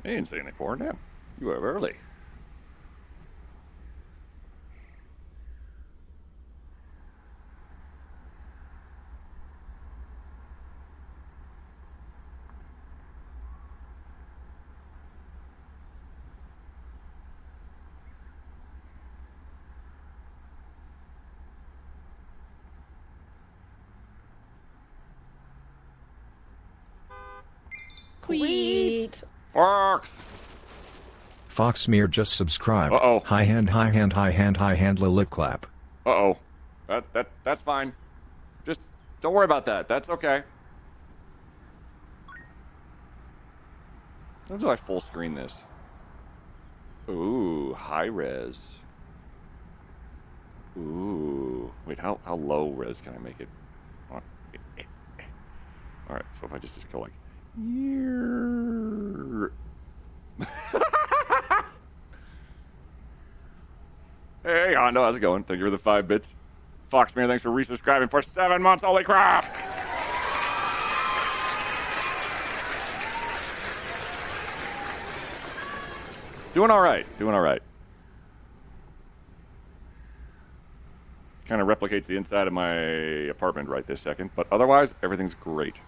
He didn't say anything for it. Damn. You were early. Queet. Fox! Foxmere just subscribed. Uh-oh. High hand, lip clap. Uh-oh. That's fine. Just don't worry about that. That's okay. How do I full screen this? Ooh, high res. Ooh. Wait, how low res can I make it? Alright, so if I just go like... Hey, Hondo, how's it going? Thank you for the 5 bits. Foxmere, thanks for resubscribing for 7 months. Holy crap! Doing all right. Doing all right. Kind of replicates the inside of my apartment right this second, but otherwise, everything's great.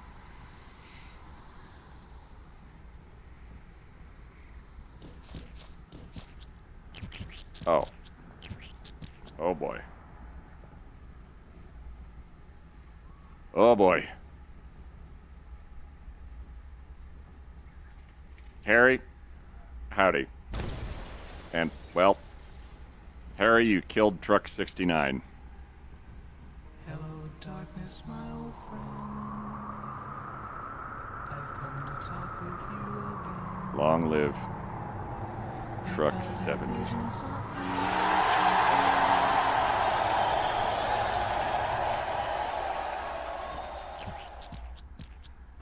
Oh. Oh boy. Oh boy. Harry, howdy. And, well, Harry, you killed Truck 69. Hello, darkness, my old friend. I've come to talk with you again. Long live Truck 70.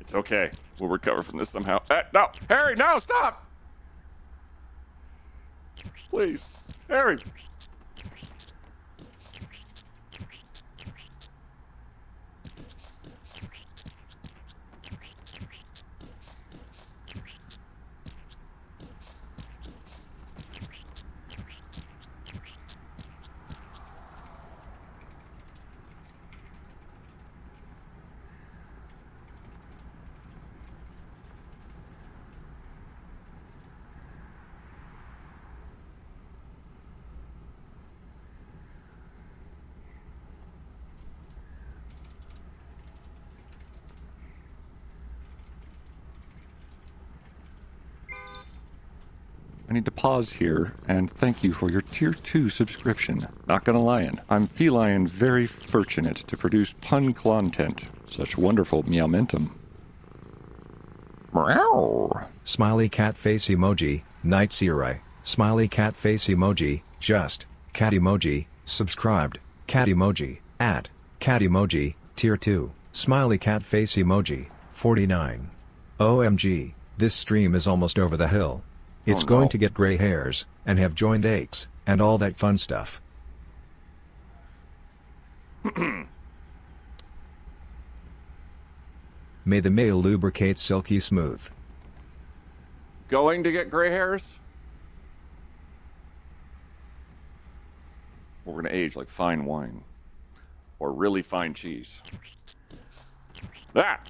It's okay. We'll recover from this somehow. No! Harry, no! Stop! Please. Harry! I need to pause here and thank you for your Tier 2 subscription. Not gonna lie, I'm feline very fortunate to produce pun content. Such wonderful meowmentum. Meow. Smiley cat face emoji, Night Serai. Smiley cat face emoji, just. Cat emoji, subscribed. Cat emoji, at. Cat emoji, tier 2. Smiley cat face emoji, 49. OMG, this stream is almost over the hill. It's going to get gray hairs, and have joint aches, and all that fun stuff. May the male lubricate silky smooth. Going to get gray hairs? We're gonna age like fine wine. Or really fine cheese. That!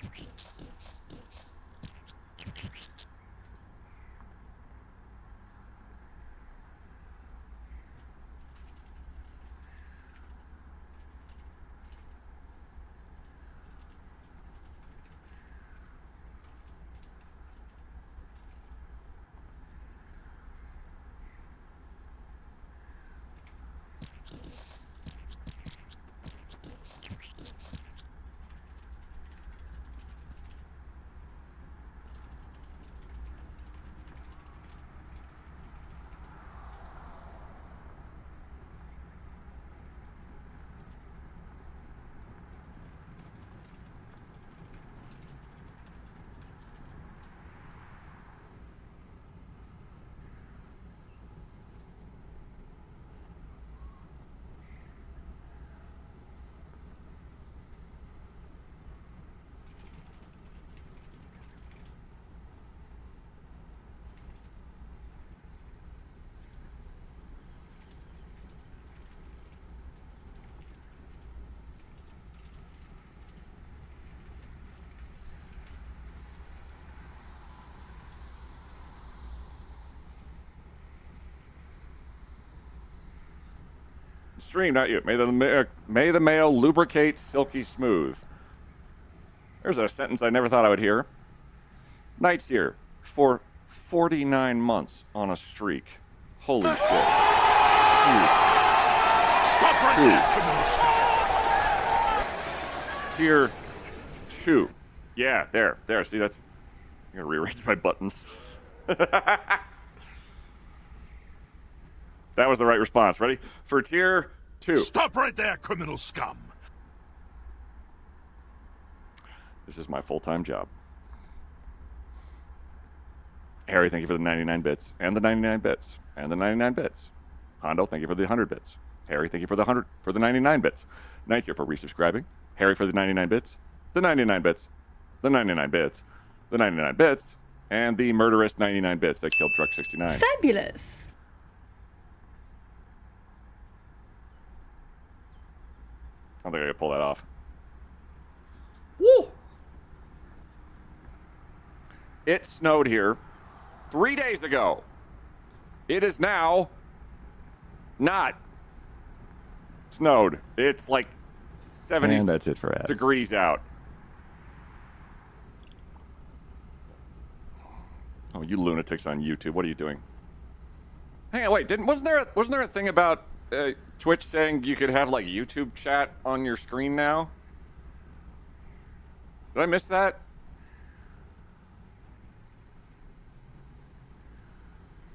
Stream, not you. May the mail lubricate silky smooth. There's a sentence I never thought I would hear. Night's here for 49 months on a streak. Holy shit. Stop right there, criminal scum! Tier 2. Yeah, there. See, that's... I'm going to rearrange my buttons. That was the right response. Ready? For tier 2. Stop right there, criminal scum! This is my full-time job. Harry, thank you for the 99 bits. And the 99 bits. And the 99 bits. Hondo, thank you for the 100 bits. Harry, thank you for the 99 bits. Knight's here for resubscribing. Harry for the 99 bits. The 99 bits. The 99 bits. The 99 bits. And the murderous 99 bits that killed Truck 69. Fabulous. I don't think I could pull that off. Woo! It snowed here 3 days ago. It is now not snowed. It's like 70 And that's it for ads. degrees out. Oh, you lunatics on YouTube. What are you doing? Hang on, wait. Wasn't there a thing about Twitch saying you could have like YouTube chat on your screen now? Did I miss that?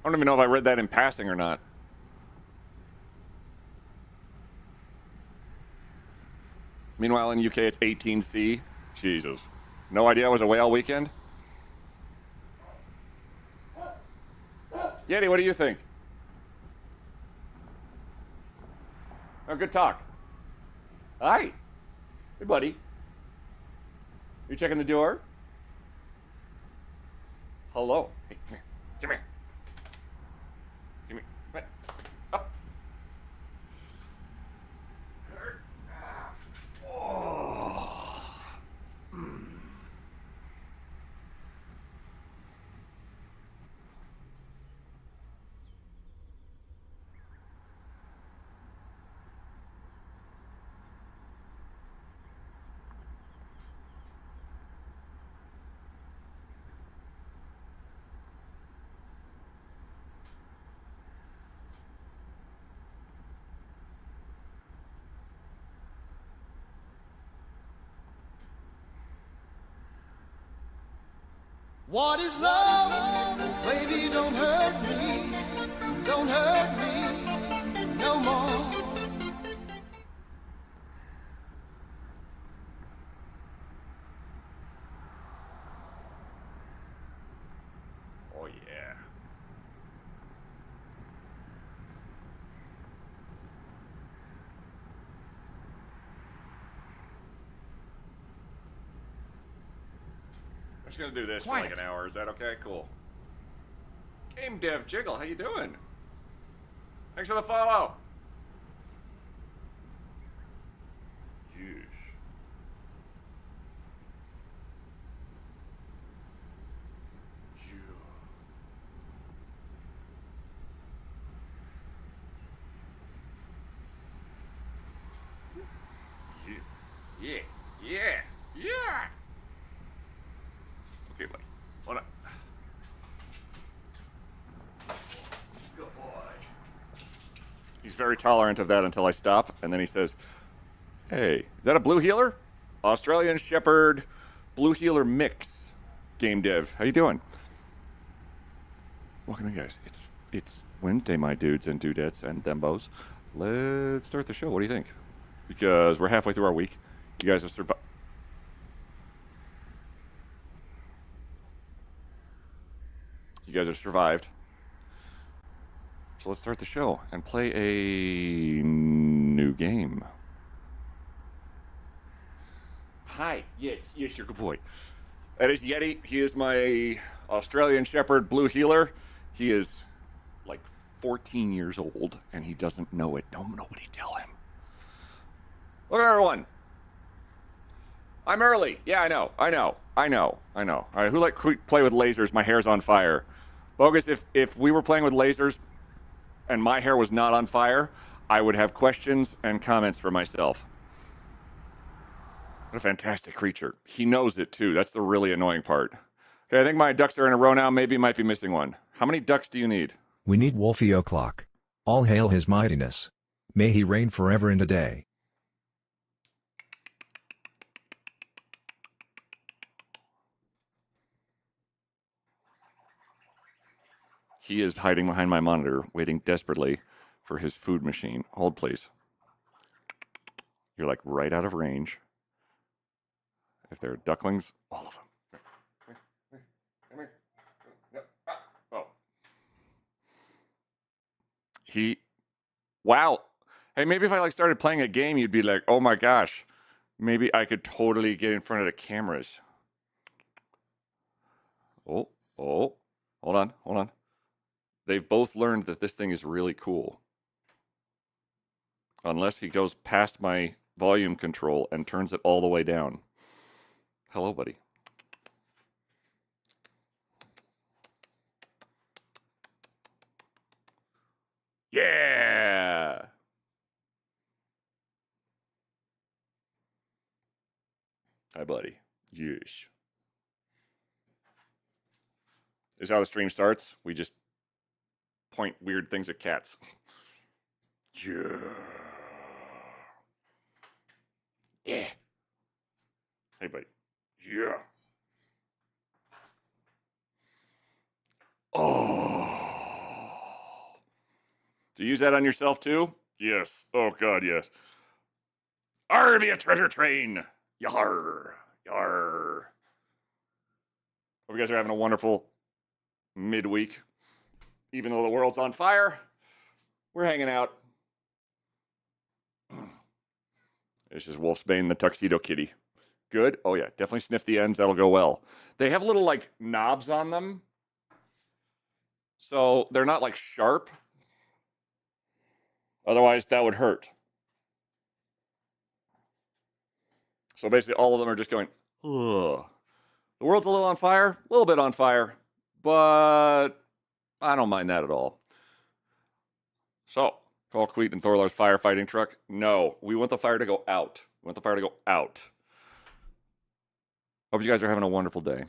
I don't even know if I read that in passing or not. Meanwhile, in UK, it's 18C. Jesus. No idea it was a whale weekend? Yeti, what do you think? Oh, good talk. Hi. Hey, buddy. You checking the door? Hello. Hey, come here. Come here. Come here. Come here. Up. Oh. What is love? Baby, don't hurt me. Don't hurt me no more. Oh, yeah. I'm just gonna do this for like an hour. Is that okay? Cool. Game Dev Jiggle, how you doing? Thanks for the follow. Yeesh. Yeah. Yeah. Yeah. Okay, buddy. Hold on. Good boy. He's very tolerant of that until I stop, and then he says, "Hey, is that a blue healer? Australian Shepherd Blue Healer Mix. Game Dev. How you doing? Welcome in, guys. It's Wednesday, my dudes and dudettes and thembos. Let's start the show. What do you think? Because we're halfway through our week. You guys have survived. You guys have survived. So let's start the show and play a new game. Hi. Yes, you're a good boy. That is Yeti. He is my Australian Shepherd Blue Healer. He is like 14 years old, and he doesn't know it. Don't nobody tell him. Look at everyone. I'm early. Yeah, I know. All right, who like play with lasers? My hair's on fire. Bogus, if we were playing with lasers and my hair was not on fire, I would have questions and comments for myself. What a fantastic creature. He knows it, too. That's the really annoying part. Okay, I think my ducks are in a row now. Maybe might be missing one. How many ducks do you need? We need Wolfie O'Clock. All hail his mightiness. May he reign forever and a day. He is hiding behind my monitor, waiting desperately for his food machine. Hold, please. You're like right out of range. If they're ducklings, all of them. Come here. Oh. Wow. Hey, maybe if I like started playing a game, you'd be like, oh my gosh, maybe I could totally get in front of the cameras. Oh, hold on. They've both learned that this thing is really cool. Unless he goes past my volume control and turns it all the way down. Hello, buddy. Yeah! Hi, buddy. Yes. This is how the stream starts. We just point weird things at cats. Yeah. Yeah. Hey, buddy. Yeah. Oh. Do you use that on yourself too? Yes. Oh, God, yes. Arr, be a treasure train. Yar. Yar. Hope you guys are having a wonderful midweek. Even though the world's on fire, we're hanging out. This is Wolfsbane, the Tuxedo Kitty. Good? Oh, yeah. Definitely sniff the ends. That'll go well. They have little, like, knobs on them. So they're not, like, sharp. Otherwise, that would hurt. So basically, all of them are just going, ugh. The world's a little on fire. A little bit on fire. But I don't mind that at all. So, call Queet and Thorlar's firefighting truck. No, we want the fire to go out. We want the fire to go out. Hope you guys are having a wonderful day.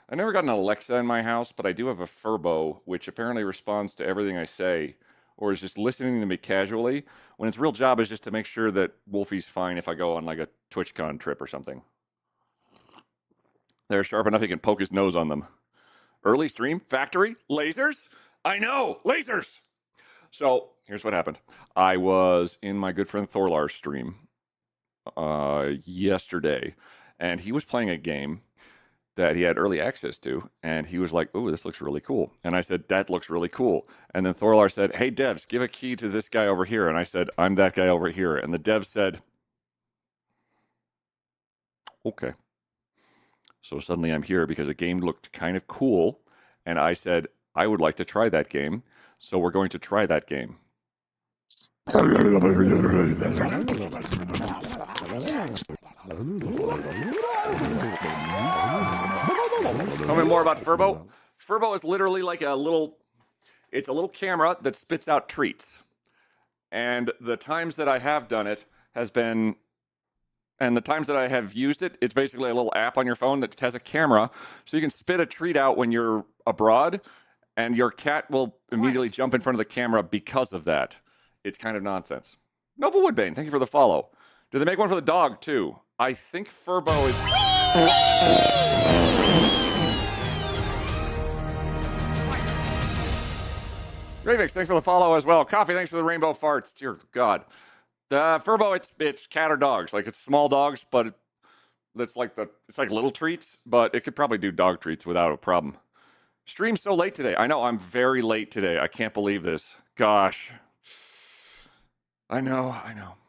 I never got an Alexa in my house, but I do have a Furbo, which apparently responds to everything I say, or is just listening to me casually, when its real job is just to make sure that Wolfie's fine if I go on like a TwitchCon trip or something. They're sharp enough he can poke his nose on them. Early stream? Factory? Lasers? I know! Lasers! So, here's what happened. I was in my good friend Thorlar's stream yesterday, and he was playing a game that he had early access to, and he was like, "Ooh, this looks really cool." And I said, "That looks really cool." And then Thorlar said, "Hey, devs, give a key to this guy over here." And I said, "I'm that guy over here." And the dev said, "Okay." So suddenly I'm here because a game looked kind of cool, and I said, "I would like to try that game." So we're going to try that game. Tell me more about Furbo. Furbo is literally like it's a little camera that spits out treats. And the times that I have done it and the times that I have used it, it's basically a little app on your phone that has a camera, so you can spit a treat out when you're abroad, and your cat will immediately jump in front of the camera because of that. It's kind of nonsense. Nova Woodbane, thank you for the follow. Do they make one for the dog, too? I think Furbo is... Ravix, thanks for the follow as well. Coffee, thanks for the rainbow farts. Dear God. Furbo, it's cat or dogs. Like, it's small dogs, but it's like little treats, but it could probably do dog treats without a problem. Stream's so late today. I know, I'm very late today. I can't believe this. Gosh. I know.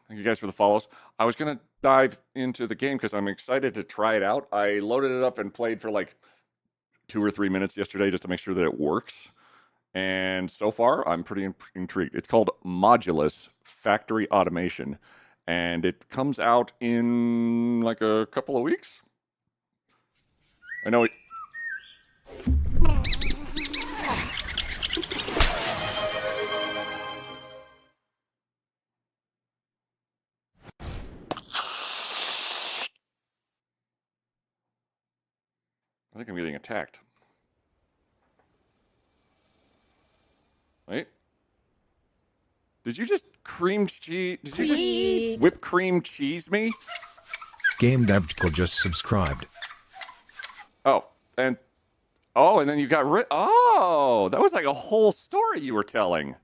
Thank you guys for the follows. I was going to dive into the game because I'm excited to try it out. I loaded it up and played for like 2 or 3 minutes yesterday just to make sure that it works. And so far, I'm pretty intrigued. It's called Modulus Factory Automation. and it comes out in like a couple of weeks. I know it. I think I'm getting attacked. Wait. Did you just cream cheese? Did you just whipped cream cheese me? Game Devgical just subscribed. Oh, and then you got rid. Oh, that was like a whole story you were telling.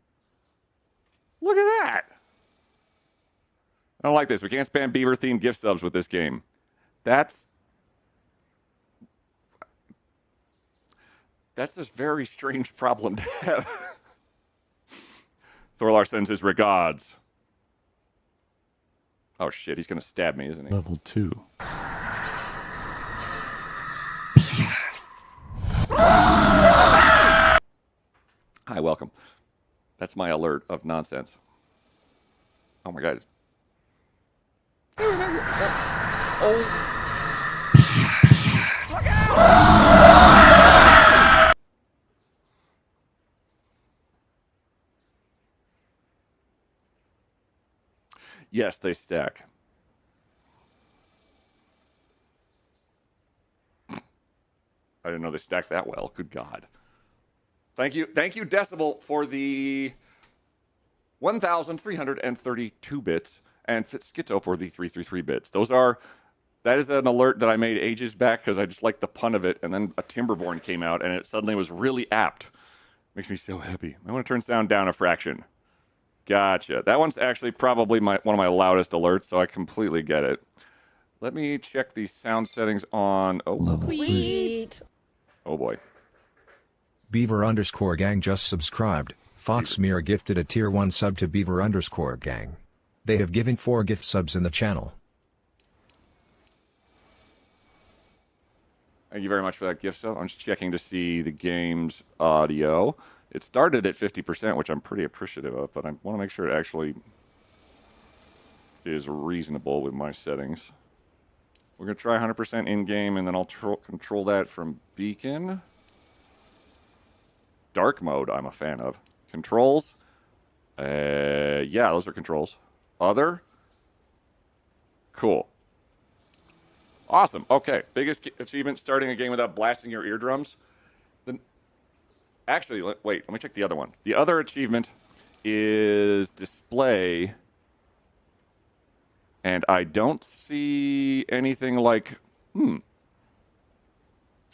Look at that. I don't like this. We can't spam beaver themed gift subs with this game. That's a very strange problem to have. Thorlar sends his regards. Oh shit, he's gonna stab me, isn't he? Level 2. Hi, welcome. That's my alert of nonsense. Oh my god. Oh. Yes, they stack. I didn't know they stacked that well. Good God. Thank you, Decibel, for the 1,332 bits, and Fitzschizo for the 333 bits. That is an alert that I made ages back because I just liked the pun of it, and then a Timberborn came out, and it suddenly was really apt. Makes me so happy. I want to turn sound down a fraction. Gotcha. That one's actually probably one of my loudest alerts, so I completely get it. Let me check the sound settings on... Oh, Sweet. Oh boy. Beaver_gang just subscribed. Foxmere gifted a tier 1 sub to Beaver_gang. They have given 4 gift subs in the channel. Thank you very much for that gift sub. I'm just checking to see the game's audio. It started at 50%, which I'm pretty appreciative of, but I want to make sure it actually is reasonable with my settings. We're going to try 100% in-game, and then I'll control that from Beacon. Dark mode, I'm a fan of. Controls. Yeah, those are controls. Other. Cool. Awesome. Okay. Biggest achievement, starting a game without blasting your eardrums. Actually, wait, let me check the other one. The other achievement is display. And I don't see anything like, Seems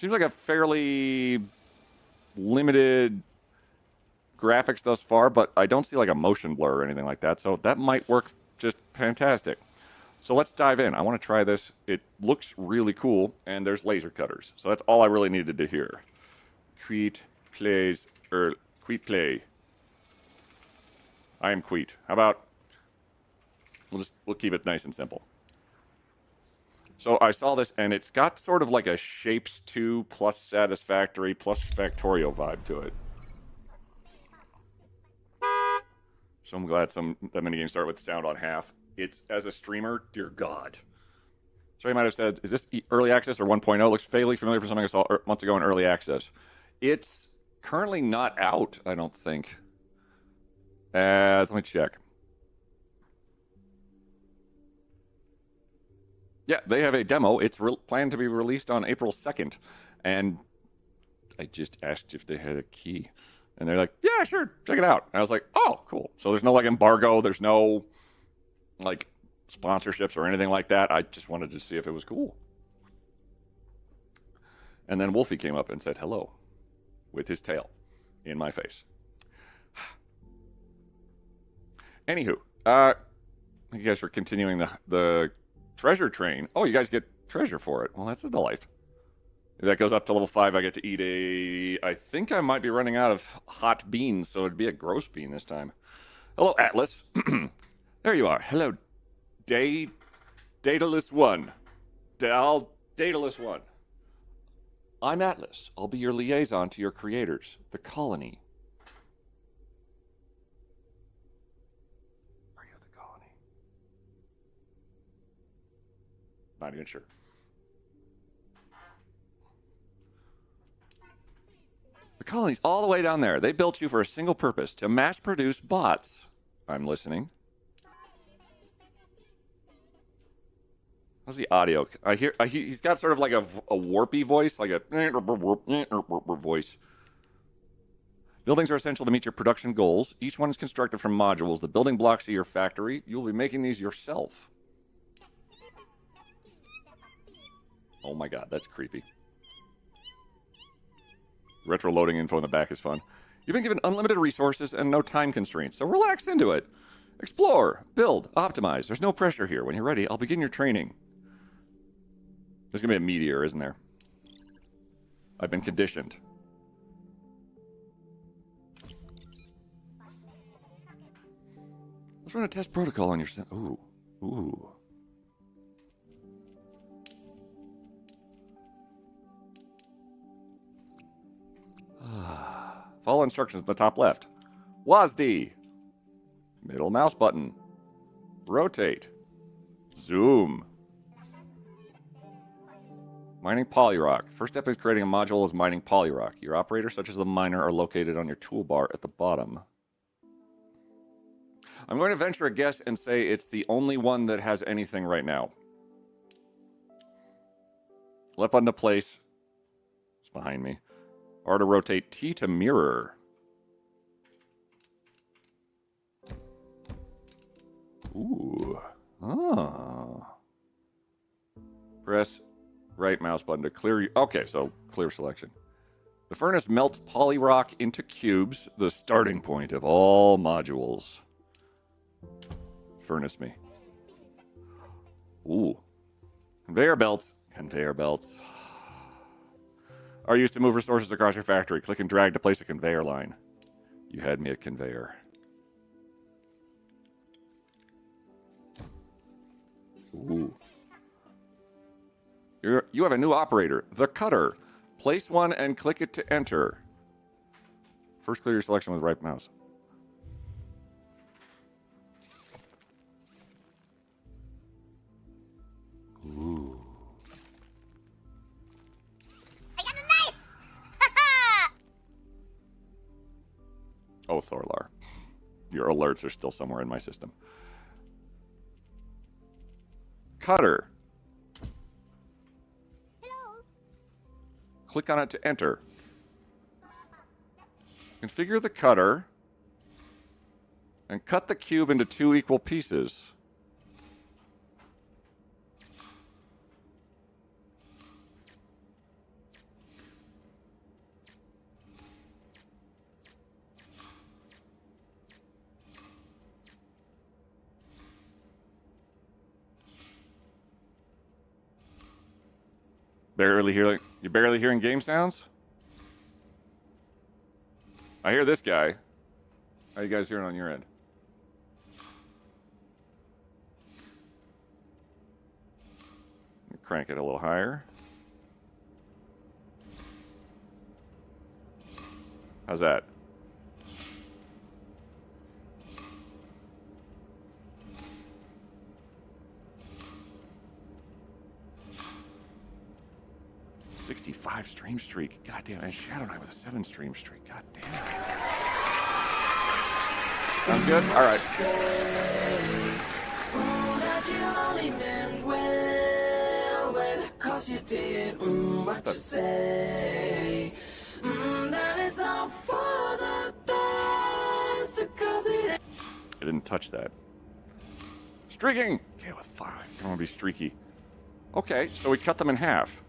like a fairly limited graphics thus far, but I don't see like a motion blur or anything like that. So that might work just fantastic. So let's dive in. I want to try this. It looks really cool, and there's laser cutters. So that's all I really needed to hear. Queet play. I am Queet. How about we'll keep it nice and simple. So I saw this, and it's got sort of like a Shapes 2 plus Satisfactory plus Factorio vibe to it. So I'm glad that many games start with sound on half. It's, as a streamer, dear God. So you might have said, is this early access or 1.0? Looks vaguely familiar for something I saw months ago in early access. It's currently not out, I don't think. Let me check. Yeah, they have a demo. It's planned to be released on April 2nd. And I just asked if they had a key. And they're like, yeah, sure, check it out. And I was like, oh, cool. So there's no like embargo. There's no like sponsorships or anything like that. I just wanted to see if it was cool. And then Wolfie came up and said hello with his tail in my face. Anywho, you guys are continuing the treasure train. Oh, you guys get treasure for it. Well, that's a delight. If that goes up to level 5, I get to eat I think I might be running out of hot beans, so it'd be a gross bean this time. Hello, Atlas. There you are. Hello, Daedalus 1. Daedalus 1. I'm Atlas. I'll be your liaison to your creators, the colony. Are you the colony? Not even sure. The colony's all the way down there. They built you for a single purpose, to mass produce bots. I'm listening. How's the audio? He's got sort of like a warpy voice, like a voice. Buildings are essential to meet your production goals. Each one is constructed from modules. The building blocks are your factory. You'll be making these yourself. Oh my god, that's creepy. Retro loading info in the back is fun. You've been given unlimited resources and no time constraints, so relax into it. Explore, build, optimize. There's no pressure here. When you're ready, I'll begin your training. There's going to be a meteor, isn't there? I've been conditioned. Let's run a test protocol on your... Ooh. Ooh. Follow instructions in the top left. WASD. Middle mouse button. Rotate. Zoom. Mining polyrock. The first step is creating a module is mining polyrock. Your operators, such as the miner, are located on your toolbar at the bottom. I'm going to venture a guess and say it's the only one that has anything right now. Left button to place. It's behind me. R to rotate, T to mirror. Ooh. Oh. Press right mouse button to clear. Okay, so clear selection. The furnace melts polyrock into cubes, the starting point of all modules. Furnace me. Ooh. Conveyor belts. Conveyor belts. Are used to move resources across your factory. Click and drag to place a conveyor line. You had me at conveyor. Ooh. You have a new operator, the cutter. Place one and click it to enter. First clear your selection with right mouse. Ooh. I got a knife! Ha Oh, Thorlar. Your alerts are still somewhere in my system. Cutter. Hello. Click on it to enter. Configure the cutter and cut the cube into 2 equal pieces. You barely hearing game sounds? I hear this guy. How you guys hearing on your end? Crank it a little higher. How's that? '65 stream streak. God damn, and Shadow Knight with a 7 stream streak. God damn. Sounds good? All right. I didn't touch that. Streaking! Okay, with 5. I don't want to be streaky. Okay, so we cut them in half.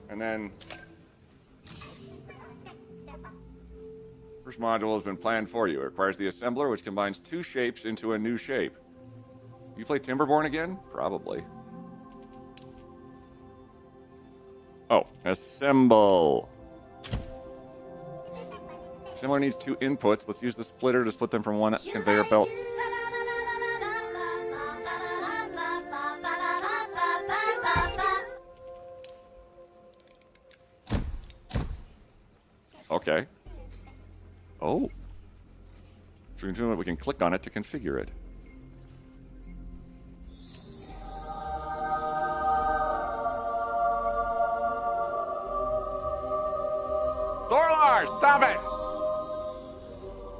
And then... First module has been planned for you. It requires the assembler, which combines 2 shapes into a new shape. You play Timberborn again? Probably. Oh, assemble. Assembler needs 2 inputs. Let's use the splitter to split them from one conveyor belt. Okay. Oh. So we can click on it to configure it. Thorlar, stop it!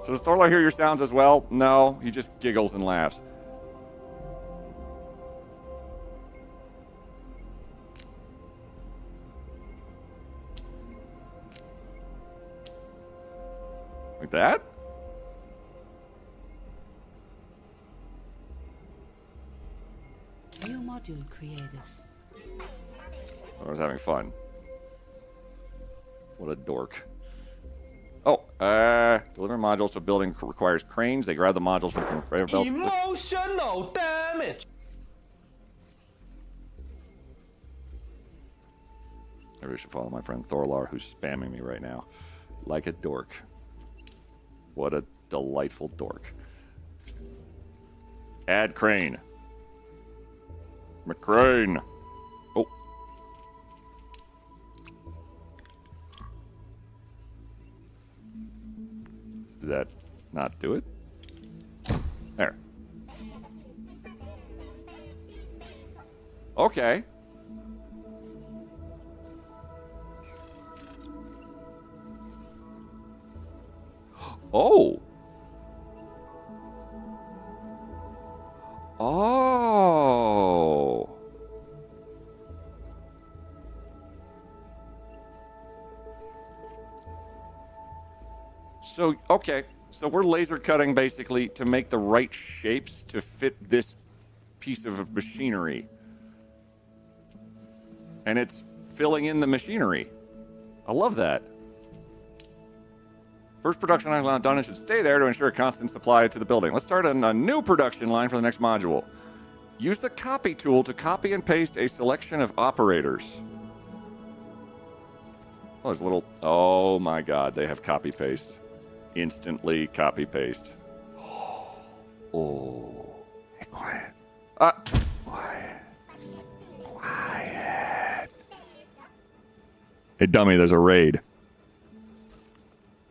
So does Thorlar hear your sounds as well? No, he just giggles and laughs. Like that? New module created. I was having fun. What a dork. Oh, deliver modules to building requires cranes. They grab the modules from conveyor belts. Emotional damage. Everybody should follow my friend Thorlar, who's spamming me right now. Like a dork. What a delightful dork. Add crane. McCrane. Oh. Did that not do it? There. Okay. Oh. Oh. So, okay. So we're laser cutting basically to make the right shapes to fit this piece of machinery. And it's filling in the machinery. I love that. First production line is not done and should stay there to ensure a constant supply to the building. Let's start on a new production line for the next module. Use the copy tool to copy and paste a selection of operators. Oh, there's a little... Oh my god, they have copy paste. Instantly copy paste. Oh. Hey, quiet. Quiet. Quiet. Hey, dummy, there's a raid.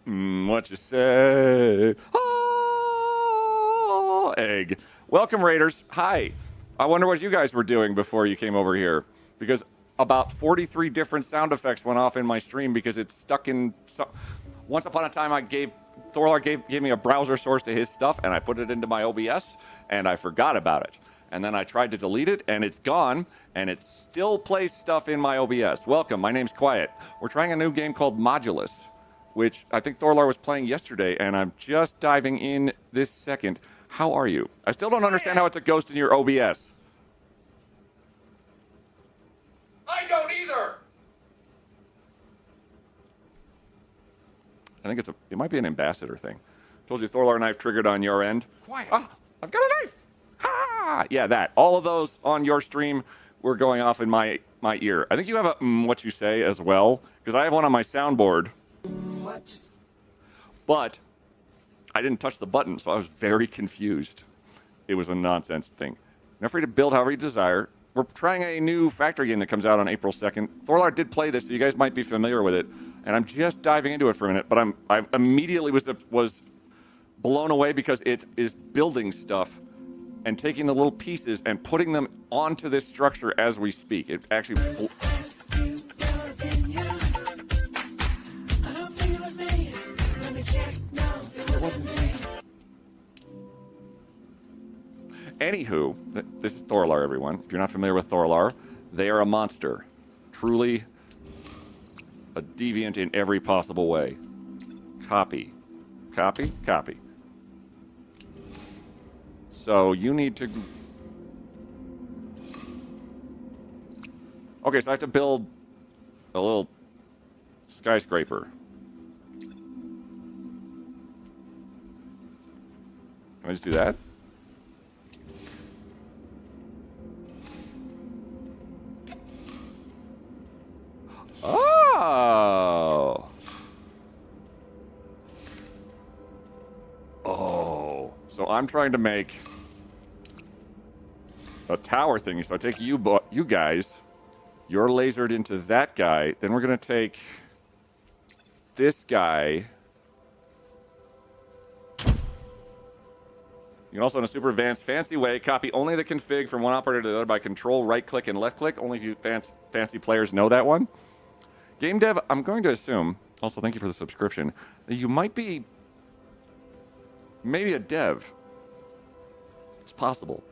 What you say? Oh, egg. Welcome, Raiders. Hi. I wonder what you guys were doing before you came over here. Because about 43 different sound effects went off in my stream because it's stuck in... Once upon a time, Thorlar gave me a browser source to his stuff, and I put it into my OBS, and I forgot about it. And then I tried to delete it, and it's gone, and it still plays stuff in my OBS. Welcome. My name's Quiet. We're trying a new game called Modulus, which I think Thorlar was playing yesterday, and I'm just diving in this second. How are you? I still don't understand how it's a ghost in your OBS. I don't either! I think it might be an ambassador thing. Told you Thorlar knife triggered on your end. Quiet. Ah, I've got a knife! Ha! Yeah, that. All of those on your stream were going off in my ear. I think you have a what you say as well, because I have one on my soundboard. But I didn't touch the button, so I was very confused. It was a nonsense thing. Now free to build however you desire. We're trying a new factory game that comes out on April 2nd. Thorlar did play this, so you guys might be familiar with it. And I'm just diving into it for a minute, but I immediately was blown away because it is building stuff and taking the little pieces and putting them onto this structure as we speak. It actually... Anywho, this is Thorlar, everyone. If you're not familiar with Thorlar, they are a monster. Truly a deviant in every possible way. Copy. Copy? Copy. So you need to... Okay, so I have to build a little skyscraper. Can I just do that? Oh. Oh. So I'm trying to make a tower thingy. So I take you guys. You're lasered into that guy. Then we're going to take this guy. You can also, in a super advanced, fancy way, copy only the config from one operator to the other by control, right-click, and left-click. Only you fancy players know that one. Game dev, I'm going to assume, Also, thank you for the subscription. You might be maybe a dev. It's possible.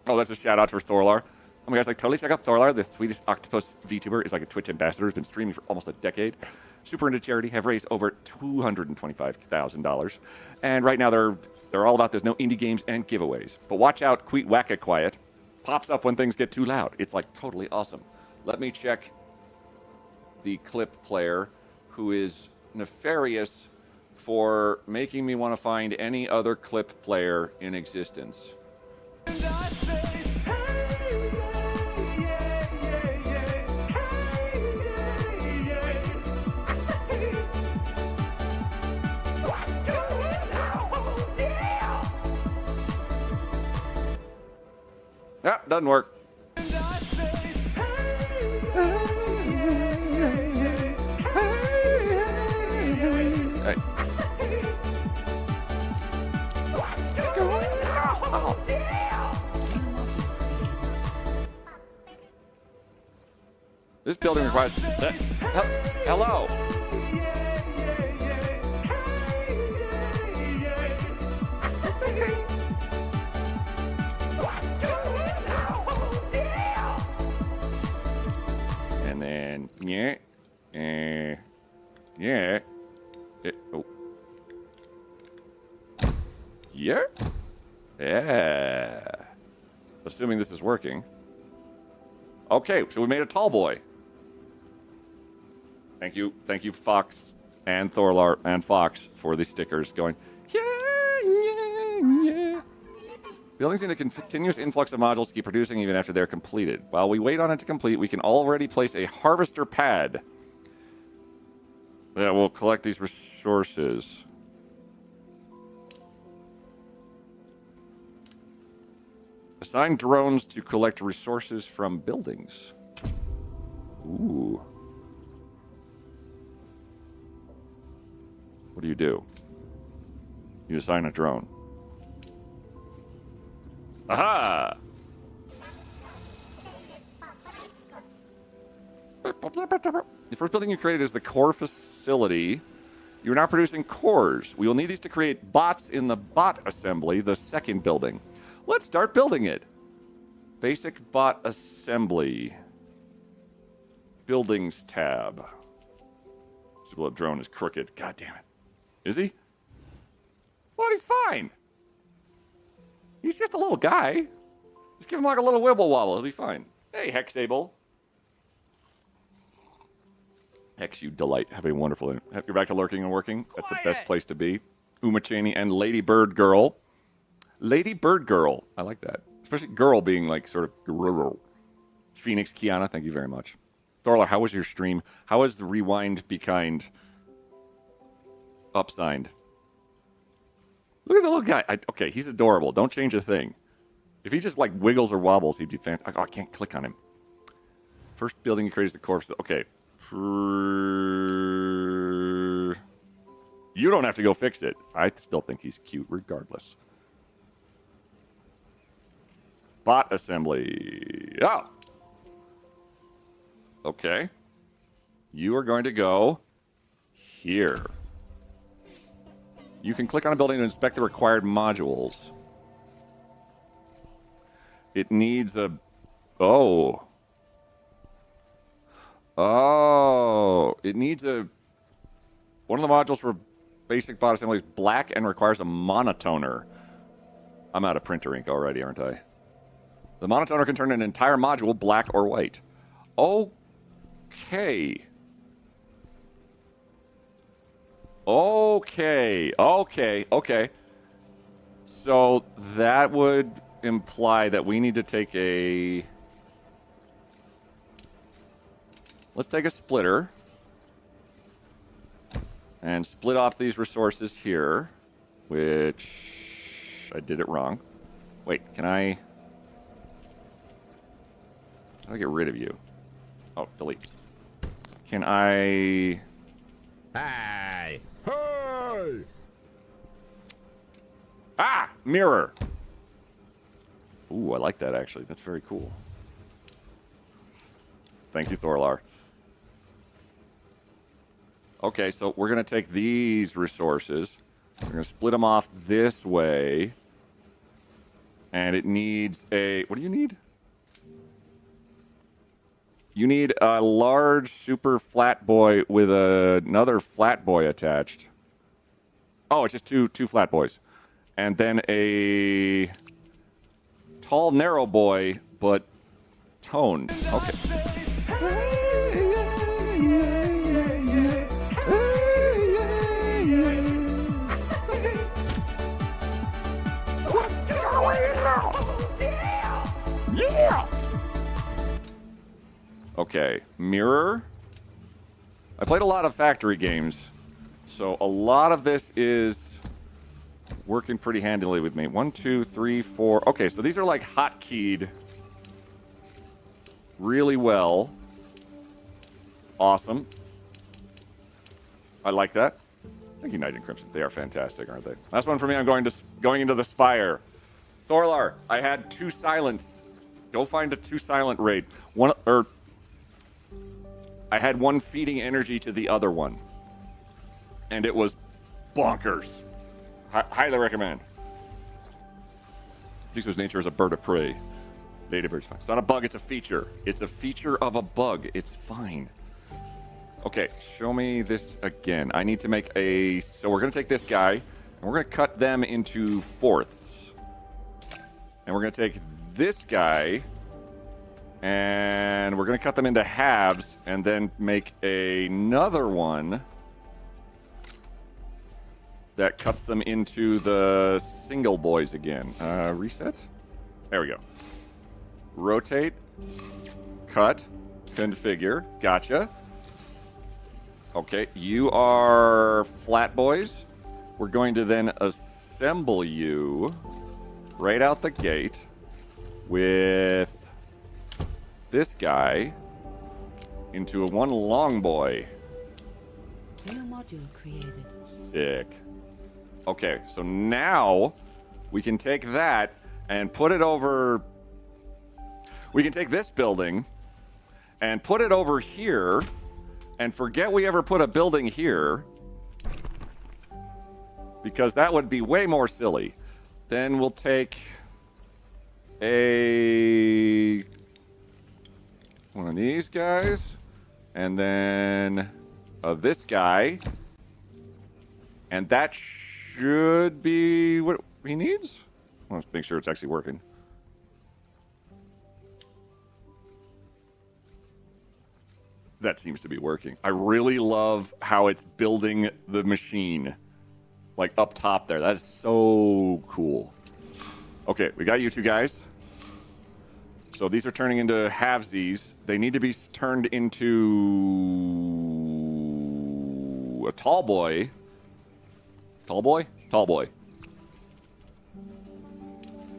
Oh, that's a shout out for Thorlar. Oh my gosh, like totally check out Thorlar, the Swedish octopus VTuber. Is like a Twitch ambassador. Has been streaming for almost a decade. Super into charity. Have raised over $225,000. And right now they're all about there's no indie games and giveaways. But watch out, Queet Wacka Quiet pops up when things get too loud. It's like totally awesome. Let me check the clip player, who is nefarious for making me want to find any other clip player in existence. Yeah, doesn't work. Hey. This building requires... hello? And then... Yeah. Oh. Yeah? Yeah. Assuming this is working. Okay, so we made a tall boy. Thank you, Fox and Thorlar and Fox for the stickers going, yeah, yeah, yeah. Buildings need a continuous influx of modules to keep producing even after they're completed. While we wait on it to complete, we can already place a harvester pad that will collect these resources. Assign drones to collect resources from buildings. Ooh. What do? You assign a drone. Aha! The first building you created is the core facility. You are now producing cores. We will need these to create bots in the bot assembly, the second building. Let's start building it. Basic bot assembly. Buildings tab. This drone is crooked. God damn it. Is he? What? He's fine. He's just a little guy. Just give him like a little wibble wobble. He'll be fine. Hey, Hexable. Hex, you delight. Have a wonderful... You're back to lurking and working. That's the best place to be. Uma Chaney and Lady Bird Girl. Lady Bird Girl. I like that. Especially girl being like sort of... Phoenix Kiana, thank you very much. Thorlar, how was your stream? How was the rewind be kind upsigned? Look at the little guy. Okay, he's adorable. Don't change a thing. If he just like wiggles or wobbles, he'd be fantastic. Oh, I can't click on him. First building you create is the core. Okay. You don't have to go fix it. I still think he's cute regardless. Bot assembly. Oh. Okay. You are going to go here. You can click on a building to inspect the required modules. It needs a... Oh. Oh. It needs a... One of the modules for basic bot assembly is black and requires a monotoner. I'm out of printer ink already, aren't I? The monotoner can turn an entire module black or white. Okay. Okay. So that would imply that we need to take a... Let's take a splitter and split off these resources here, which I did it wrong. Wait, can I... How do I get rid of you? Oh, delete. Can I... Hey! Hey! Ah! Mirror! Ooh, I like that, actually. That's very cool. Thank you, Thorlar. Okay, so we're going to take these resources. We're going to split them off this way. And it needs a... What do you need? You need a large super flat boy with another flat boy attached. Oh, it's just two flat boys. And then a tall, narrow boy, but toned. Okay. What's going on? Yeah! Okay, mirror. I played a lot of factory games, so a lot of this is working pretty handily with me. 1, 2, 3, 4. Okay, so these are like hotkeyed really well. Awesome. I like that. Thank you, Knight and Crimson. They are fantastic, aren't they? Last one for me. I'm going into the Spire. Thorlar, I had 2 silents. Go find a 2 silent raid. I had one feeding energy to the other one, and it was bonkers. Highly recommend. Because nature is a bird of prey. Ladybird's fine. It's not a bug, it's a feature. It's a feature of a bug. It's fine. Okay, show me this again. I need to make a... So we're going to take this guy, and we're going to cut them into fourths. And we're going to take this guy, and we're going to cut them into halves, and then make another one that cuts them into the single boys again. Reset? There we go. Rotate. Cut. Configure. Gotcha. Okay, you are flat boys. We're going to then assemble you right out the gate with this guy into a one long boy. New module created. Sick. Okay, so now we can take that and put it over... We can take this building and put it over here and forget we ever put a building here because that would be way more silly. Then we'll take one of these guys and then this guy, and that should be what he needs. I want to make sure it's actually working. That seems to be working. I really love how it's building the machine. Like up top there. That is so cool. Okay, we got you two guys. So these are turning into halvesies. They need to be turned into a tall boy. Tall boy? Tall boy.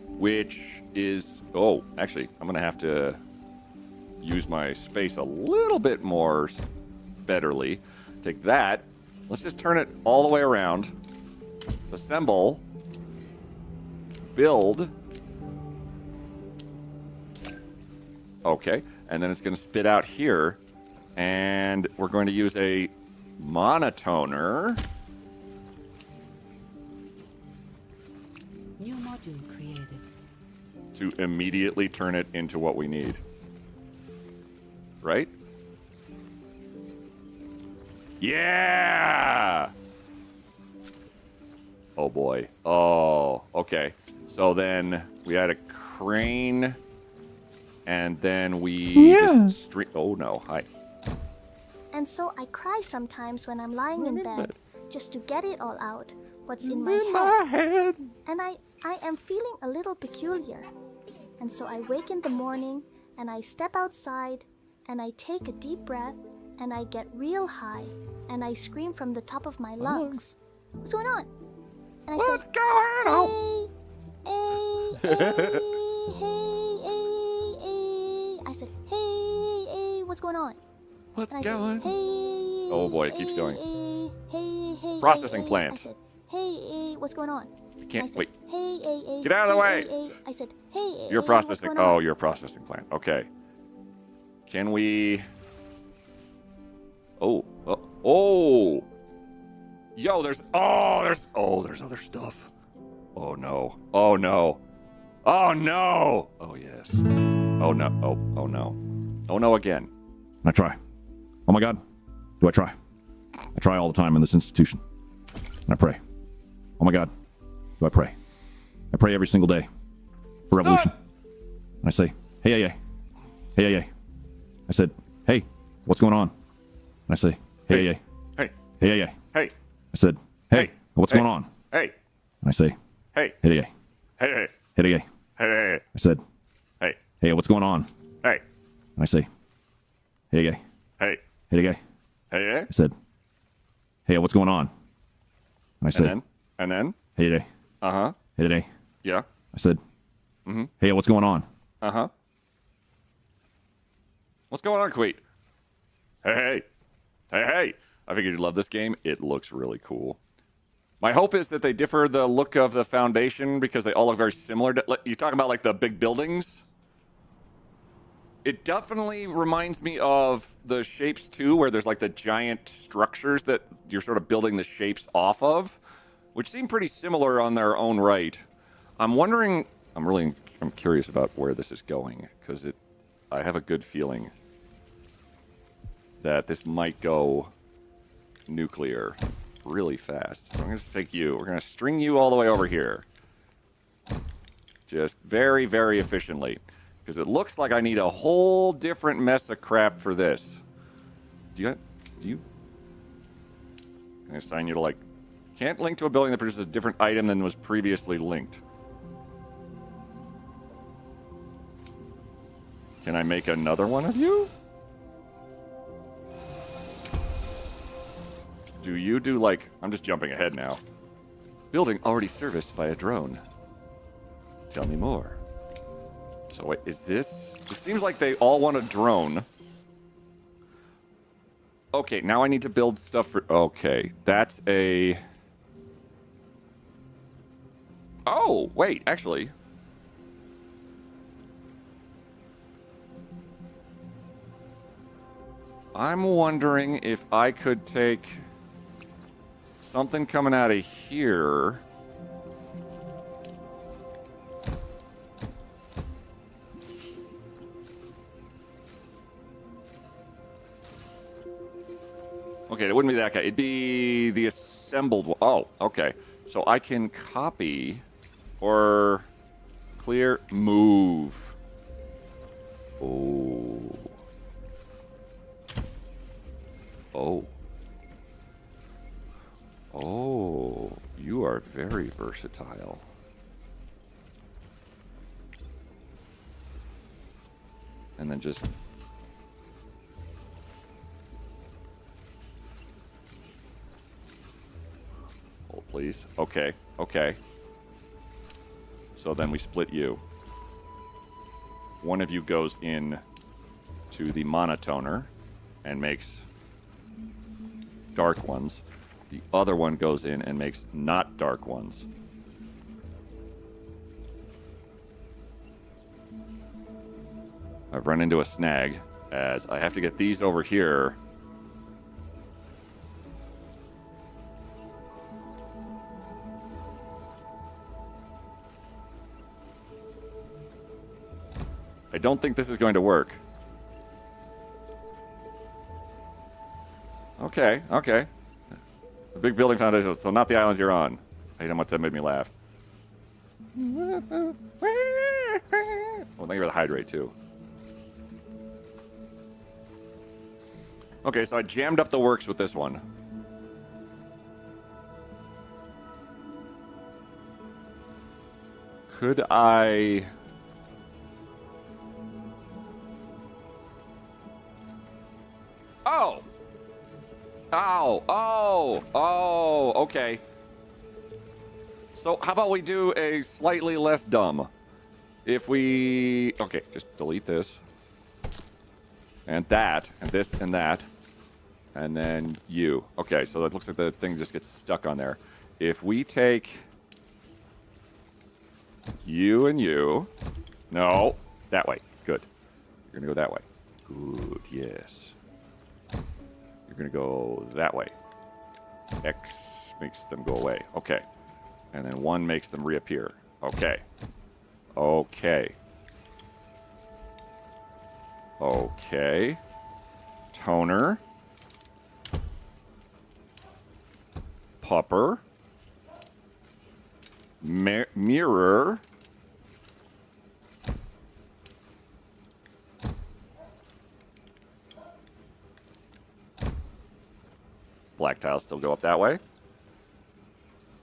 Which is... Oh, actually, I'm going to have to use my space a little bit more betterly. Take that. Let's just turn it all the way around. Assemble. Build. Okay. And then it's going to spit out here. And we're going to use a monotoner. New module created. To immediately turn it into what we need. Right? Yeah! Oh boy. Oh, okay. So then we had a crane, and then we... Oh no, hi. And so I cry sometimes when I'm lying in bed, just to get it all out, what's in my head. And I am feeling a little peculiar. And so I wake in the morning, and I step outside, and I take a deep breath, and I get real high, and I scream from the top of my lungs. What's going on? And I What's said, going on? I said, hey, what's going on? What's And I going? said, hey. Oh boy, it keeps going. Hey. Processing I plant. said, hey, what's going on? Can't I said, wait. Hey. Get out of the way. I said, hey. You're what's processing. going on? Oh, you're a processing plant. Okay. Can we Oh, oh. Yo, there's other stuff. Oh no. Oh no. Oh no. Oh yes. Oh no. Oh no. Oh no again. I try. Oh my God. Do I try? I try all the time in this institution. And I pray. Oh my God. Do I pray? I pray every single day for revolution. And I say, hey, hey, hey. Hey, hey, hey. I said, hey, what's going on? And I say, hey, hey, hey. Hey. Hey, hey, hey. Hey. I said, hey, what's Hey. going on? Hey. And I say, Hey. hey, hey, hey. Hey. Hey. Hey, hey, hey. Hey. I said, Hey. hey, what's going on? Hey. And I say, hey, hey, hey. Hey. Hey, hey, hey. Hey. I said, hey, what's going on? And I said, And then. hey, hey, hey. Uh-huh. Hey, hey, hey. Yeah. I said, hey, what's going on? Uh-huh. What's going on, Queet? Hey. Hey. I figured you'd love this game. It looks really cool. My hope is that they differ the look of the foundation because they all look very similar. You talking about like the big buildings? It definitely reminds me of the Shapes 2, where there's like the giant structures that you're sort of building the shapes off of, which seem pretty similar on their own right. I'm wondering, I'm curious about where this is going, because I have a good feeling that this might go nuclear really fast. So I'm going to take you. We're going to string you all the way over here. Just very, very efficiently. Because it looks like I need a whole different mess of crap for this. Do you? I'm going to assign you to, like, can't link to a building that produces a different item than was previously linked. Can I make another one of you? Do you do, like, I'm just jumping ahead now. Building already serviced by a drone. Tell me more. So wait, is this... It seems like they all want a drone. Okay, now I need to build stuff for... Okay, that's a... Oh, wait, actually... I'm wondering if I could take something coming out of here... Okay, it wouldn't be that guy. It'd be the assembled one. Oh, okay. So I can copy or clear, move. Oh. Oh. Oh. You are very versatile. And then just... Please. Okay. Okay. So then we split you. One of you goes in to the monotoner and makes dark ones. The other one goes in and makes not dark ones. I've run into a snag as I have to get these over here. I don't think this is going to work. Okay, okay. The big building foundation, so not the islands you're on. I hate how much that made me laugh. Well, thank you for the hydrate, too. Okay, so I jammed up the works with this one. Could I... Oh! Ow! Oh! Oh! Okay. So how about we do a slightly less dumb? If we... Okay, just delete this. And that. And this and that. And then you. Okay, so that looks like the thing just gets stuck on there. If we take... You and you... No. That way. Good. You're gonna go that way. Good, yes. You're You're going to go that way. X makes them go away. Okay. And then 1 makes them reappear. Okay. Okay. Okay. Toner. Pupper. Mirror. Black tiles still go up that way.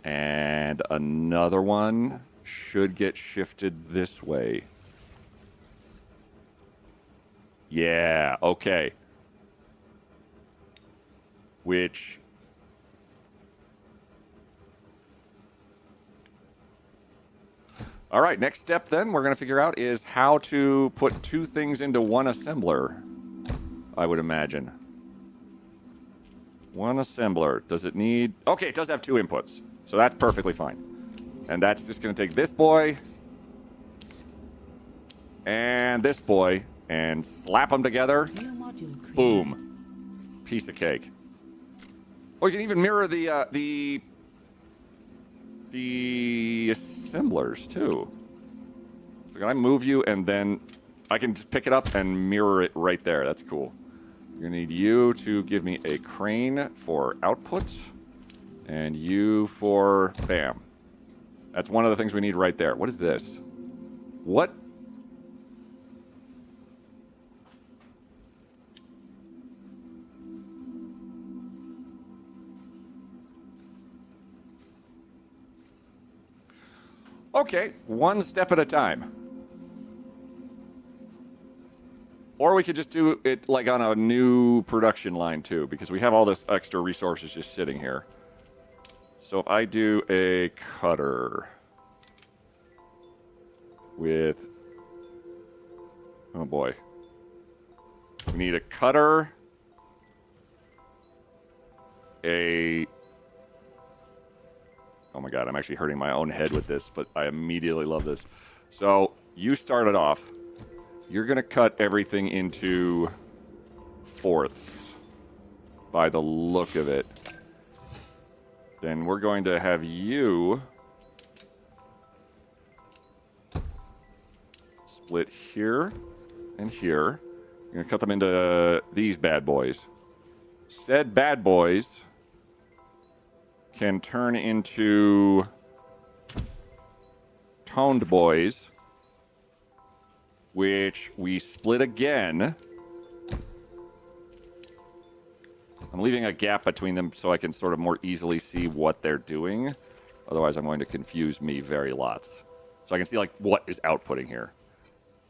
And another one should get shifted this way. Yeah, okay. Which... All right, next step then we're going to figure out is how to put 2 things into one assembler, I would imagine. One assembler. Does it need... Okay, it does have 2 inputs, so that's perfectly fine. And that's just going to take this boy and this boy and slap them together. New module created. Boom. Piece of cake. Oh, you can even mirror the assemblers, too. So can I move you and then I can just pick it up and mirror it right there. That's cool. You're going to need you to give me a crane for output and you for bam. That's one of the things we need right there. What is this? What? Okay, one step at a time. Or we could just do it like on a new production line too, because we have all this extra resources just sitting here. So if I do a cutter with, oh boy, we need a cutter, oh my god, I'm actually hurting my own head with this, but I immediately love this. So you started off. You're going to cut everything into 4ths by the look of it. Then we're going to have you split here and here. You're going to cut them into these bad boys. Said bad boys can turn into toned boys, which we split again. I'm leaving a gap between them so I can sort of more easily see what they're doing. Otherwise, I'm going to confuse me very lots. So I can see, like, what is outputting here.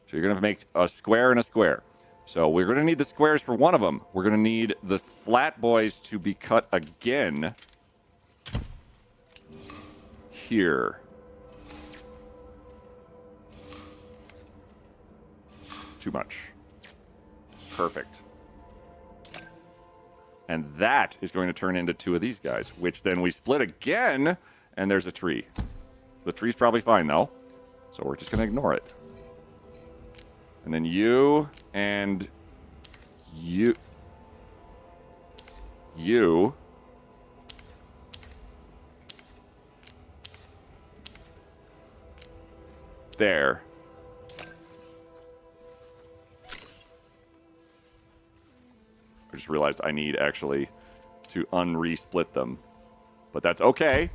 So you're going to make a square and a square. So we're going to need the squares for one of them. We're going to need the flat boys to be cut again here. Too much. Perfect. And that is going to turn into 2 of these guys, which then we split again, and there's a tree. The tree's probably fine, though, so we're just going to ignore it. And then you and you. There. I just realized I need actually to unre-split them. But that's okay.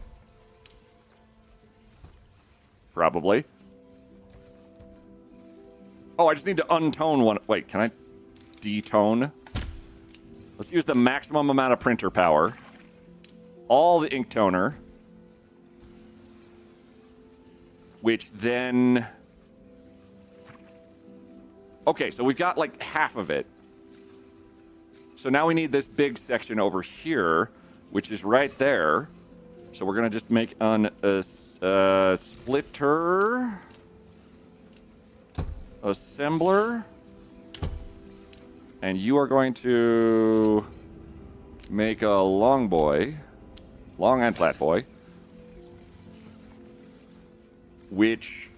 Probably. Oh, I just need to untone one. Wait, can I detone? Let's use the maximum amount of printer power. All the ink toner. Which then... Okay, so we've got like half of it. So now we need this big section over here, which is right there. So we're going to just make an splitter, assembler, and you are going to make a long boy, long and flat boy, which...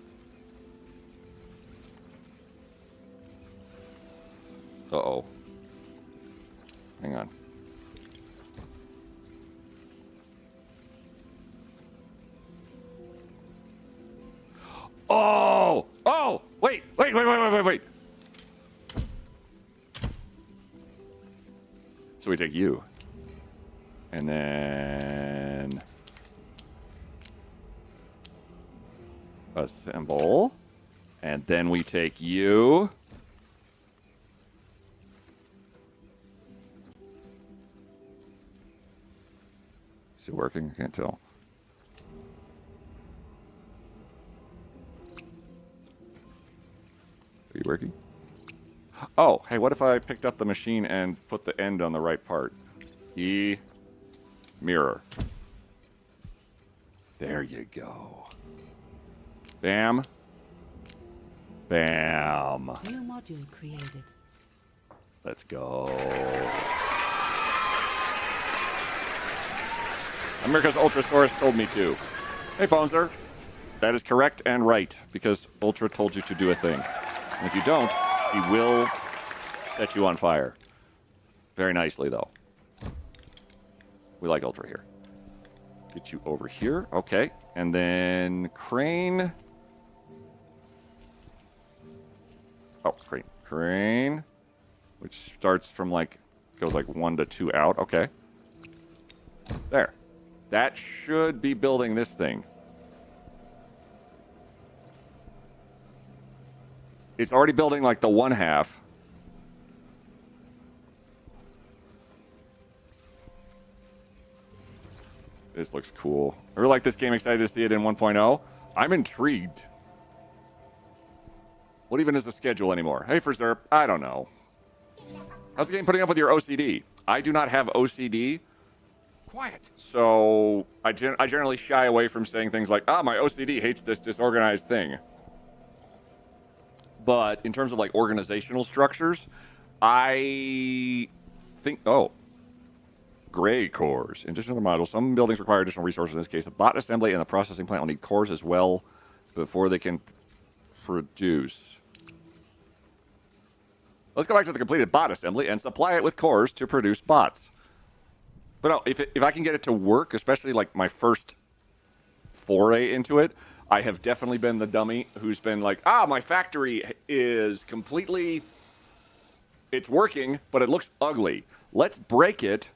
Uh-oh. Hang on. we take you. And then assemble. And then we take you. Is it working? I can't tell. Are you working? Oh, hey, what if I picked up the machine and put the end on the right part? E. Mirror. There you go. Bam. Bam. New module created. Let's go. America's Ultrasaurus told me to. Hey, Boneser. That is correct and right, because Ultra told you to do a thing. And if you don't, she will set you on fire. Very nicely, though. We like Ultra here. Get you over here. Okay. And then crane. Oh, crane. Crane. Which starts from like, goes like 1 to 2 out. Okay. There. That should be building this thing. It's already building like the 1/2. This looks cool. I really like this game. Excited to see it in 1.0. I'm intrigued. What even is the schedule anymore? Hey, for Zerp, I don't know. How's the game putting up with your OCD? I do not have OCD. Quiet. So I generally shy away from saying things like, my OCD hates this disorganized thing. But in terms of like organizational structures, I think, gray cores. In addition to the module, some buildings require additional resources. In this case, the bot assembly and the processing plant will need cores as well before they can produce. Let's go back to the completed bot assembly and supply it with cores to produce bots. But no, if I can get it to work, especially like my first foray into it, I have definitely been the dummy who's been like, my factory is completely, it's working, but it looks ugly. Let's break it.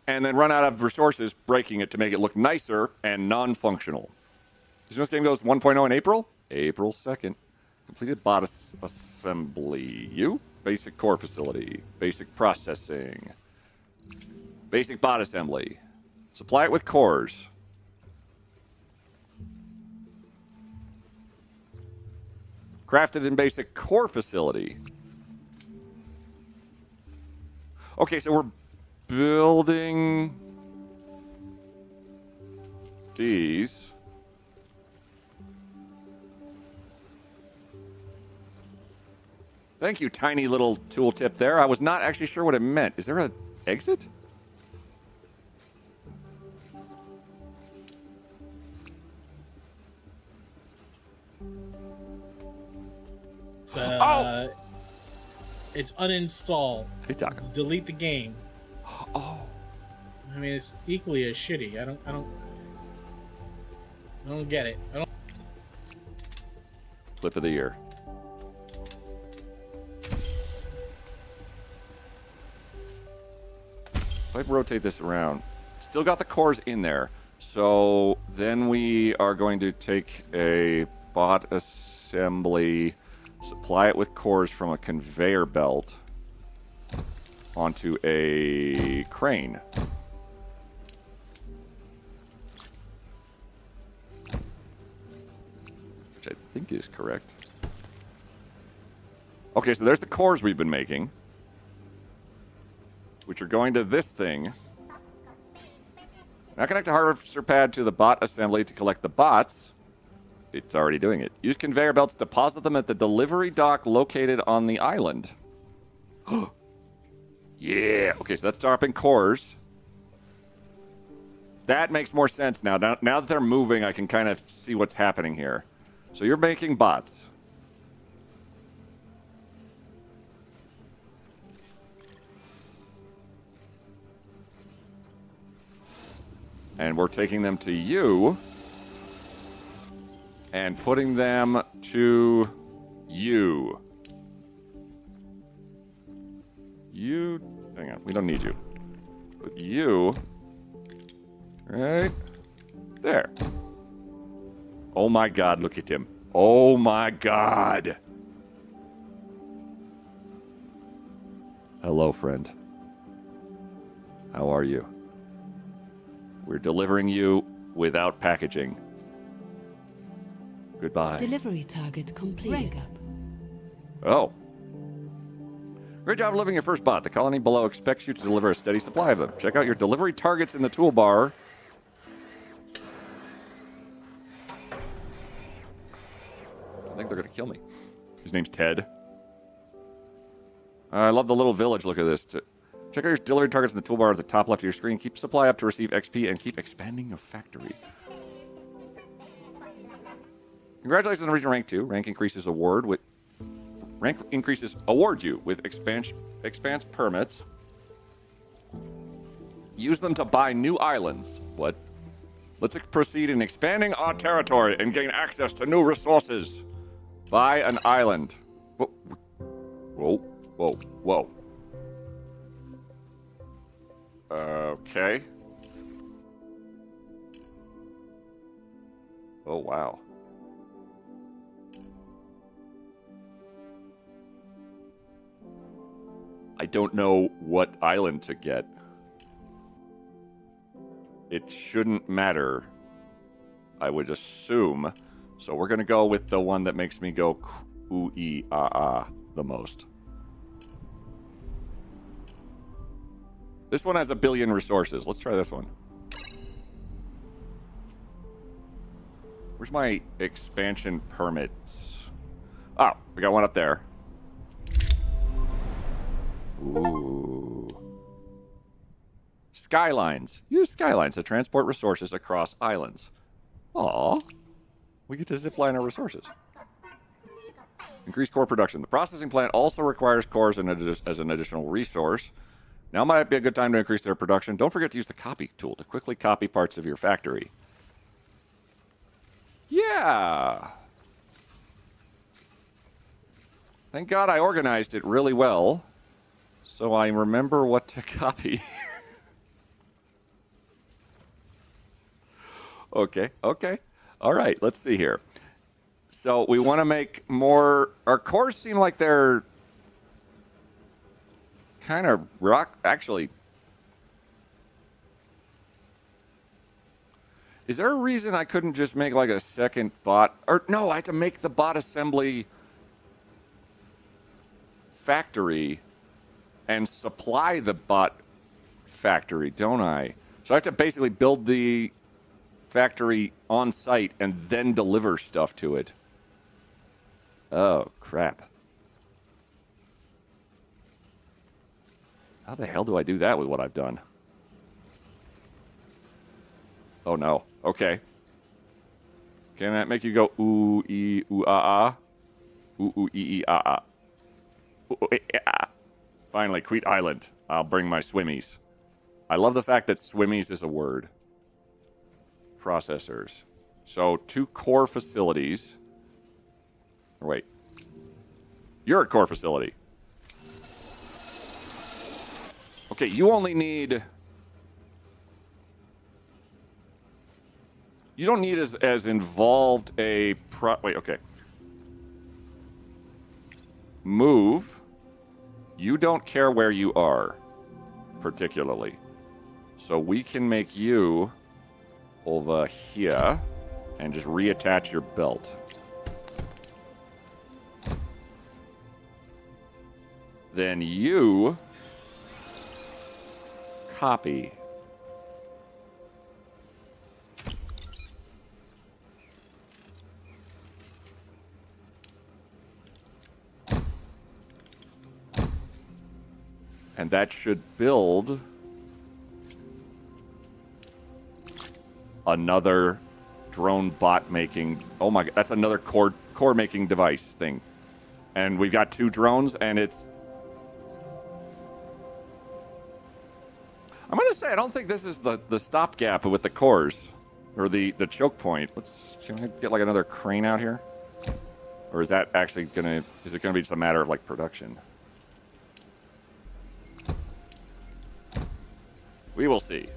And then run out of resources breaking it to make it look nicer and non-functional. As this game goes 1.0 in April? April 2nd. Completed bot assembly. You? Basic core facility. Basic processing. Basic bot assembly. Supply it with cores. Crafted in basic core facility. Okay, so we're building these. Thank you, tiny little tooltip there. I was not actually sure what it meant. Is there an exit? It's uninstall. Hey, Doc. It's delete the game. Oh. I mean, it's equally as shitty. I don't get it. Clip of the year. If I rotate this around, still got the cores in there. So then we are going to take a bot assembly, supply it with cores from a conveyor belt onto a crane. Which I think is correct. Okay, so there's the cores we've been making, which are going to this thing. Now connect the harvester pad to the bot assembly to collect the bots. It's already doing it. Use conveyor belts, deposit them at the delivery dock located on the island. Yeah. Okay, so that's dropping cores. That makes more sense now. Now that they're moving, I can kind of see what's happening here. So you're making bots. And we're taking them to you and putting them to you. you... Hang on, we don't need you. Put you... right there. Oh my god, look at him. Oh my god. Hello, friend. How are you? We're delivering you without packaging. Goodbye. Delivery target completed. Rank up. Oh. Great job delivering your first bot. The colony below expects you to deliver a steady supply of them. Check out your delivery targets in the toolbar. I think they're going to kill me. His name's Ted. I love the little village look of this. Check out your delivery targets in the toolbar at the top left of your screen. Keep supply up to receive XP and keep expanding your factory. Congratulations on reaching rank 2. Rank increases award you with expanse permits. Use them to buy new islands. What? Let's proceed in expanding our territory and gain access to new resources. Buy an island. Whoa. Whoa. Whoa. Whoa. Okay. Oh, wow. I don't know what island to get. It shouldn't matter, I would assume. So we're going to go with the one that makes me go ooh-ee-ah-ah the most. This one has 1 billion resources. Let's try this one. Where's my expansion permits? Oh, we got one up there. Ooh. Skylines. Use skylines to transport resources across islands. Aw. We get to zipline our resources. Increase core production. The processing plant also requires cores as an additional resource. Now might be a good time to increase their production. Don't forget to use the copy tool to quickly copy parts of your factory. Yeah. Thank God I organized it really well, so I remember what to copy. Okay. All right, let's see here. So we want to make more... Our cores seem like they're kind of rock... Actually... Is there a reason I couldn't just make like a second bot? Or no, I had to make the bot assembly factory and supply the bot factory, don't I? So I have to basically build the factory on site and then deliver stuff to it. Oh, crap. How the hell do I do that with what I've done? Oh, no. Okay. Can that make you go ooh, ee, ooh, ah, ah? Ooh, ooh, ee, ah, ah. Ooh, ooh, ah. Finally, Queet Island. I'll bring my swimmies. I love the fact that swimmies is a word. Processors. So, 2 core facilities. Or wait. You're a core facility. Okay, you only need... You don't need as involved a wait, okay. Move. You don't care where you are, particularly. So we can make you over here and just reattach your belt. Then you copy. And that should build another drone bot making. Oh my god, that's another core making device thing. And we've got 2 drones, and it's... I'm gonna say I don't think this is the stopgap with the cores or the choke point. Can I get like another crane out here? Or is that actually is it gonna be just a matter of like production? We will see.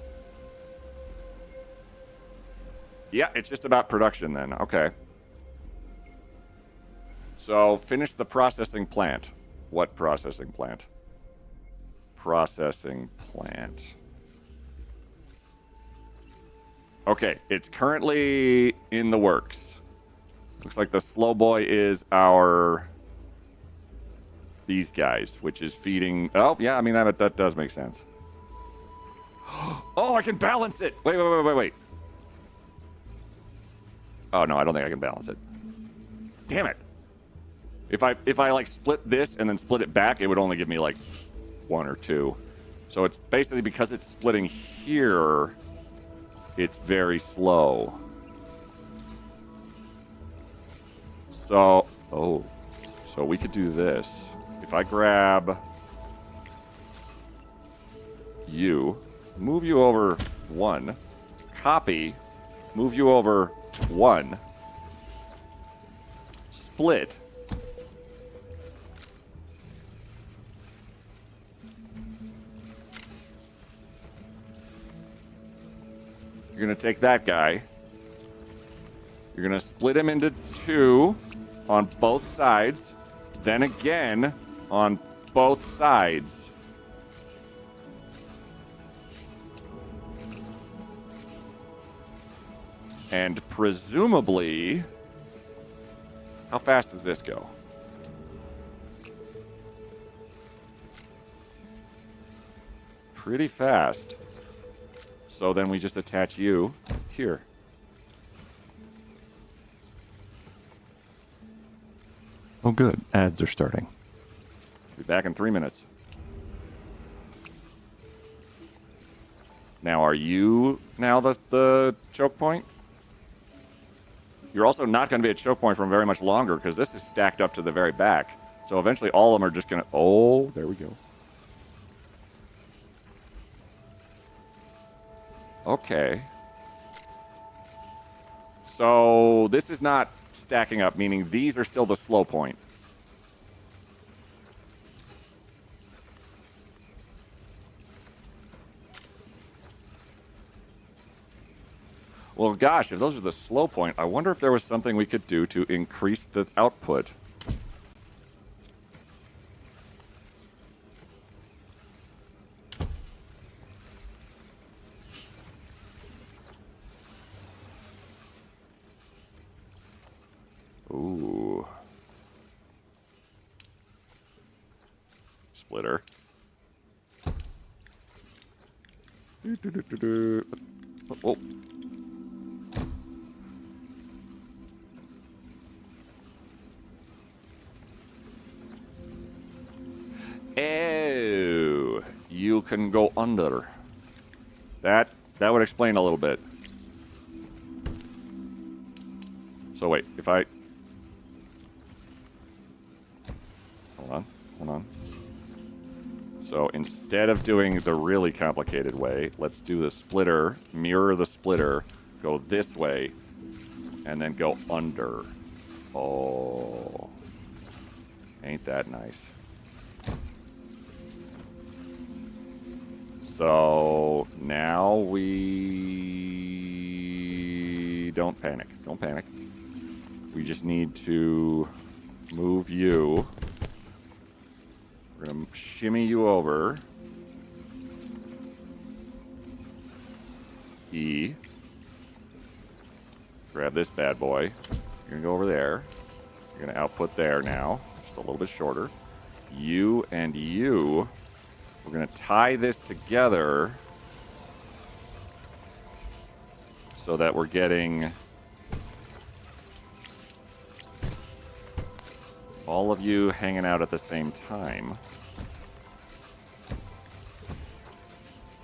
Yeah, it's just about production then. Okay. So finish the processing plant. What processing plant? Processing plant. Okay, it's currently in the works. Looks like the slow boy is these guys, which is feeding. Oh, yeah, I mean, that does make sense. Oh, I can balance it. Wait. Oh, no, I don't think I can balance it. Damn it. If I like split this and then split it back, it would only give me like 1 or 2. So it's basically because it's splitting here, it's very slow. So, so we could do this. If I grab you, move you over 1, copy, move you over 1, split. You're going to take that guy. You're going to split him into 2 on both sides. Then again on both sides. And presumably, how fast does this go? Pretty fast. So then we just attach you here. Oh, good. Ads are starting. Be back in 3 minutes. Now, are you now the choke point? You're also not going to be at choke point for very much longer because this is stacked up to the very back. So eventually all of them are just going to... Oh, there we go. Okay. So this is not stacking up, meaning these are still the slow point. Well, gosh, if those are the slow point, I wonder if there was something we could do to increase the output. Ooh. Splitter. Oh. Oh, you can go under. That would explain a little bit. So wait, if I... Hold on. So instead of doing the really complicated way, let's do the splitter, mirror the splitter, go this way, and then go under. Oh, ain't that nice. So now we don't panic. Don't panic. We just need to move you. We're going to shimmy you over. E. Grab this bad boy. You're going to go over there. You're going to output there now. Just a little bit shorter. You and you. We're going to tie this together so that we're getting all of you hanging out at the same time.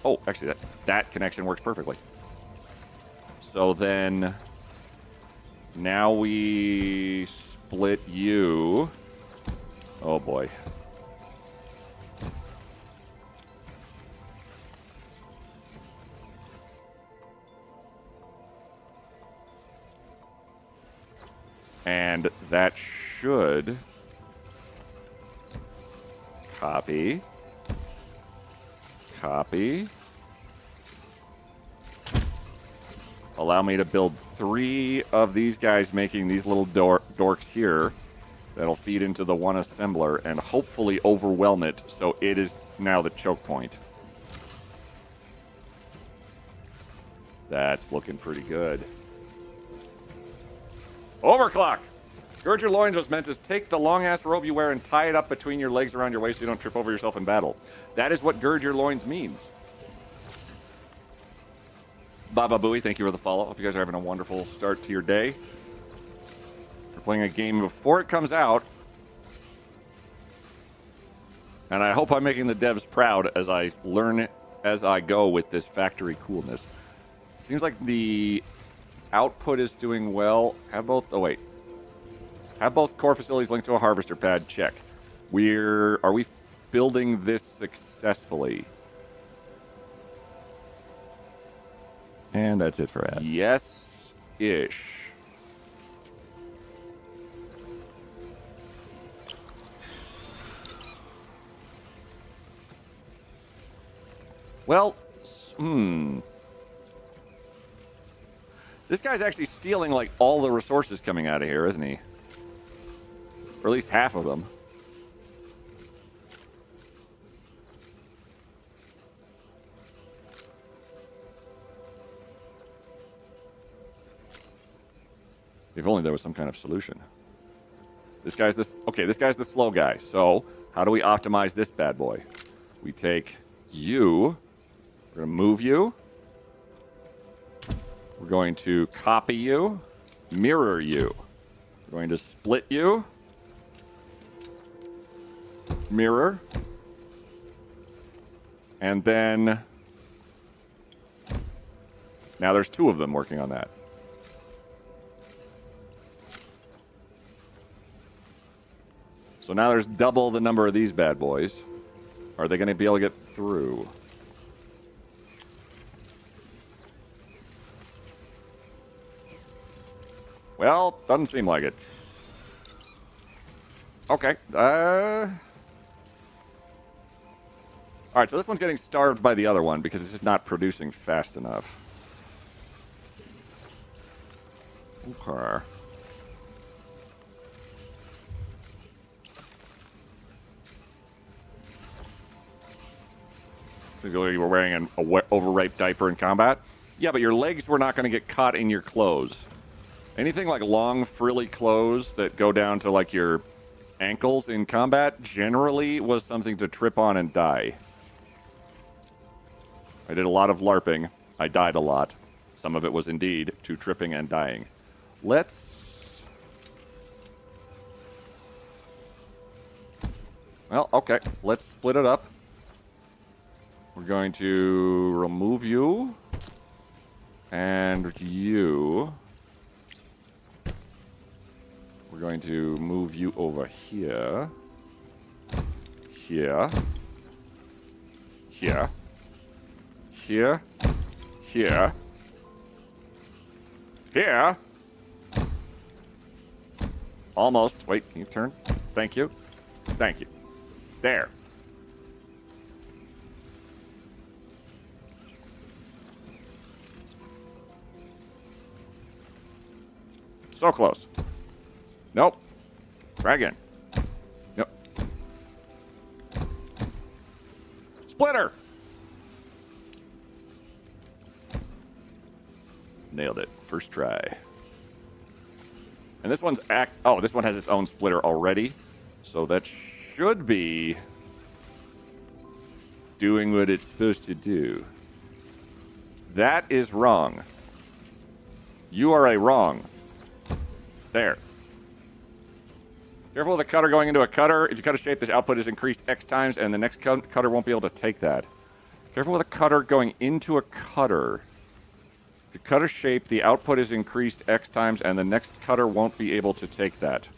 Oh, actually, that connection works perfectly. So then, now we split you. Oh boy. And that should copy. allow me to build 3 of these guys making these little dorks here that'll feed into the one assembler and hopefully overwhelm it so it is now the choke point. That's looking pretty good. Overclock! Gird your loins was meant to take the long-ass robe you wear and tie it up between your legs around your waist so you don't trip over yourself in battle. That is what gird your loins means. Baba Booey, thank you for the follow. Hope you guys are having a wonderful start to your day. We're playing a game before it comes out. And I hope I'm making the devs proud as I learn it as I go with this factory coolness. Seems like the output is doing well. Have both core facilities linked to a harvester pad? Check. Are we building this successfully? And that's it for ads. Yes-ish. Well, This guy's actually stealing, like, all the resources coming out of here, isn't he? Or at least half of them. If only there was some kind of solution. This guy's the slow guy. So, how do we optimize this bad boy? We take you. We're going to move you. We're going to copy you. Mirror you. We're going to split you. Mirror. And then... now there's 2 of them working on that. So now there's double the number of these bad boys. Are they going to be able to get through? Well, doesn't seem like it. Okay. Alright, so this one's getting starved by the other one because it's just not producing fast enough. Okay. You were wearing an overripe diaper in combat? Yeah, but your legs were not going to get caught in your clothes. Anything like long, frilly clothes that go down to like your ankles in combat generally was something to trip on and die. I did a lot of LARPing. I died a lot. Some of it was indeed to tripping and dying. Let's... well, okay. Let's split it up. We're going to remove you. And you. We're going to move you over here. Here. Here. Here. Here. Here. Almost. Wait, can you turn? Thank you. Thank you. There. So close. Nope. Try again. Nope. Splitter! Nailed it. First try. And this one's this one has its own splitter already. So that should be doing what it's supposed to do. That is wrong. You are a wrong. There. Careful with the cutter going into a cutter. If you cut a shape, the output is increased X times, and the next cutter won't be able to take that. Careful with a cutter going into a cutter. If you cut a shape, the output is increased X times, and the next cutter won't be able to take that.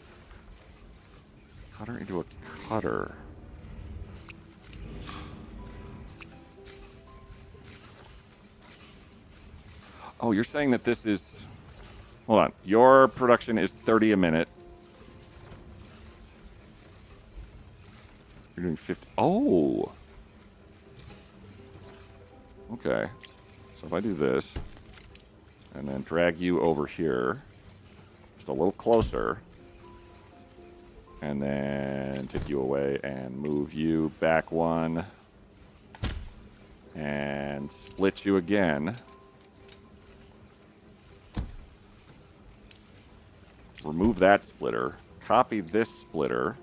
Cutter into a cutter. Oh, you're saying that this is... hold on. Your production is 30 a minute. You're doing 50. Oh. Okay. So if I do this, And then drag you over here. Just a little closer. And then take you away and move you back one. And split you again. Remove that splitter. Copy this splitter.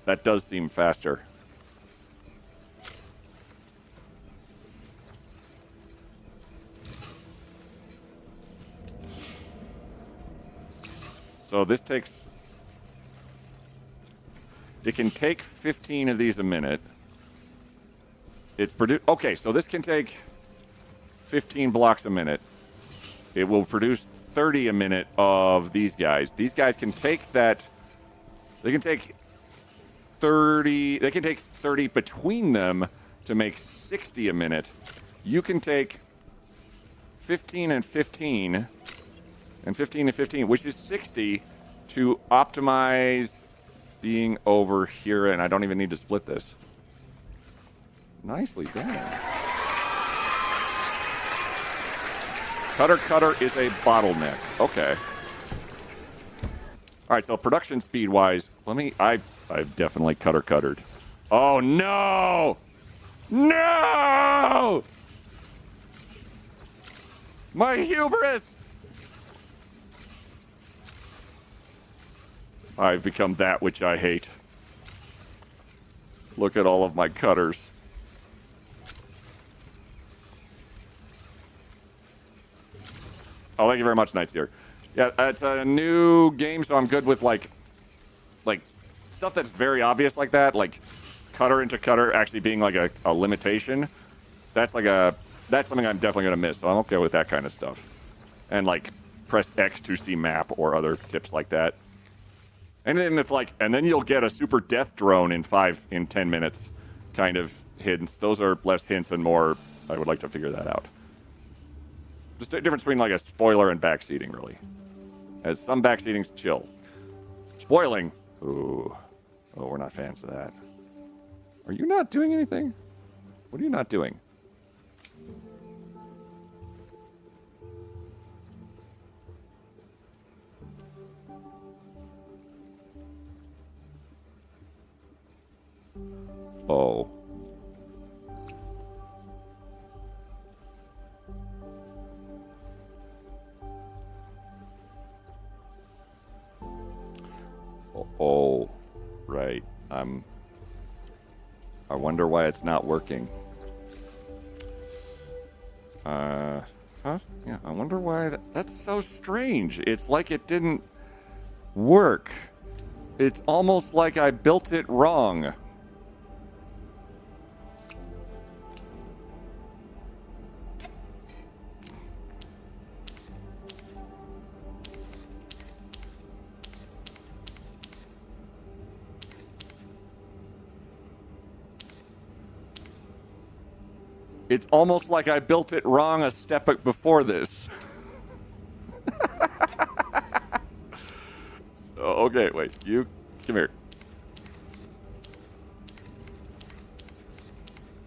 That does seem faster. So this takes... It can take 15 of these a minute. It's okay, so this can take 15 blocks a minute. It will produce 30 a minute of these guys. These guys can take that... They can take 30... They can take 30 between them to make 60 a minute. You can take 15 and 15... and 15 and 15, which is 60 to optimize being over here, and I don't even need to split this. Nicely done. Cutter is a bottleneck. Okay. All right, so production speed-wise, I've definitely cuttered. Oh, no! No! My hubris! I've become that which I hate. Look at all of my cutters. Oh, thank you very much, Knightseer. Yeah, it's a new game, so I'm good with like stuff that's very obvious like that, like cutter into cutter actually being like a limitation. That's something I'm definitely gonna miss. So I'm okay with that kind of stuff. And like press X to see map or other tips like that. And then and then you'll get a super death drone in 10 minutes kind of hints. Those are less hints and more, I would like to figure that out. Just a difference between like a spoiler and backseating, really. As some backseating's chill. Spoiling, ooh. Oh, we're not fans of that. Are you not doing anything? What are you not doing? Oh. Oh, right. I wonder why it's not working. Huh? Yeah, I wonder why that's so strange. It's like it didn't work. It's almost like I built it wrong. It's almost like I built it wrong a step before this. So, okay, wait. You, come here.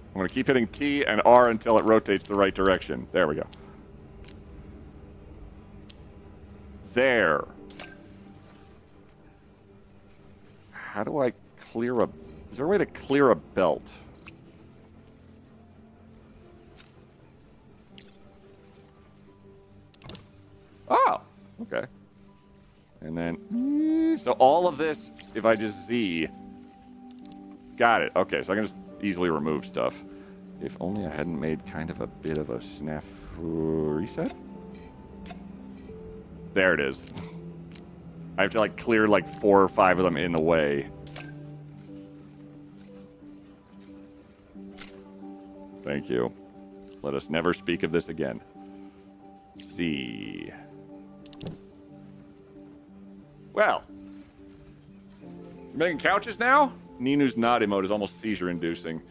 I'm going to keep hitting T and R until it rotates the right direction. There we go. There. How do I clear a... Is there a way to clear a belt? Oh, okay. And then, so all of this, if I just Z, got it. Okay, so I can just easily remove stuff. If only I hadn't made kind of a bit of a snafu reset. There it is. I have to like clear like 4 or 5 of them in the way. Thank you. Let us never speak of this again. See. Well. You're making couches now? Ninu's nod emote is almost seizure-inducing.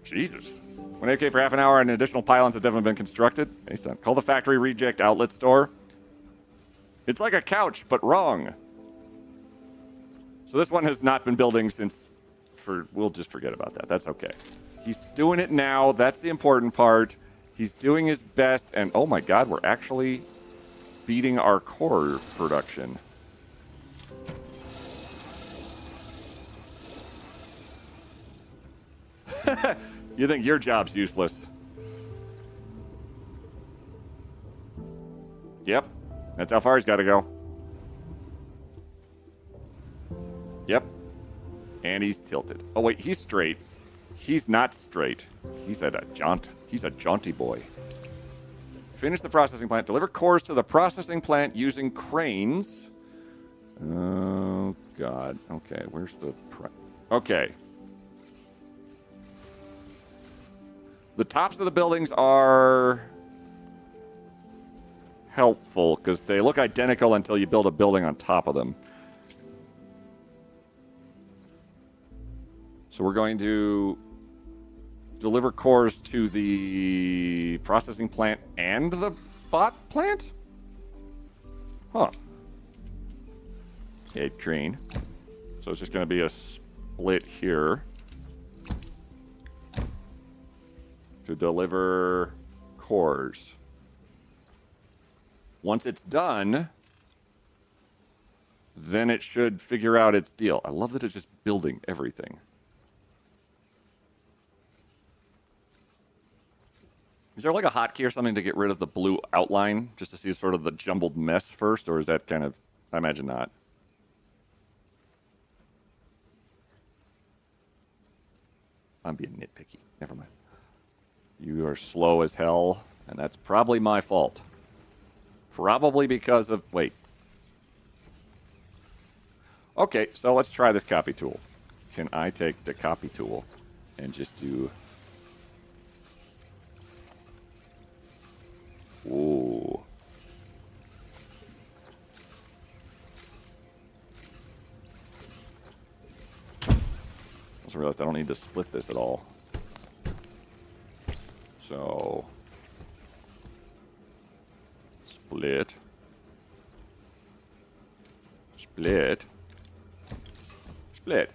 Jesus. 1 AK for half an hour and additional pylons have definitely been constructed. Based on call the factory reject outlet store. It's like a couch, but wrong. So this one has not been building since we'll just forget about that. That's okay. He's doing it now. That's the important part. He's doing his best, and oh my god, we're actually beating our core production. You think your job's useless. Yep. That's how far he's got to go. Yep. And he's tilted. Oh, wait, he's straight. He's not straight. He's at a jaunt. He's a jaunty boy. Finish the processing plant. Deliver cores to the processing plant using cranes. Oh, God. Okay, where's the... Okay. The tops of the buildings are helpful because they look identical until you build a building on top of them. So we're going to deliver cores to the processing plant and the bot plant? Huh. Head crane. So it's just going to be a split here to deliver cores. Once it's done, then it should figure out its deal. I love that it's just building everything. Is there like a hotkey or something to get rid of the blue outline, just to see sort of the jumbled mess first, or is that kind of... I imagine not. I'm being nitpicky. Never mind. You are slow as hell, and that's probably my fault. Probably because of... Wait. Okay, so let's try this copy tool. Can I take the copy tool and just do... Ooh. I also realized I don't need to split this at all. So... Split. Split. Split.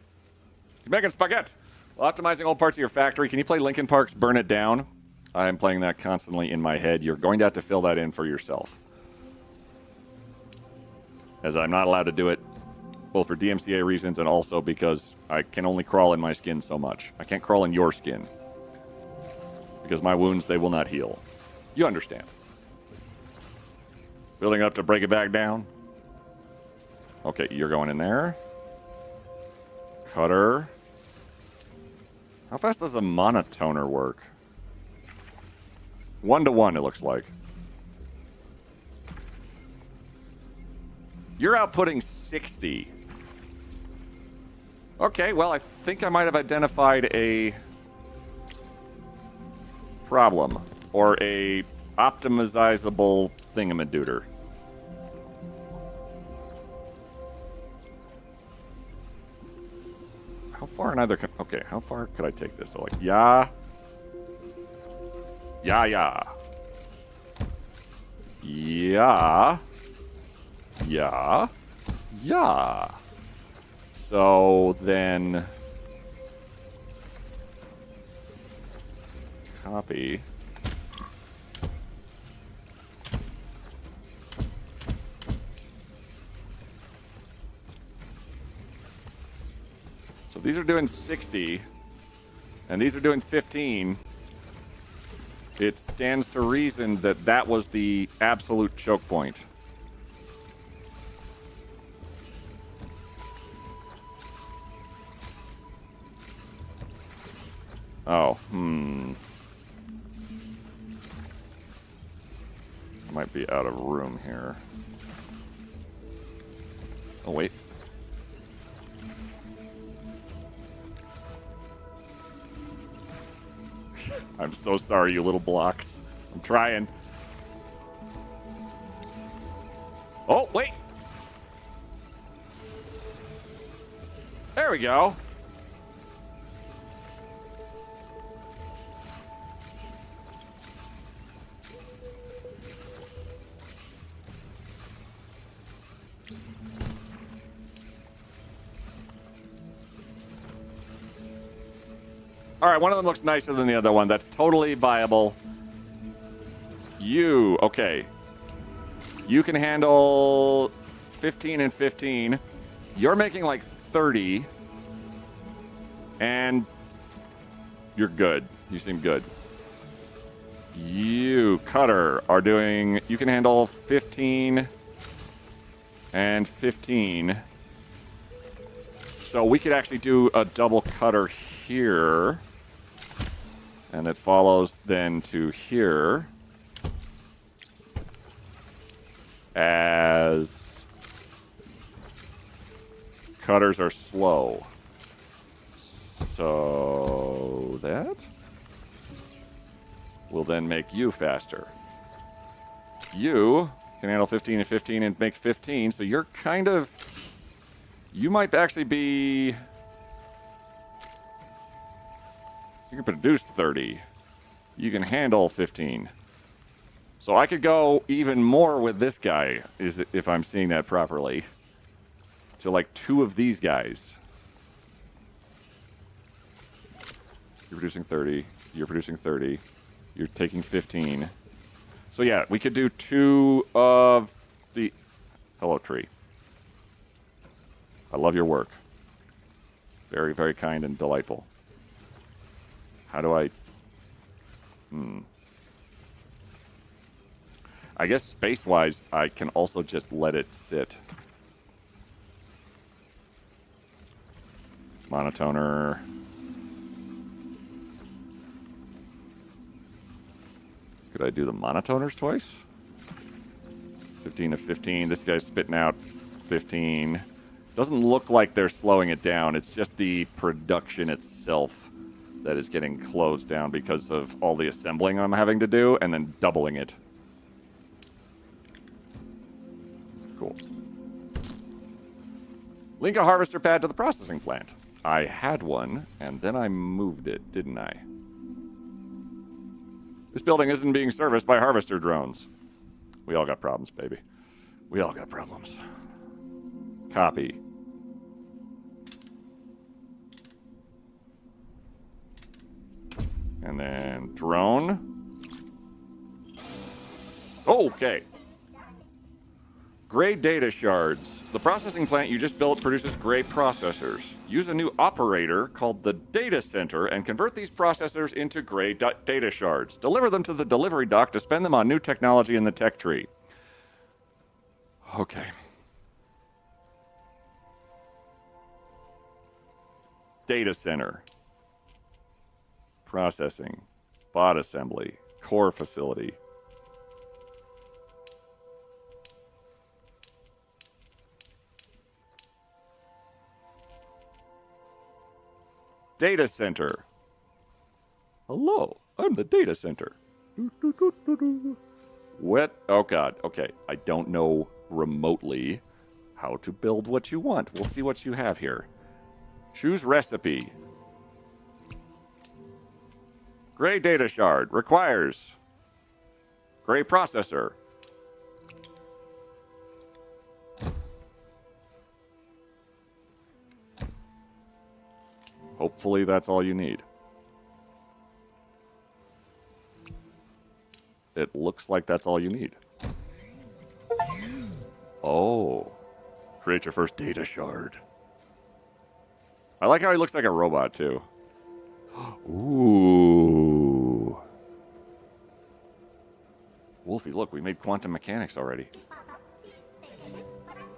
You're making spaghetti. While optimizing old parts of your factory, can you play Linkin Park's Burn It Down? I'm playing that constantly in my head. You're going to have to fill that in for yourself. As I'm not allowed to do it, both for DMCA reasons and also because I can only crawl in my skin so much. I can't crawl in your skin. Because my wounds, they will not heal. You understand. Building up to break it back down. Okay, you're going in there. Cutter. How fast does a monotoner work? 1-to-1, it looks like. You're outputting 60. Okay, well, I think I might have identified a problem. Or a optimizable thingamadooter. How far in either... Okay, how far could I take this? So, like, yeah... Yeah, yeah. Yeah. Yeah. Yeah. So then... Copy. So these are doing 60. And these are doing 15. It stands to reason that that was the absolute choke point. Oh, I might be out of room here. Oh, wait. I'm so sorry, you little blocks. I'm trying. Oh, wait. There we go. All right, one of them looks nicer than the other one. That's totally viable. You, okay. You can handle 15 and 15. You're making like 30. And you're good. You seem good. You, Cutter, are doing... You can handle 15 and 15. So we could actually do a double Cutter here. And it follows then to here. As Cutters are slow. So that will then make you faster. You can handle 15 and 15 and make 15, so you're kind of... You might actually be... You can produce 30. You can handle 15. So I could go even more with this guy, if I'm seeing that properly. To like 2 of these guys. You're producing 30. You're producing 30. You're taking 15. So yeah, we could do 2 of the... Hello, tree. I love your work. Very, very kind and delightful. How do I... I guess space-wise, I can also just let it sit. Monotoner. Could I do the monotoners twice? 15 to 15. This guy's spitting out 15. Doesn't look like they're slowing it down. It's just the production itself that is getting closed down because of all the assembling I'm having to do and then doubling it. Cool. Link a harvester pad to the processing plant. I had one, and then I moved it, didn't I? This building isn't being serviced by harvester drones. We all got problems, baby. We all got problems. Copy. And then drone. Okay. Gray data shards. The processing plant you just built produces gray processors. Use a new operator called the data center and convert these processors into gray data shards. Deliver them to the delivery dock to spend them on new technology in the tech tree. Okay. Data center. Processing. Bot assembly. Core facility. Data center. Hello, I'm the data center. What? Oh god, okay. I don't know remotely how to build what you want. We'll see what you have here. Choose recipe. Gray data shard requires gray processor. Hopefully that's all you need. It looks like that's all you need. Oh. Create your first data shard. I like how he looks like a robot, too. Ooh. Wolfie, look, we made quantum mechanics already.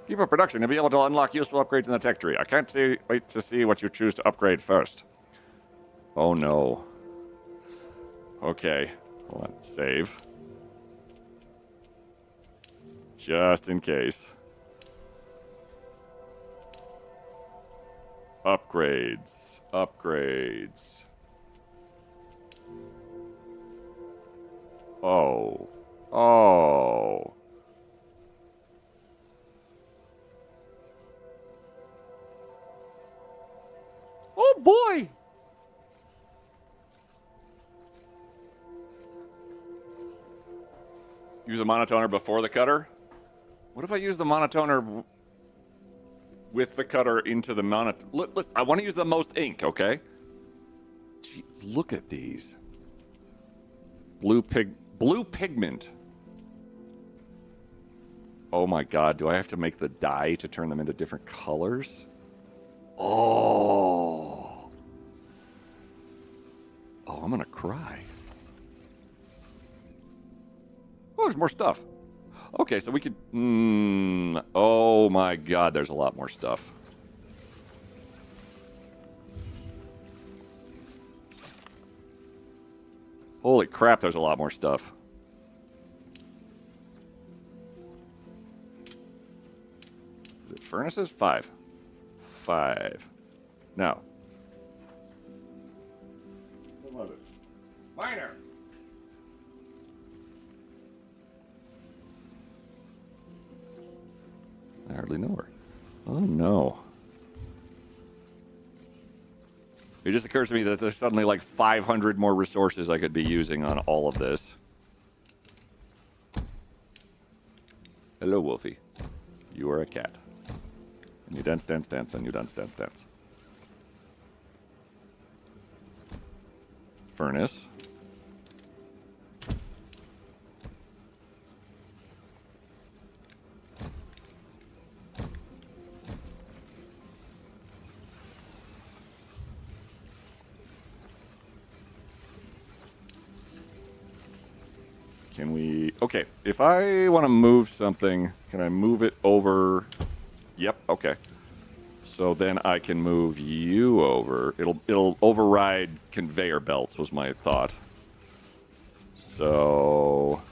Keep up production. You'll be able to unlock useful upgrades in the tech tree. I can't wait to see what you choose to upgrade first. Oh, no. Okay. Hold on. Save. Just in case. Upgrades. Upgrades. Oh. Oh. Oh boy! Use a monotoner before the cutter? What if I use the monotoner with the cutter into the monotoner? Listen, I want to use the most ink, okay? Gee, look at these. Blue pigment. Oh my god, do I have to make the dye to turn them into different colors? Oh. Oh, I'm gonna cry. Oh, there's more stuff. Okay, so we could... oh my god, there's a lot more stuff. Holy crap, there's a lot more stuff. Is it furnaces? 5. 5. No. What was it? Miner! I hardly know her. Oh no. It just occurs to me that there's suddenly like 500 more resources I could be using on all of this. Hello, Wolfie. You are a cat. And you dance, dance, dance, and you dance, dance, dance. Furnace. Can we... Okay, if I want to move something, can I move it over... Yep, okay. So then I can move you over. It'll override conveyor belts, was my thought. So...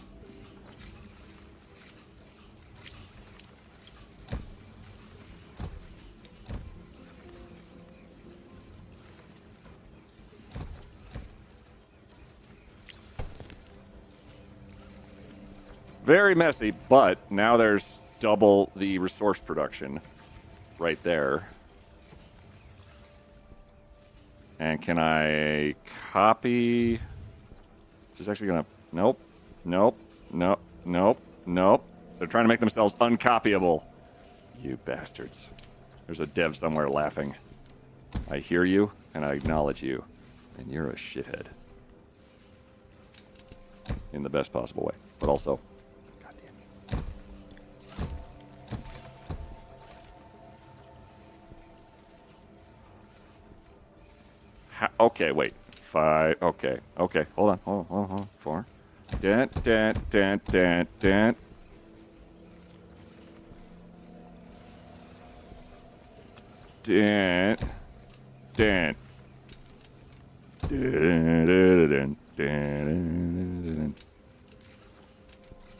Very messy, but now there's double the resource production right there. And can I copy? Just actually gonna... Nope. Nope. Nope. Nope. Nope. They're trying to make themselves uncopyable. You bastards. There's a dev somewhere laughing. I hear you, and I acknowledge you. And you're a shithead. In the best possible way. But also... Okay, wait. 5. Okay. Okay. Hold on. 4. Dent. Dent.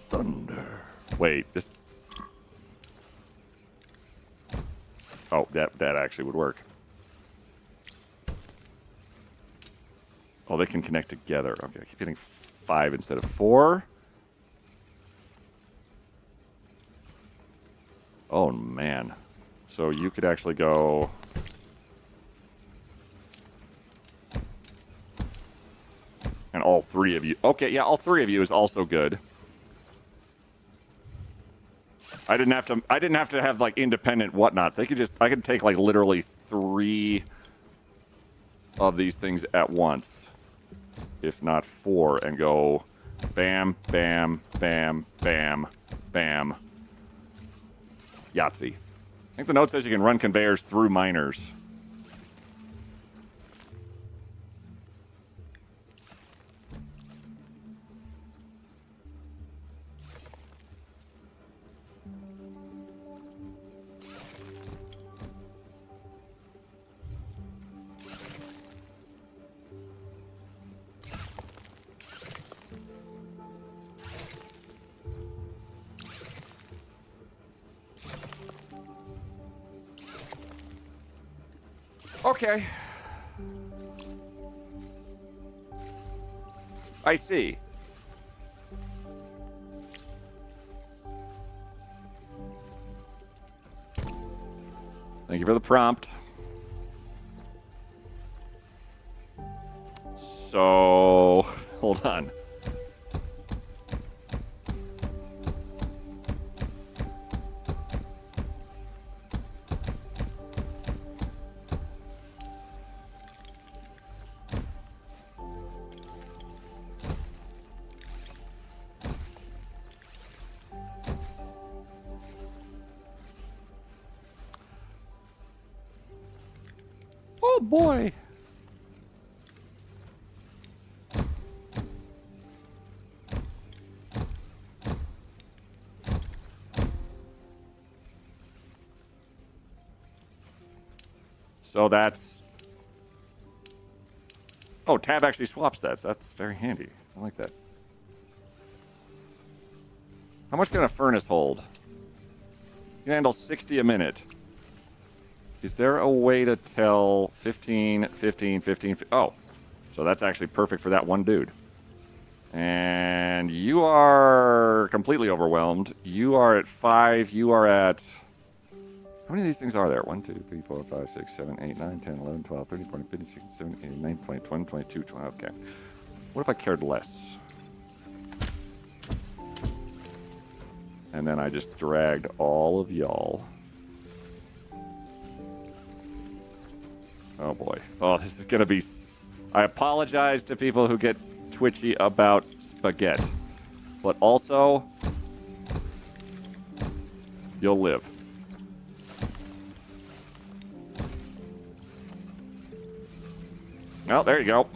Thunder. Wait, this... Oh, that actually would work. Oh, they can connect together. Okay, I keep getting 5 instead of 4. Oh, man. So you could actually go... And all 3 of you... Okay, yeah, all 3 of you is also good. I didn't have to have, like, independent whatnots. They could just... I could take, like, literally 3 of these things at once. If not 4, and go bam, bam, bam, bam, bam. Yahtzee. I think the note says you can run conveyors through miners. Okay. I see. Thank you for the prompt. So, hold on. boy. So that's... Oh, tab actually swaps that. So that's very handy. I like that. How much can a furnace hold? You can handle 60 a minute. Is there a way to tell 15, 15, 15? Oh, so that's actually perfect for that one dude. And you are completely overwhelmed. You are at 5. You are at... How many of these things are there? 1, 2, 3, 4, 5, 6, 7, 8, 9, 10, 11, 12, 13, 14, 15, 16, 17, 18, 19, 20, 21, 22, 20. Okay. What if I cared less? And then I just dragged all of y'all. Oh boy. Oh, this is going to be... I apologize to people who get twitchy about spaghetti. But also, you'll live. Oh, there you go.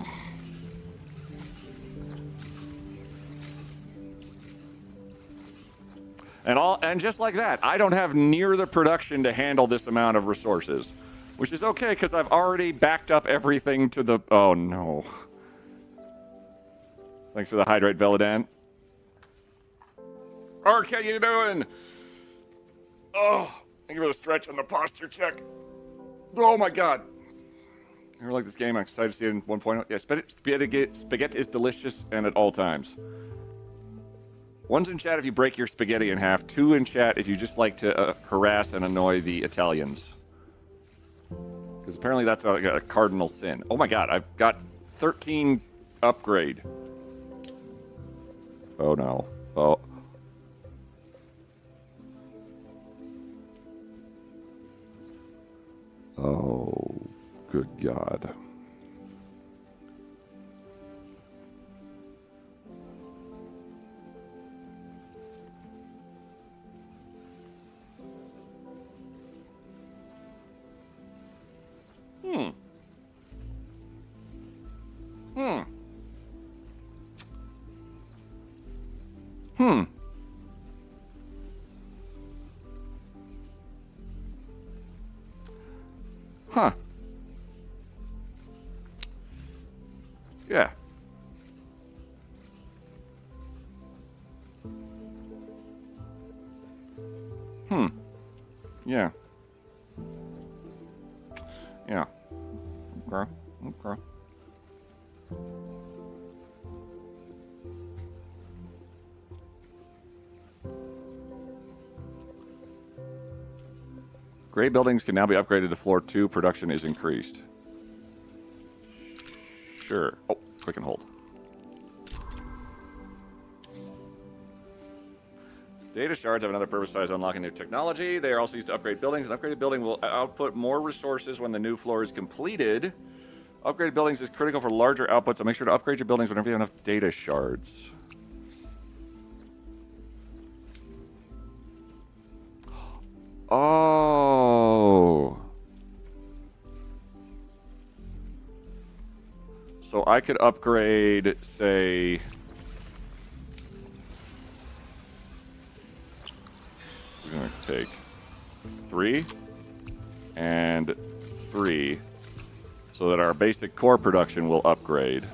And just like that, I don't have near the production to handle this amount of resources. Which is okay, because I've already backed up everything to the... Oh, no. Thanks for the hydrate, Veladan. Ark, how you doing? Oh, thank you for the stretch and the posture check. Oh, my God. I really like this game. I'm excited to see it in 1.0. Yeah, spaghetti is delicious and at all times. 1's in chat if you break your spaghetti in half. 2 in chat if you just like to harass and annoy the Italians. Because apparently that's a cardinal sin. Oh my god, I've got 13 upgrade. Oh no. Oh. Oh, good god. Huh. Yeah. Yeah. Yeah. Okay. Okay. Gray buildings can now be upgraded to floor 2. Production is increased. Sure. Oh, click and hold. Data shards have another purpose besides unlocking new technology. They are also used to upgrade buildings. An upgraded building will output more resources when the new floor is completed. Upgraded buildings is critical for larger outputs, so make sure to upgrade your buildings whenever you have enough data shards. Oh. So I could upgrade, say... We're going to take 3 and 3 so that our basic core production will upgrade.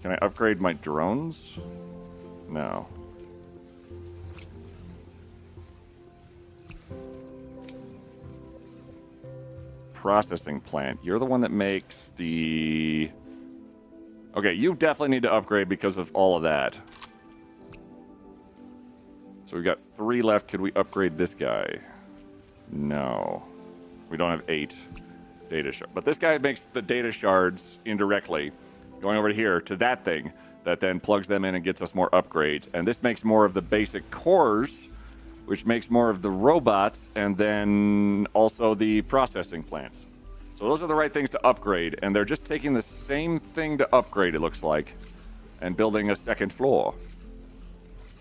Can I upgrade my drones? No. Processing plant. You're the one that makes the... Okay, you definitely need to upgrade because of all of that. So we've got 3 left. Could we upgrade this guy? No. We don't have 8 data shards. But this guy makes the data shards indirectly, going over here to that thing that then plugs them in and gets us more upgrades. And this makes more of the basic cores, which makes more of the robots, and then also the processing plants. So those are the right things to upgrade, and they're just taking the same thing to upgrade, it looks like, and building a second floor.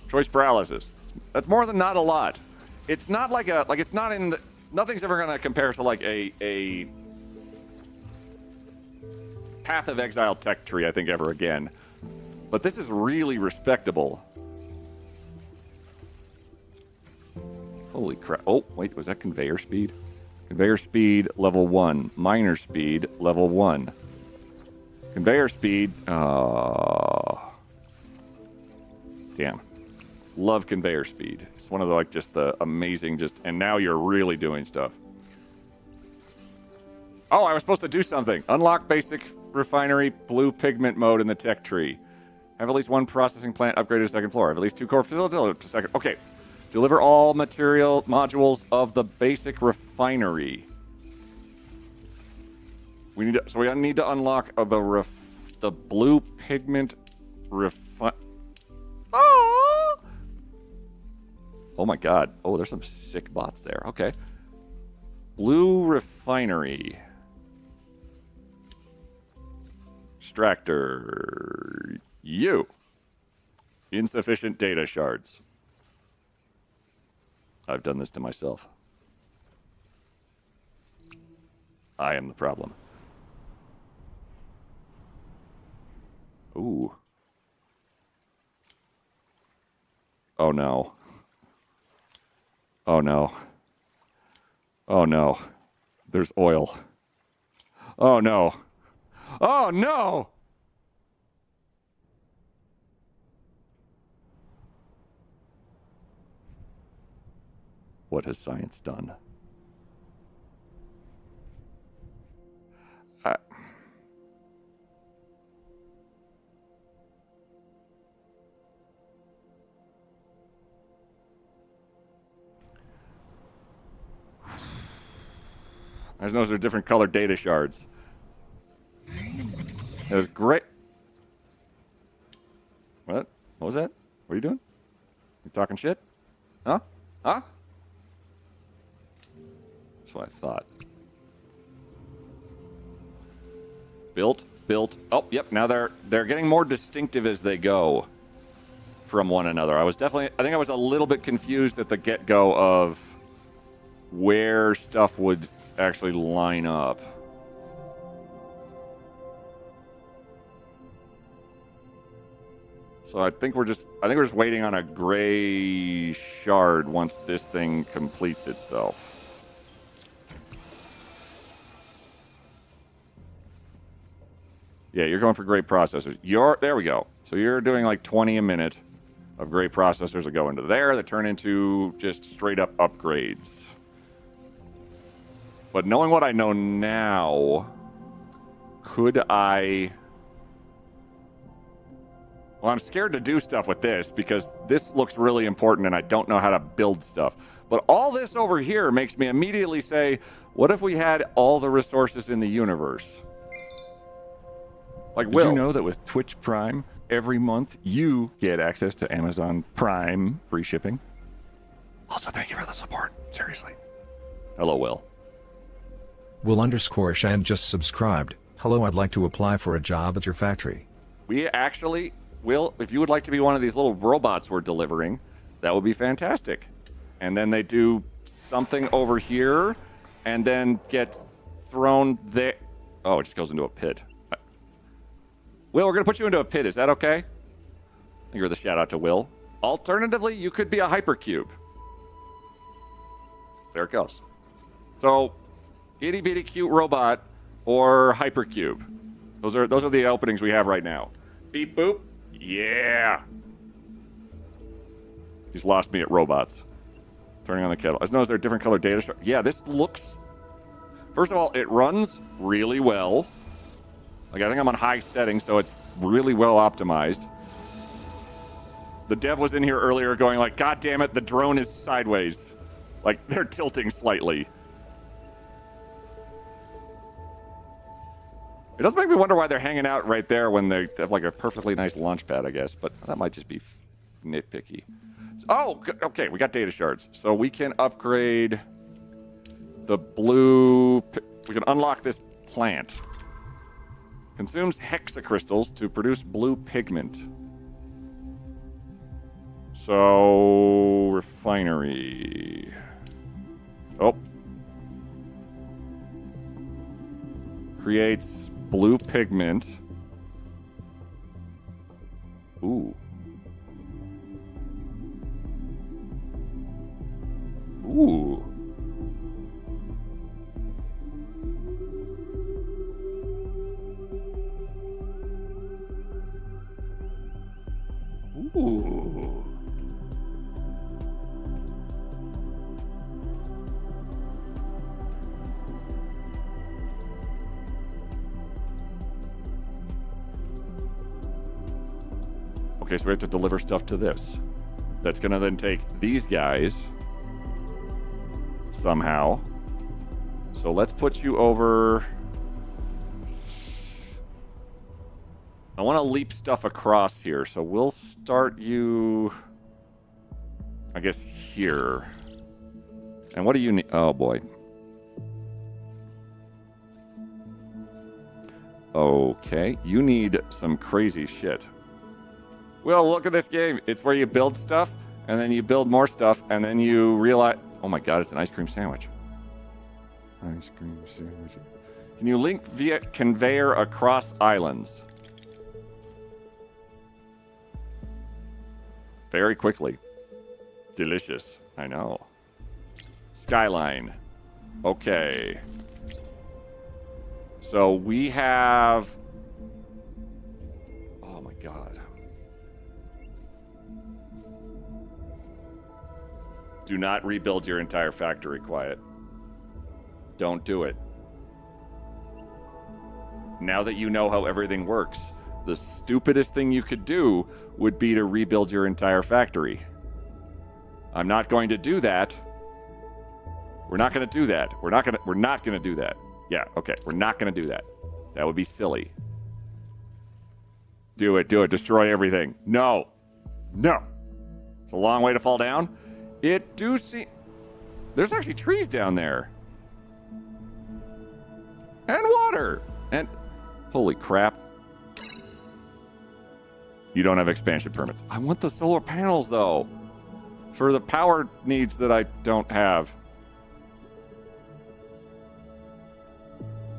Choice paralysis. That's more than not a lot. It's not like it's not in the... nothing's ever gonna compare to like a Path of Exile tech tree, I think, ever again. But this is really respectable. Holy crap. Oh, wait, was that conveyor speed? Conveyor speed, level 1. Miner speed, level 1. Conveyor speed, damn. Love conveyor speed. It's one of the, like, just the amazing, and now you're really doing stuff. Oh, I was supposed to do something. Unlock basic refinery blue pigment mode in the tech tree. Have at least one processing plant upgraded to second floor. Have at least 2 core facilities to second. Okay. Deliver all material modules of the basic refinery. We need to unlock the blue pigment Oh! Oh my god. Oh, there's some sick bots there. Okay. Blue refinery. Extractor. You. Insufficient data shards. I've done this to myself. I am the problem. Ooh. Oh no. Oh no. Oh no. There's oil. Oh no. Oh no! What has science done? I just noticed there's different colored data shards. It was great. What? What was that? What are you doing? You talking shit? Huh? Huh? That's what I thought. Built. Oh, yep. Now they're getting more distinctive as they go from one another. I think I was a little bit confused at the get-go of where stuff would actually line up. So I think we're just waiting on a gray shard once this thing completes itself. Yeah, you're going for great processors. There we go. So you're doing like 20 a minute of great processors that go into there that turn into just straight up upgrades. But knowing what I know now, could I... Well, I'm scared to do stuff with this because this looks really important and I don't know how to build stuff. But all this over here makes me immediately say, what if we had all the resources in the universe? Like, Will, did you know that with Twitch Prime, every month you get access to Amazon Prime free shipping? Also, thank you for the support. Seriously. Hello, Will. Will_Shan just subscribed. Hello, I'd like to apply for a job at your factory. We actually... Will, if you would like to be one of these little robots we're delivering, that would be fantastic. And then they do something over here, and then gets thrown there. Oh, it just goes into a pit. Will, we're going to put you into a pit. Is that okay? I think you're the shout out to Will. Alternatively, you could be a hypercube. There it goes. So, itty bitty cute robot or hypercube. Those are the openings we have right now. Beep boop. Yeah. He's lost me at robots. Turning on the kettle. I just noticed there are different color data. Yeah, this looks... First of all, it runs really well. Like, I think I'm on high settings, so it's really well optimized. The dev was in here earlier going like, God damn it, the drone is sideways. Like, they're tilting slightly. It does make me wonder why they're hanging out right there when they have like a perfectly nice launch pad, I guess. But that might just be nitpicky. Oh, okay, we got data shards. So we can upgrade the blue... We can unlock this plant. Consumes hexacrystals to produce blue pigment. So... Refinery. Oh, creates blue pigment. Ooh. Ooh. Ooh. Okay, so we have to deliver stuff to this. That's gonna then take these guys somehow. So let's put you over. I want to leap stuff across here, so we'll start you, I guess, here. And what do you need? Oh, boy. Okay, you need some crazy shit. Well, look at this game. It's where you build stuff, and then you build more stuff, and then you realize... Oh my god, it's an ice cream sandwich. Ice cream sandwich. Can you link via conveyor across islands? Very quickly. Delicious. I know. Skyline. Okay. So we have... Oh my god. Do not rebuild your entire factory, Quiet. Don't do it. Now that you know how everything works, the stupidest thing you could do would be to rebuild your entire factory. I'm not going to do that. We're not going to do that. We're not going to do that. Yeah, okay. We're not going to do that. That would be silly. Do it. Destroy everything. No. No. It's a long way to fall down. It do see... There's actually trees down there. And water. And... Holy crap. You don't have expansion permits. I want the solar panels, though. For the power needs that I don't have.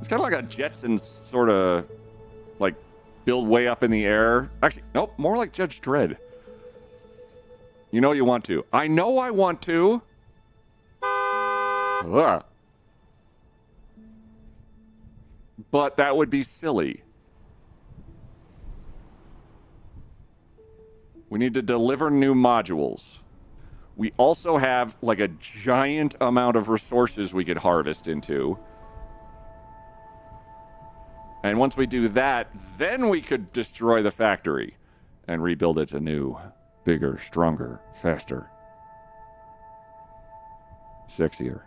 It's kind of like a Jetsons sort of... Like, build way up in the air. Actually, nope. More like Judge Dredd. You know you want to. I know I want to. Ugh. But that would be silly. We need to deliver new modules. We also have like a giant amount of resources we could harvest into. And once we do that, then we could destroy the factory and rebuild it anew. Bigger, stronger, faster. Sexier.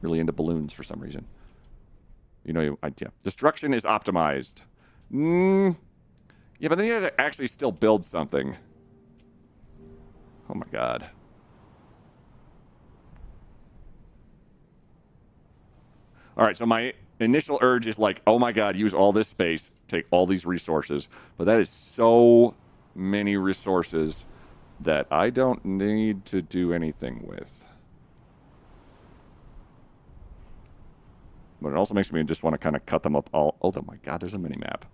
Really into balloons for some reason. You know, yeah. Destruction is optimized. Yeah, but then you have to actually still build something. Oh my god. All right, so my initial urge is like, oh my god, use all this space, take all these resources. But that is so many resources that I don't need to do anything with. But it also makes me just want to kind of cut them up all. Oh my god, there's a mini-map.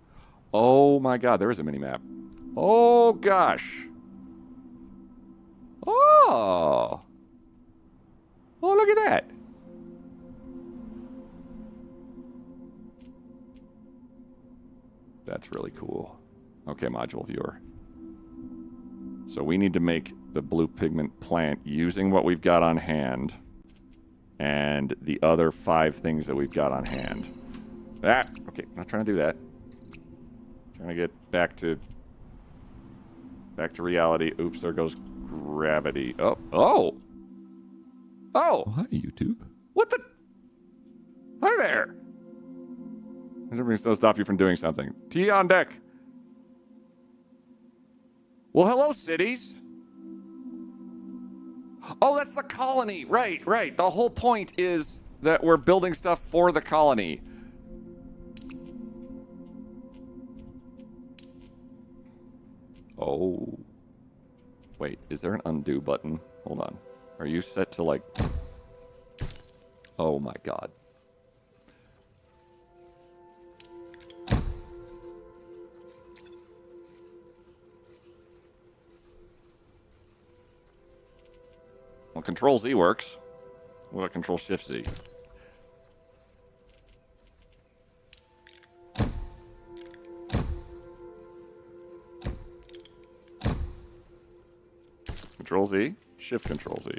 Oh my god, there is a mini-map. Oh gosh. Oh. Oh, look at that. That's really cool. Okay, module viewer. So we need to make the blue pigment plant using what we've got on hand and the other 5 things that we've got on hand. Ah, okay, I'm not trying to do that. Trying to get back to reality. Oops, there goes gravity. Oh. Oh, hi, YouTube. What the? Hi there. Everything's going to stop you from doing something. Tea on deck. Well, hello, cities. Oh, that's the colony. Right. The whole point is that we're building stuff for the colony. Oh. Wait, is there an undo button? Hold on. Are you set to, like... Oh my god. Well, Control Z works. What about Control Shift Z? Control Z, Shift Control Z.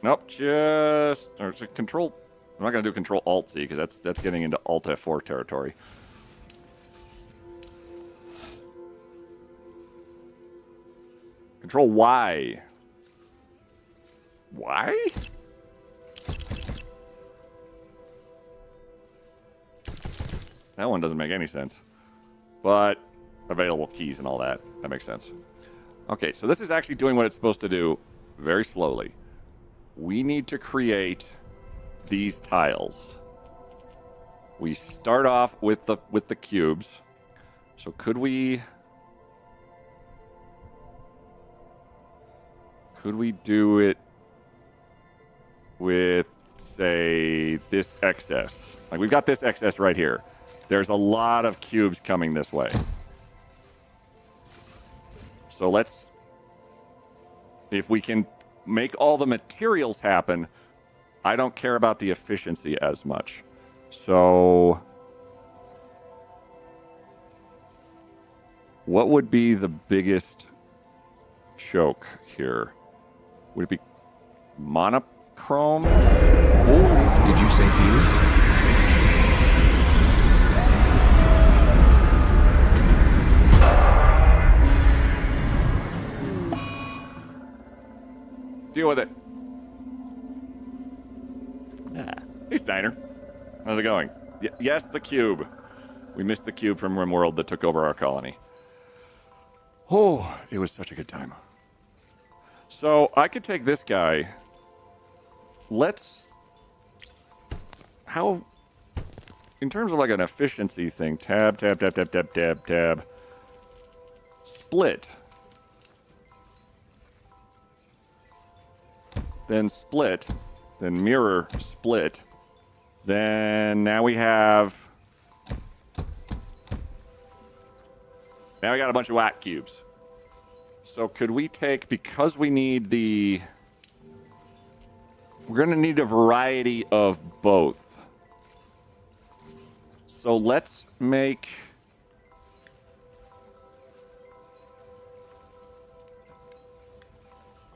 Nope, just or it's a Control. I'm not gonna do Control Alt Z because that's getting into Alt F4 territory. Control Y. Why? That one doesn't make any sense. But available keys and all that. That makes sense. Okay, so this is actually doing what it's supposed to do very slowly. We need to create these tiles. We start off with the cubes. So could we do it with, say, this excess? Like, we've got this excess right here. There's a lot of cubes coming this way. So let's, if we can make all the materials happen, I don't care about the efficiency as much. So what would be the biggest choke here? Would it be monochrome? Oh, did you say you? Deal with it. Hey, Steiner. How's it going? Yes, the cube. We missed the cube from RimWorld that took over our colony. Oh, it was such a good time. So, I could take this guy. Let's... How... In terms of like an efficiency thing, tab, tab, tab, tab, tab, tab, tab. Split. Then split, then mirror split, then now we got a bunch of white cubes. So could we take, because we need we're gonna need a variety of both. So let's make,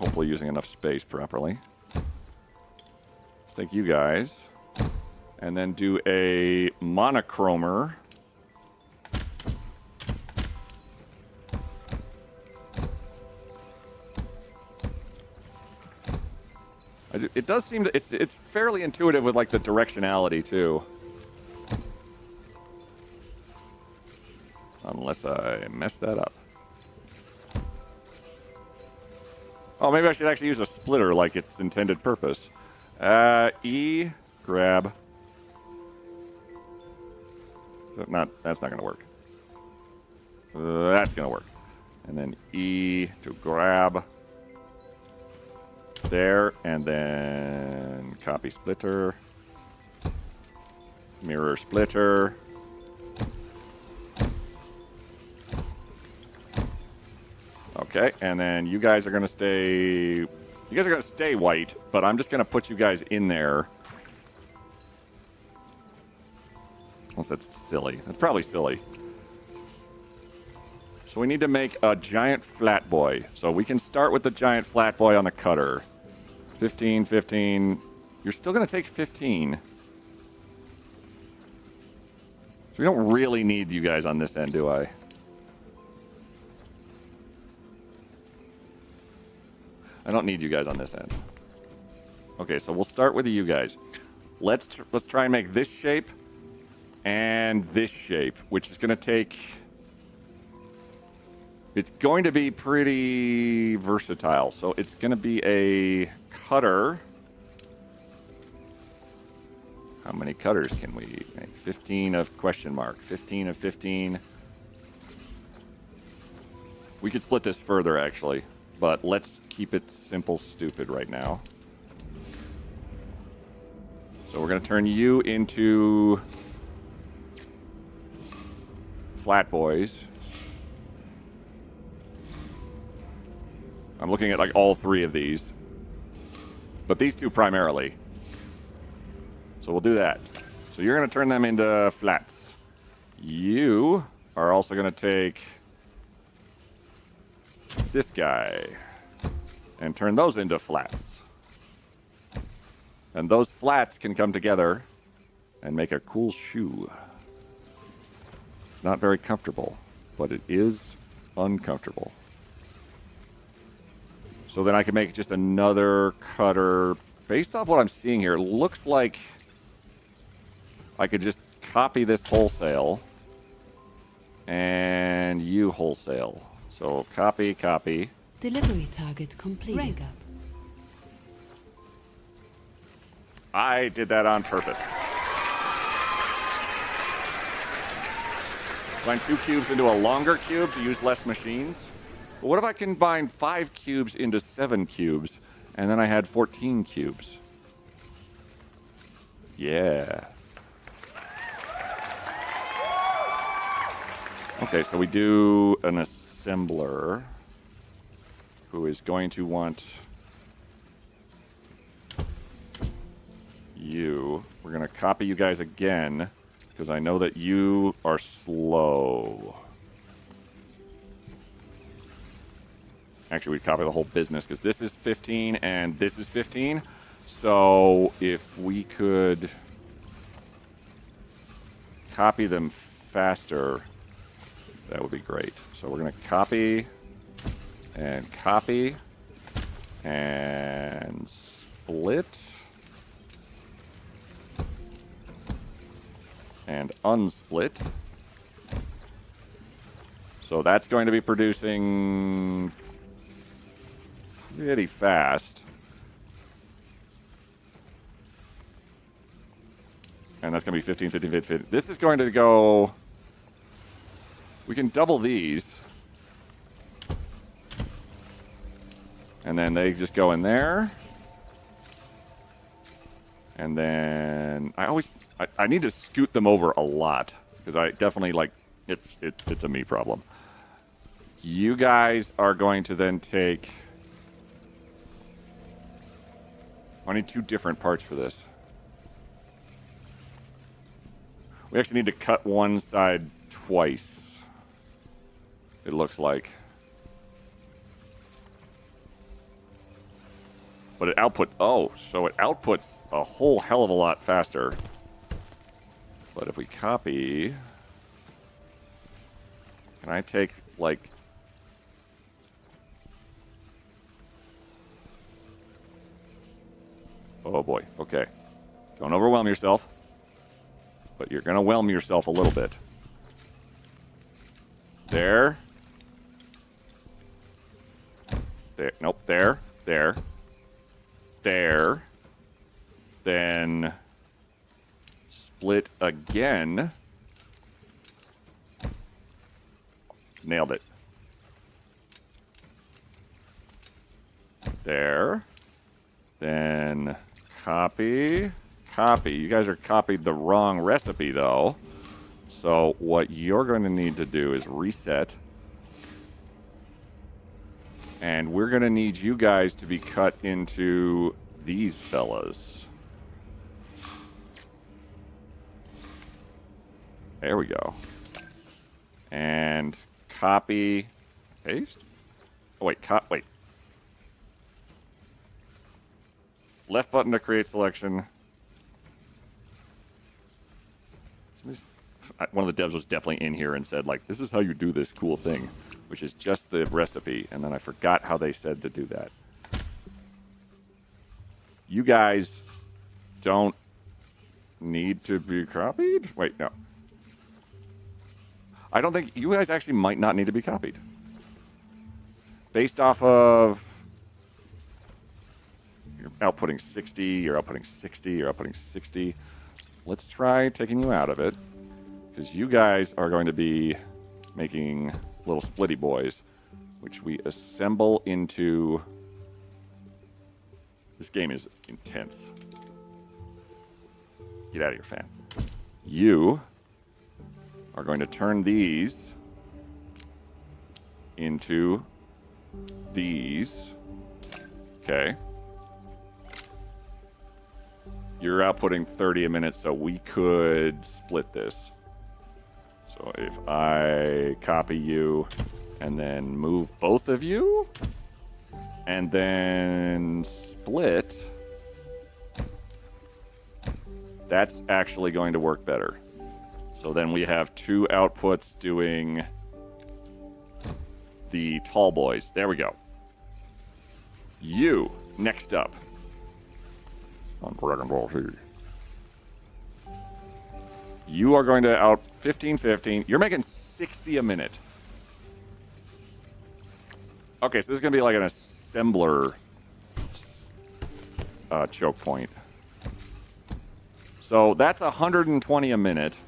hopefully using enough space properly. Let's take you guys and then do a monochromer. It does seem that it's fairly intuitive with like the directionality too. Unless I mess that up. Oh, maybe I should actually use a splitter like its intended purpose. E, grab. That's not going to work. That's going to work. And then E to grab. There, and then copy splitter. Mirror splitter. Okay, and then you guys are going to stay... You guys are going to stay white, but I'm just going to put you guys in there. Unless that's silly. That's probably silly. So we need to make a giant flat boy. So we can start with the giant flat boy on the cutter. 15, 15. You're still going to take 15. So we don't really need you guys on this end, do I? I don't need you guys on this end. Okay, so we'll start with you guys. Let's try and make this shape and this shape, which is going to take... It's going to be pretty versatile. So it's going to be a cutter. How many cutters can we make? 15 of question mark. 15 of 15. We could split this further, actually. But let's keep it simple, stupid right now. So we're going to turn you into flat boys. I'm looking at like all three of these. But these two primarily. So we'll do that. So you're going to turn them into flats. You are also going to take this guy and turn those into flats. And those flats can come together and make a cool shoe. It's not very comfortable, but it is uncomfortable. So then I can make just another cutter. Based off what I'm seeing here, it looks like I could just copy this wholesale and you wholesale. So copy, copy. Delivery target complete. Rank up. I did that on purpose. Combine 2 cubes into a longer cube to use less machines. But what if I combine 5 cubes into 7 cubes, and then I had 14 cubes? Yeah. Okay, so we do an assembler who is going to want you. We're going to copy you guys again, because I know that you are slow. Actually, we copy the whole business, because this is 15 and this is 15. So if we could copy them faster, that would be great. So we're going to copy and split and unsplit. So that's going to be producing pretty fast. And that's going to be 15, 15, 15, 15. This is going to go... We can double these. And then they just go in there. And then... I need to scoot them over a lot. Because I definitely, like... It's a me problem. You guys are going to then take... I need 2 different parts for this. We actually need to cut one side twice. It looks like. But it so it outputs a whole hell of a lot faster. But if we copy... Can I take, like... Oh boy, okay. Don't overwhelm yourself. But you're gonna whelm yourself a little bit. There. There. Nope. There. There. There. Then split again. Nailed it. There. Then copy. Copy. You guys are copied the wrong recipe, though. So what you're going to need to do is reset. And we're going to need you guys to be cut into these fellas. There we go. And copy, paste? Oh, wait, wait. Left button to create selection. One of the devs was definitely in here and said, like, this is how you do this cool thing, which is just the recipe. And then I forgot how they said to do that. You guys don't need to be copied? Wait, no. I don't think... You guys actually might not need to be copied. Based off of... You're outputting 60, you're outputting 60, you're outputting 60. Let's try taking you out of it. Because you guys are going to be making little splitty boys, which we assemble into... This game is intense. Get out of here, fan. You are going to turn these into these. Okay. You're outputting 30 a minute, so we could split this. So if I copy you and then move both of you and then split, that's actually going to work better. So then we have 2 outputs doing the tall boys. There we go. You, next up. On Dragon Ball Z. You are going to out 15. You're making 60 a minute. Okay, so this is going to be like an assembler choke point. So that's 120 a minute.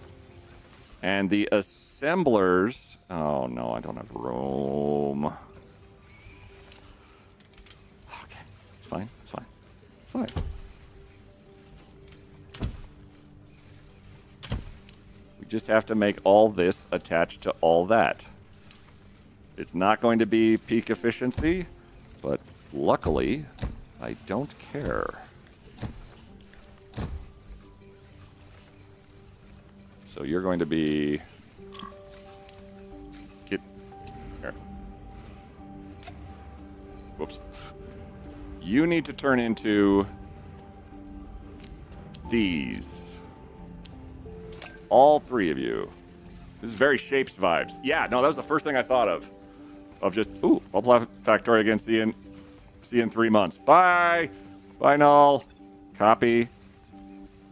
And the assemblers... Oh, no, I don't have room. Okay, it's fine. It's fine. We just have to make all this attached to all that. It's not going to be peak efficiency, but luckily, I don't care. So you're going to be... Get... Here. Whoops. You need to turn into... these. All 3 of you. This is very Shapes vibes. Yeah, no, that was the first thing I thought of. Of just, ooh, multifactorial again, see you in 3 months. Bye! Bye, Null. Copy.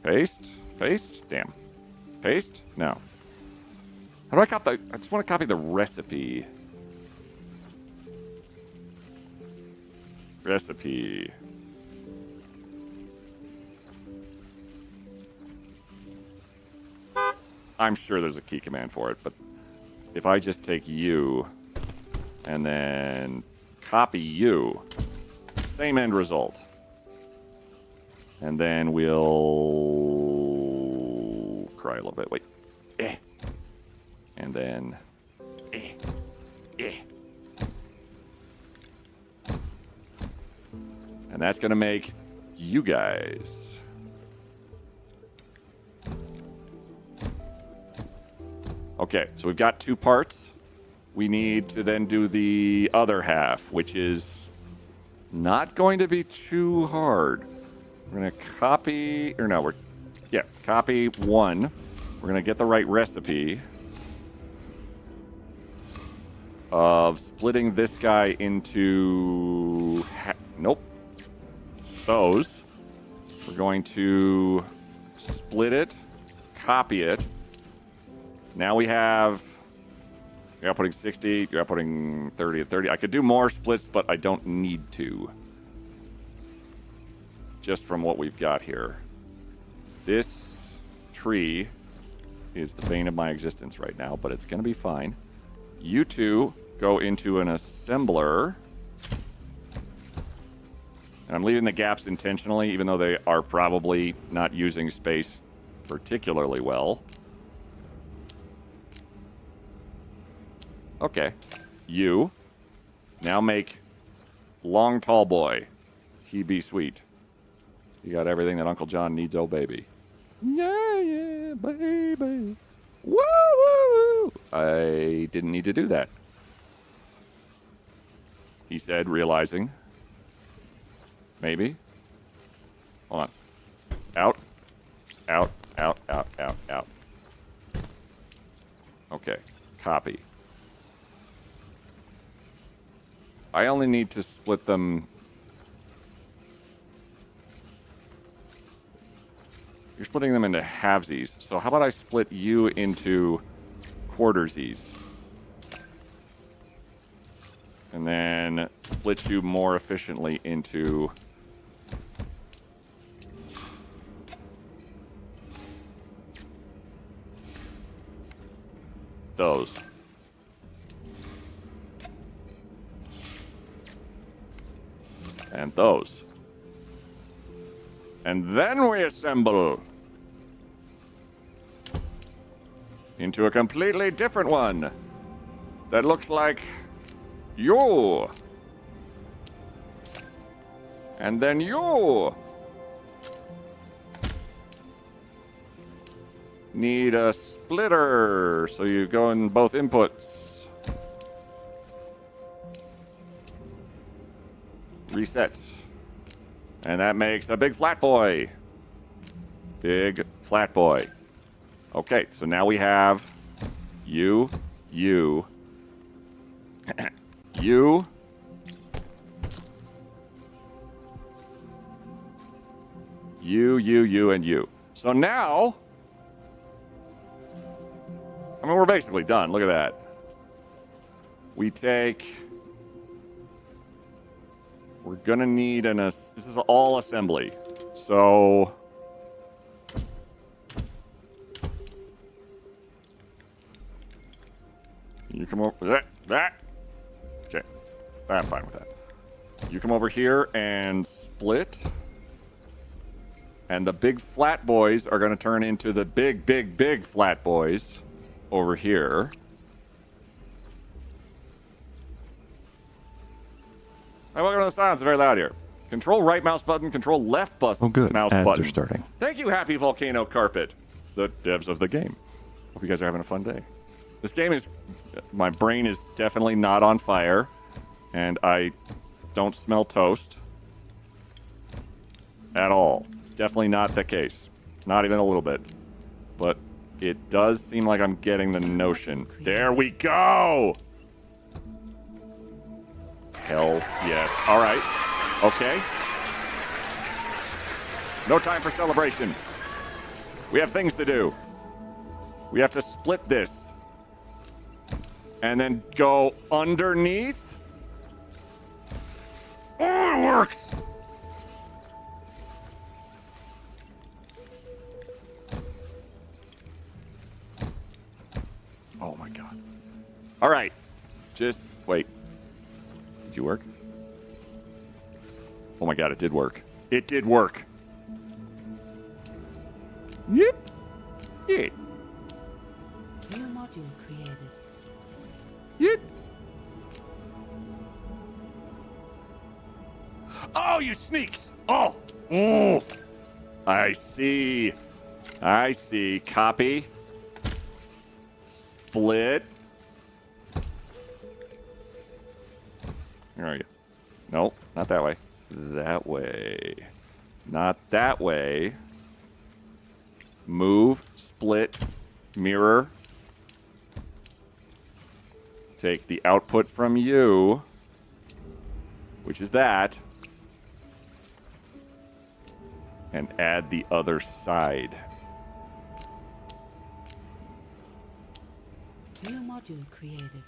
Paste? Damn. Paste? No. How do I copy I just want to copy the recipe. Recipe. I'm sure there's a key command for it, but if I just take you and then copy you, same end result. And then we'll cry a little bit. Wait. And then and that's going to make you guys. Okay, so we've got 2 parts. We need to then do the other half, which is not going to be too hard. We're going to copy, or no, copy 1. We're going to get the right recipe of splitting this guy into, those. We're going to split it, copy it. Now we have, you're outputting 60, you're outputting 30 and 30. I could do more splits, but I don't need to. Just from what we've got here. This tree is the bane of my existence right now, but it's going to be fine. You 2 go into an assembler. And I'm leaving the gaps intentionally, even though they are probably not using space particularly well. Okay. You now make long tall boy. He be sweet. You got everything that Uncle John needs, oh baby. Yeah, baby. Woo, woo, woo. I didn't need to do that. He said, realizing. Maybe. Hold on. Out. Out, out, out, out, out. Okay. Copy. I only need to split them. You're splitting them into halvesies. So how about I split you into quartersies? And then split you more efficiently into those. And those. And then we assemble. into a completely different one that looks like you. And then you. Need a splitter, so you go in both inputs. Resets. And that makes a big flat boy. Big flat boy. Okay, so now we have you, you, you, you, and you. So now, I mean, we're basically done. Look at that. We take... We're gonna need this is all assembly. So... You come over... That! Okay. I'm fine with that. You come over here and split. And the big flat boys are gonna turn into the big flat boys over here. Hi, welcome to the silence. It's very loud here. Control right mouse button, control left mouse button. Ads are starting. Thank you, Happy Volcano Carpet, the devs of the game. Hope you guys are having a fun day. This game is... My brain is definitely not on fire, and I don't smell toast at all. It's definitely not the case. Not even a little bit. But it does seem like I'm getting the notion. There we go! Hell yes. All right. Okay. No time for celebration. We have things to do. We have to split this. And then go underneath. Oh, it works! Oh my god. All right. Just wait. Did you work? Oh my god, it did work. It did work. Yep. Yeah. New module created. Yep. Oh, you sneaks! Oh! Oh! I see. I see. Copy. Split. Where are you? Nope, not that way. That way. Not that way. Move, split, mirror. Take the output from you, which is that, and add the other side. New module created.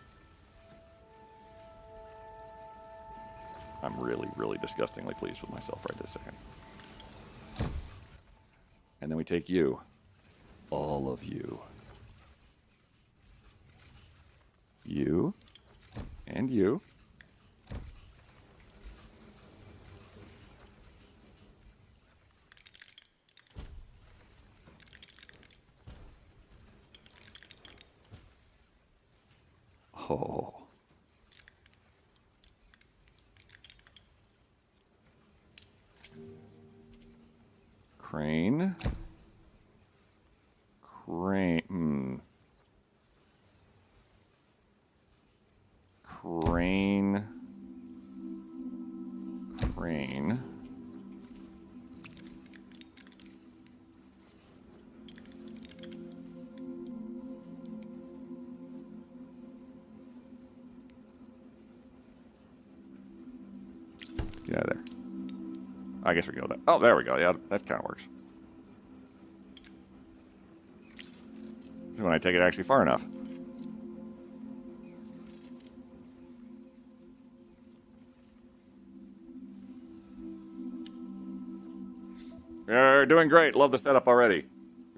I'm really, really disgustingly pleased with myself right this second. And then we take you. All of you. You. And you. Oh. Crane. Crane. Crane. Crane. Get out of there. I guess we go that. Oh, there we go. Yeah, that kind of works. When I take it actually far enough. You're doing great. Love the setup already.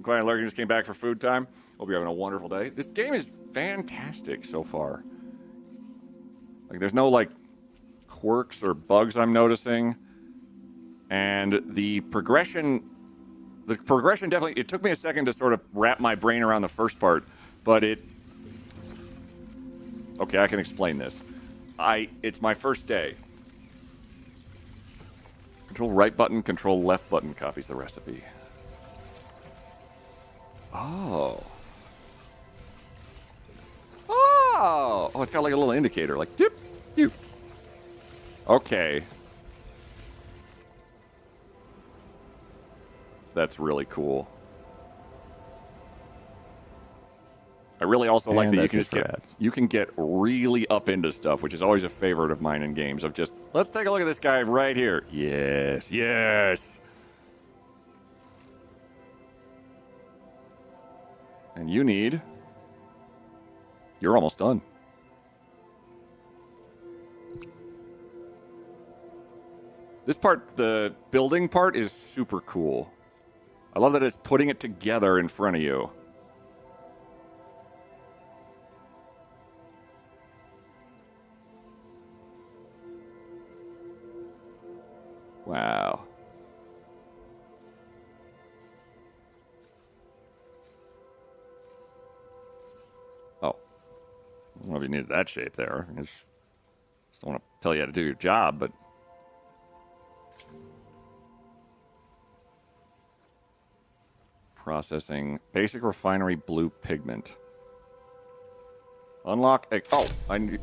Quiet Lurking just came back for food time. Hope you're having a wonderful day. This game is fantastic so far. Like, there's no, like, quirks or bugs I'm noticing. And the progression definitely, it took me a second to sort of wrap my brain around the first part, but it... Okay, I can explain this. It's my first day. Control right button, control left button copies the recipe. Oh. Oh! Oh, it's got like a little indicator, like, doop, doop. Okay. That's really cool. I really also like that you can get really up into stuff, which is always a favorite of mine in games. Of just, let's take a look at this guy right here. Yes, yes. And you're almost done. This part, the building part, is super cool. I love that it's putting it together in front of you. Wow. Oh. I don't know if you needed that shape there. I just don't want to tell you how to do your job, but... Processing. Basic refinery blue pigment. Unlock... Oh, I need...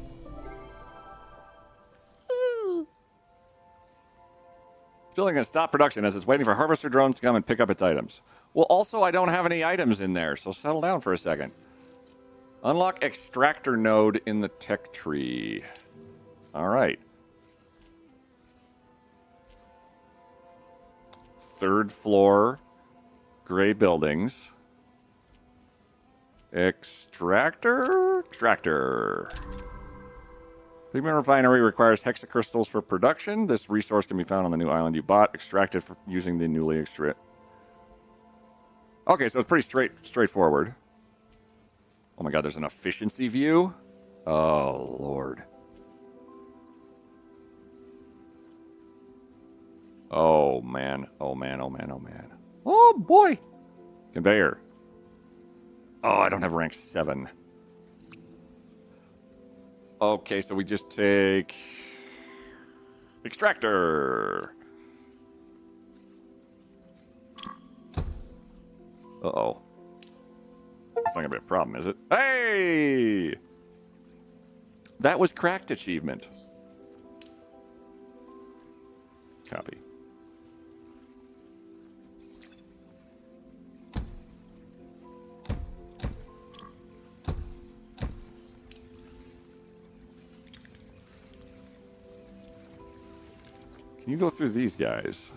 Building going to stop production as it's waiting for harvester drones to come and pick up its items. Well, also, I don't have any items in there, so settle down for a second. Unlock extractor node in the tech tree. All right. Third floor, gray buildings. Extractor? Extractor. Pigment refinery requires hexacrystals for production. This resource can be found on the new island you bought, extracted for using the newly extract. Okay, so it's pretty straightforward. Oh my god, there's an efficiency view? Oh, Lord. Oh, man. Oh, man, oh, man, oh, man. Oh, boy! Conveyor. Oh, I don't have rank 7. Okay, so we just take... Extractor! Uh-oh. It's not gonna be a problem, is it? Hey! That was cracked achievement. Copy. Can you go through these guys?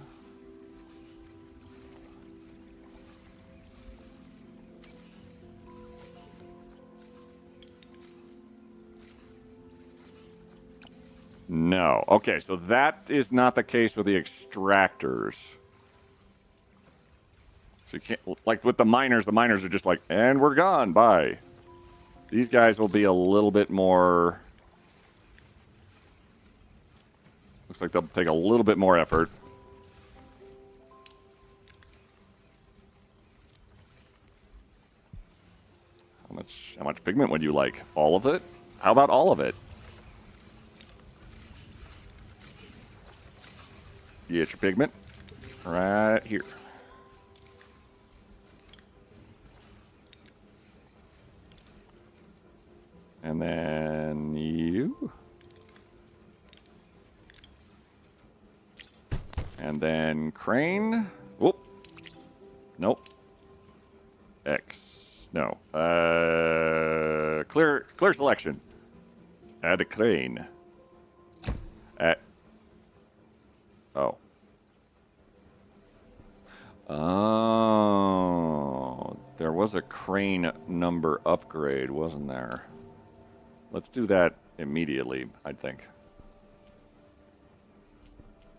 No. Okay, so that is not the case with the extractors. So you can't, like with the miners are just like, and we're gone, bye. These guys will be a little bit more... Looks like they'll take a little bit more effort. How much pigment would you like? All of it? How about all of it? You get your pigment right here. And then you. And then crane. Whoop. Nope. X. No. Clear selection. Add a crane. Oh. Oh. There was a crane number upgrade, wasn't there? Let's do that immediately, I think.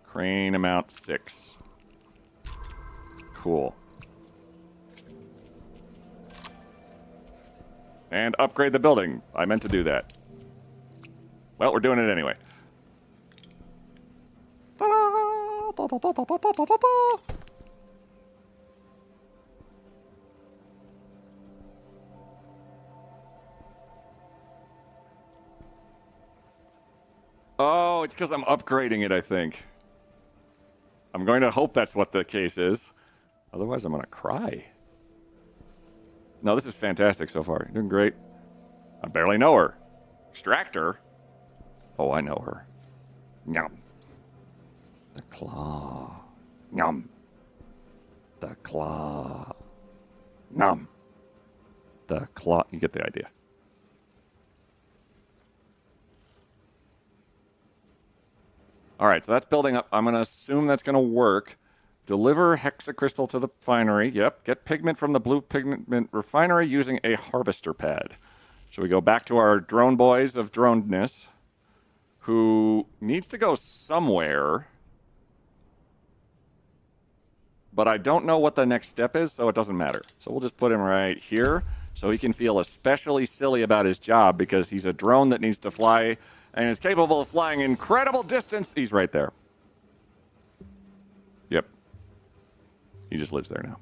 Crane amount 6. Cool. And upgrade the building. I meant to do that. Well, we're doing it anyway. Oh, it's because I'm upgrading it, I think. I'm going to hope that's what the case is. Otherwise, I'm going to cry. No, this is fantastic so far. You're doing great. I barely know her. Extractor? Oh, I know her. Yum. The claw. Yum. The claw. Yum. The claw. You get the idea. All right, so that's building up. I'm going to assume that's going to work. Deliver hexacrystal to the refinery. Yep. Get pigment from the blue pigment refinery using a harvester pad. So we go back to our drone boys of droneness, who needs to go somewhere. But I don't know what the next step is, so it doesn't matter. So we'll just put him right here so he can feel especially silly about his job because he's a drone that needs to fly and is capable of flying incredible distance. He's right there. Yep. He just lives there now.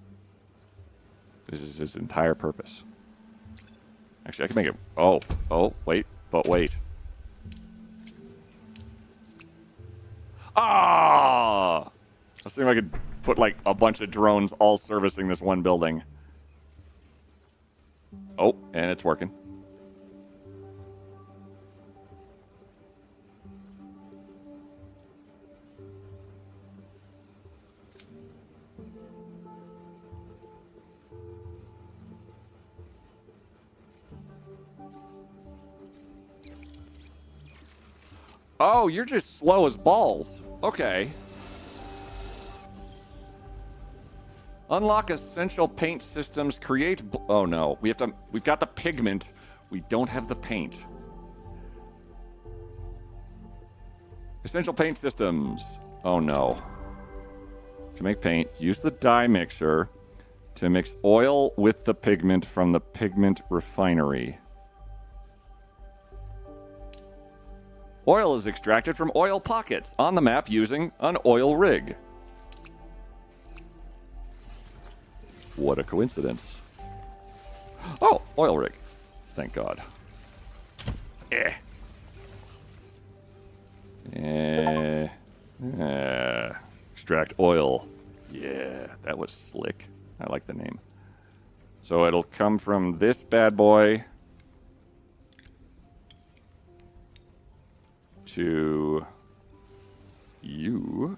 This is his entire purpose. Actually, I can make it... Oh, wait. But wait. Ah! Let's see if I could put, like, a bunch of drones all servicing this one building. Oh, and it's working. Oh, you're just slow as balls. Okay. Unlock essential paint systems. Create. Oh no, we've got the pigment. We don't have the paint. Essential paint systems. Oh no. To make paint, use the dye mixer to mix oil with the pigment from the pigment refinery. Oil is extracted from oil pockets on the map using an oil rig. What a coincidence. Oh, oil rig. Thank God. Extract oil. Yeah, that was slick. I like the name. So it'll come from this bad boy to you,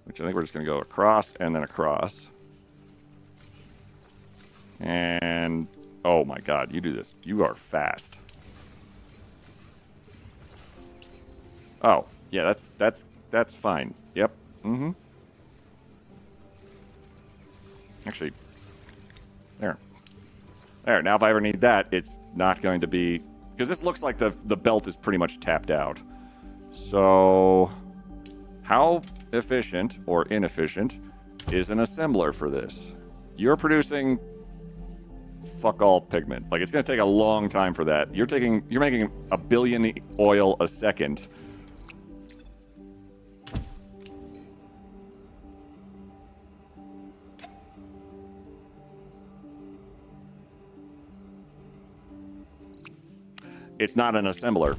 which I think we're just going to go across and then across. And oh my God, you do this. You are fast. Oh, yeah, that's fine. Yep. Mm-hmm. Actually, there. Now if I ever need that, it's not going to be... Because this looks like the belt is pretty much tapped out. So, how efficient or inefficient is an assembler for this? You're producing fuck all pigment. Like, it's going to take a long time for that. You're making 1 billion oil a second. It's not an assembler.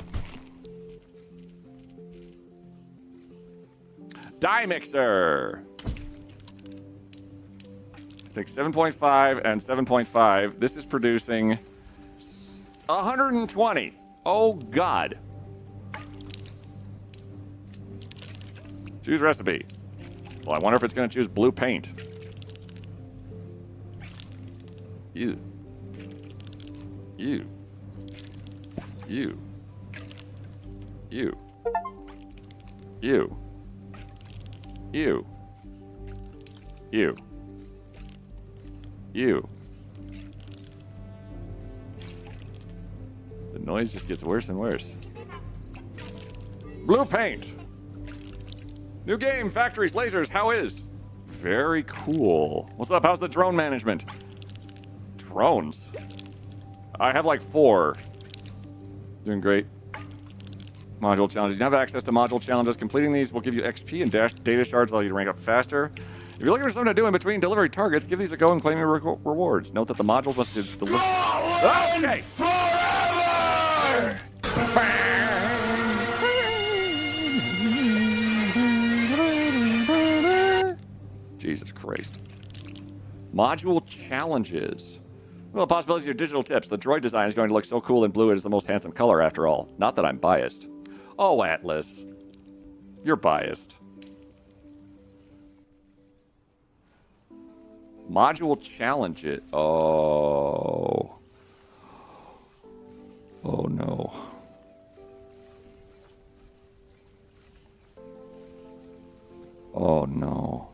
Dye mixer. Take 7.5 and 7.5. This is producing 120. Oh God. Choose recipe. Well, I wonder if it's going to choose blue paint. You. You. You. You. You. You. You. You. The noise just gets worse and worse. Blue paint. New game, factories, lasers, how is? Very cool. What's up? How's the drone management? Drones? I have like 4. Doing great. Module challenges. You have access to module challenges. Completing these will give you XP and data shards, allow you to rank up faster. If you're looking for something to do in between delivery targets, give these a go and claim your rewards. Note that the modules must deliver. Okay. Forever! Jesus Christ. Module challenges. Well, possibilities of digital tips. The droid design is going to look so cool in blue. It is the most handsome color, after all. Not that I'm biased. Oh, Atlas. You're biased. Module challenges. Oh. Oh, no. Oh, no.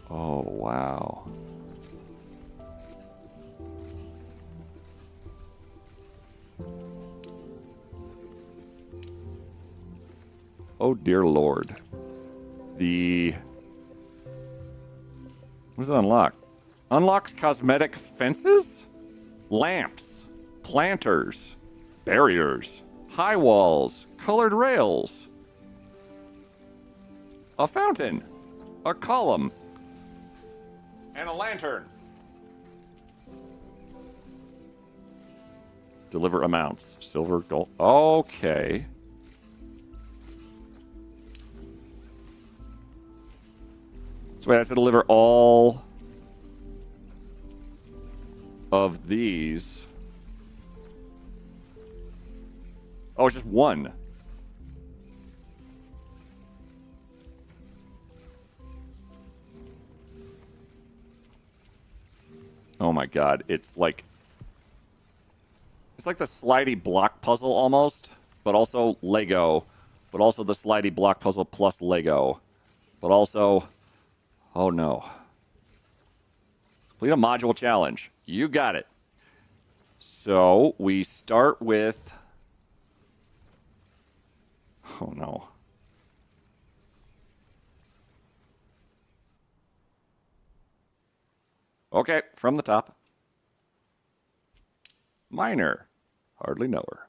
Oh, wow. Oh, dear Lord. What does it unlock? Unlocks cosmetic fences? Lamps. Planters. Barriers. High walls. Colored rails. A fountain. A column. And a lantern. Deliver amounts. Silver, gold. Okay. So I have to deliver all of these. Oh, it's just one. Oh my god, it's like the slidey block puzzle almost, but also Lego, but also the slidey block puzzle plus Lego, but also, oh no. Complete a module challenge. You got it. So we start with, oh no. Okay, from the top. Miner. Hardly know her.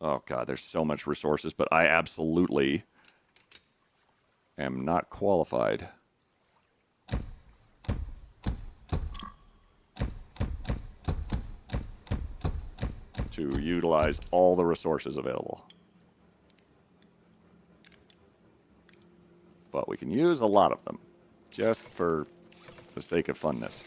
Oh, God, there's so much resources, but I absolutely am not qualified. To utilize all the resources available. But we can use a lot of them, just for the sake of funness.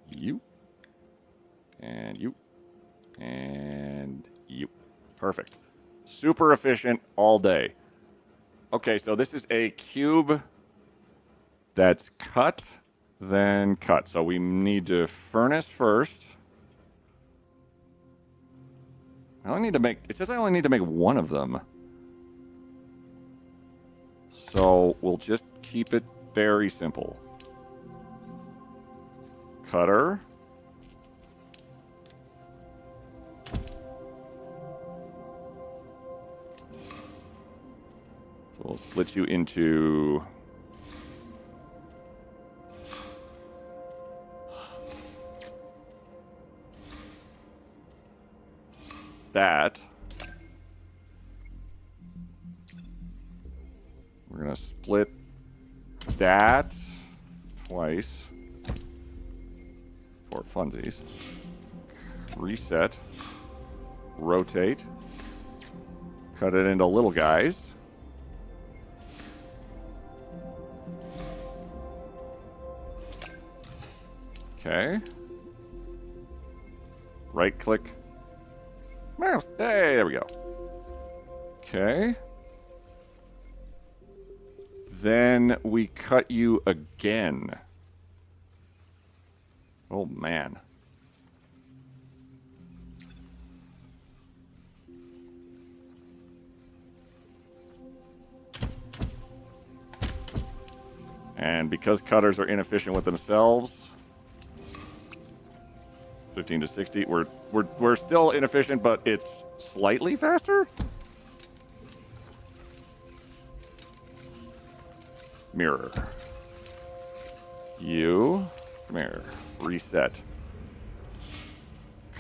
You, and you, and you. Perfect. Super efficient all day. Okay, so this is a cube that's cut, then cut. So we need to furnace first. It says I only need to make one of them. So we'll just keep it very simple. Cutter. So we'll split you into that. We're going to split that twice for funsies. Reset. Rotate. Cut it into little guys. Okay. Right click. Mouse. Hey, there we go. Okay. Then we cut you again. Oh, man. And because cutters are inefficient with themselves, 15 to 60, we're still inefficient, but it's slightly faster? Mirror. You. Come here. Reset.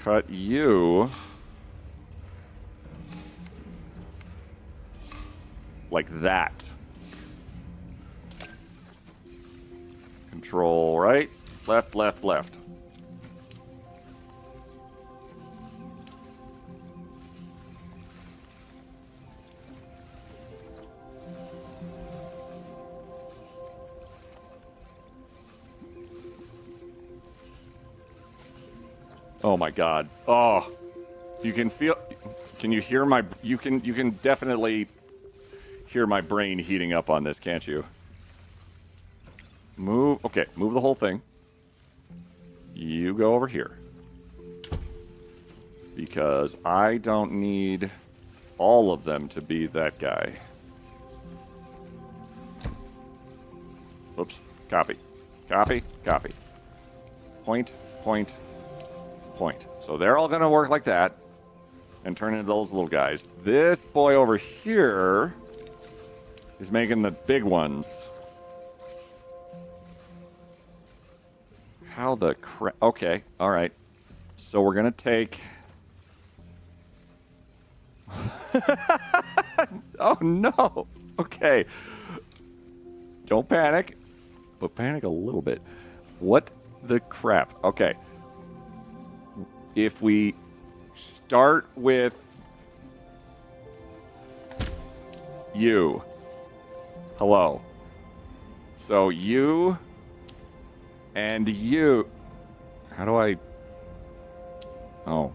Cut you. like that. Control right, left, left, left. Oh my god. Oh. You can feel, can you hear my, you can definitely hear my brain heating up on this, can't you? Move, okay, move the whole thing. You go over here. Because I don't need all of them to be that guy. Whoops, copy. Copy, copy. Point, point, point. So they're all gonna work like that. And turn into those little guys. This boy over here is making the big ones. How the crap? Okay, all right. So we're gonna take. Oh no. Okay. Don't panic, but panic a little bit. What the crap? Okay. If we start with you. Hello. So you and you. How do I? Oh.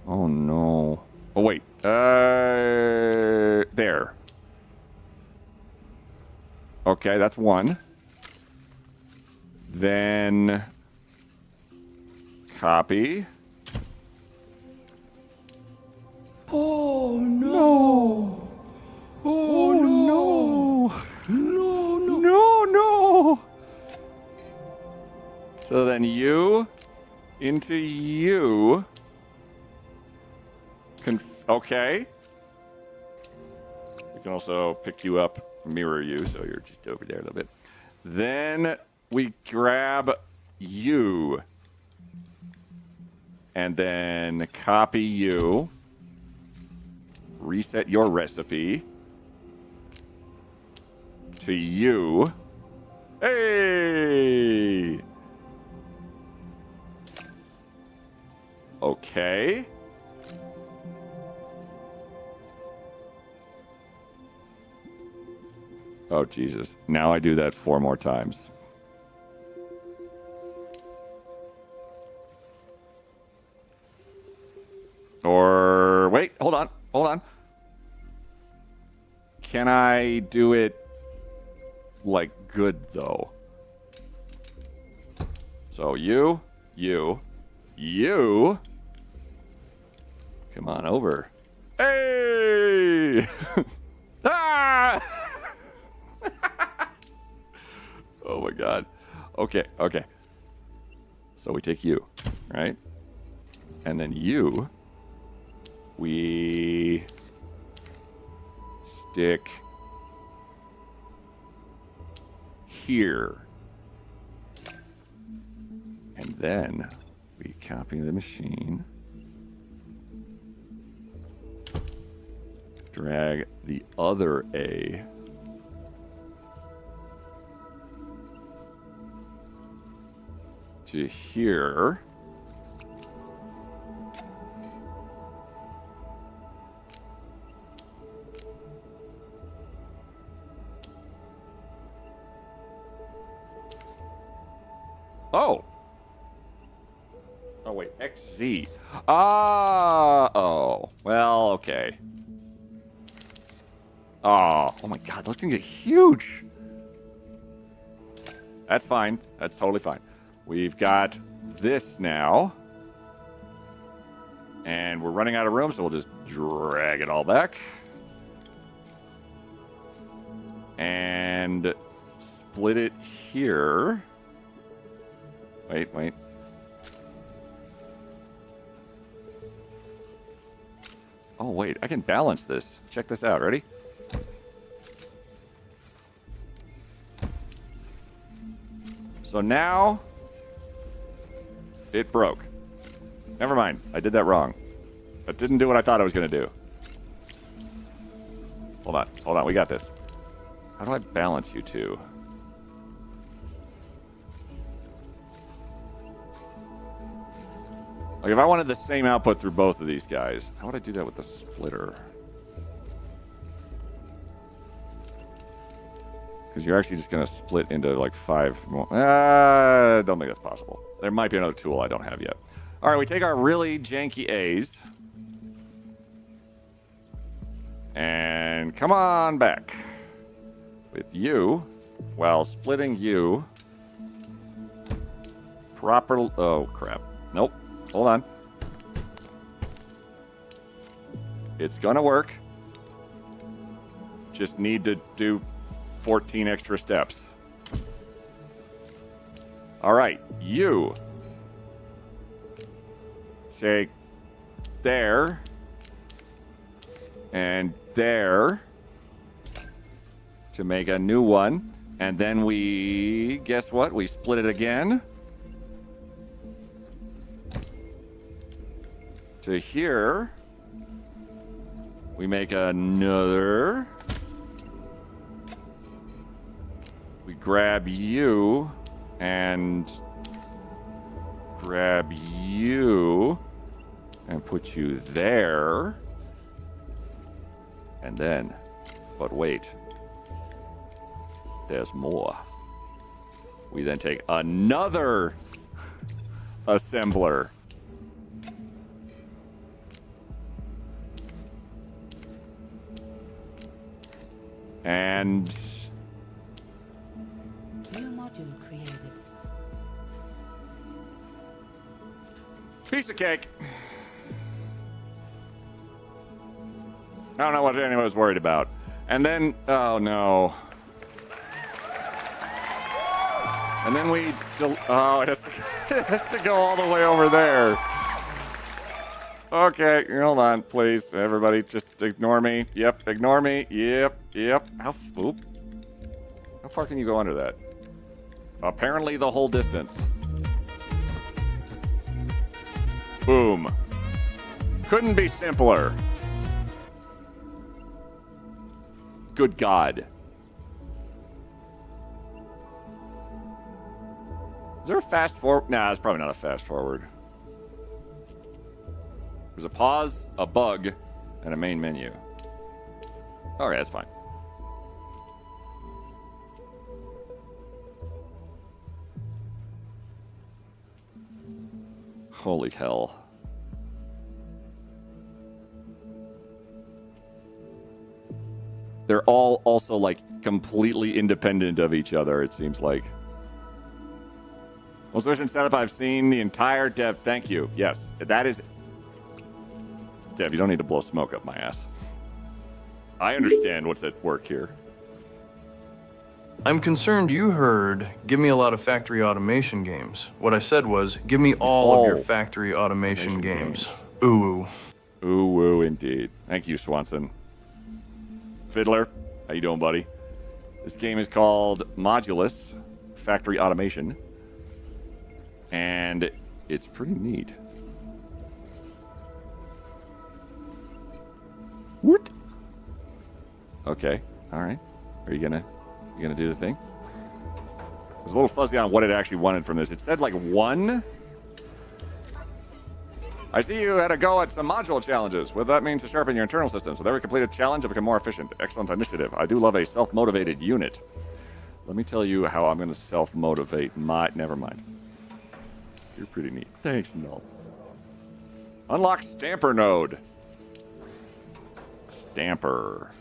Oh no. Oh wait. There. Okay, that's one. Then copy. Oh no! Oh no! No, no! No, no. So then you into you. Okay. We can also pick you up, mirror you, so you're just over there a little bit. Then we grab you. And then copy you. Reset your recipe. To you. Hey! Okay. Oh, Jesus. Now I do that 4 more times. Or, wait, hold on, hold on. Can I do it, like, good, though? So, you. Come on over. Hey! Ah! Oh my god. Okay. So we take you, right? And then you, we stick here. And then we copy the machine. Drag the other A. To here. Oh. Oh, wait. XZ. Oh. Well, okay. Oh my god, those things are huge. That's fine. That's totally fine. We've got this now. And we're running out of room, so we'll just drag it all back. And split it here. Wait. Oh, wait, I can balance this. Check this out. Ready? So now it broke. Never mind. I did that wrong. That didn't do what I thought I was going to do. Hold on, we got this. How do I balance you two? Like, if I wanted the same output through both of these guys, how would I do that with the splitter? Because you're actually just going to split into, like, 5 more. I don't think that's possible. There might be another tool I don't have yet. All right, we take our really janky A's. And come on back. With you, while splitting you. Oh, crap. Nope. Hold on. It's gonna work. Just need to do 14 extra steps. All right, you take there and there to make a new one. And then we, guess what? We split it again. To here, we make another. We grab you and grab you and put you there. And then, but wait, there's more. We then take another assembler. And New module created. piece of cake. I don't know what anyone was worried about. And then, oh no. And then we, oh, it has to go all the way over there. Okay, hold on, please. Everybody, just ignore me. Yep, ignore me. Yep. How far can you go under that? Apparently the whole distance. Boom. Couldn't be simpler. Good God. Is there a fast forward? Nah, it's probably not a fast forward. There's a pause, a bug, and a main menu. Okay, that's fine. Holy hell. They're all also, like, completely independent of each other, it seems like. Most efficient setup I've seen the entire dev. Thank you. Yes, that is... Dev, you don't need to blow smoke up my ass. I understand what's at work here. I'm concerned you heard, give me a lot of factory automation games. What I said was, give me all of your factory automation games. Ooh. Ooh, indeed. Thank you, Swanson. Fiddler, how you doing, buddy? This game is called Modulus, Factory Automation. And it's pretty neat. What? Okay, all right. Are you gonna do the thing? I was a little fuzzy on what it actually wanted from this. It said like 1. I see you had a go at some module challenges. What that means to sharpen your internal systems. With every completed challenge, to become more efficient. Excellent initiative. I do love a self-motivated unit. Let me tell you how I'm going to self-motivate my... Never mind. You're pretty neat. Thanks, Null. Unlock Stamper node. Stamper.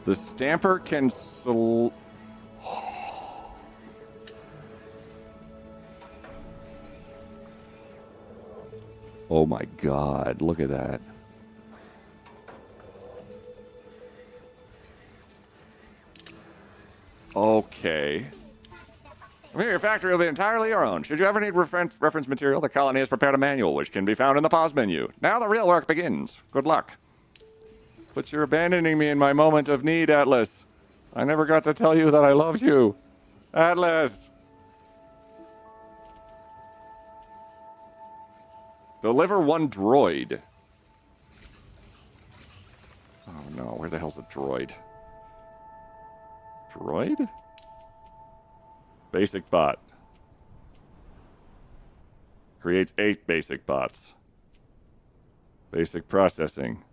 The stamper can Oh my God, look at that. Okay. From here, your factory will be entirely your own. Should you ever need reference material, the colony has prepared a manual, which can be found in the pause menu. Now the real work begins. Good luck. But you're abandoning me in my moment of need, Atlas. I never got to tell you that I loved you. Atlas! Deliver one droid. Oh no, where the hell's a droid? Droid? Basic bot. Creates 8 basic bots. Basic processing.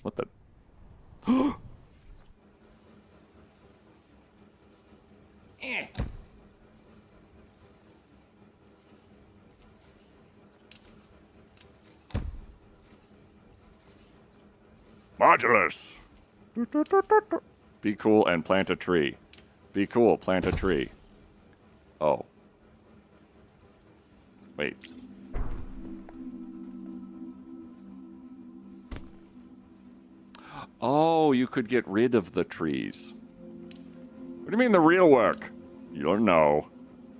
What the? Eh. Modulus. Be cool and plant a tree. Be cool, plant a tree. Oh. Wait. Oh, you could get rid of the trees. What do you mean the real work? You don't know.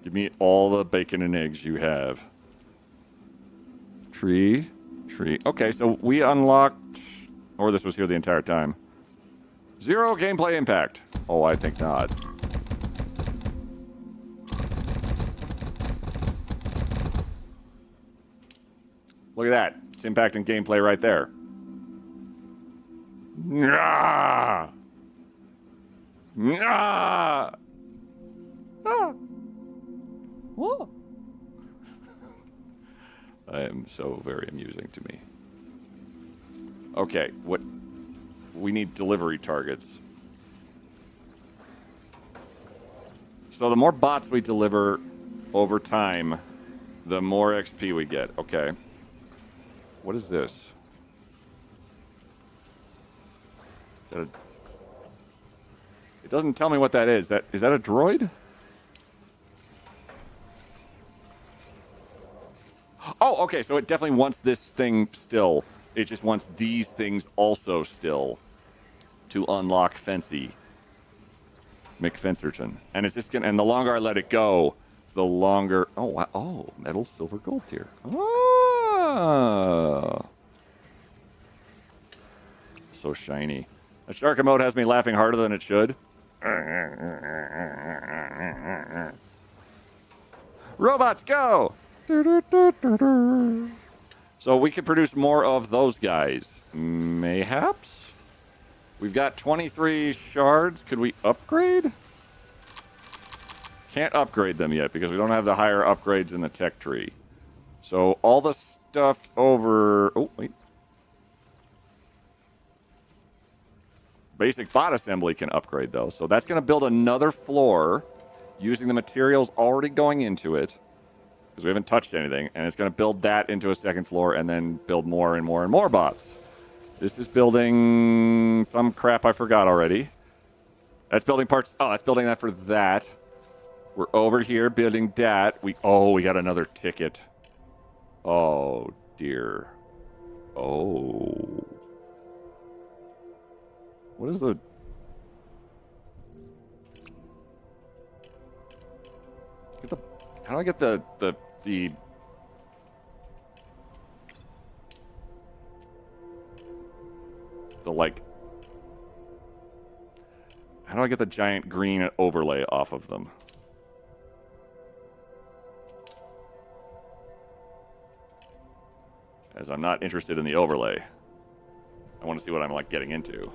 Give me all the bacon and eggs you have. Tree. Tree. Okay, so we unlocked... Or this was here the entire time. 0 gameplay impact. Oh, I think not. Look at that. It's impacting gameplay right there. Nah! Nah! Ah! What? I am so very amusing to me. Okay, what... We need delivery targets. So the more bots we deliver over time, the more XP we get. Okay. What is this? Is that a... It doesn't tell me what that is. Is that a droid? Oh, okay, so it definitely wants this thing still. It just wants these things also still to unlock Fancy. McFencerton. And it's just gonna, and the longer I let it go, the longer... Oh, wow. Oh, metal, silver, gold tier. Oh. So shiny. That Shark mode has me laughing harder than it should. Robots, go! So we could produce more of those guys. Mayhaps? We've got 23 shards. Could we upgrade? Can't upgrade them yet because we don't have the higher upgrades in the tech tree. So all the stuff over... Oh, wait. Basic bot assembly can upgrade, though. So that's going to build another floor using the materials already going into it. Because we haven't touched anything. And it's going to build that into a second floor and then build more and more and more bots. This is building some crap I forgot already. That's building parts. Oh, that's building that for that. We're over here building that. We got another ticket. Oh, dear. Oh. What is the... How do I get the like... How do I get the giant green overlay off of them? As I'm not interested in the overlay. I want to see what I'm, like, getting into.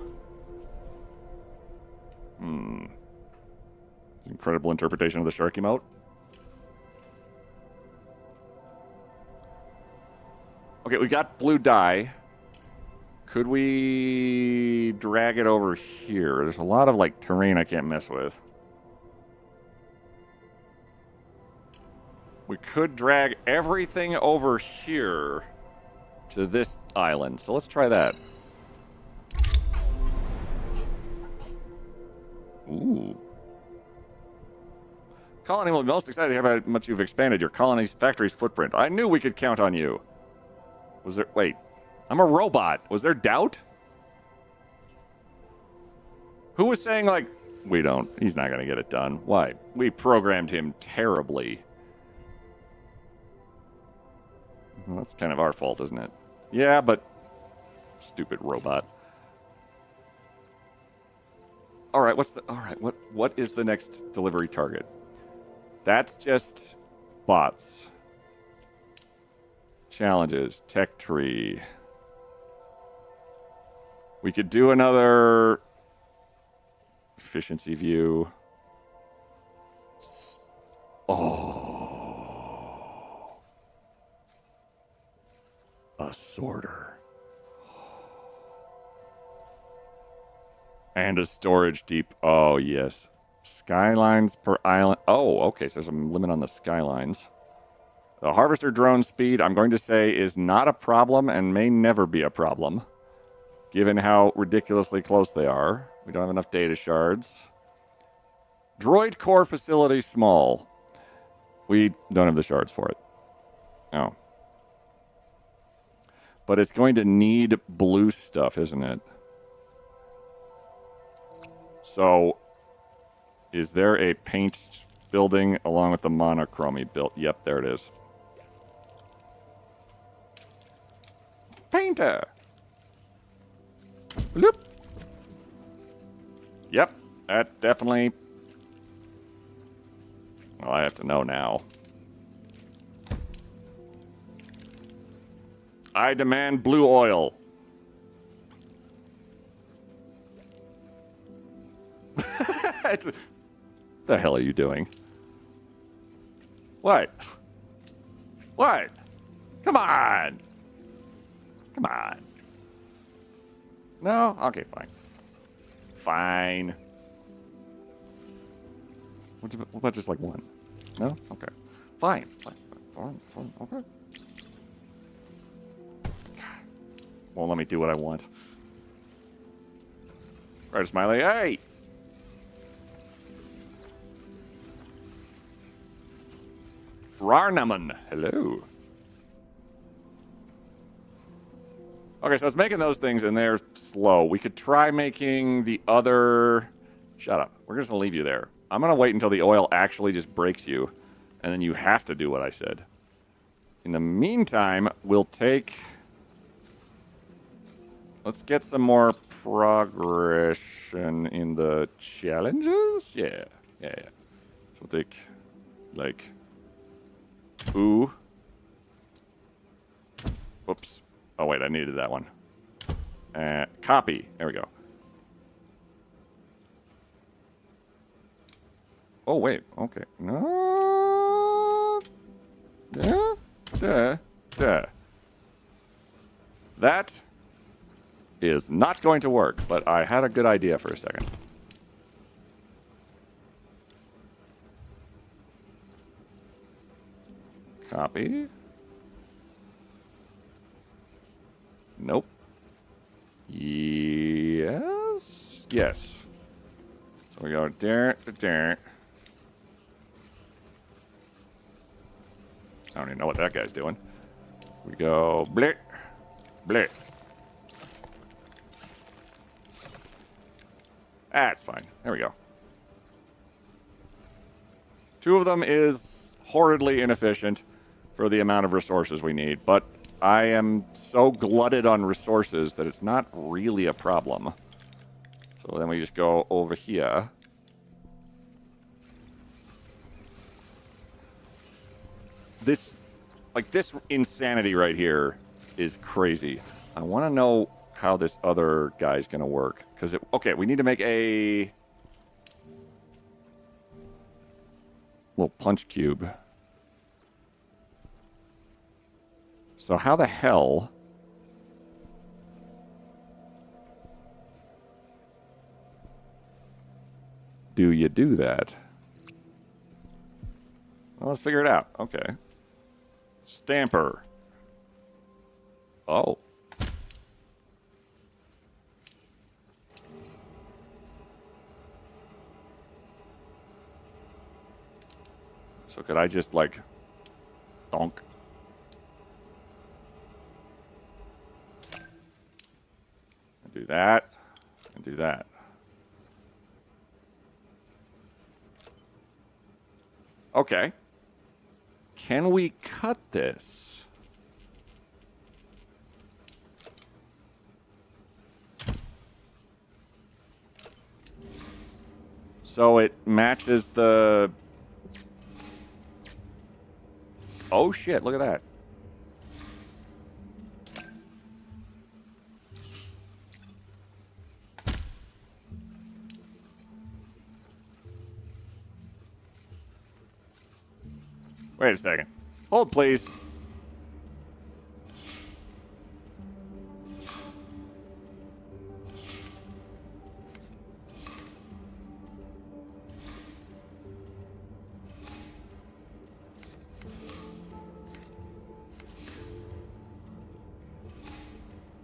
Incredible interpretation of the shark emote. Okay, we got blue dye. Could we drag it over here? There's a lot of, like, terrain I can't mess with. We could drag everything over here to this island. So let's try that. Ooh. Colony will be most excited to hear how much you've expanded your colony's factory's footprint. I knew we could count on you. Was there... Wait. I'm a robot. Was there doubt? Who was saying, like, we don't... He's not going to get it done. Why? We programmed him terribly. Well, that's kind of our fault, isn't it? Yeah, but... Stupid robot. all right. What is the next delivery target? That's just bots. Challenges. Tech tree. We could do another efficiency view. Oh. A sorter. And a storage deep. Oh, yes. Skylines per island. Oh, okay. So there's a limit on the skylines. The harvester drone speed, I'm going to say, is not a problem and may never be a problem, given how ridiculously close they are. We don't have enough data shards. Droid core facility small. We don't have the shards for it. Oh. But it's going to need blue stuff, isn't it? So, is there a paint building along with the monochromy built? Yep, there it is. Painter! Bloop. Yep, that definitely... Well, I have to know now. I demand blue oil. The hell are you doing? What? What? Come on! Come on. No? Okay, fine. Fine. What about just like one? No? Okay. Fine. Fine. Okay. Won't let me do what I want. Right, Smiley. Hey! Rarnaman. Hello. Okay, so it's making those things, and they're slow. We could try making the other... Shut up. We're just going to leave you there. I'm going to wait until the oil actually just breaks you, and then you have to do what I said. In the meantime, we'll take... Let's get some more progression in the challenges? Yeah. So we'll take, like... Ooh. Whoops. Oh, wait, I needed that one. Copy. There we go. Oh, wait. Okay. No. That is not going to work, but I had a good idea for a second. Copy. Nope. Yes. Yes. So we go there to there. I don't even know what that guy's doing. We go blip, blip. That's fine. There we go. Two of them is horridly inefficient for the amount of resources we need, but I am so glutted on resources that it's not really a problem. So then we just go over here. This insanity right here is crazy. I want to know how this other guy's going to work. Because, okay, we need to make a little punch cube. So how the hell do you do that? Well, let's figure it out. Okay. Stamper. Oh. So could I just, like, donk? And do that. And do that. Okay. Can we cut this? So it matches the... Oh shit, look at that. Wait a second. Hold, please.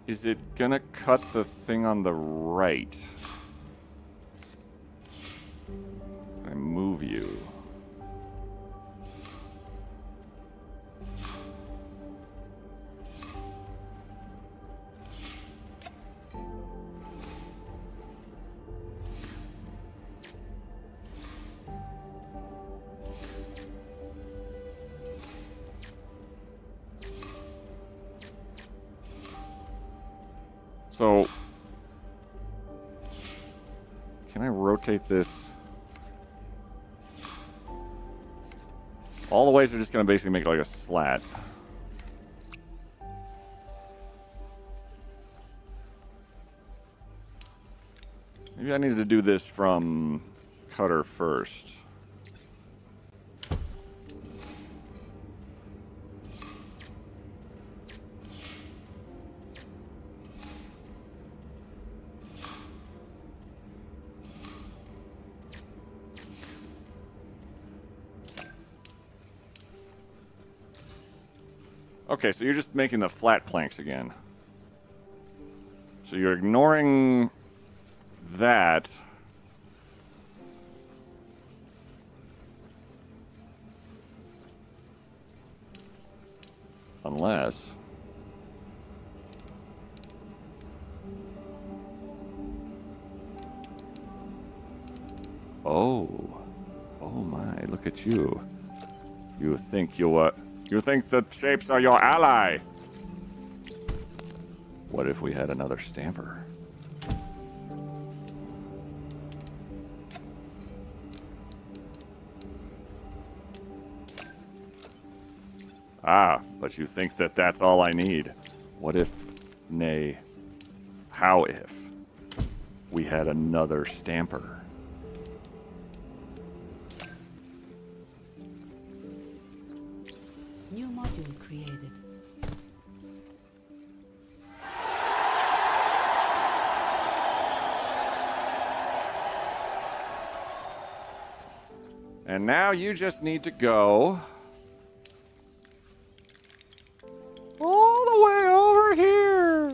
Is it gonna cut the thing on the right? Can I move you? So, can I rotate this? All the ways are just going to basically make it like a slat. Maybe I needed to do this from cutter first. Okay, so you're just making the flat planks again. So you're ignoring that. Unless... Oh. Oh my, look at you. You think you think the shapes are your ally. What if we had another stamper? Ah, but you think that that's all I need. What if, nay, how if we had another stamper? New module created. And now you just need to go all the way over here.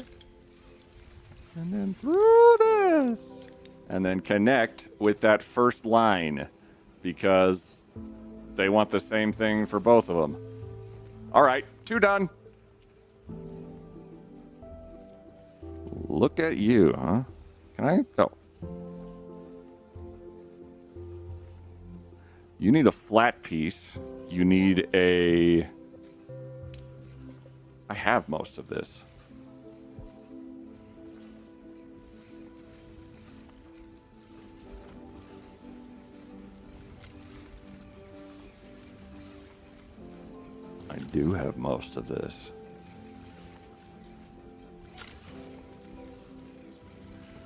And then through this. And then connect with that first line. Because they want the same thing for both of them. All right, 2 done. Look at you, huh? Can I? Oh. You need a flat piece. You need a... I have most of this. I do have most of this.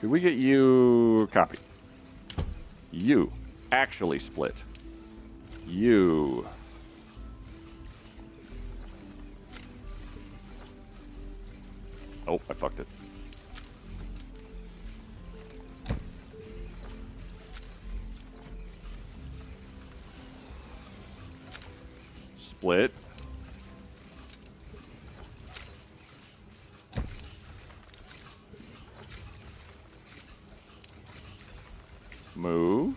Could we get you... Copy. You. Actually split. You. Oh, I fucked it. Split. Move.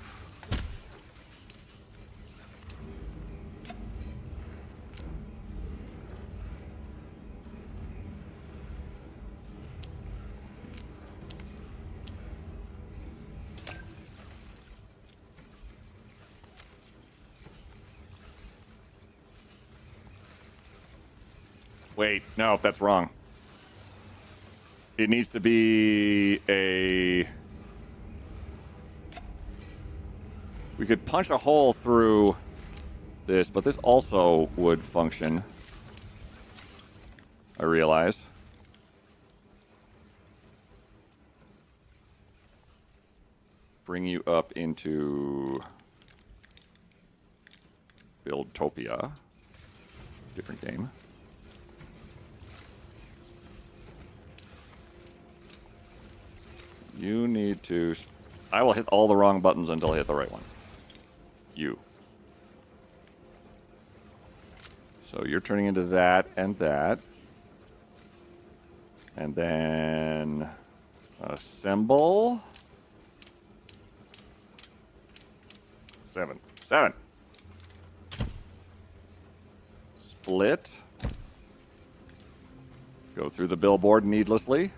Wait, no, that's wrong. It needs to be a... We could punch a hole through this, but this also would function. I realize. Bring you up into Buildtopia. Different game. You need to... I will hit all the wrong buttons until I hit the right one. You. So you're turning into that and that. And then... assemble. 7. Split. Go through the billboard needlessly.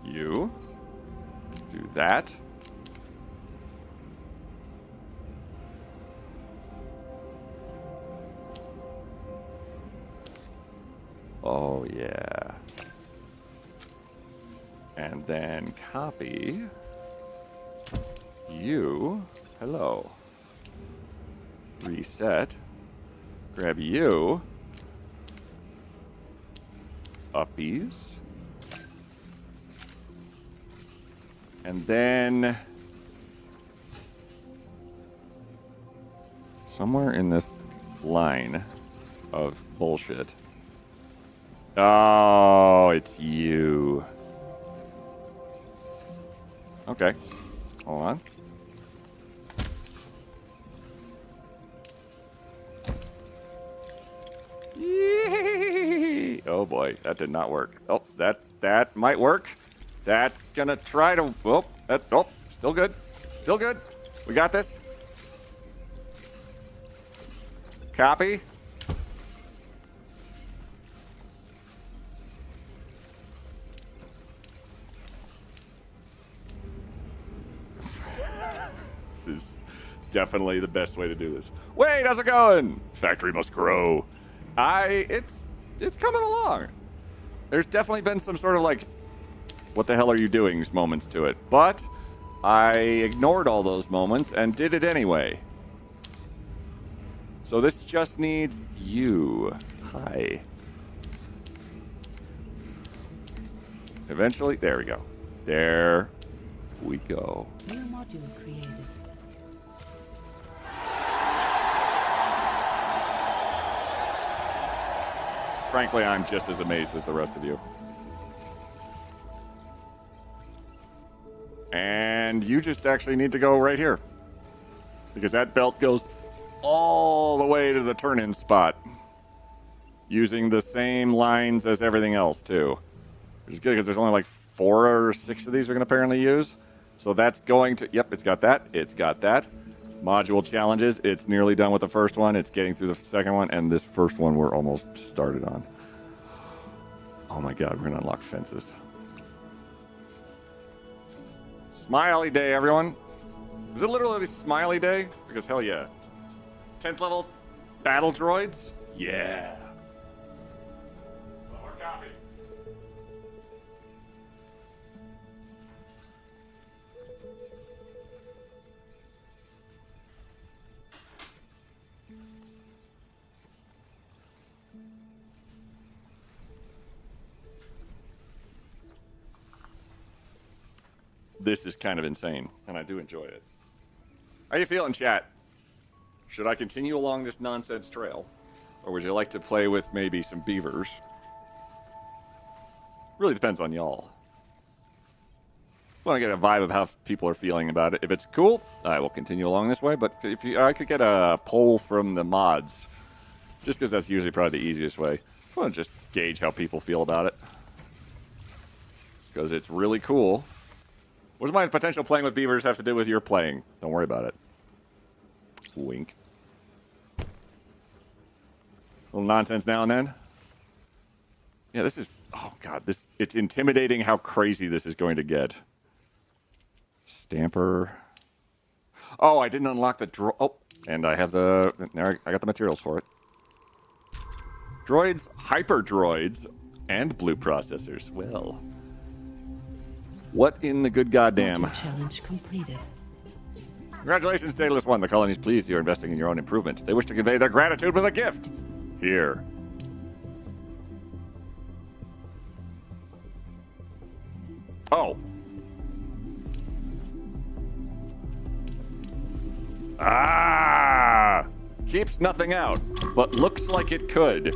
You. Do that. Oh, yeah. And then copy you. Hello. Reset. Grab you. Uppies. And then somewhere in this line of bullshit. Oh, it's you. Okay. Hold on. Yee! Oh boy, that did not work. Oh, that might work. That's gonna try to. Oh, still good. Still good. We got this. Copy. This is definitely the best way to do this. Wait, how's it going? Factory must grow. It's coming along. There's definitely been some sort of like, what the hell are you doing moments to it. But I ignored all those moments and did it anyway. So this just needs you. Hi. Eventually, there we go. There we go. New module created. Frankly, I'm just as amazed as the rest of you. And you just actually need to go right here. Because that belt goes all the way to the turn-in spot. Using the same lines as everything else, too. Which is good, because there's only like 4 or 6 of these we're going to apparently use. So that's going to... Yep, it's got that. It's got that. Module challenges. It's nearly done with the first one. It's getting through the second one. And this first one we're almost started on. Oh my god, we're going to unlock fences. Smiley day, everyone. Is it literally Smiley day? Because hell yeah. 10th level battle droids? Yeah. More coffee. This is kind of insane, and I do enjoy it. How you feeling, chat? Should I continue along this nonsense trail? Or would you like to play with maybe some beavers? Really depends on y'all. I want to get a vibe of how people are feeling about it. If it's cool, I will continue along this way. But if I could get a poll from the mods, just because that's usually probably the easiest way. I want to just gauge how people feel about it. Because it's really cool. What does my potential playing with beavers have to do with your playing? Don't worry about it. Wink. A little nonsense now and then. Yeah, this is... Oh, God. It's intimidating how crazy this is going to get. Stamper. Oh, I didn't unlock the... Oh, and I have the... I got the materials for it. Droids, hyper droids, and blue processors. Well... What in the good goddamn? Module challenge completed. Congratulations, Daedalus 1. The colony is pleased you're investing in your own improvement. They wish to convey their gratitude with a gift. Here. Oh. Ah! Keeps nothing out, but looks like it could.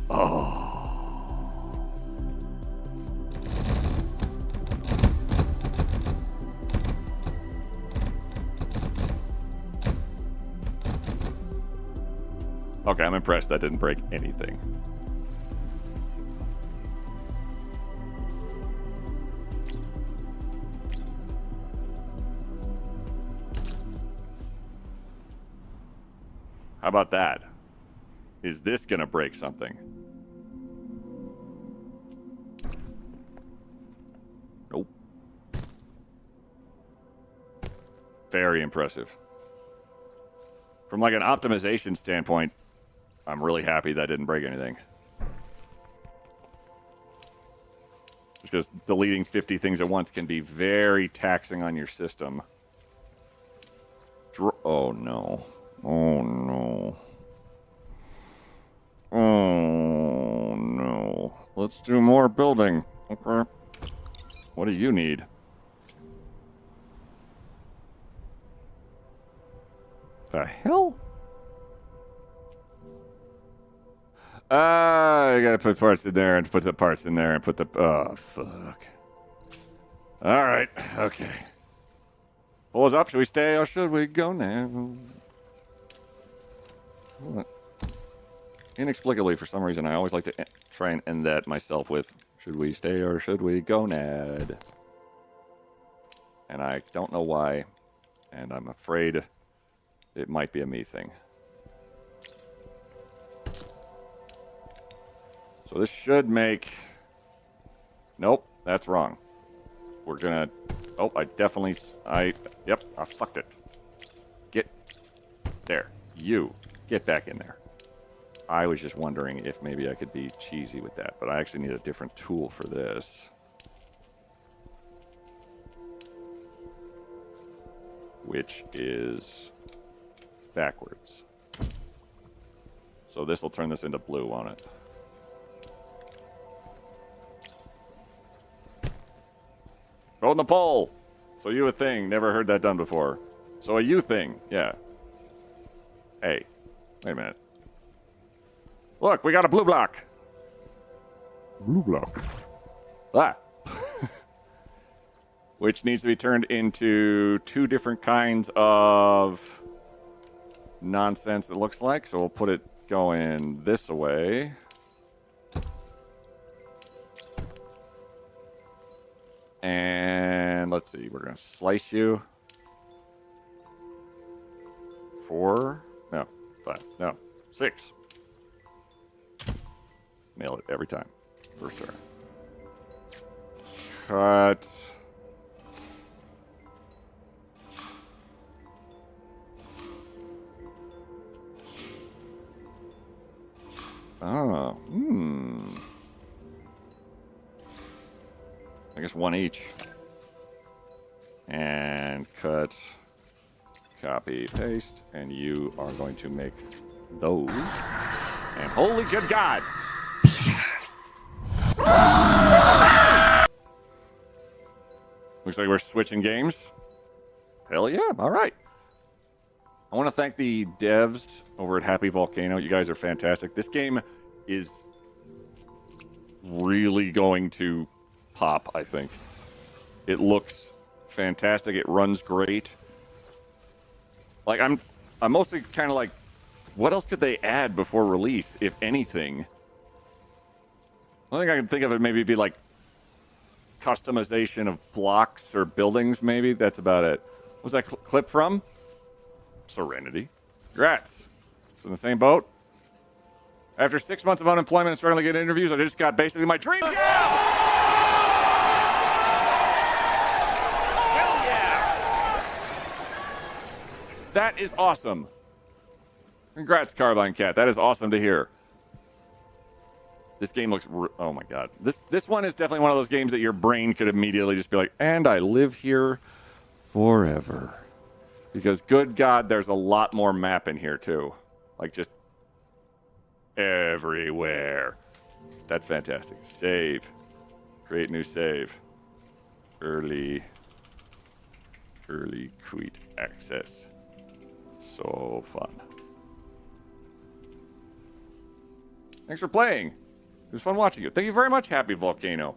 Oh. Okay, I'm impressed that didn't break anything. How about that? Is this gonna break something? Nope. Very impressive. From like an optimization standpoint, I'm really happy that didn't break anything. Just because deleting 50 things at once can be very taxing on your system. Oh no. Oh no. Oh no. Let's do more building. Okay. What do you need? The hell? I gotta put parts in there and put the parts in there and put the... Oh, fuck. Alright, okay. Pull us up. Should we stay or should we go now? What? Inexplicably, for some reason, I always like to try and end that myself with, should we stay or should we go, Ned? And I don't know why, and I'm afraid it might be a me thing. So this should make... Nope, that's wrong. We're gonna... Oh, I definitely... Yep, I fucked it. Get... There. You. Get back in there. I was just wondering if maybe I could be cheesy with that, but I actually need a different tool for this. Which is... backwards. So this will turn this into blue on it. Hold the pole. So you a thing. Never heard that done before. So a you thing. Yeah. Hey. Wait a minute. Look, we got a blue block. Blue block. Ah. Which needs to be turned into two different kinds of nonsense, it looks like. So we'll put it going this way. And let's see, we're going to slice you. 4, no, 5, no, 6. Nail it every time. First turn. Cut. Oh, I guess one each. And cut, copy, paste, and you are going to make those. And holy good God! Looks like we're switching games. Hell yeah, all right. I want to thank the devs over at Happy Volcano. You guys are fantastic. This game is really going to pop, I think. It looks fantastic. It runs great. Like, I'm mostly kind of like, what else could they add before release, if anything? The only thing I can think of it maybe be like customization of blocks or buildings, maybe. That's about it. What was that clip from? Serenity. Congrats. It's in the same boat. After 6 months of unemployment and struggling to get interviews, I just got basically my dream job! Hell yeah! That is awesome. Congrats, Carbine Cat. That is awesome to hear. This game looks... oh, my God. This one is definitely one of those games that your brain could immediately just be like, and I live here forever. Because, good God, there's a lot more map in here, too. Like, just everywhere. That's fantastic. Save. Create new save. Early quit access. So fun. Thanks for playing. It was fun watching you. Thank you very much, Happy Volcano.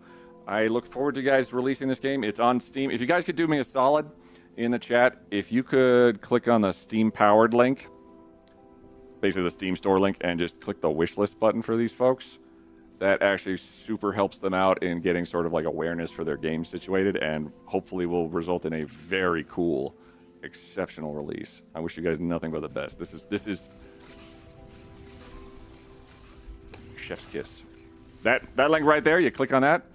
I look forward to you guys releasing this game. It's on Steam. If you guys could do me a solid in the chat, if you could click on the Steam-powered link, basically the Steam store link, and just click the wishlist button for these folks, that actually super helps them out in getting sort of like awareness for their game situated, and hopefully will result in a very cool, exceptional release. I wish you guys nothing but the best. This is chef's kiss. That link right there, you click on that.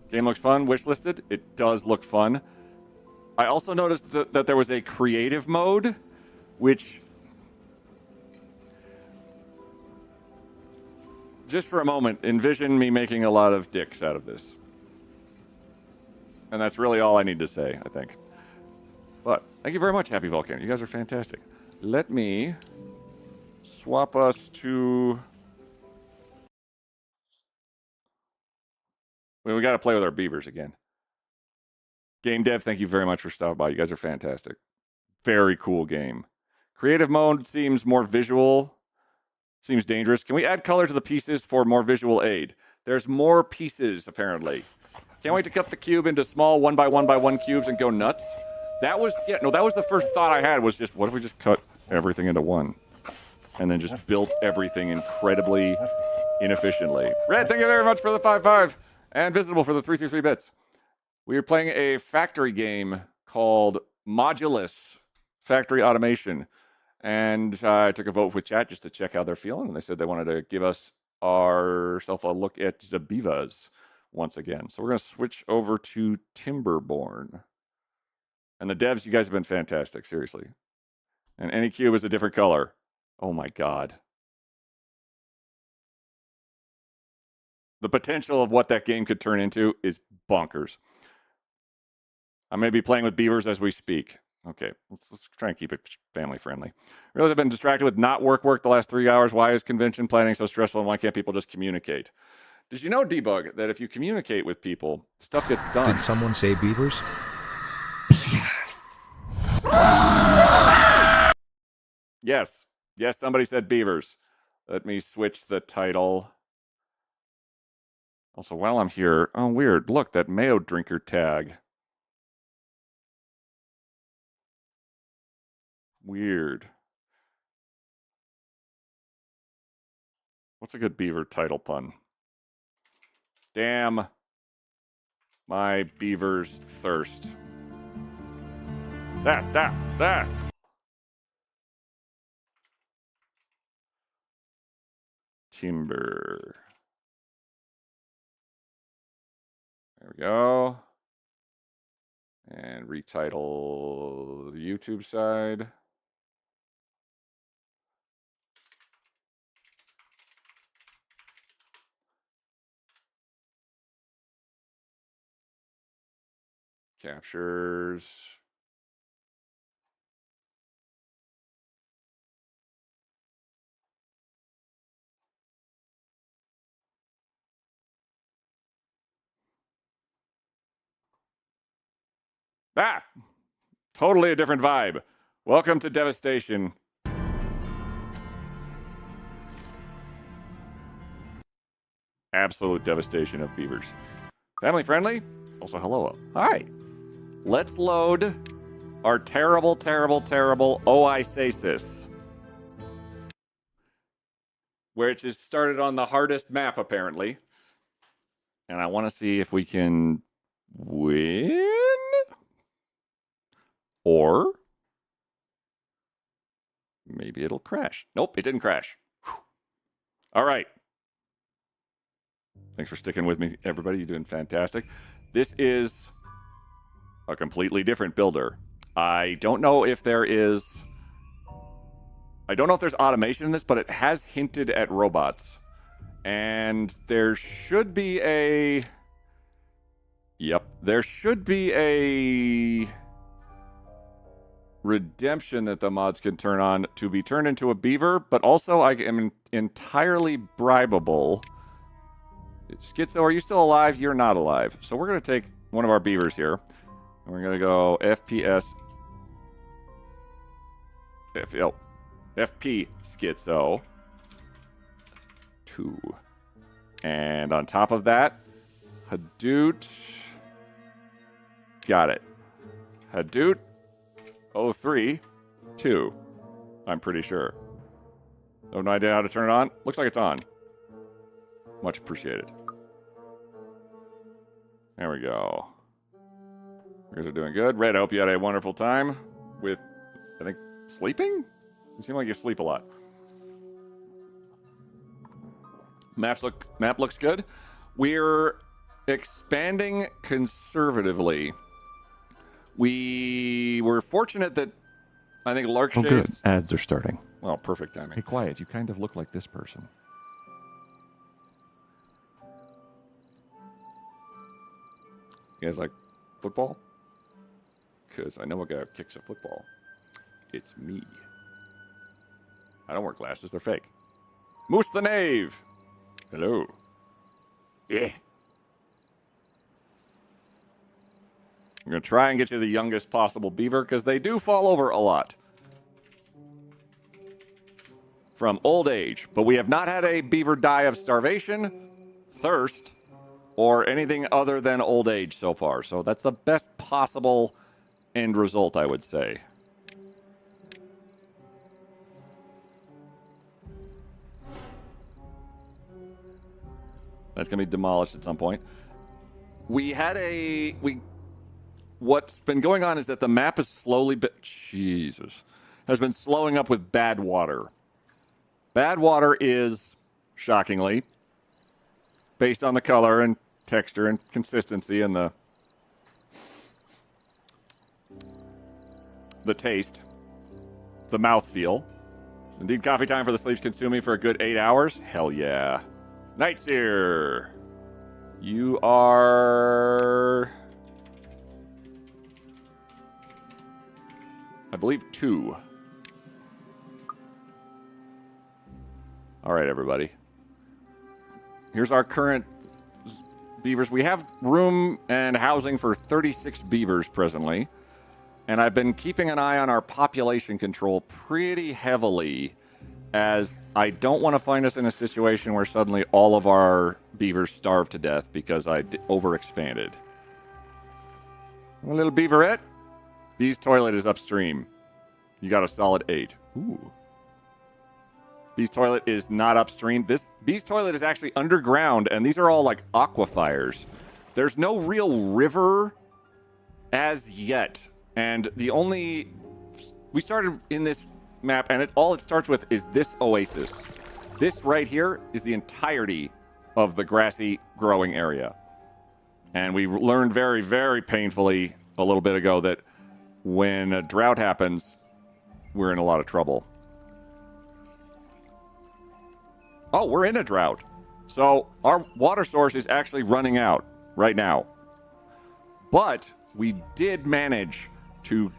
Game looks fun, wishlisted. It does look fun. I also noticed that there was a creative mode, which... just for a moment, envision me making a lot of dicks out of this. And that's really all I need to say, I think. But, thank you very much, Happy Volcano. You guys are fantastic. Let me swap us to... we got to play with our beavers again. Game Dev, thank you very much for stopping by. You guys are fantastic. Very cool game. Creative mode seems more visual. Seems dangerous. Can we add color to the pieces for more visual aid? There's more pieces, apparently. Can't wait to cut the cube into small 1x1x1 cubes and go nuts. That was, that was the first thought I had, was just, what if we just cut everything into one? And then just built everything incredibly inefficiently. Red, thank you very much for the 5-5. And Visible for the 333 bits. We are playing a factory game called Modulus Factory Automation. And I took a vote with chat just to check how they're feeling. And they said they wanted to give us ourselves a look at Zabivas once again. So we're going to switch over to Timberborn. And the devs, you guys have been fantastic, seriously. And any cube is a different color. Oh my God. The potential of what that game could turn into is bonkers. I may be playing with beavers as we speak. Okay, let's try and keep it family friendly. Realize I've been distracted with not work the last 3 hours. Why is convention planning so stressful, and why can't people just communicate? Did you know, Debug, that if you communicate with people, stuff gets done? Did someone say beavers? Yes. Yes, somebody said beavers. Let me switch the title. Also, while I'm here, oh, weird. Look, that Mayo Drinker tag. Weird. What's a good beaver title pun? Damn my beaver's thirst. That. Timber. There we go. And retitle the YouTube side. Captures. Totally a different vibe. Welcome to Devastation. Absolute devastation of beavers. Family friendly? Also, hello. Hi. Let's load our terrible Oasis. Which is started on the hardest map, apparently. And I want to see if we can win? Or maybe it'll crash. Nope, it didn't crash. Whew. All right. Thanks for sticking with me, everybody. You're doing fantastic. This is a completely different builder. I don't know if there's automation in this, but it has hinted at robots. And there should be a... Yep, there should be a redemption that the mods can turn on to be turned into a beaver, but also I am entirely bribable. Schizo, are you still alive? You're not alive. So we're going to take one of our beavers here, and we're going to go FPS... FP Schizo 2. And on top of that, Hadoot. Got it. Hadoot 03 2. I'm pretty sure. No idea how to turn it on. Looks like it's on. Much appreciated. There we go. You guys are doing good. Red, I hope you had a wonderful time with, I think, sleeping? You seem like you sleep a lot. Map looks good. We're expanding conservatively. We were fortunate that I think Larkshade's Ads are starting. Well, perfect timing. Hey, quiet. You kind of look like this person. You guys like football? Because I know a guy who kicks a football. It's me. I don't wear glasses. They're fake. Moose the Knave. Hello. Yeah. I'm going to try and get you the youngest possible beaver because they do fall over a lot. From old age. But we have not had a beaver die of starvation, thirst, or anything other than old age so far. So that's the best possible end result, I would say. That's going to be demolished at some point. What's been going on is that the map is slowly, has been slowing up with bad water. Bad water is, shockingly, based on the color and texture and consistency and the taste, the mouthfeel. It's indeed coffee time for the sleeps consuming for a good 8 hours. Hell yeah. Nightseer, you are, I believe, 2. All right, everybody. Here's our current beavers. We have room and housing for 36 beavers presently. And I've been keeping an eye on our population control pretty heavily, as I don't want to find us in a situation where suddenly all of our beavers starve to death because I overexpanded. A little beaverette. Bee's toilet is upstream. You got a solid 8. Ooh. Bee's toilet is not upstream. This Bee's toilet is actually underground, and these are all like aquifers. There's no real river as yet. And we started in this map, and all it starts with is this oasis. This right here is the entirety of the grassy growing area. And we learned very, very painfully a little bit ago that when a drought happens, we're in a lot of trouble. Oh, we're in a drought. So our water source is actually running out right now. But we did manage to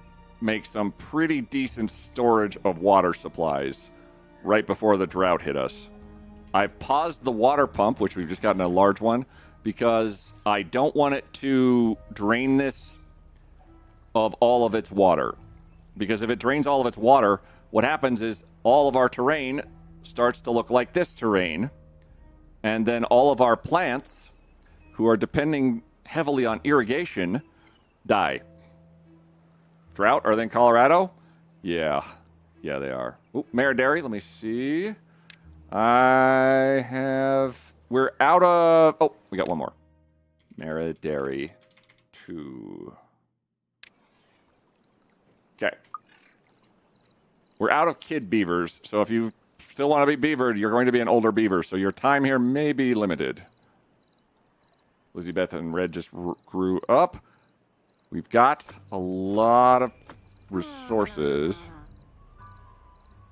make some pretty decent storage of water supplies right before the drought hit us. I've paused the water pump, which we've just gotten a large one, because I don't want it to drain this of all of its water. Because if it drains all of its water, what happens is all of our terrain starts to look like this terrain, and then all of our plants, who are depending heavily on irrigation, die. Drought? Are they in Colorado? Yeah. Yeah, they are. Oop, Maridary, let me see. We're out of... Oh, we got one more. Maridary 2. Okay. We're out of kid beavers, so if you still want to be beavered, you're going to be an older beaver, so your time here may be limited. Lizzie Beth and Red just grew up. We've got a lot of resources.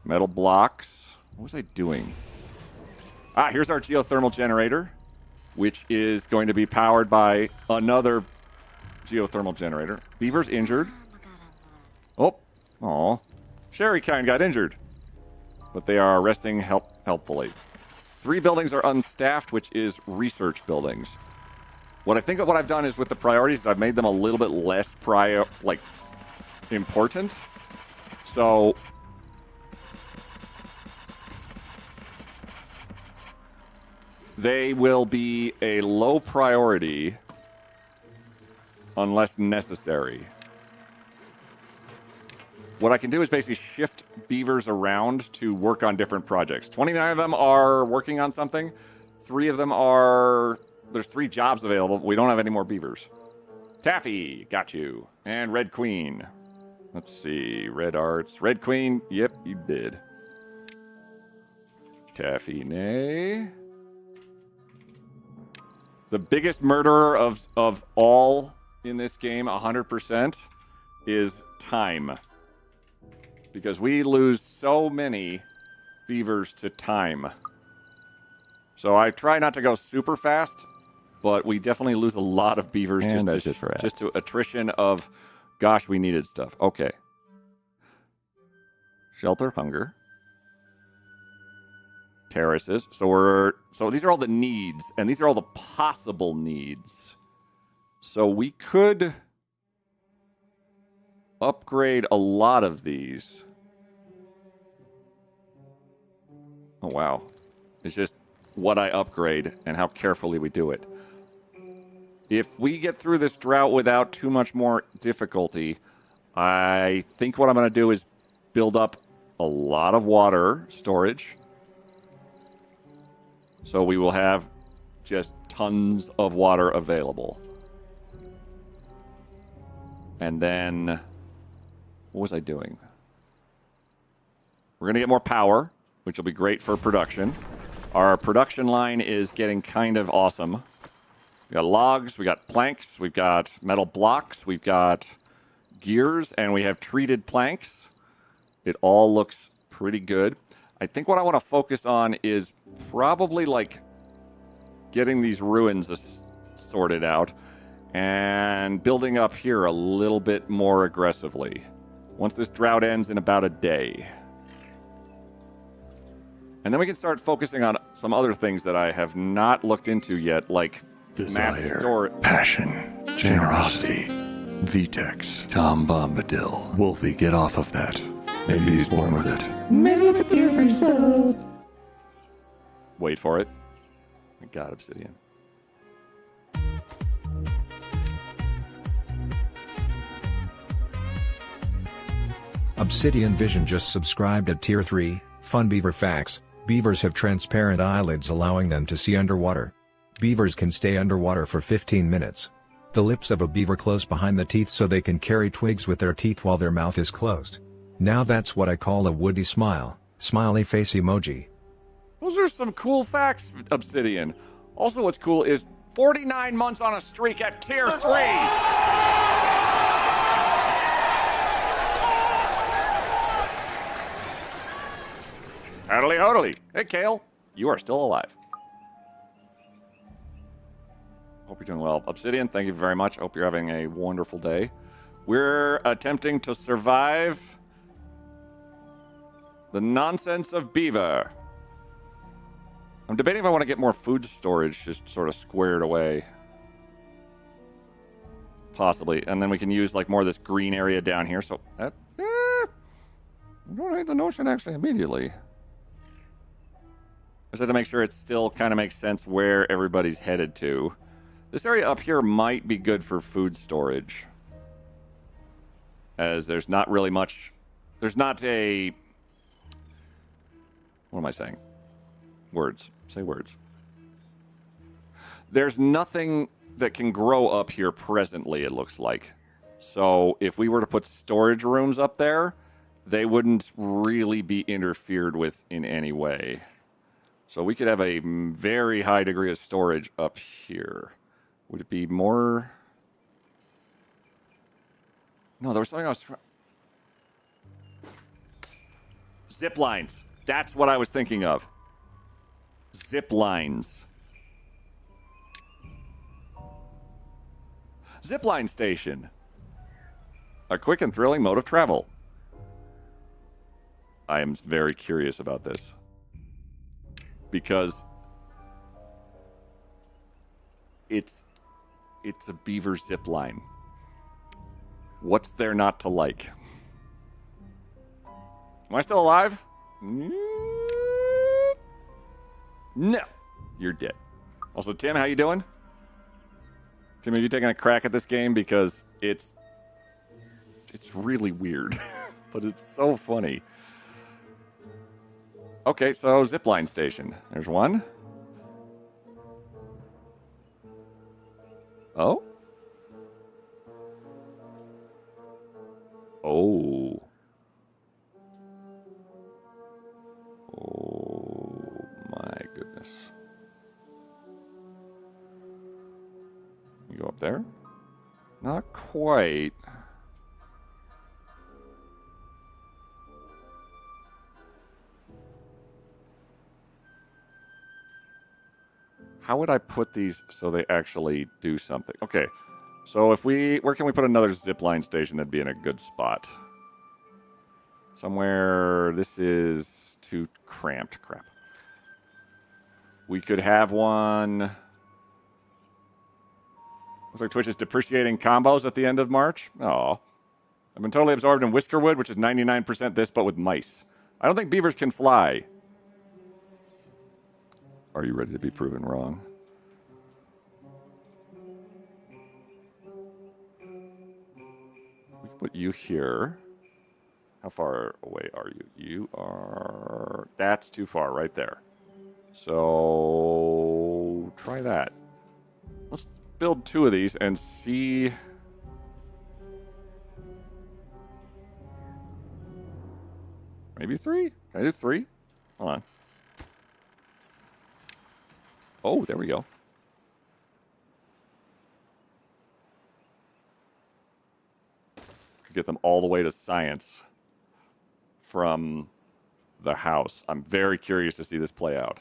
Metal blocks. What was I doing? Here's our geothermal generator, which is going to be powered by another geothermal generator. Beaver's injured. Oh, Sherry kind got injured. But they are resting helpfully. 3 buildings are unstaffed, which is research buildings. What I've done is with the priorities is I've made them a little bit less important. So they will be a low priority unless necessary. What I can do is basically shift beavers around to work on different projects. 29 of them are working on something. 3 of them are... There's 3 jobs available. We don't have any more beavers. Taffy, got you. And Red Queen. Let's see. Red Arts. Red Queen, yep, you did. Taffy, nay. The biggest murderer of all in this game, 100%, is time. Because we lose so many beavers to time. So I try not to go super fast, but we definitely lose a lot of beavers just to attrition of, gosh, we needed stuff. Okay. Shelter, hunger. Terraces. So these are all the needs, and these are all the possible needs. So we could upgrade a lot of these. Oh, wow. It's just what I upgrade and how carefully we do it. If we get through this drought without too much more difficulty, I think what I'm going to do is build up a lot of water storage. So we will have just tons of water available. And then... What was I doing? We're going to get more power, which will be great for production. Our production line is getting kind of awesome. We got logs, we got planks, we've got metal blocks, we've got gears, and we have treated planks. It all looks pretty good. I think what I want to focus on is probably like getting these ruins sorted out and building up here a little bit more aggressively. Once this drought ends in about a day. And then we can start focusing on some other things that I have not looked into yet, like mass storage. Passion, generosity, Vitex, Tom Bombadil. Wolfie, get off of that. Maybe he's born with it. Maybe it's a tear for your soul. Wait for it. Thank God, Obsidian. Obsidian Vision just subscribed at Tier 3, Fun Beaver Facts. Beavers have transparent eyelids allowing them to see underwater. Beavers can stay underwater for 15 minutes. The lips of a beaver close behind the teeth so they can carry twigs with their teeth while their mouth is closed. Now that's what I call a woody smile. Smiley face emoji. Those are some cool facts, Obsidian. Also what's cool is 49 months on a streak at Tier 3! Howdly hodily. Hey, Kale. You are still alive. Hope you're doing well. Obsidian, thank you very much. Hope you're having a wonderful day. We're attempting to survive the nonsense of beaver. I'm debating if I want to get more food storage just sort of squared away. Possibly. And then we can use like more of this green area down here. So that... I don't hate the notion actually immediately. I just have to make sure it still kind of makes sense where everybody's headed to. This area up here might be good for food storage. As there's not really much... There's not a... What am I saying? Words. Say words. There's nothing that can grow up here presently, it looks like. So if we were to put storage rooms up there, they wouldn't really be interfered with in any way. So we could have a very high degree of storage up here. Would it be more... No, there was something I was... Zip lines. That's what I was thinking of. Zip lines. Zipline station. A quick and thrilling mode of travel. I am very curious about this. Because it's a beaver zip line. What's there not to like? Am I still alive? No. You're dead. Also, Tim, how you doing? Tim, are you taking a crack at this game? Because it's really weird. But it's so funny. Okay, so zipline station. There's one. Oh? Oh. Oh my goodness. You go up there? Not quite. How would I put these so they actually do something? Okay, so where can we put another zipline station that'd be in a good spot? Somewhere, this is too cramped, crap. We could have one. Looks like Twitch is depreciating combos at the end of March. Oh, I've been totally absorbed in Whiskerwood, which is 99% this, but with mice. I don't think beavers can fly. Are you ready to be proven wrong? We can put you here. How far away are you? You are... That's too far, right there. So... try that. Let's build 2 of these and see... Maybe 3? Can I do 3? Hold on. Oh, there we go. Could get them all the way to science from the house. I'm very curious to see this play out.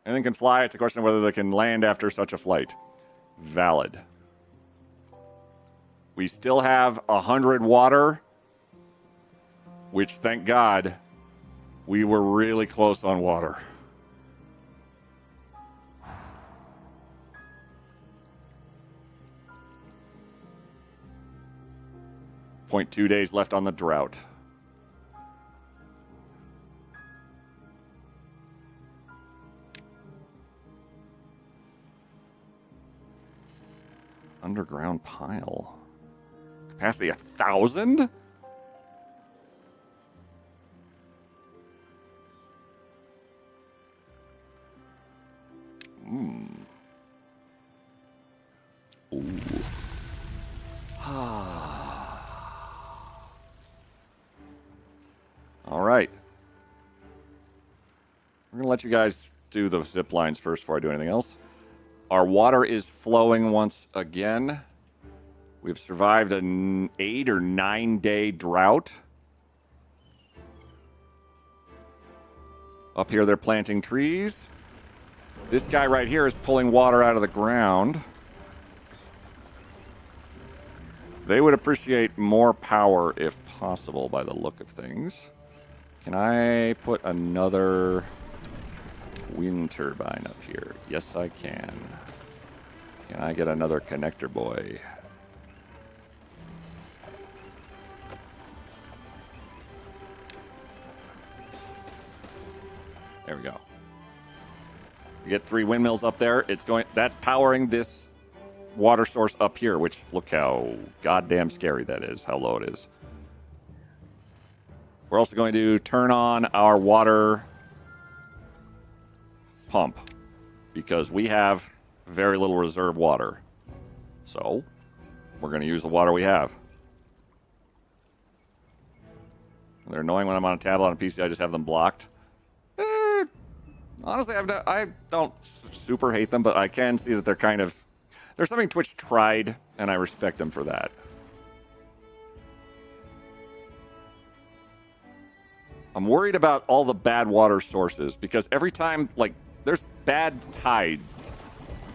Anything can fly. It's a question of whether they can land after such a flight. Valid. We still have 100 water, which, thank God, we were really close on water. 0.2 days left on the drought. Underground pile. Capacity 1,000? Ooh. All right. We're going to let you guys do the zip lines first before I do anything else. Our water is flowing once again. We've survived an 8 or 9 day drought. Up here, they're planting trees. This guy right here is pulling water out of the ground. They would appreciate more power if possible by the look of things. Can I put another wind turbine up here? Yes, I can. Can I get another connector boy? There we go. We get 3 windmills up there. That's powering this water source up here, which look how goddamn scary that is, how low it is. We're also going to turn on our water pump because we have very little reserve water. So we're going to use the water we have. They're annoying when I'm on a tablet on a PC. I just have them blocked. Honestly, I don't super hate them, but I can see that they're kind of... There's something Twitch tried, and I respect them for that. I'm worried about all the bad water sources because every time, like, there's bad tides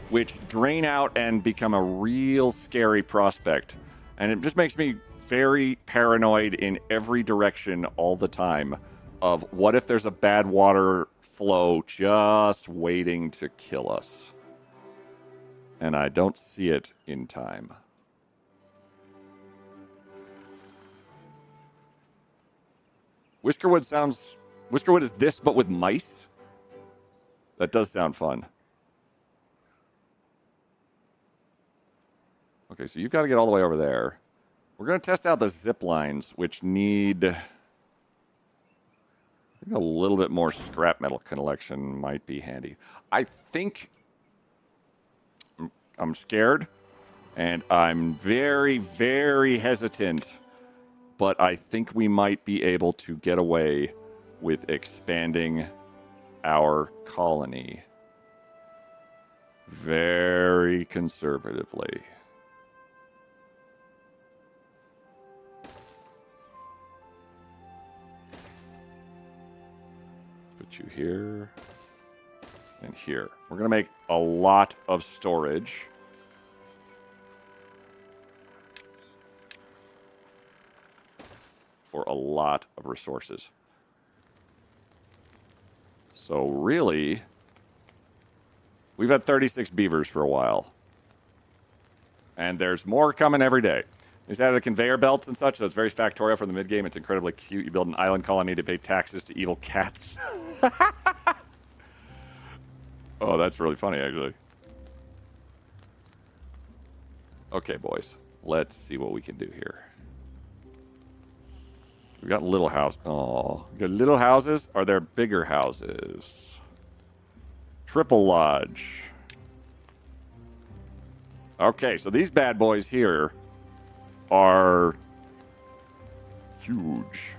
which drain out and become a real scary prospect. And it just makes me very paranoid in every direction all the time of what if there's a bad water flow just waiting to kill us. And I don't see it in time. Whiskerwood is this, but with mice? That does sound fun. Okay, so you've got to get all the way over there. We're going to test out the zip lines, which need... I think a little bit more scrap metal collection might be handy. I think... I'm scared, and I'm very, very hesitant, but I think we might be able to get away with expanding our colony very conservatively. Put you here and here. We're going to make a lot of storage. For a lot of resources. So really, we've had 36 beavers for a while. And there's more coming every day. He's added conveyor belts and such, so it's very factorial for the mid-game. It's incredibly cute. You build an island colony to pay taxes to evil cats. Oh, that's really funny, actually. Okay, boys. Let's see what we can do here. We got little house. Oh, we got little houses. Are there bigger houses? Triple lodge. Okay, so these bad boys here are huge.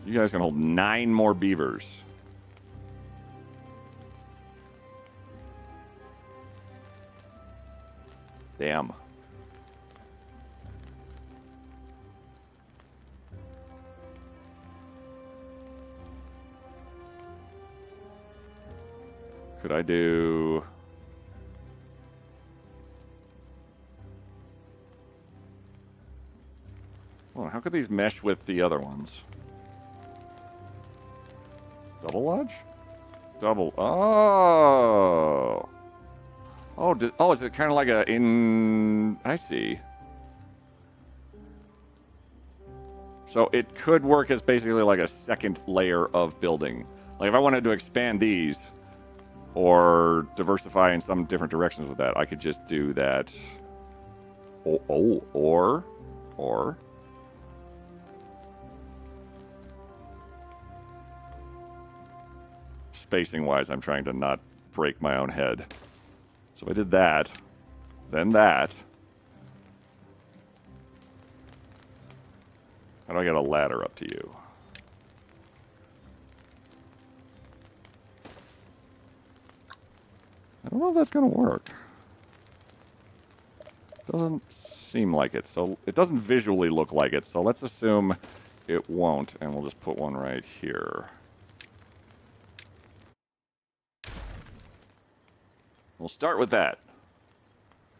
You guys can hold 9 more beavers. Damn. Could I do... Well, how could these mesh with the other ones? Double lodge? Double... Oh! Oh, is it kind of like a in... I see. So it could work as basically like a second layer of building. Like if I wanted to expand these... or diversify in some different directions with that, I could just do that. Or spacing wise, I'm trying to not break my own head. So I did that, then that. How do I get a ladder up to you? I don't know if that's going to work. Doesn't seem like it. So it doesn't visually look like it. So let's assume it won't. And we'll just put one right here. We'll start with that.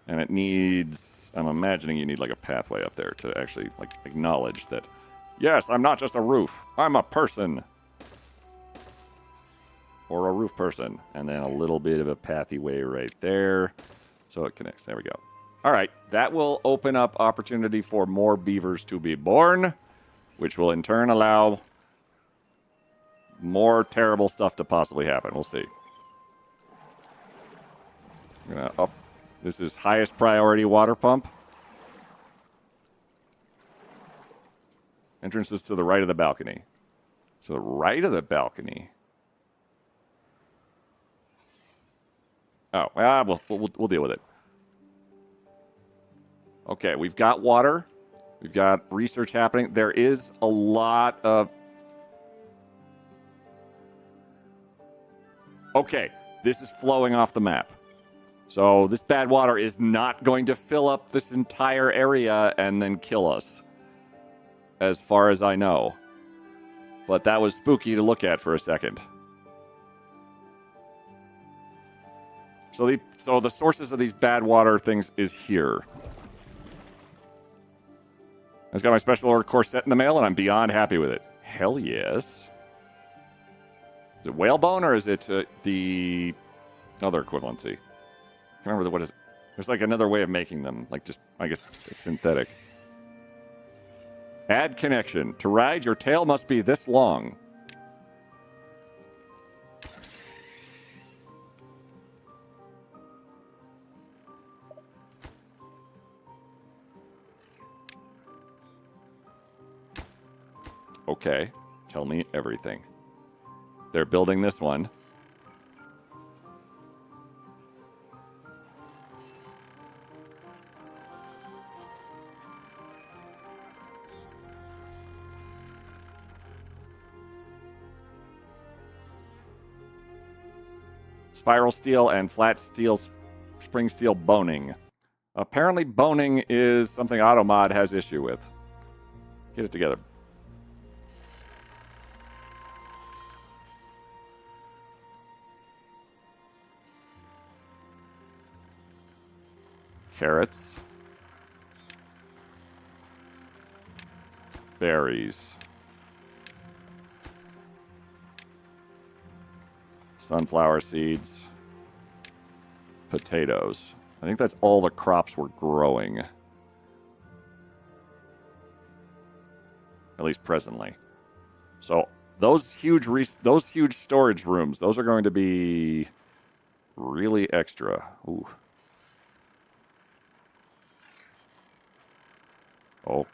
And it needs... I'm imagining you need like a pathway up there to actually like acknowledge that, yes, I'm not just a roof. I'm a person. Or a roof person. And then a little bit of a pathy way right there. So it connects. There we go. All right. That will open up opportunity for more beavers to be born, which will in turn allow more terrible stuff to possibly happen. We'll see. I'm going to up. This is highest priority water pump. Entrance is to the right of the balcony. To the right of the balcony. Oh, we'll deal with it. Okay, we've got water. We've got research happening. There is a lot of... Okay, this is flowing off the map. So this bad water is not going to fill up this entire area and then kill us. as far as I know. But that was spooky to look at for a second. So the sources of these bad water things is here. I just got my special order corset in the mail, and I'm beyond happy with it. Hell yes. Is it whalebone, or is it the other equivalency? I can't remember what is. There's like another way of making them, like just, I guess, synthetic. Add connection. To ride, your tail must be this long. Okay, tell me everything. They're building this one. Spiral steel and flat steel, spring steel boning. Apparently boning is something Automod has issue with. Get it together. Carrots. Berries. Sunflower seeds. Potatoes. I think that's all the crops we're growing. At least presently. So those huge storage rooms, those are going to be really extra. Ooh. Oh.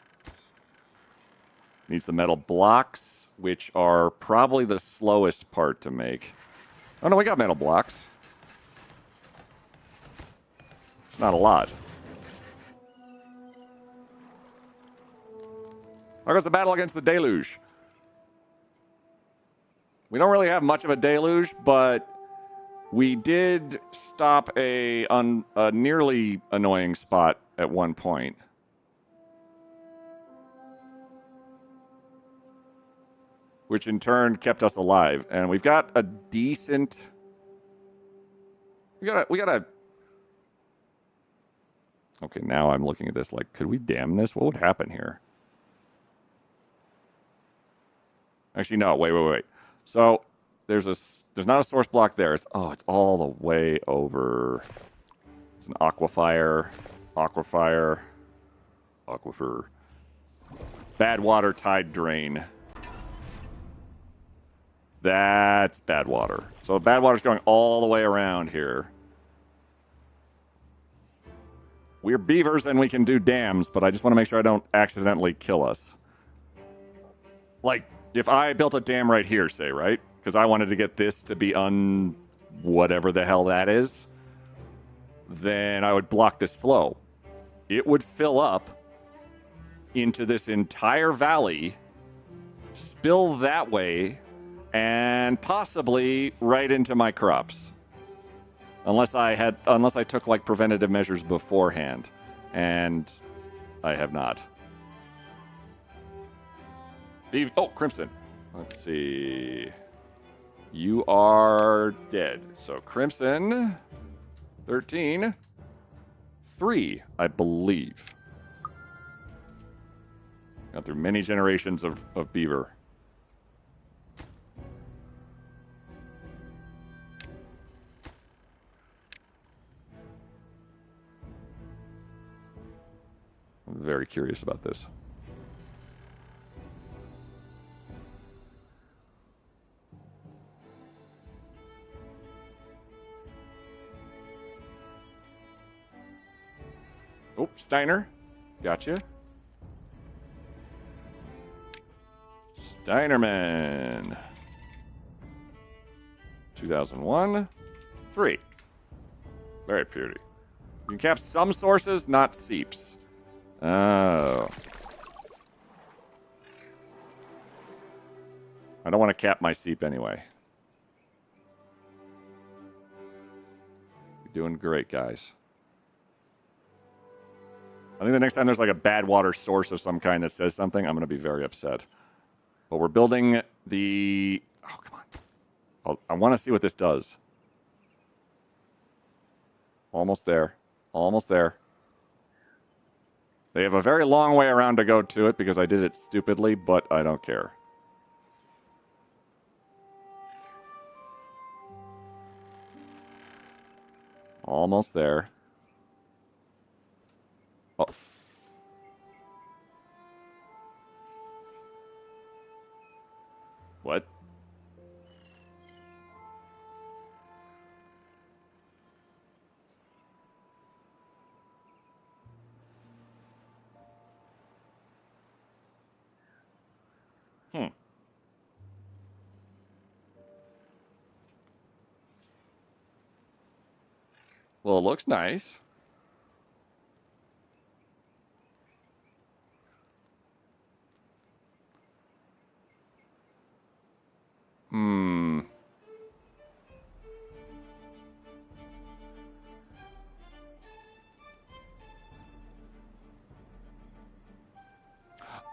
Needs the metal blocks, which are probably the slowest part to make. Oh, no, we got metal blocks. It's not a lot. There goes the battle against the deluge. We don't really have much of a deluge, but we did stop a nearly annoying spot at one point. Which in turn kept us alive. And we've got a decent... We got a... Okay, now I'm looking at this like, could we dam this? What would happen here? Actually, no, wait. So, there's not a source block there. It's all the way over. It's an aquifer. Bad water tide drain. That's bad water. So bad water's going all the way around here. We're beavers and we can do dams, but I just want to make sure I don't accidentally kill us. Like, if I built a dam right here, say, right? Because I wanted to get this to be whatever the hell that is. Then I would block this flow. It would fill up into this entire valley, spill that way, and possibly right into my crops. Unless I took like preventative measures beforehand. And I have not. Oh, Crimson. Let's see. You are dead. So Crimson 13 3, I believe. Got through many generations of beaver. I'm very curious about this. Oh, Steiner. Gotcha. Steinerman. 2001. 3. Very pretty. You can cap some sources, not seeps. Oh. I don't want to cap my seep anyway. You're doing great, guys. I think the next time there's like a bad water source of some kind that says something, I'm going to be very upset. But we're building the... Oh, come on. I want to see what this does. Almost there. Almost there. They have a very long way around to go to it because I did it stupidly, but I don't care. Almost there. Oh. What? Well, it looks nice.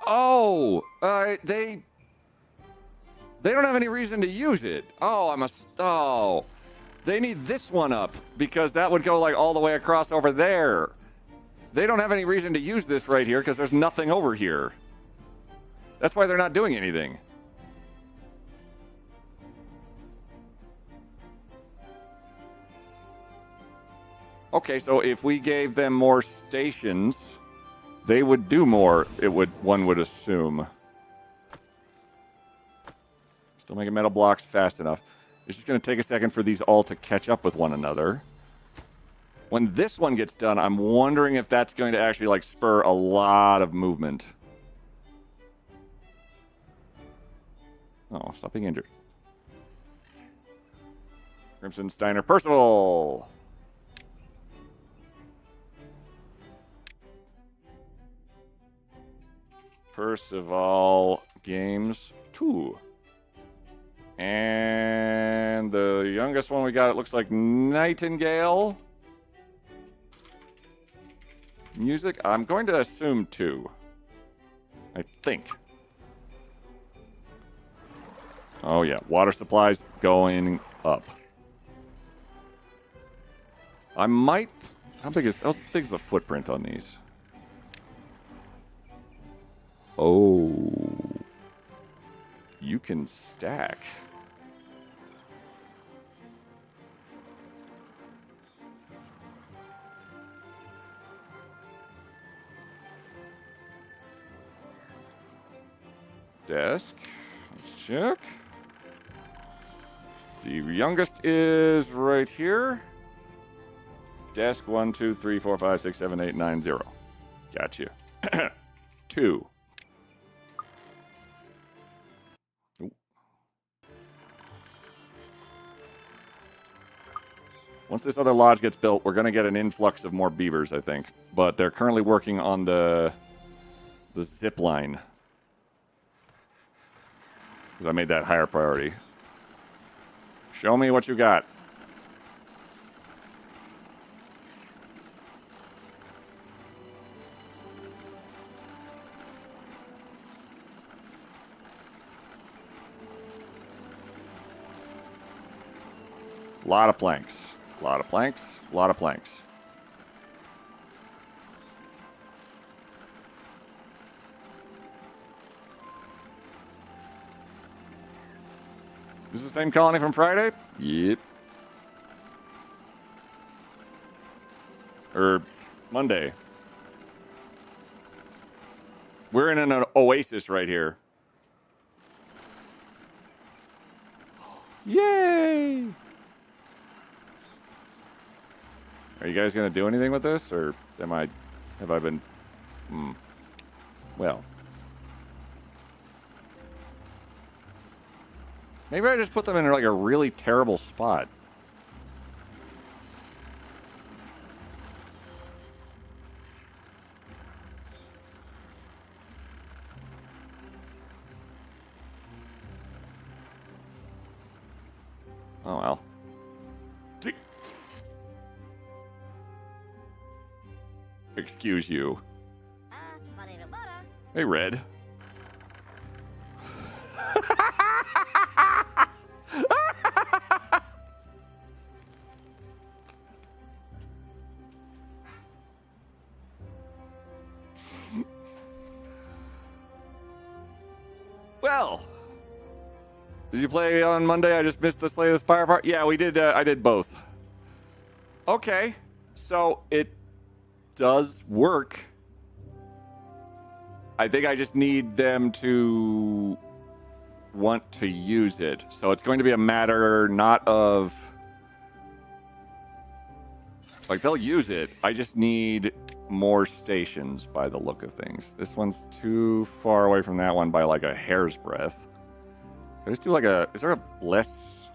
Oh, they don't have any reason to use it. Oh, they need this one up because that would go like all the way across over there. They don't have any reason to use this right here because there's nothing over here. That's why they're not doing anything. Okay, so if we gave them more stations, they would do more, one would assume. Still making metal blocks fast enough. It's just going to take a second for these all to catch up with one another. When this one gets done, I'm wondering if that's going to actually like spur a lot of movement. Oh, stop being injured. Crimson, Steiner, Percival. Percival Games 2. And the youngest one we got, it looks like Nightingale. Music, I'm going to assume 2. I think. Oh yeah, water supplies going up. I might... How big is the footprint on these? Oh. You can stack. Desk. Let's check. The youngest is right here. Desk 1, 2, 3, 4, 5, 6, 7, 8, 9, 0. Gotcha. 2. Once this other lodge gets built, we're going to get an influx of more beavers, I think. But they're currently working on the zip line. Because I made that higher priority. Show me what you got. A lot of planks. A lot of planks. A lot of planks. Is this the same colony from Friday? Yep. Or Monday. We're in an oasis right here. Yay! Are you guys going to do anything with this, or have I been... Well. Maybe I just put them in like a really terrible spot. Oh well. Excuse you. Hey, Red. Well, did you play on Monday? I just missed the Slay the Spire part. Yeah, we did. I did both. Okay, so it does work. I think I just need them to want to use it. So it's going to be a matter not of like they'll use it. I just need more stations by the look of things. This one's too far away from that one by like a hair's breadth. Can I just do like a, is there a less?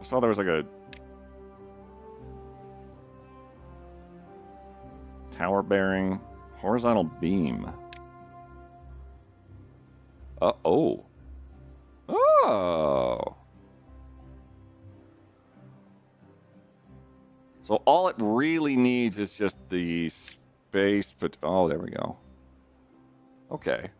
I saw there was like a tower bearing horizontal beam. Oh. Oh. So all it really needs is just the space, but oh, there we go. Okay.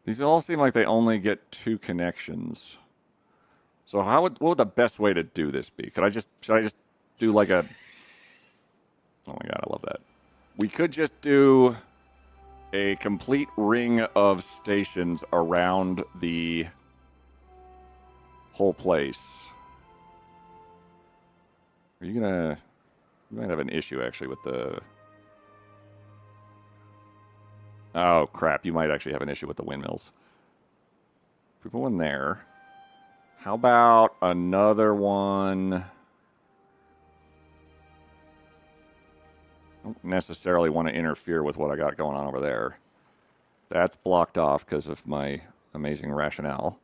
These all seem like they only get 2 connections. So what would the best way to do this be? Should I just do like a, oh my god, I love that. We could just do a complete ring of stations around the whole place. Are you gonna, you might have an issue actually with the, oh crap, you might actually have an issue with the windmills. If we put one there, how about another one? I don't necessarily want to interfere with what I got going on over there. That's blocked off because of my amazing rationale.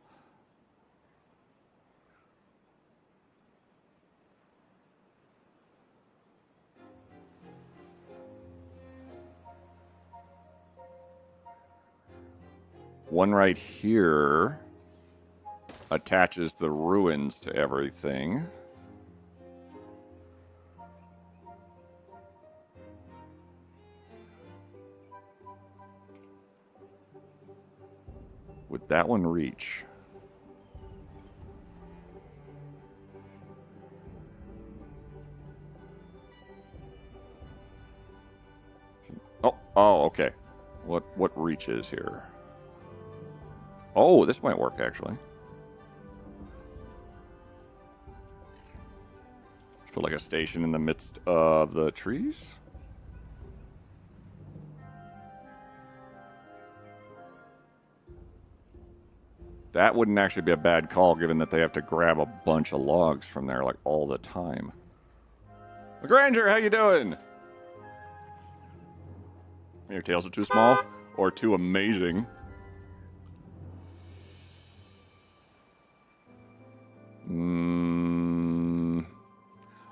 One right here attaches the ruins to everything. Would that one reach? Oh, okay. What reaches here? Oh, this might work actually. Just put like a station in the midst of the trees. That wouldn't actually be a bad call, given that they have to grab a bunch of logs from there, like, all the time. LaGranger, how you doing? Your tails are too small? Or too amazing?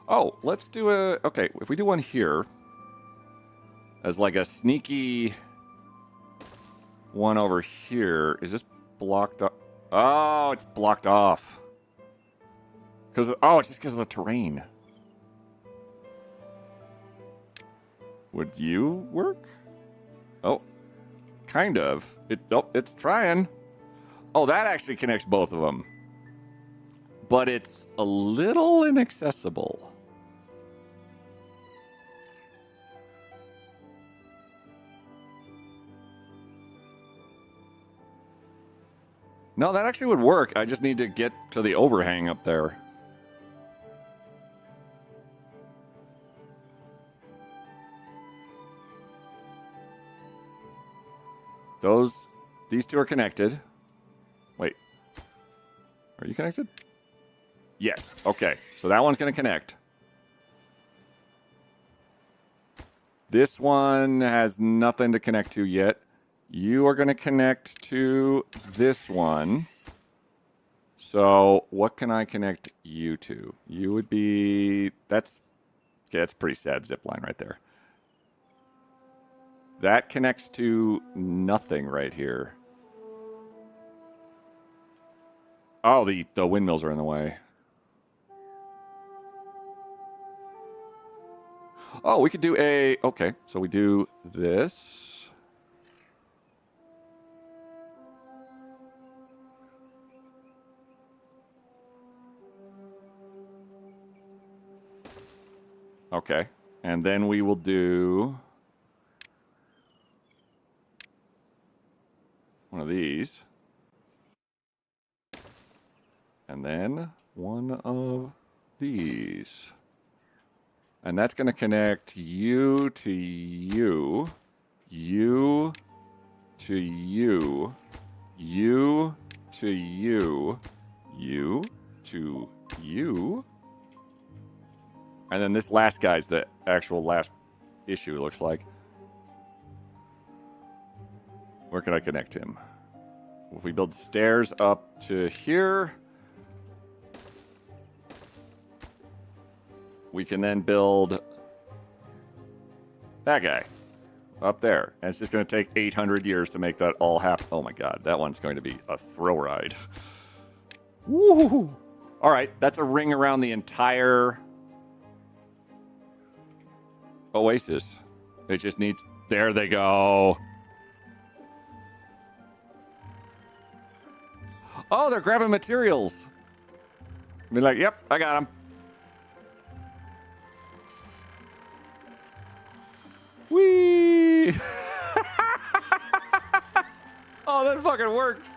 Oh, let's do a... Okay, if we do one here, as like a sneaky one over here, is this blocked up? Oh, it's blocked off. It's just because of the terrain. Would you work? Oh, kind of. It's trying. Oh, that actually connects both of them. But it's a little inaccessible. No, that actually would work. I just need to get to the overhang up there. These two are connected. Wait. Are you connected? Yes. Okay. So that one's going to connect. This one has nothing to connect to yet. You are going to connect to this one. So what can I connect you to? You would be... That's pretty sad zipline right there. That connects to nothing right here. Oh, the windmills are in the way. Oh, we could do a... Okay, so we do this. Okay, and then we will do... one of these. And then one of these. And that's going to connect you to you, you to you, you to you, you to you. And then this last guy's the actual last issue, it looks like. Where can I connect him? If we build stairs up to here, we can then build that guy up there. And it's just going to take 800 years to make that all happen. Oh my god, that one's going to be a thrill ride. Woo! All right, that's a ring around the entire oasis. It just needs... There they go. Oh, they're grabbing materials. Be like, yep, I got them. Whee! Oh, that fucking works.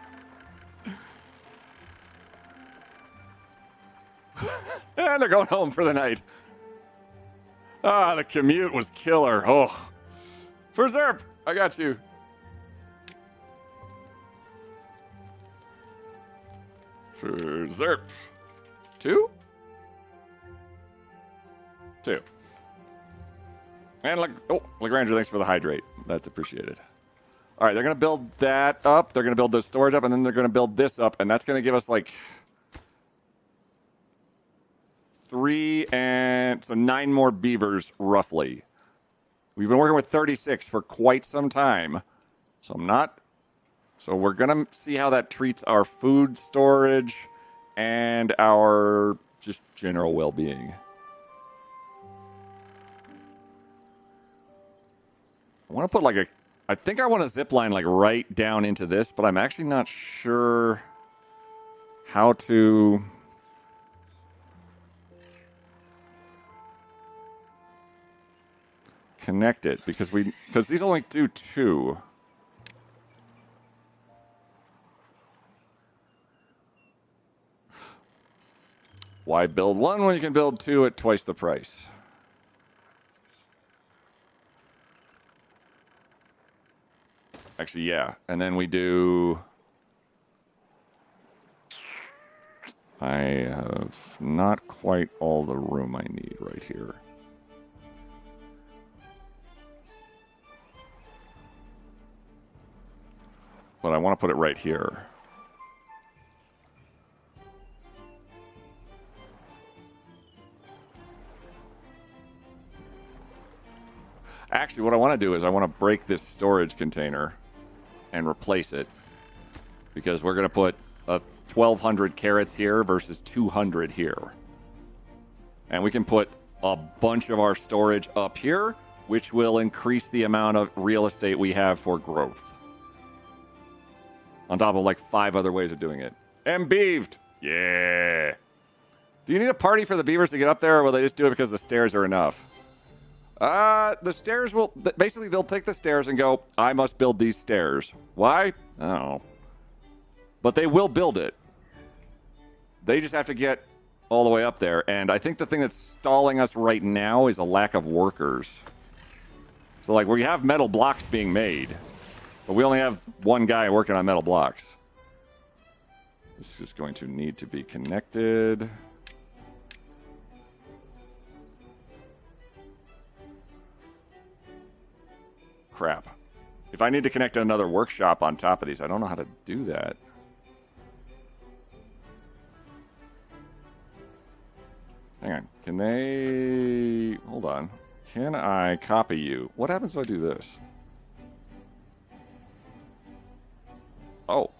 And they're going home for the night. Ah, the commute was killer. Oh. For Zerp, I got you. For Zerp. 2? 2. And Lagrange, thanks for the hydrate. That's appreciated. All right, they're going to build that up. They're going to build the storage up, and then they're going to build this up, and that's going to give us like 3 and so 9 more beavers roughly. We've been working with 36 for quite some time, so So we're going to see how that treats our food storage and our just general well-being. I want to put like a... I think I want a zip line like right down into this, but I'm actually not sure how to... connect it, because these only do 2. Why build 1 when you can build 2 at twice the price? Actually, yeah. And then we do... I have not quite all the room I need right here. But I want to put it right here. Actually, what I want to do is I want to break this storage container and replace it. Because we're going to put 1,200 carrots here versus 200 here. And we can put a bunch of our storage up here, which will increase the amount of real estate we have for growth. On top of like 5 other ways of doing it. And beaved! Yeah! Do you need a party for the beavers to get up there, or will they just do it because the stairs are enough? The stairs will... Basically, they'll take the stairs and go, I must build these stairs. Why? I don't know. But they will build it. They just have to get all the way up there. And I think the thing that's stalling us right now is a lack of workers. So, like, we have metal blocks being made. But we only have 1 guy working on metal blocks. This is going to need to be connected. Crap. If I need to connect another workshop on top of these, I don't know how to do that. Hang on. Can they... Hold on. Can I copy you? What happens if I do this? Oh.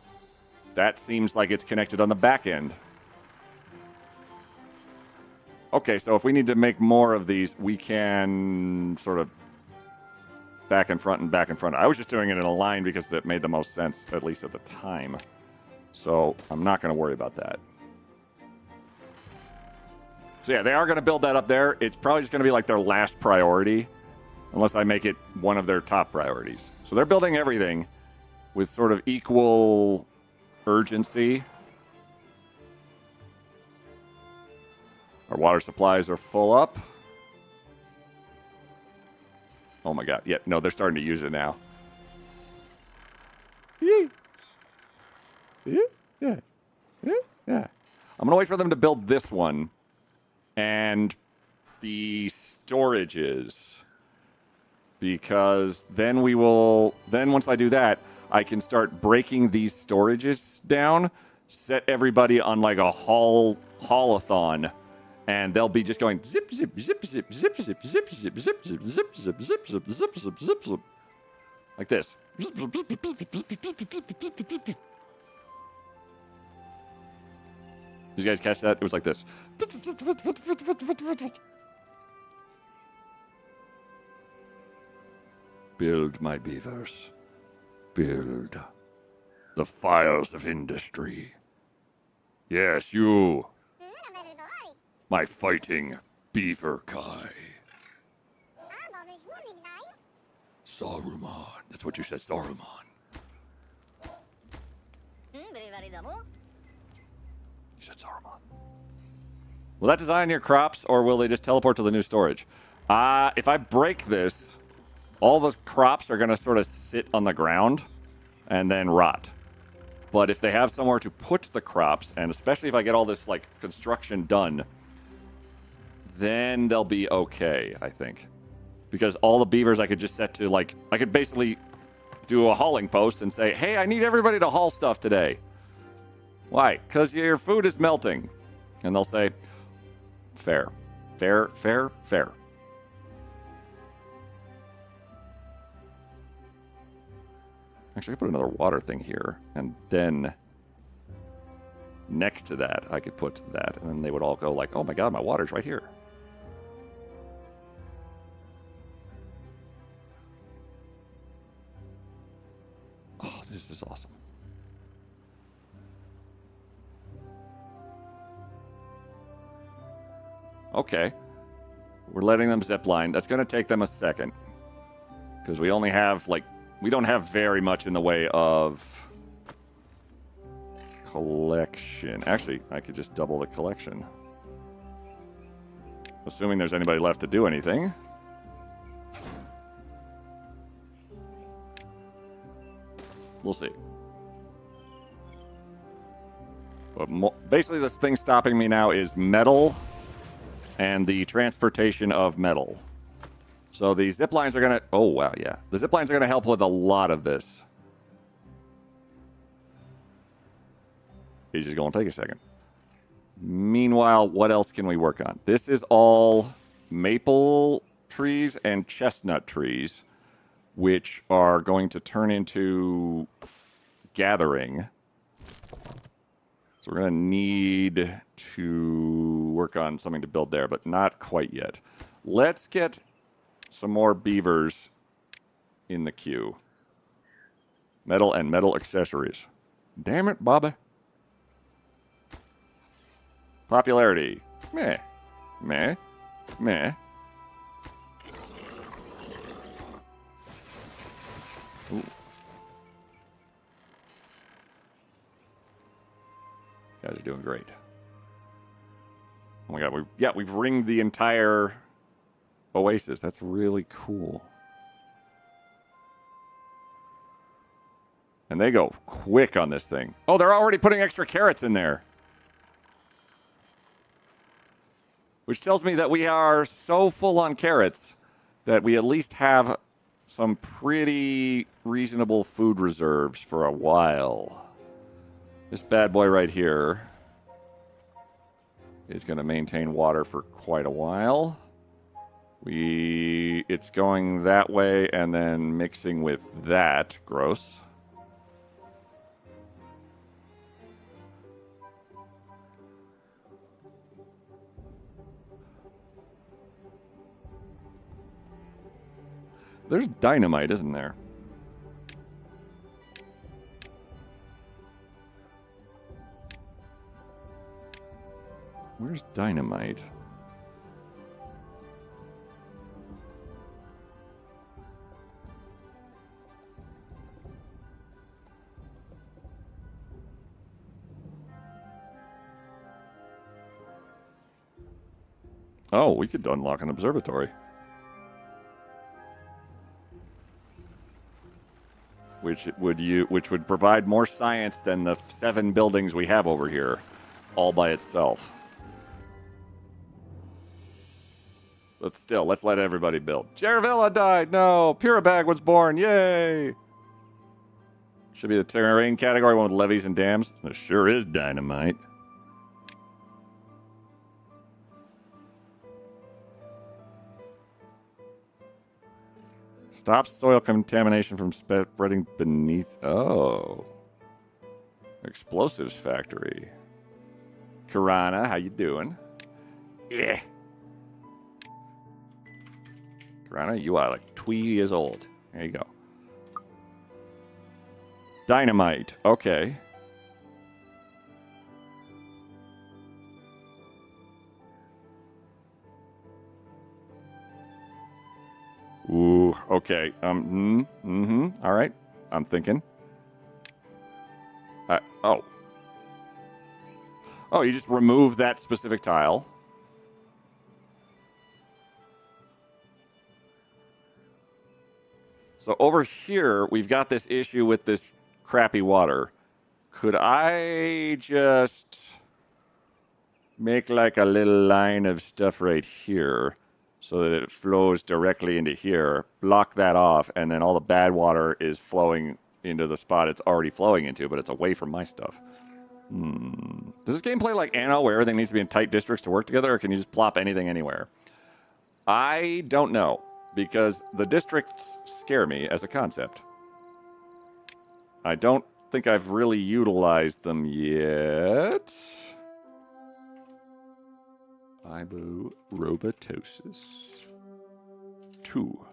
that seems like it's connected on the back end. Okay, so if we need to make more of these, we can sort of back and front and back and front. I was just doing it in a line because that made the most sense, at least at the time. So I'm not going to worry about that. So yeah, they are going to build that up there. It's probably just going to be like their last priority, unless I make it one of their top priorities. So they're building everything with sort of equal urgency. Our water supplies are full up. Oh my god. Yeah, no, they're starting to use it now. Yeah. Yeah. Yeah. Yeah. Yeah. I'm going to wait for them to build this one. And the storages. Because then we will... Then once I do that, I can start breaking these storages down. Set everybody on like a haul-a-thon. And they'll be just going zip, zip, zip, zip, zip, zip, zip, zip, zip, zip, zip, zip, zip, zip, zip, zip, zip, zip. Like this. Did you guys catch that? It was like this. Build, my beavers. Build. The fires of industry. Yes, you. My fighting beaver Kai. Saruman. That's what you said, Saruman. You said Saruman. Will that design your crops, or will they just teleport to the new storage? If I break this, all those crops are going to sort of sit on the ground and then rot. But if they have somewhere to put the crops, and especially if I get all this like construction done, then they'll be okay, I think. Because all the beavers I could just set to, like... I could basically do a hauling post and say, hey, I need everybody to haul stuff today. Why? Because your food is melting. And they'll say, fair. Fair, fair, fair. Actually, I could put another water thing here. And then... next to that, I could put that. And then they would all go like, oh my god, my water's right here. Oh, this is awesome. Okay. We're letting them zip line. That's going to take them a second. Because we only have, like... we don't have very much in the way of... collection. Actually, I could just double the collection. Assuming there's anybody left to do anything. We'll see. But basically, this thing stopping me now is metal and the transportation of metal. So the zip lines are going to... oh, wow, yeah. The zip lines are going to help with a lot of this. It's just going to take a second. Meanwhile, what else can we work on? This is all maple trees and chestnut trees, which are going to turn into gathering. So we're going to need to work on something to build there, but not quite yet. Let's get some more beavers in the queue. Metal and metal accessories. Damn it, Bobby. Popularity. Meh. Meh. Meh. Ooh. You guys are doing great. Oh my god, we've ringed the entire oasis. That's really cool. And they go quick on this thing. Oh, they're already putting extra carrots in there. Which tells me that we are so full on carrots that we at least have some pretty reasonable food reserves for a while. This bad boy right here is going to maintain water for quite a while. It's going that way and then mixing with that. Gross. There's dynamite, isn't there? Where's dynamite? Oh, we could unlock an observatory. Which would provide more science than the 7 buildings we have over here, all by itself. But still, let's let everybody build. Jaravilla died! No! Purabag was born! Yay! Should be the terrain category, one with levees and dams. There sure is dynamite. Stop soil contamination from spreading beneath. Oh. Explosives factory. Karana, how you doing? Yeah. Karana, you are like 2 years old. There you go. Dynamite. Okay. Ooh, okay. All right. I'm thinking. Oh. Oh, you just remove that specific tile. So over here, we've got this issue with this crappy water. Could I just make like a little line of stuff right here so that it flows directly into here, block that off, and then all the bad water is flowing into the spot it's already flowing into, but it's away from my stuff. Does this game play like Anno, where everything needs to be in tight districts to work together, or can you just plop anything anywhere? I don't know, because the districts scare me as a concept. I don't think I've really utilized them yet. Robatosis 2.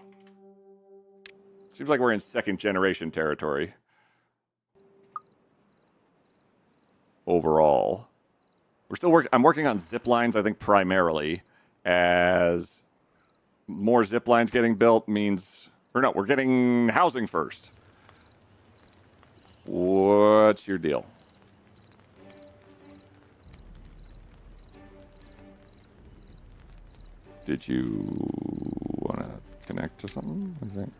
Seems like we're in 2nd generation territory. Overall. We're still I'm working on zip lines, I think, primarily, as more zip lines getting built means... Or no, we're getting housing first. What's your deal? Did you want to connect to something? What do you think?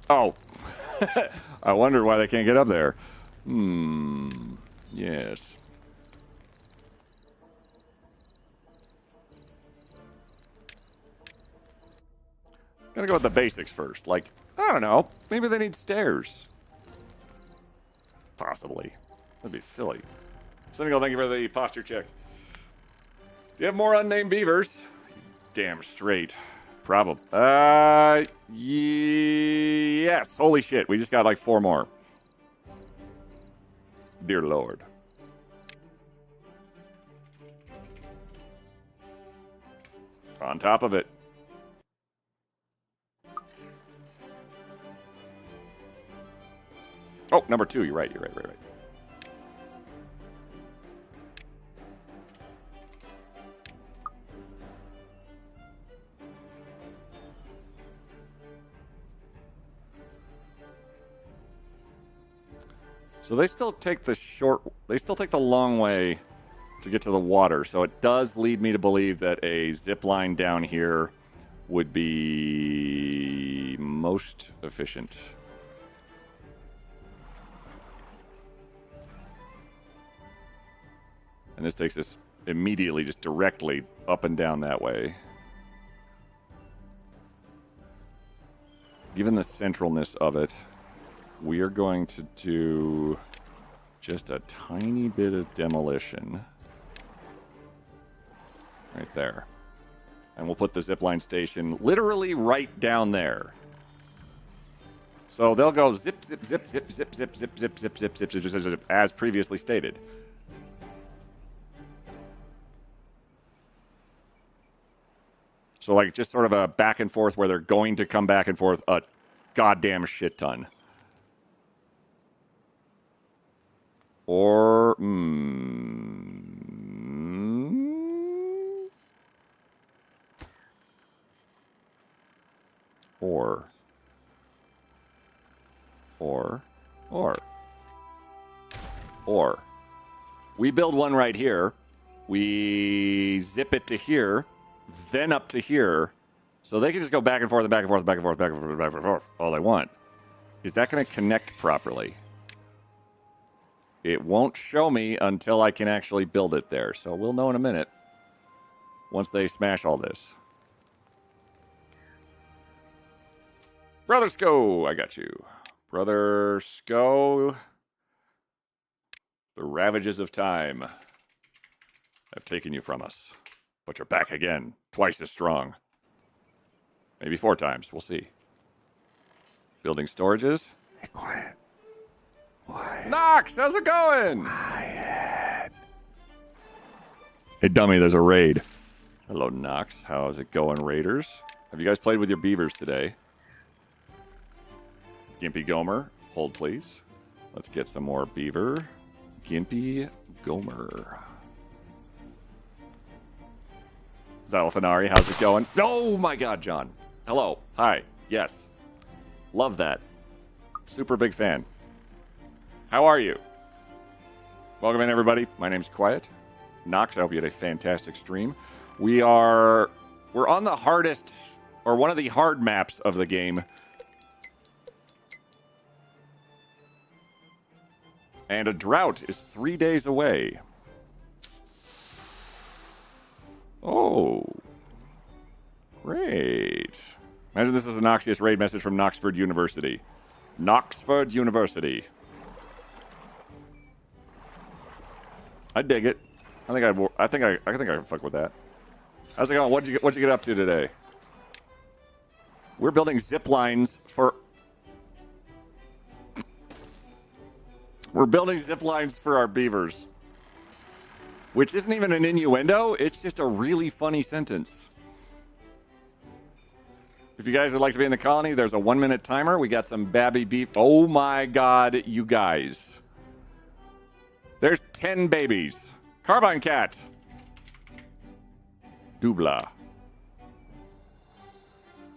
Oh. I wondered why they can't get up there. Yes. Gotta go with the basics first. Like, I don't know. Maybe they need stairs. Possibly. That'd be silly. Cynical, thank you for the posture check. Do you have more unnamed beavers? Damn straight. Probably. Yes. Holy shit. We just got like 4 more. Dear Lord. On top of it. Oh, number 2. You're right. Right. So they still take the long way to get to the water. So it does lead me to believe that a zip line down here would be most efficient. And this takes us immediately just directly up and down that way. Given the centralness of it, we are going to do just a tiny bit of demolition. Right there. And we'll put the zipline station literally right down there. So they'll go zip, zip, zip, zip, zip, zip, zip, zip, zip, zip, zip, zip, zip, zip, as previously stated. So, like, just sort of a back and forth where they're going to come back and forth a goddamn shit ton. Or, Or we build one right here, we zip it to here, then up to here, so they can just go back and forth and back and forth, back and forth, back and forth, back and forth, all they want. Is that going to connect properly? It won't show me until I can actually build it there, so we'll know in a minute once they smash all this. Brother Sko, I got you. Brother Sko. The ravages of time have taken you from us, but you're back again, twice as strong. Maybe 4 times, we'll see. Building storages. Hey, quiet. Knox, how's it going? Quiet. Hey, dummy, there's a raid. Hello, Knox. How's it going, Raiders? Have you guys played with your beavers today? Gimpy Gomer, hold please. Let's get some more beaver. Gimpy Gomer. Zalfanari, how's it going? Oh my god, John. Hello. Hi. Yes. Love that. Super big fan. How are you? Welcome in, everybody. My name's Quiet. Knox, I hope you had a fantastic stream. We're on the hardest, or one of the hard maps of the game. And a drought is 3 days away. Oh. Great. Imagine this is a Noxious raid message from Knoxford University. Knoxford University. I dig it. I think I can fuck with that. How's it going? What'd you get up to today? We're building zip lines for our beavers. Which isn't even an innuendo, it's just a really funny sentence. If you guys would like to be in the colony, there's a 1-minute timer. We got some babby beef. Oh my god, you guys. There's 10 babies. Carbine cat. Dubla.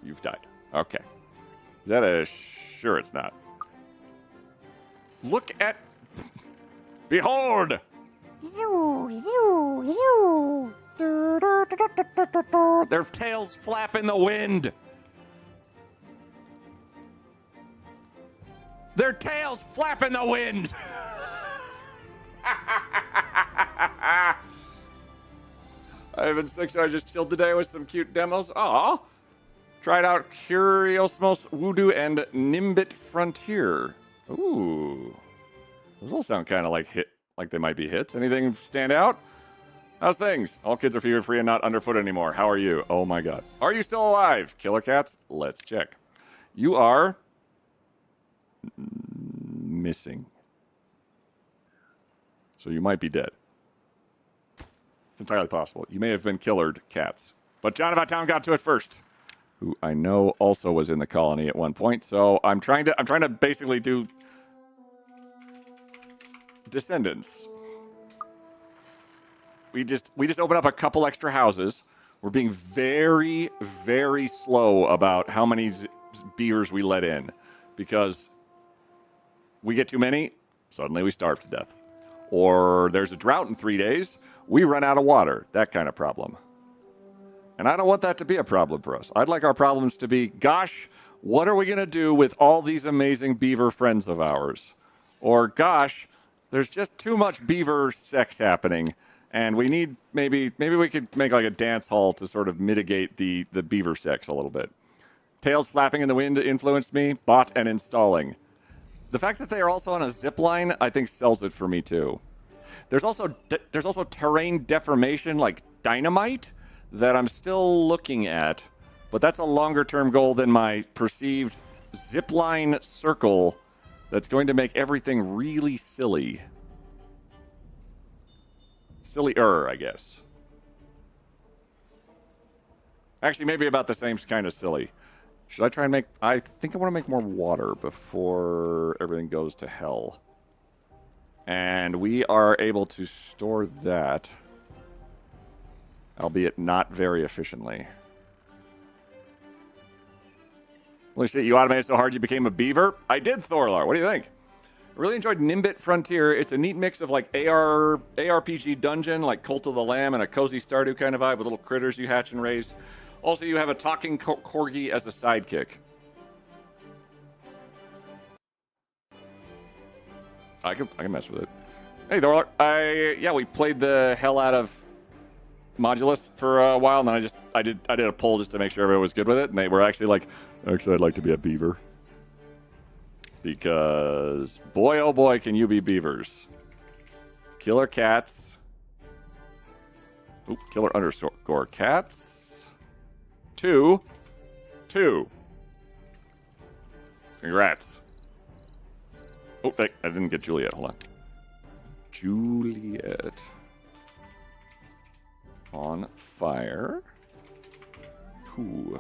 You've died. Okay. Is that a... Sure it's not. Look at... Behold! Their tails flap in the wind. Their tails flap in the wind. I haven't 6. I just chilled today with some cute demos. Aw. Tried out Curiosmos Voodoo and Nimbit Frontier. Ooh. Those all sound kind of like they might be hits. Anything stand out? How's things? All kids are fever free and not underfoot anymore. How are you? Oh my god. Are you still alive? Killer cats? Let's check. You are missing. So you might be dead. It's entirely possible. You may have been killered cats. But John About Town got to it first. Who I know also was in the colony at one point. So I'm trying to basically do descendants. We just open up a couple extra houses. We're being very, very slow about how many beavers we let in. Because we get too many, suddenly we starve to death. Or there's a drought in 3 days, we run out of water. That kind of problem. And I don't want that to be a problem for us. I'd like our problems to be, gosh, what are we going to do with all these amazing beaver friends of ours? Or, gosh, there's just too much beaver sex happening, and we need, maybe we could make like a dance hall to sort of mitigate the beaver sex a little bit. Tails flapping in the wind influenced me, bought and installing. The fact that they are also on a zip line, I think, sells it for me too. There's also terrain deformation, like dynamite, that I'm still looking at, but that's a longer-term goal than my perceived zipline circle that's going to make everything really silly. Sillier, I guess. Actually, maybe about the same kind of silly. Should I try and make... I think I want to make more water before everything goes to hell. And we are able to store that, albeit not very efficiently. Holy shit, you automated so hard you became a beaver? I did, Thorlar. What do you think? I really enjoyed Nimbit Frontier. It's a neat mix of like ARPG dungeon, like Cult of the Lamb, and a cozy Stardew kind of vibe with little critters you hatch and raise. Also, you have a talking corgi as a sidekick. I can mess with it. Hey, Thorlar. Yeah, we played the hell out of Modulus for a while, and then I did a poll just to make sure everyone was good with it, and they were actually like, actually, I'd like to be a beaver. Because, boy, oh boy, can you be beavers. Killer cats. Oop, killer underscore cats. 2. Congrats. Oh, I didn't get Juliet. Hold on. Juliet. On fire. 2.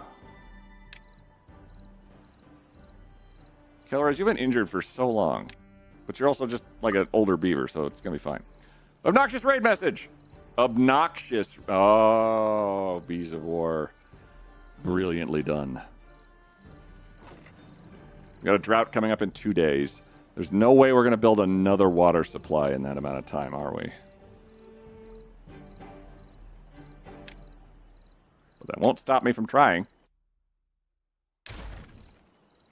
Kelleris, you've been injured for so long. But you're also just like an older beaver, so it's going to be fine. Obnoxious raid message. Obnoxious. Oh, Bees of War. Brilliantly done. We got a drought coming up in 2 days. There's no way we're going to build another water supply in that amount of time, are we? But that won't stop me from trying.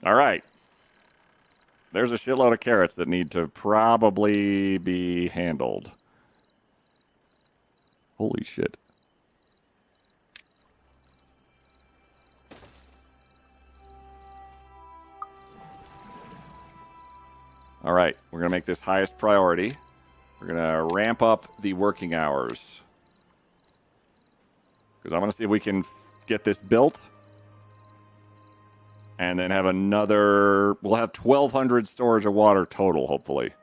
All right. There's a shitload of carrots that need to probably be handled. Holy shit. All right, we're going to make this highest priority. We're going to ramp up the working hours. Because I want to see if we can get this built. And then have another... We'll have 1,200 storage of water total, hopefully.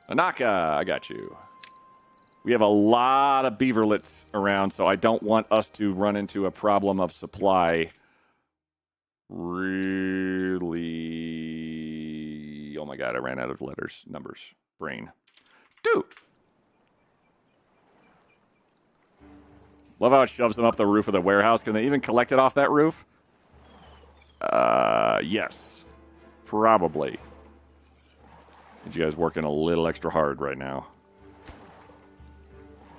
Anaka, I got you. We have a lot of beaverlets around, so I don't want us to run into a problem of supply. Really... Oh my god, I ran out of letters, numbers, brain. Dude! Love how it shoves them up the roof of the warehouse. Can they even collect it off that roof? Yes. Probably. You guys working a little extra hard right now.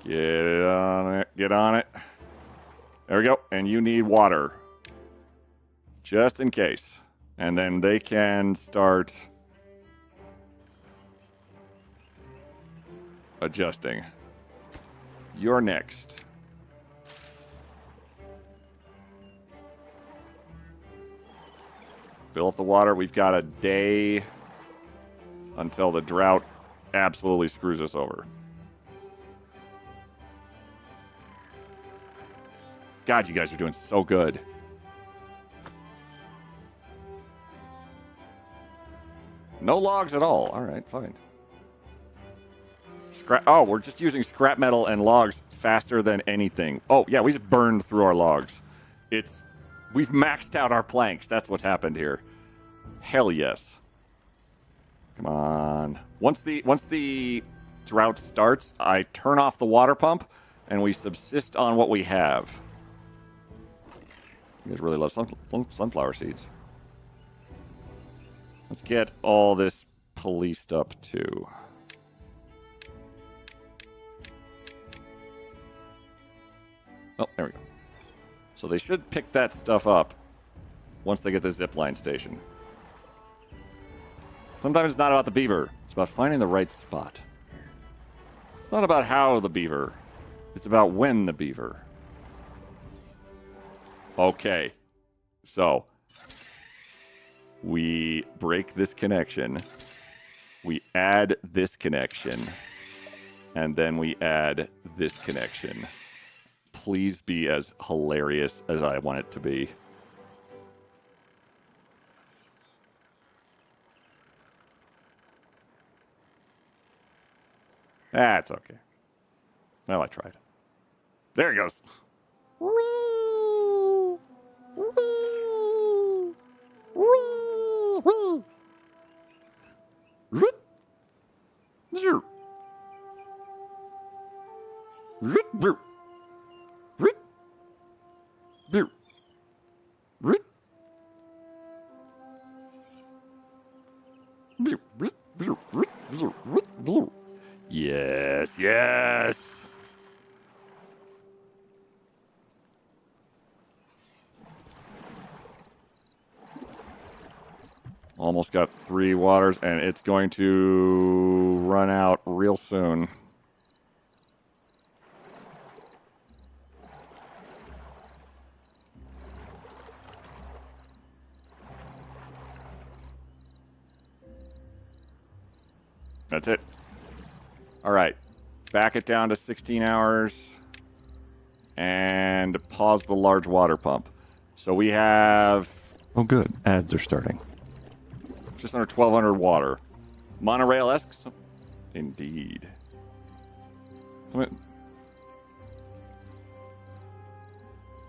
Get on it. Get on it. There we go. And you need water. Just in case. And then they can start adjusting. You're next. Fill up the water. We've got a day until the drought absolutely screws us over. God, you guys are doing so good. No logs at all. All right, fine. Oh, we're just using scrap metal and logs faster than anything. Oh, yeah, we just burned through our logs. We've maxed out our planks. That's what's happened here. Hell yes. Come on. Once the drought starts, I turn off the water pump, and we subsist on what we have. You guys really love sunflower seeds. Let's get all this policed up, too. Oh, there we go. So they should pick that stuff up once they get the zipline station. Sometimes it's not about the beaver. It's about finding the right spot. It's not about how the beaver. It's about when the beaver. Okay. So, we break this connection. We add this connection. And then we add this connection. Please be as hilarious as I want it to be. That's okay. Well, I tried. There it goes. Whee! Yes, yes. Almost got 3 waters, and it's going to run out real soon. That's it. All right. Back it down to 16 hours. And pause the large water pump. So we have... Oh, good. Ads are starting. just under 1,200 water. Monorail-esque? Indeed.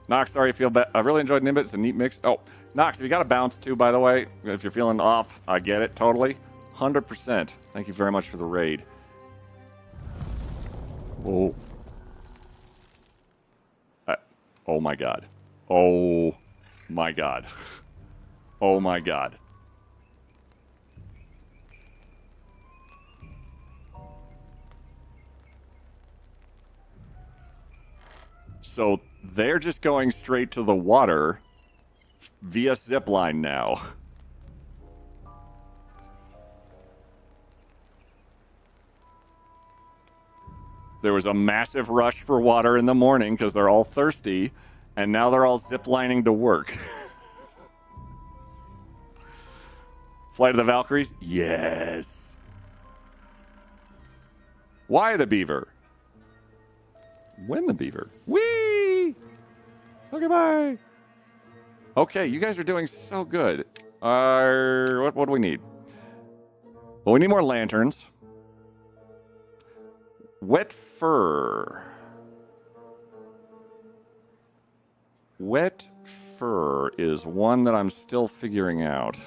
Nox, sorry you feel bad. I really enjoyed Nimbit. It's a neat mix. Oh, Nox, if you got a bounce too, by the way, if you're feeling off, I get it totally. 100%. Thank you very much for the raid. Whoa. Oh my god. Oh my god. Oh my god. So they're just going straight to the water via zipline now. There was a massive rush for water in the morning because they're all thirsty, and now they're all ziplining to work. Flight of the Valkyries? Yes. Why the beaver? When the beaver? Whee! Okay, bye. Okay, you guys are doing so good. What do we need? Well, we need more lanterns. Wet fur. Wet fur is one that I'm still figuring out.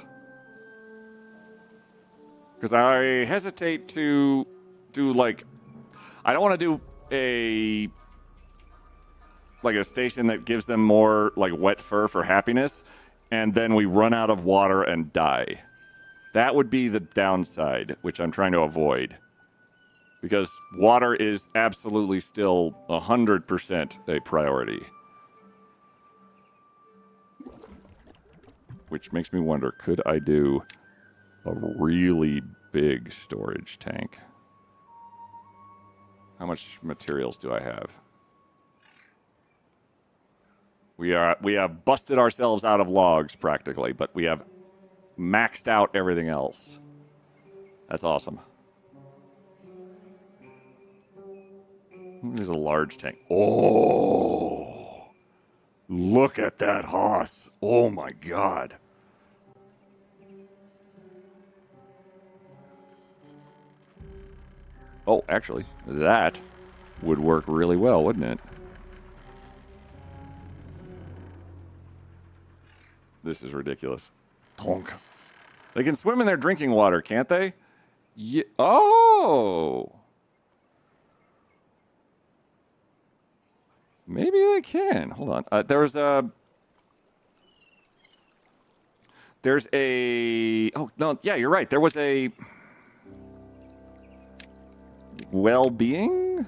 Because I hesitate to do, like... I don't want to do a station that gives them more, like, wet fur for happiness, and then we run out of water and die. That would be the downside, which I'm trying to avoid. Because water is absolutely still 100% a priority. Which makes me wonder, could I do a really big storage tank? How much materials do I have? We have busted ourselves out of logs practically, but we have maxed out everything else. That's awesome. There's a large tank. Oh, look at that hoss. Oh my god. Oh, actually, that would work really well, wouldn't it? This is ridiculous. Tonk. They can swim in their drinking water, can't they? Yeah. Oh. Maybe they can. Hold on. There's a... Oh, no. Yeah, you're right. There was a... Well-being?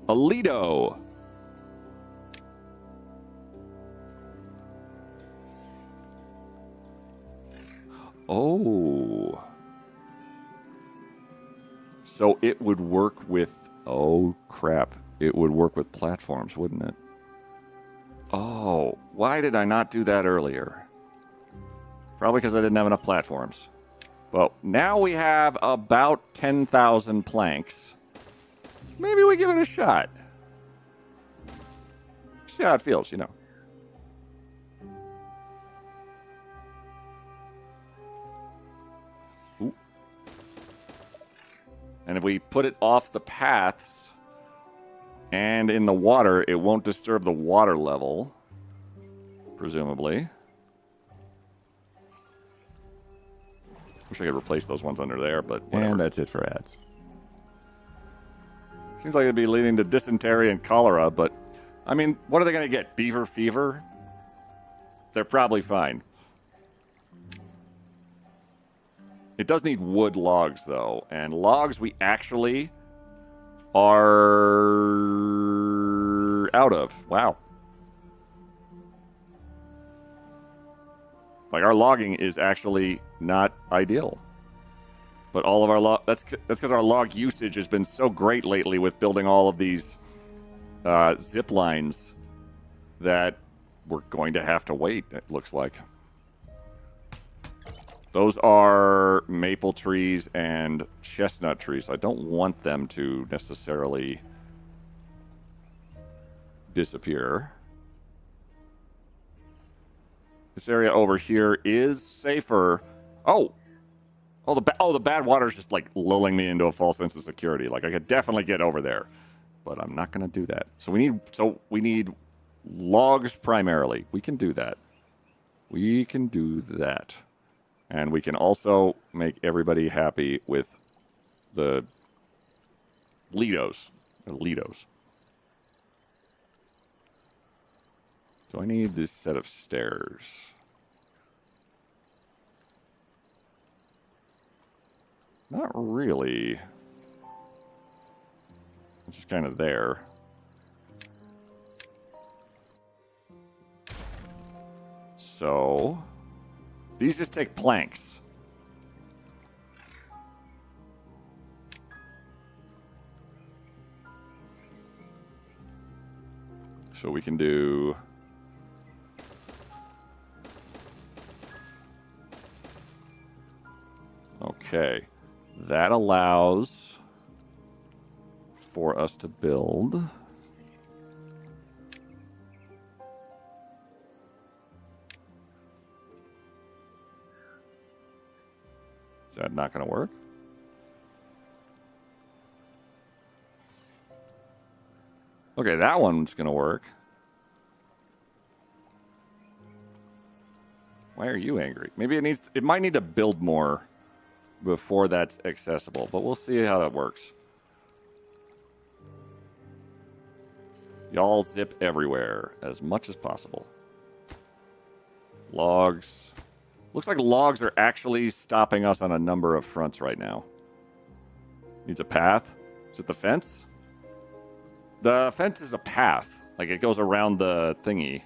A Lido. Oh. So it would work with... Oh, crap. It would work with platforms, wouldn't it? Oh, why did I not do that earlier? Probably because I didn't have enough platforms. Well, now we have about 10,000 planks. Maybe we give it a shot. See how it feels, you know. Ooh. And if we put it off the paths and in the water, it won't disturb the water level, presumably. Wish I could replace those ones under there, but whatever. And that's it for ads. Seems like it'd be leading to dysentery and cholera, but I mean, what are they going to get? Beaver fever? They're probably fine. It does need wood logs, though, and logs we actually are out of. Wow. Like, our logging is actually not ideal. But all of our that's because our log usage has been so great lately with building all of these zip lines that we're going to have to wait, it looks like. Those are maple trees and chestnut trees. I don't want them to necessarily disappear. This area over here is safer. Oh, the bad water's just like lulling me into a false sense of security. Like I could definitely get over there, but I'm not gonna do that. So we need logs primarily. We can do that. We can do that. And we can also make everybody happy with the Lidos. So I need this set of stairs. Not really. It's just kind of there. So these just take planks. So we can do... Okay. That allows for us to build... Is that not going to work? Okay, that one's going to work. Why are you angry? Maybe it might need to build more before that's accessible, but we'll see how that works. Y'all zip everywhere as much as possible. Logs. Looks like logs are actually stopping us on a number of fronts right now. Needs a path. Is it the fence? The fence is a path. Like it goes around the thingy.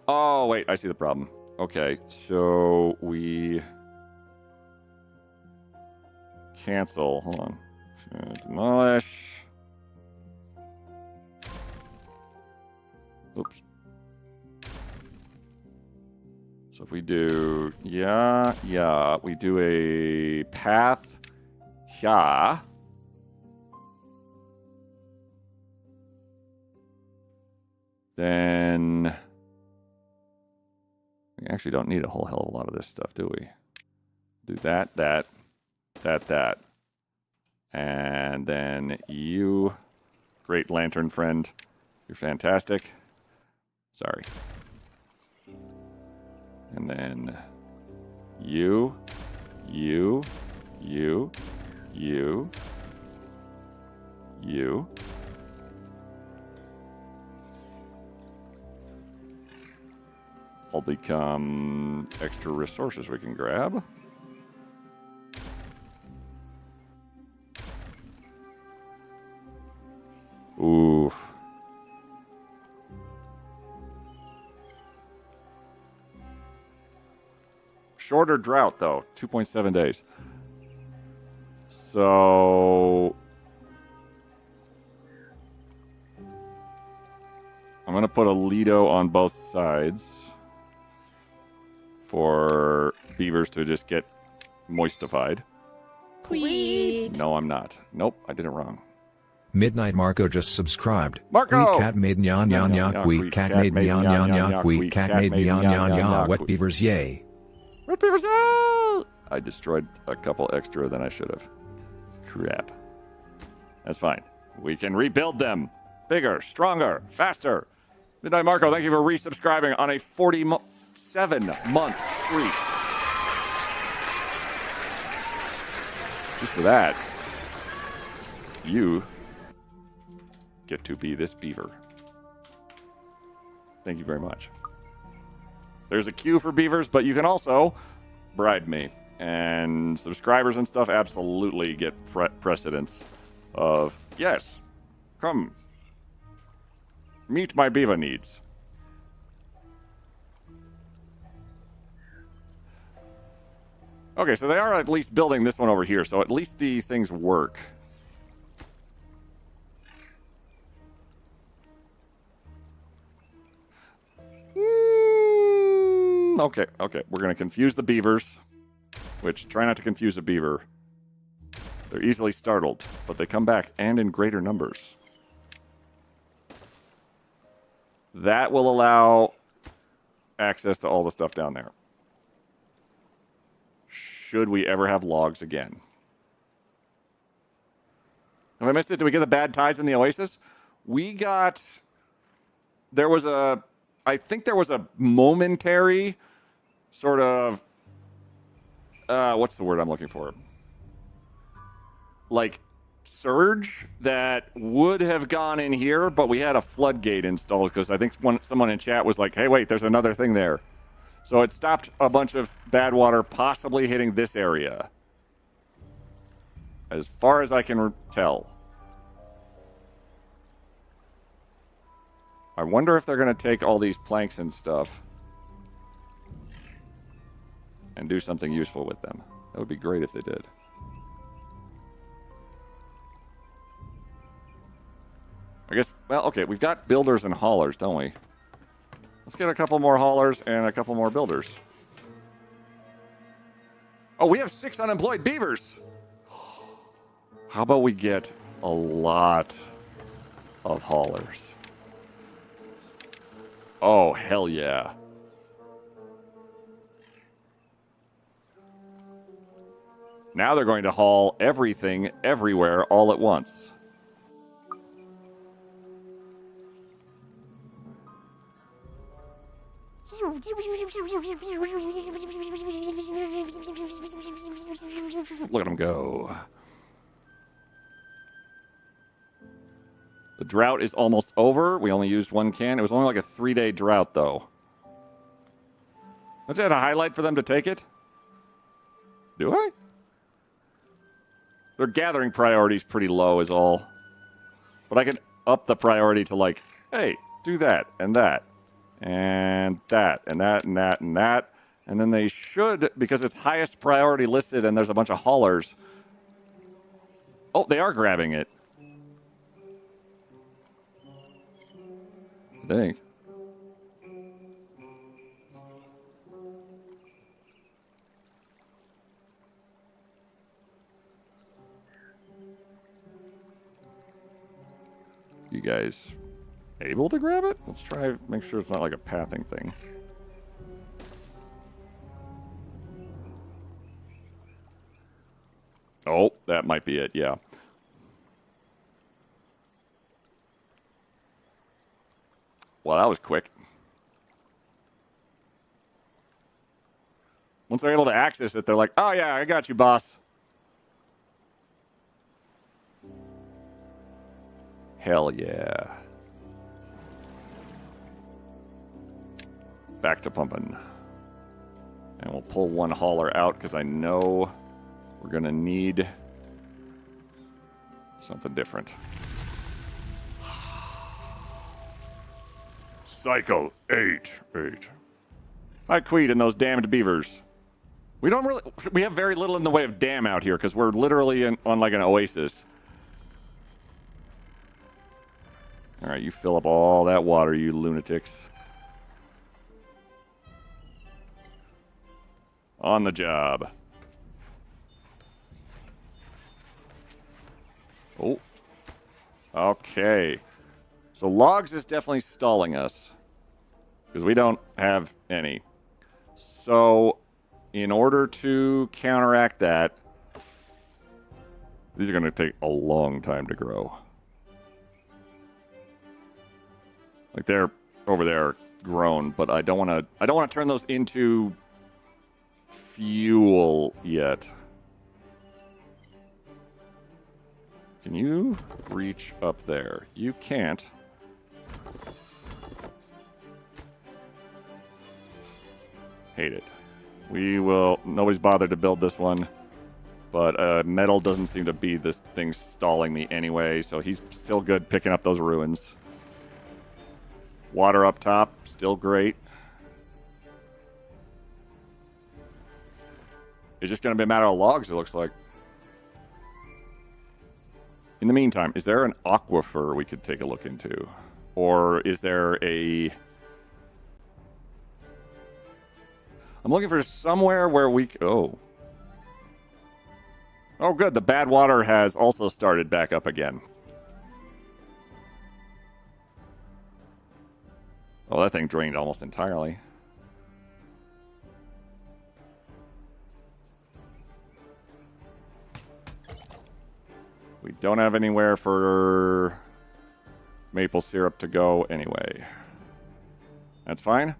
Oh, wait. I see the problem. Okay, so we cancel. Hold on. Demolish. Oops. So if we do, we do a path, then we actually don't need a whole hell of a lot of this stuff, do we? Do that. And then you, great lantern friend, you're fantastic. Sorry. And then you. All become extra resources we can grab. Oof. Shorter drought, though. 2.7 days. So... I'm going to put a Lido on both sides for beavers to just get moistified. Queet. No, I'm not. Nope, I did it wrong. Midnight Marco just subscribed. Marco! Queet cat made nyan nyan nyan. Queet cat made nyan nyan nyan. Queet cat made nyan nyan nyan. Wet beavers, yay. Wet beavers, yay! I destroyed a couple extra than I should have. Crap. That's fine. We can rebuild them. bigger, stronger, faster. Midnight Marco, thank you for resubscribing on a 47-month streak. Just for that, you get to be this beaver. Thank you very much. There's a queue for beavers, but you can also bribe me. And subscribers and stuff absolutely get precedence of, yes, come, meet my beaver needs. Okay, so they are at least building this one over here, so at least the things work. Okay, we're going to confuse the beavers. Which, try not to confuse a beaver. They're easily startled, but they come back, and in greater numbers. That will allow access to all the stuff down there. Should we ever have logs again? Have I missed it? Did we get the bad tides in the Oasis? We got... I think there was a momentary sort of... what's the word I'm looking for? Like, surge that would have gone in here, but we had a floodgate installed because I think someone in chat was like, hey, wait, there's another thing there. So it stopped a bunch of bad water possibly hitting this area. As far as I can tell. I wonder if they're going to take all these planks and stuff and do something useful with them. That would be great if they did. I guess, well, okay, we've got builders and haulers, don't we? Let's get a couple more haulers and a couple more builders. Oh, we have 6 unemployed beavers! How about we get a lot of haulers? Oh, hell yeah. Now they're going to haul everything, everywhere, all at once. Look at them go. The drought is almost over. We only used 1 can. It was only like a 3-day drought, though. Don't you have a highlight for them to take it? Do I? Their gathering priority is pretty low is all. But I can up the priority to like, hey, do that, and that, and that, and that, and that, and that. And then they should, because it's highest priority listed and there's a bunch of haulers. Oh, they are grabbing it. I think. You guys able to grab it? Let's try, make sure it's not like a pathing thing. Oh, that might be it, yeah. Well, that was quick. Once they're able to access it, they're like, oh yeah, I got you, boss. Hell yeah. Back to pumping. And we'll pull 1 hauler out because I know we're going to need something different. Cycle 8. Hi, Queed and those damned beavers. We have very little in the way of dam out here because we're literally on like an oasis. All right, you fill up all that water, you lunatics. On the job. Oh. Okay. So logs is definitely stalling us. Because we don't have any. So, in order to counteract that, these are going to take a long time to grow. Like they're over there grown, but I don't want to. I don't want to turn those into fuel yet. Can you reach up there? You can't. Hate it. We will. Nobody's bothered to build this one. But metal doesn't seem to be this thing stalling me anyway, so he's still good picking up those ruins. Water up top, still great. It's just going to be a matter of logs, it looks like. In the meantime, is there an aquifer we could take a look into? Or is there a... I'm looking for somewhere where we... Oh. Oh, good. The bad water has also started back up again. Oh, that thing drained almost entirely. We don't have anywhere for maple syrup to go anyway. That's fine.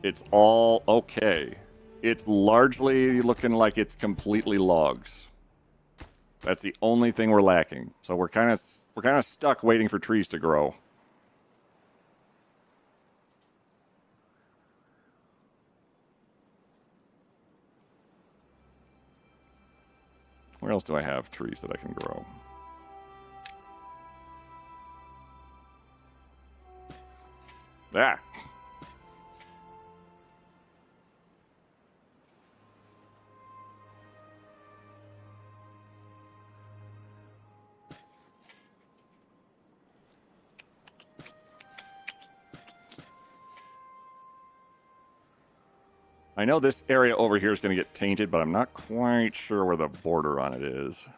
It's all okay. It's largely looking like it's completely logs. That's the only thing we're lacking. So we're kind of stuck waiting for trees to grow. Where else do I have trees that I can grow? Ah. I know this area over here is going to get tainted, but I'm not quite sure where the border on it is.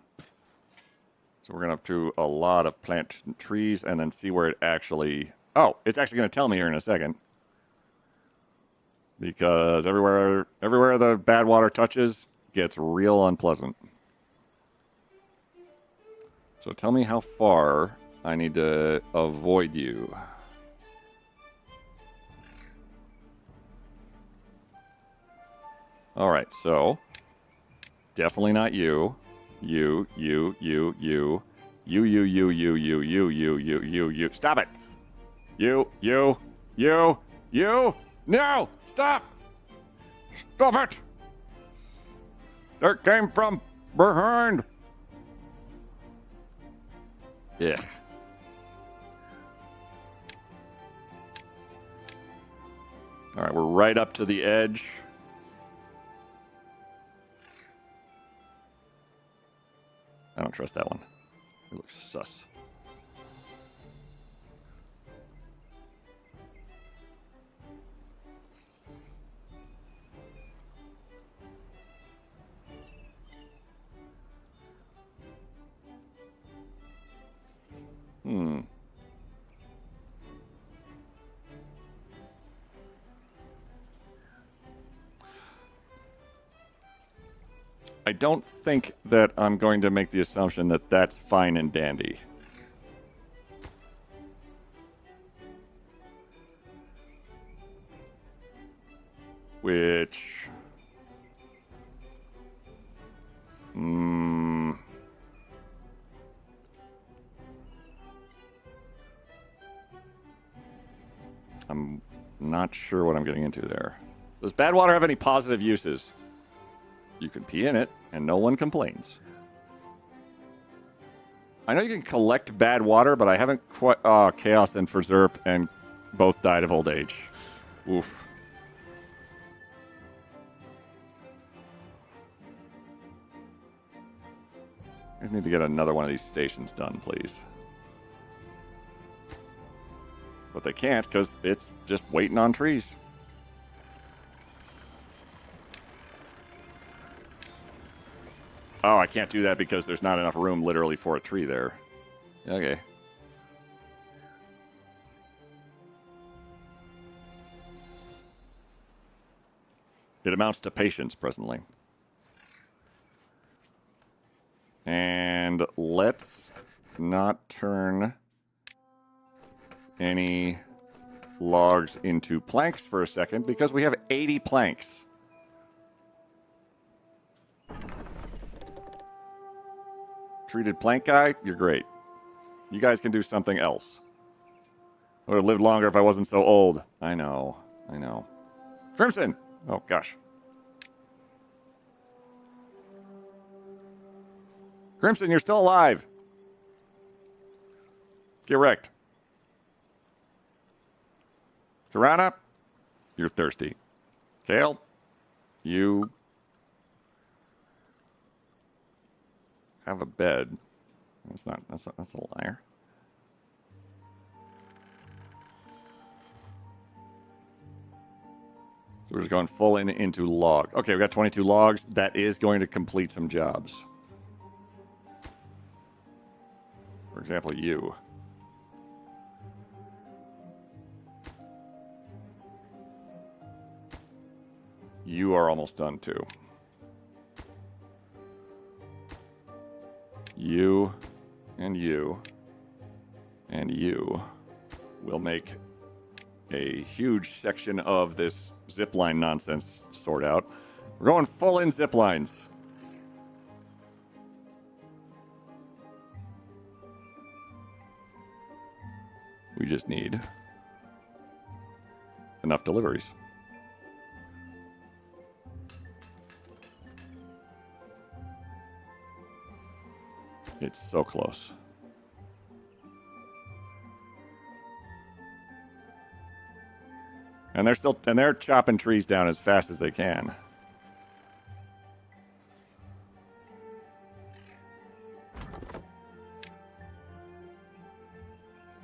So we're going to have to a lot of plant trees and then see where it actually... Oh, it's actually going to tell me here in a second. Because everywhere the bad water touches gets real unpleasant. So tell me how far I need to avoid you. All right, so definitely not you. You. Stop it. You. No! Stop! Stop it! That came from behind. Yeah. All right, we're right up to the edge. I don't trust that one. It looks sus. I don't think that I'm going to make the assumption that that's fine and dandy. Which... I'm not sure what I'm getting into there. Does bad water have any positive uses? You can pee in it, and no one complains. I know you can collect bad water, but I haven't quite... Oh, Chaos and Ferzerp and both died of old age. Oof. I just need to get another one of these stations done, please. But they can't, because it's just waiting on trees. Oh, I can't do that because there's not enough room literally for a tree there. Okay. It amounts to patience presently. And let's not turn any logs into planks for a second because we have 80 planks. Treated plank guy, you're great. You guys can do something else. I would have lived longer if I wasn't so old. I know. Crimson! Oh, gosh. Crimson, you're still alive. Get wrecked. Tirana, you're thirsty. Kale, you have a bed. That's a liar. So we're just going full into log. Okay, we got 22 logs. That is going to complete some jobs. For example, you. You are almost done too. You and you and you will make a huge section of this zipline nonsense sort out. We're going full in ziplines. We just need enough deliveries. It's so close. And they're chopping trees down as fast as they can.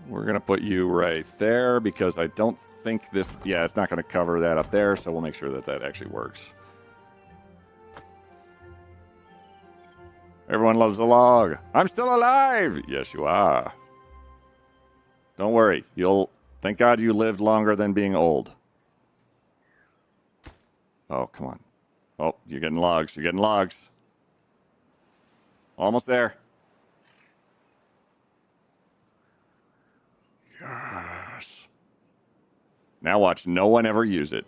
We're going to put you right there because I don't think this... Yeah, it's not going to cover that up there, so we'll make sure that that actually works. Everyone loves a log. I'm still alive! Yes, you are. Don't worry. Thank God you lived longer than being old. Oh, come on. Oh, you're getting logs. You're getting logs. Almost there. Yes. Now watch no one ever use it.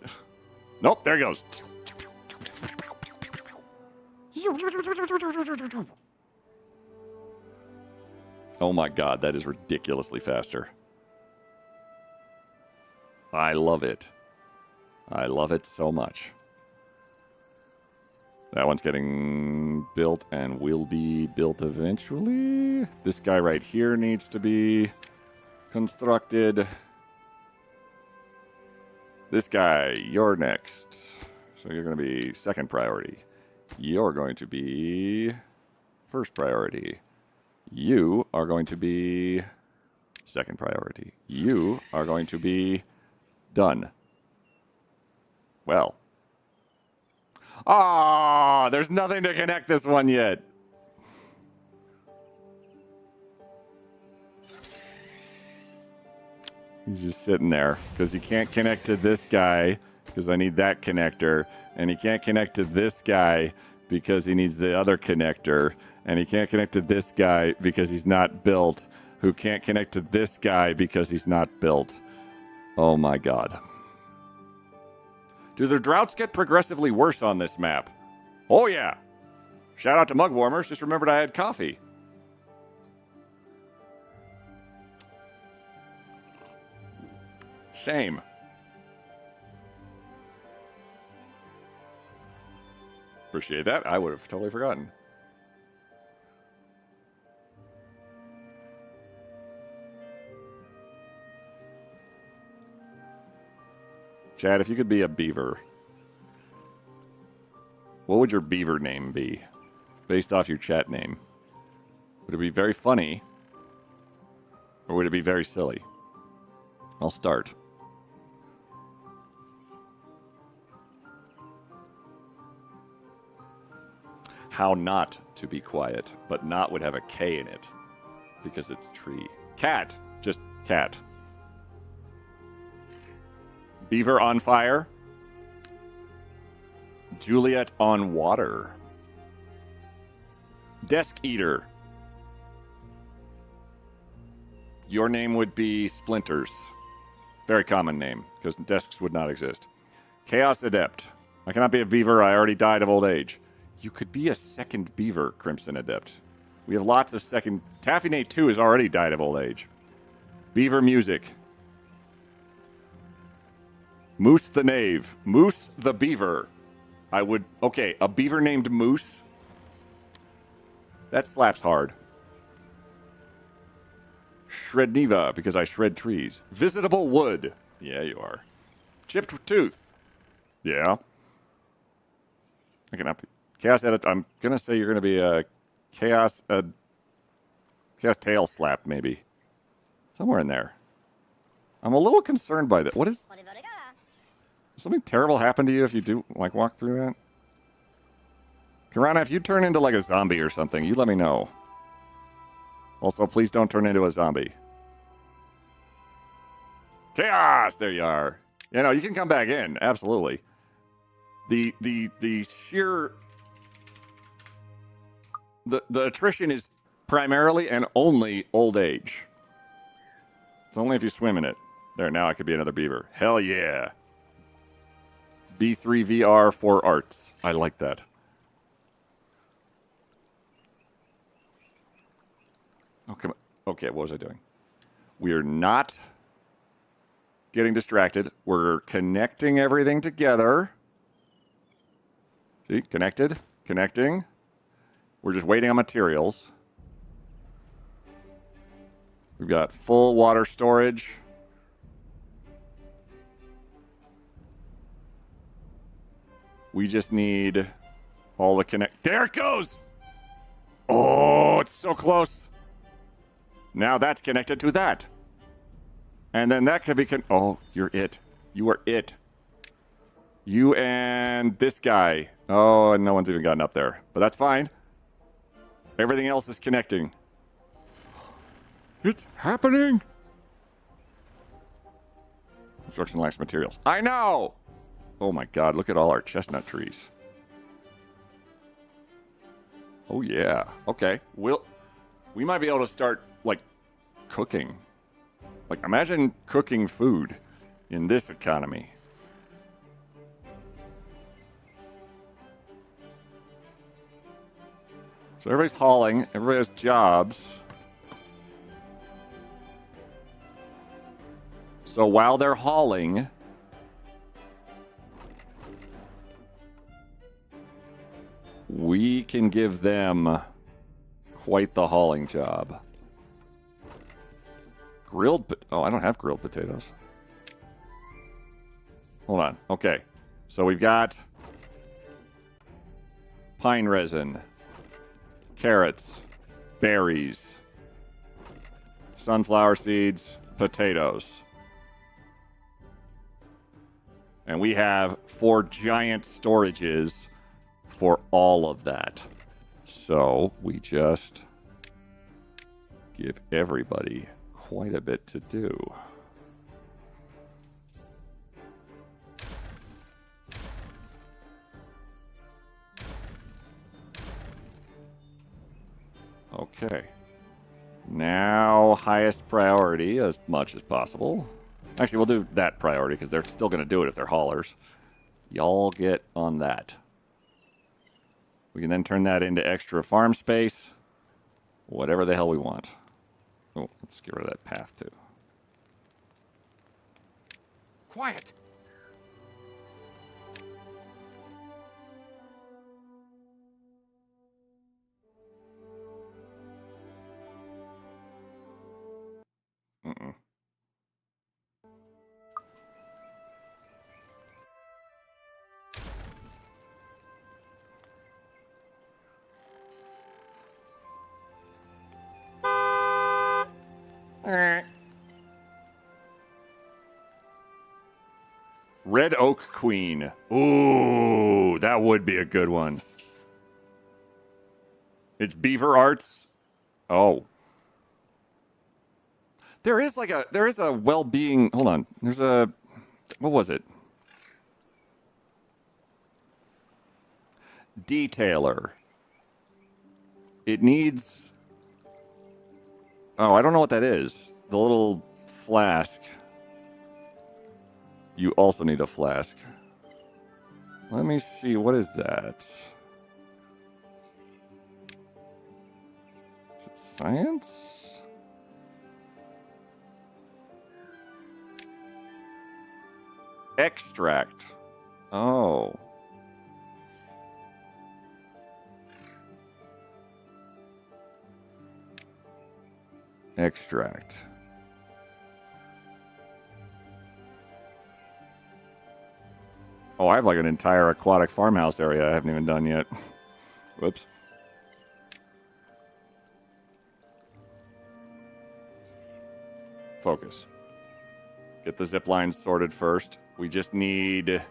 Nope, there he goes. Oh my God, that is ridiculously faster. I love it. I love it so much. That one's getting built and will be built eventually. This guy right here needs to be constructed. This guy, you're next. So you're going to be second priority. You're going to be first priority. You are going to be second priority. You are going to be done. Well. Ah, there's nothing to connect this one yet. He's just sitting there because he can't connect to this guy because I need that connector. And he can't connect to this guy because he needs the other connector. And he can't connect to this guy because he's not built. Who can't connect to this guy because he's not built. Oh my God. Do the droughts get progressively worse on this map? Oh yeah. Shout out to Mug Warmers. Just remembered I had coffee. Shame. Appreciate that. I would have totally forgotten. Chad, if you could be a beaver, what would your beaver name be? Based off your chat name. Would it be very funny? Or would it be very silly? I'll start. How not to be quiet, but not would have a K in it. Because it's tree. Cat. Just cat. Beaver on fire. Juliet on water. Desk eater. Your name would be Splinters. Very common name, because desks would not exist. Chaos Adept. I cannot be a beaver. I already died of old age. You could be a second beaver, Crimson Adept. We have lots of second... Taffy 2 has already died of old age. Beaver Music. Moose the Knave. Moose the Beaver. I would... Okay, a beaver named Moose. That slaps hard. Shredniva, because I shred trees. Visitable Wood. Yeah, you are. Chipped Tooth. Yeah. I cannot be... Chaos Edit. I'm going to say you're going to be a Chaos Tail Slap, maybe. Somewhere in there. I'm a little concerned by that. What is... Something terrible happen to you if you do, like, walk through that? Kirana, if you turn into, like, a zombie or something, you let me know. Also, please don't turn into a zombie. Chaos! There you are. You know, you can come back in. Absolutely. The sheer... The attrition is primarily and only old age. It's only if you swim in it. There, now I could be another beaver. Hell yeah. B3VR for arts. I like that. Okay, okay, what was I doing? We're not getting distracted. We're connecting everything together. See, connected, connecting. We're just waiting on materials. We've got full water storage. We just need all the connect. There it goes! Oh, it's so close. Now that's connected to that. And then that could be oh, you're it. You are it. You and this guy. Oh, and no one's even gotten up there. But that's fine. Everything else is connecting. It's happening. Construction lacks materials. I know! Oh my god, look at all our chestnut trees. Oh yeah. Okay. We might be able to start, like, cooking. Like, imagine cooking food in this economy. So everybody's hauling. Everybody has jobs. So while they're hauling... we can give them quite the hauling job. Oh, I don't have grilled potatoes. Hold on. Okay. So we've got pine resin, carrots, berries, sunflower seeds, potatoes. And we have 4 giant storages for all of that. So we just give everybody quite a bit to do. Okay. Now, highest priority as much as possible. Actually, we'll do that priority because they're still going to do it if they're haulers. Y'all get on that. We can then turn that into extra farm space. Whatever the hell we want. Oh, let's get rid of that path too. Quiet. Mm-mm. Red Oak Queen. Ooh, that would be a good one. It's Beaver Arts. Oh. There is a well-being, hold on. There's a, what was it? Detailer. It needs, oh, I don't know what that is. the little flask. You also need a flask. Let me see, what is that? Is it science? Extract. Oh. Extract. Oh, I have like an entire aquatic farmhouse area I haven't even done yet. Whoops. Focus. Get the zip lines sorted first. We just need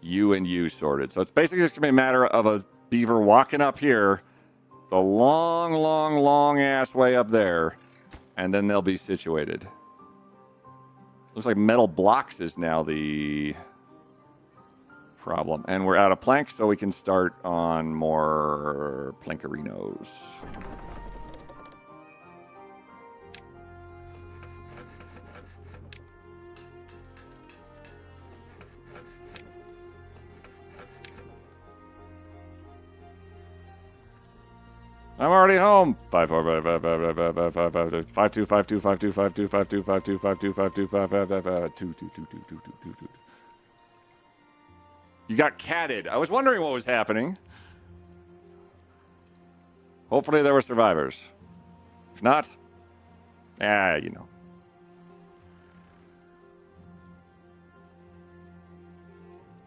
you and you sorted. So it's basically just going to be a matter of a beaver walking up here, the long, long, long ass way up there, and then they'll be situated. Looks like metal blocks is now the problem. And we're out of planks, so we can start on more plankerinos. I'm already home. 5 4 5 5 5 5 5 5 5 5 2 5 2 5 2 5 2 5 2 5 2 5 2 5 2 5 5 5 5 2 2 2 2 2 2 2. You got catted. I was wondering what was happening. Hopefully there were survivors. If not, you know.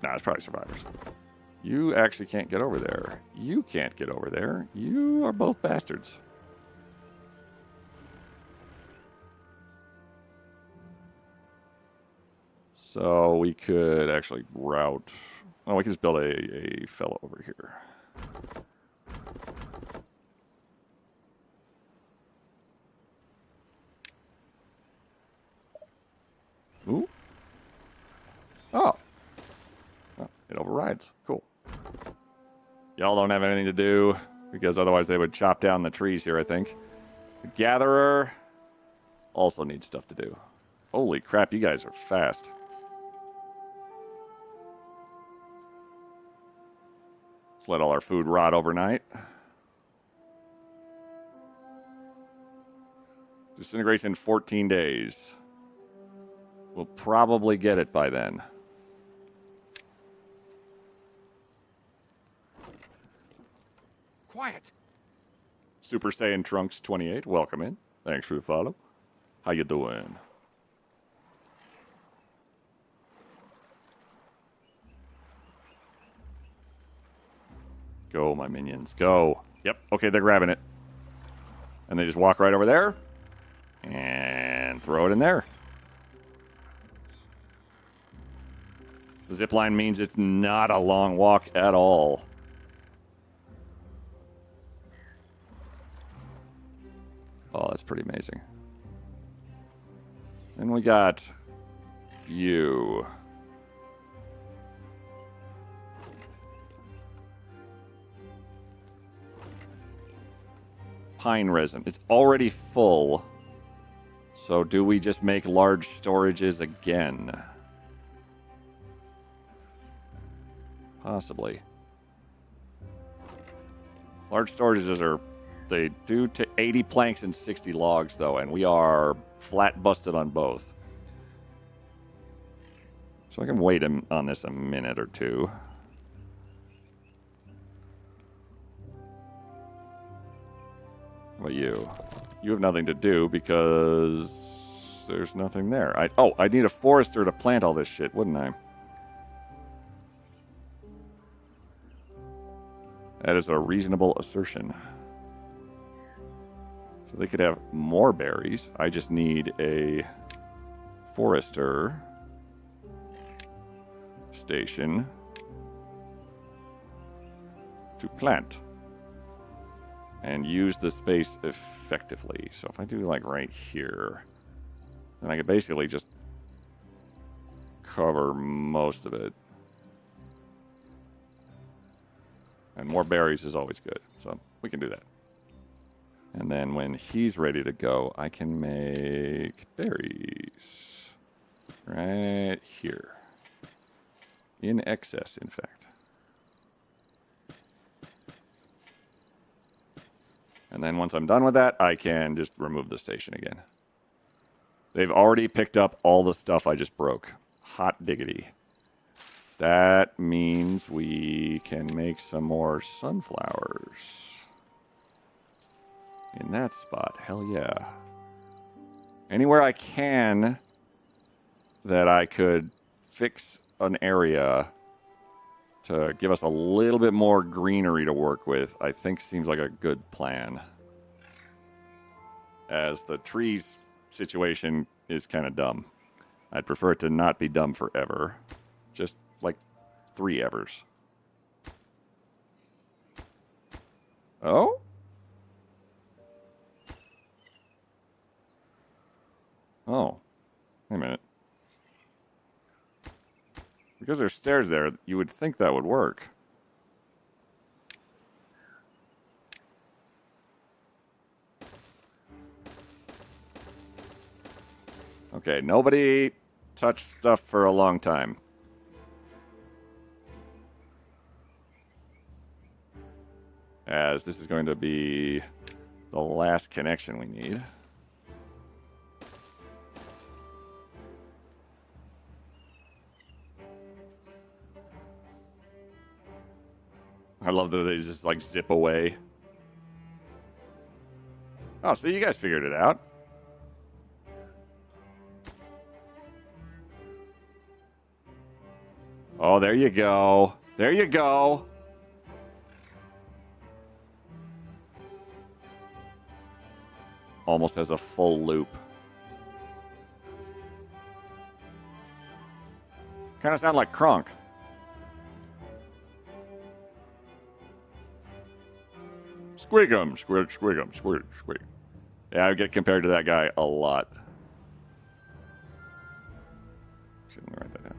Nah, it's probably survivors. You actually can't get over there. You can't get over there. You are both bastards. So we could actually route... Oh, we can just build a fellow over here. Ooh. Oh. It overrides. Cool. Y'all don't have anything to do, because otherwise they would chop down the trees here, I think. The gatherer also needs stuff to do. Holy crap, you guys are fast. Let's let all our food rot overnight. Disintegrates in 14 days. We'll probably get it by then. Quiet. Super Saiyan Trunks 28, welcome in. Thanks for the follow. How you doing? Go, my minions, go. Yep, okay, they're grabbing it. And they just walk right over there. And throw it in there. The zip line means it's not a long walk at all. Oh, that's pretty amazing. Then we got you. Pine resin. It's already full. So do we just make large storages again? Possibly. Large storages are... They do to 80 planks and 60 logs, though, and we are flat busted on both. So I can wait on this a minute or two. How about you? You have nothing to do because there's nothing there. I need a forester to plant all this shit, wouldn't I? That is a reasonable assertion. So they could have more berries. I just need a forester station to plant and use the space effectively. So if I do like right here, then I could basically just cover most of it. And more berries is always good. So we can do that. And then when he's ready to go, I can make berries. Right here. In excess, in fact. And then once I'm done with that, I can just remove the station again. They've already picked up all the stuff I just broke. Hot diggity. That means we can make some more sunflowers. In that spot, hell yeah. Anywhere I can that I could fix an area to give us a little bit more greenery to work with, I think seems like a good plan. As the trees situation is kind of dumb. I'd prefer it to not be dumb forever. Just like 3 evers. Oh? Oh. Wait a minute. Because there's stairs there, you would think that would work. Okay, nobody touched stuff for a long time. As this is going to be the last connection we need. I love that they just like zip away. Oh, so you guys figured it out. Oh, there you go. There you go. Almost has a full loop. Kind of sound like Kronk. Squig'em, squig, squig'em, squig, squig. Yeah, I get compared to that guy a lot. Let me write that down.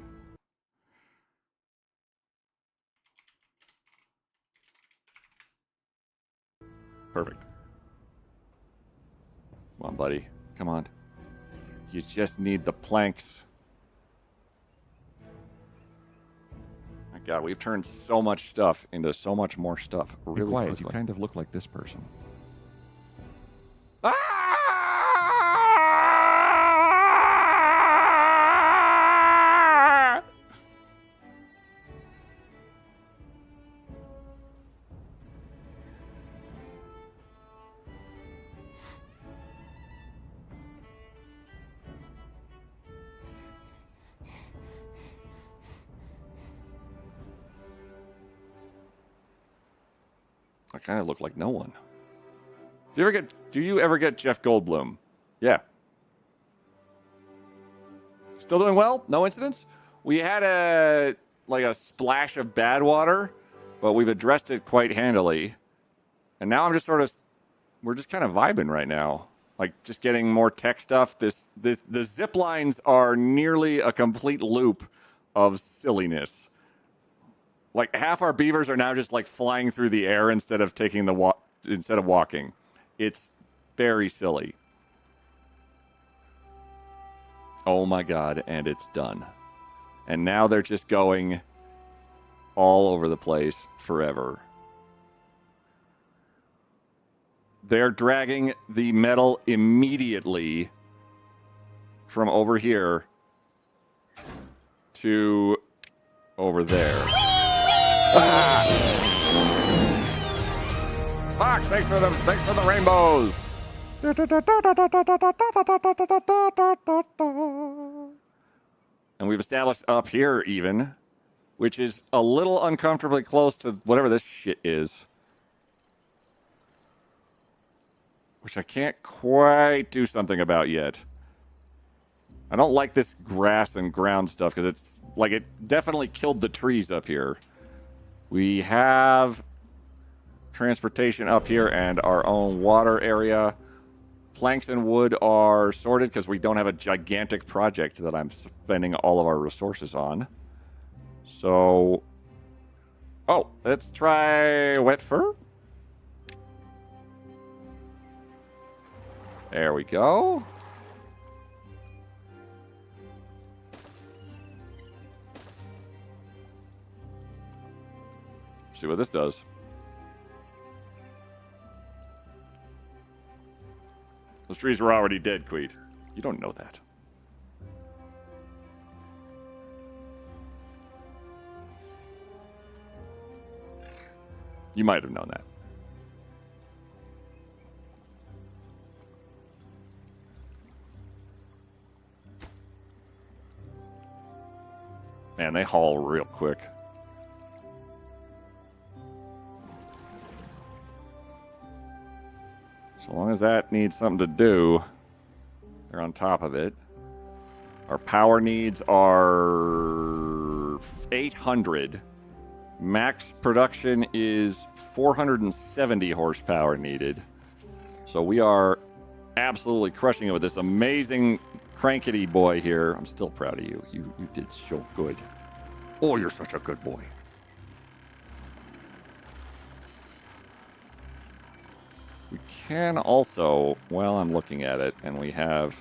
Perfect. Come on, buddy. Come on. You just need the planks. My God, we've turned so much stuff into so much more stuff. Really Be quiet. quickly. You kind of look like this person. I kind of look like no one. Do you ever get Jeff Goldblum? Yeah. Still doing well? No incidents? We had a splash of bad water, but we've addressed it quite handily. And now I'm just we're just kind of vibing right now. Like just getting more tech stuff. The zip lines are nearly a complete loop of silliness. Like half our beavers are now just like flying through the air instead of taking instead of walking. It's very silly. Oh my God, and it's done. And now they're just going all over the place forever. They're dragging the metal immediately from over here to over there. Ah! Fox, thanks for the rainbows. And we've established up here even, which is a little uncomfortably close to whatever this shit is. Which I can't quite do something about yet. I don't like this grass and ground stuff because it's like it definitely killed the trees up here. We have transportation up here and our own water area. Planks and wood are sorted because we don't have a gigantic project that I'm spending all of our resources on. So, let's try wet fur. There we go. See what this does. Those trees were already dead, Queed. You don't know that. You might have known that. Man, they haul real quick. So long as that needs something to do, they're on top of it. Our power needs are 800. Max production is 470 horsepower needed. So we are absolutely crushing it with this amazing crankety boy here. I'm still proud of you. You did so good. Oh, you're such a good boy. We can also, well, I'm looking at it, and we have...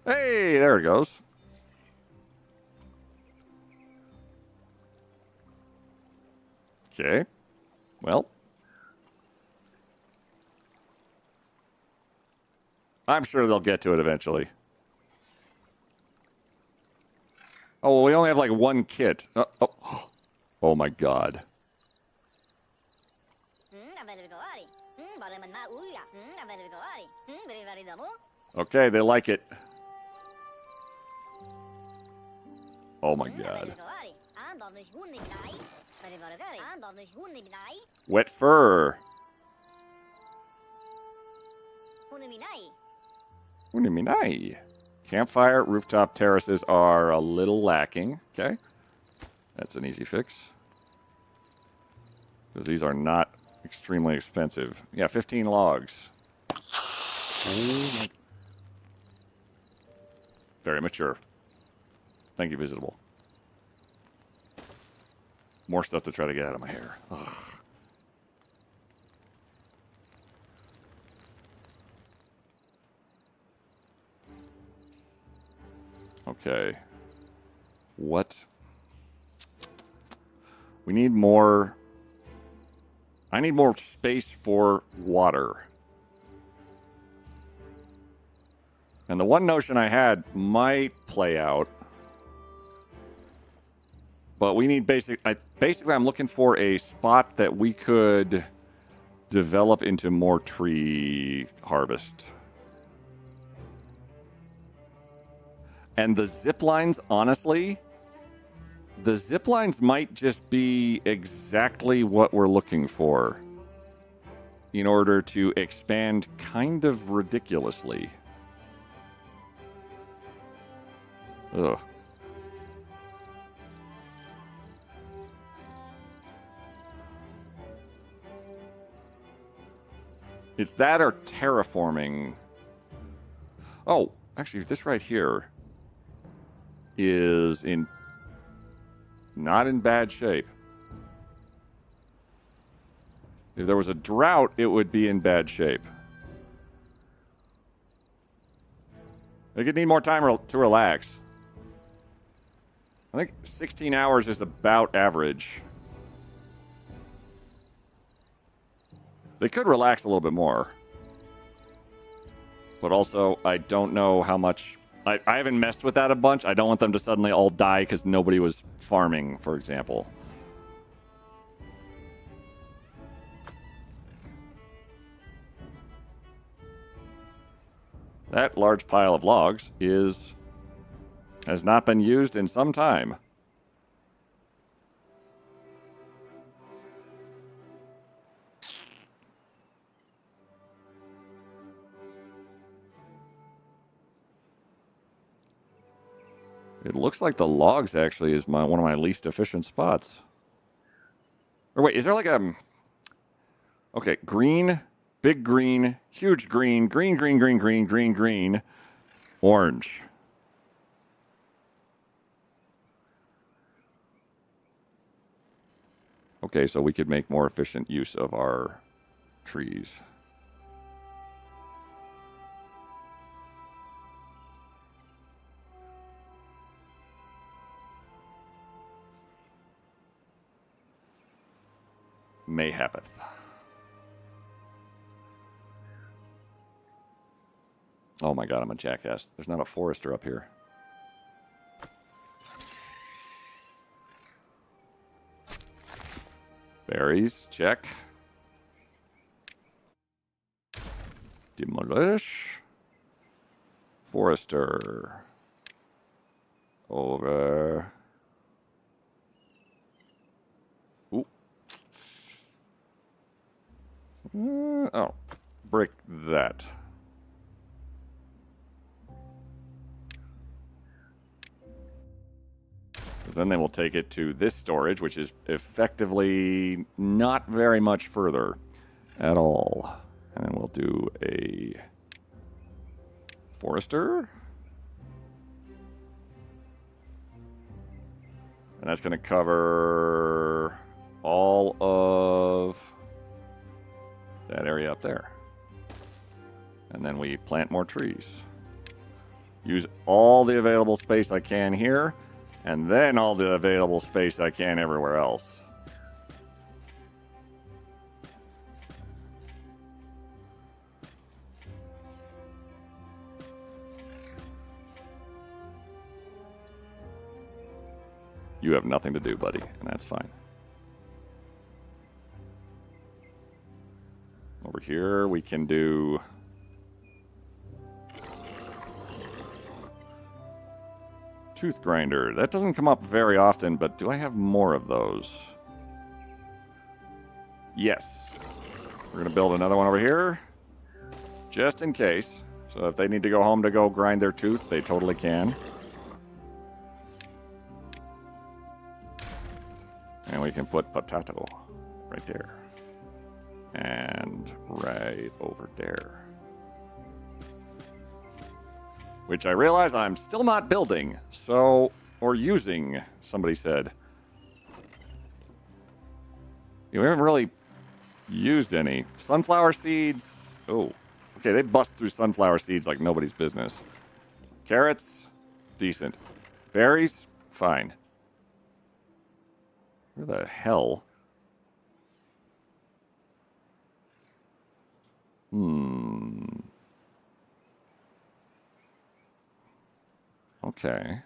Hey, there it goes. Okay. Well. I'm sure they'll get to it eventually. Oh, well, we only have like one kit. Oh my god. Okay, they like it. Oh my god. Wet fur. Uniminai. Campfire, rooftop terraces are a little lacking. Okay. That's an easy fix. Because these are not extremely expensive. Yeah, 15 logs. Very mature. Thank you, Visitable. More stuff to try to get out of my hair. Ugh. Okay. What? We need more... I need more space for water. And the one notion I had might play out. But we need basically, I'm looking for a spot that we could develop into more tree harvest. And the zip lines, honestly, the zip lines might just be exactly what we're looking for in order to expand kind of ridiculously. Ugh. It's that or terraforming. Oh, actually, this right here is not in bad shape. If there was a drought, it would be in bad shape. They could need more time to relax. I think 16 hours is about average. They could relax a little bit more. But also, I don't know how much... I haven't messed with that a bunch. I don't want them to suddenly all die because nobody was farming, for example. That large pile of logs has not been used in some time. It looks like the logs actually is one of my least efficient spots. Or wait, is there like a... Okay, green, big green, huge green, green, green, green, green, green, green, orange. Okay, so we could make more efficient use of our trees. mayhappeth. Oh my god, I'm a jackass. There's not a forester up here. Berries, check. Demolish. Forester. Over. Ooh. Oh. Break that. Then they will take it to this storage, which is effectively not very much further at all. And then we'll do a forester. And that's going to cover all of that area up there. And then we plant more trees. Use all the available space I can here, and then all the available space I can everywhere else. You have nothing to do, buddy, and that's fine. Over here, we can do... tooth grinder. That doesn't come up very often, but do I have more of those? Yes. We're going to build another one over here, just in case. So if they need to go home to go grind their tooth, they totally can. And we can put potato right there. And right over there. Which I realize I'm still not building, so, or using, somebody said. We haven't really used any. Sunflower seeds, oh, okay, they bust through sunflower seeds like nobody's business. Carrots, decent. Berries, fine. Where the hell? Okay.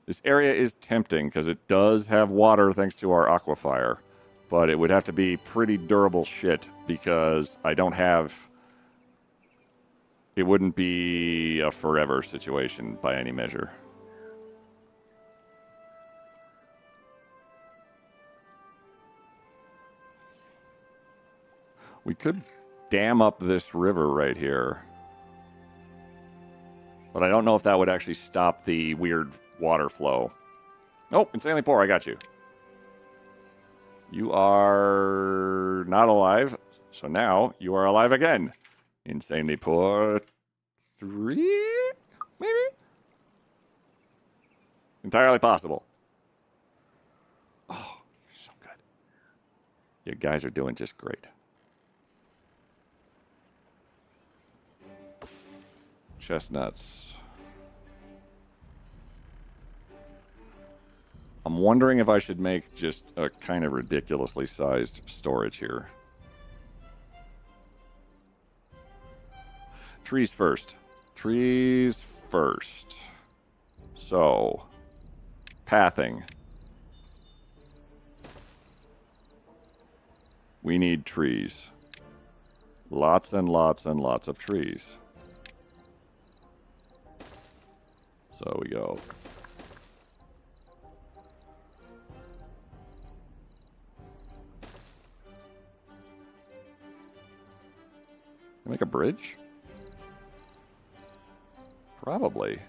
This area is tempting because it does have water thanks to our aquifer, but it would have to be pretty durable shit because I don't have... It wouldn't be a forever situation by any measure. We could dam up this river right here. But I don't know if that would actually stop the weird water flow. Nope, insanely poor, I got you. You are not alive, so now you are alive again. Insanely poor 3, maybe? Entirely possible. Oh, so good. You guys are doing just great. Chestnuts. I'm wondering if I should make just a kind of ridiculously sized storage here. Trees first. Trees first. So, pathing. We need trees. Lots and lots and lots of trees. So we go. Make a bridge? Probably.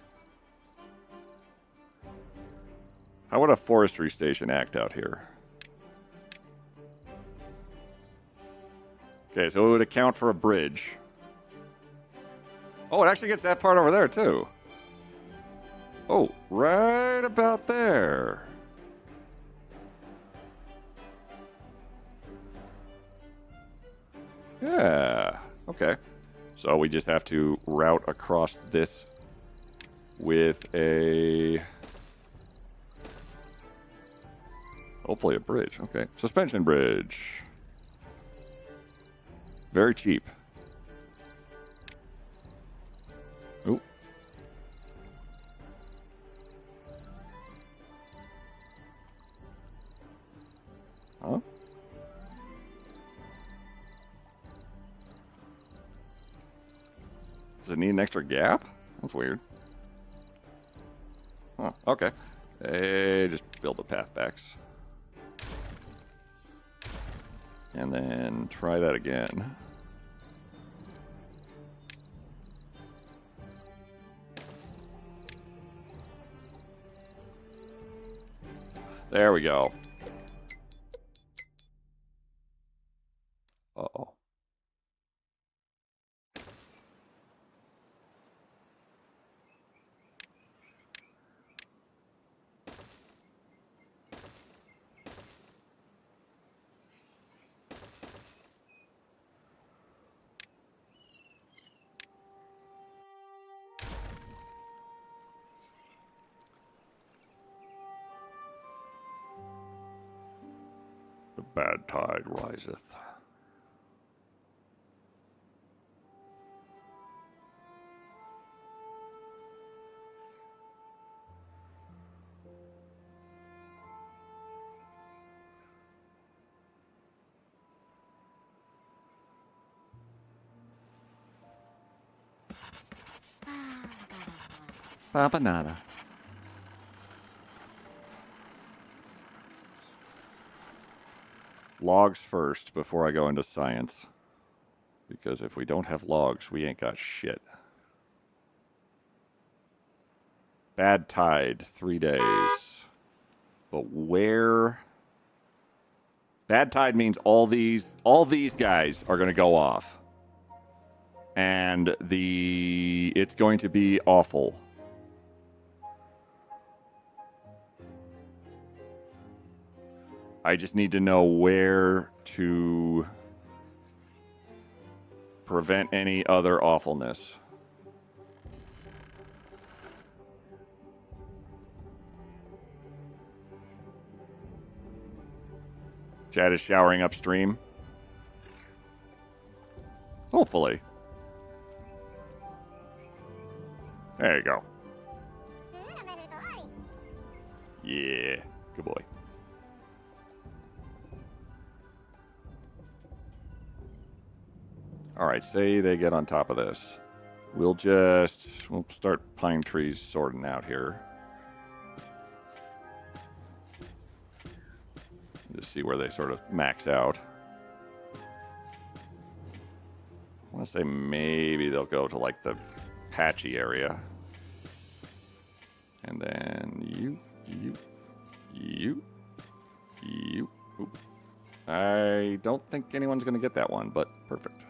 How would a forestry station act out here? Okay, so it would account for a bridge. Oh, it actually gets that part over there, too. Oh, right about there. Yeah, okay. So we just have to route across this with a Hopefully a bridge. Okay. Suspension bridge. Very cheap. Ooh. Huh? Does it need an extra gap? That's weird. Huh, okay. Hey, just build the pathbacks. And then try that again. There we go. Uh-oh. The bad tide riseth. Papanada. Logs first before I go into science. Because if we don't have logs, we ain't got shit. Bad tide, 3 days. But where? Bad tide means all these guys are going to go off. And it's going to be awful. I just need to know where to prevent any other awfulness. Chad is showering upstream. Hopefully. There you go. Yeah, good boy. Alright, say they get on top of this. We'll start pine trees sorting out here. Just see where they sort of max out. I want to say maybe they'll go to like the patchy area. And then you. Oop. I don't think anyone's going to get that one, but perfect.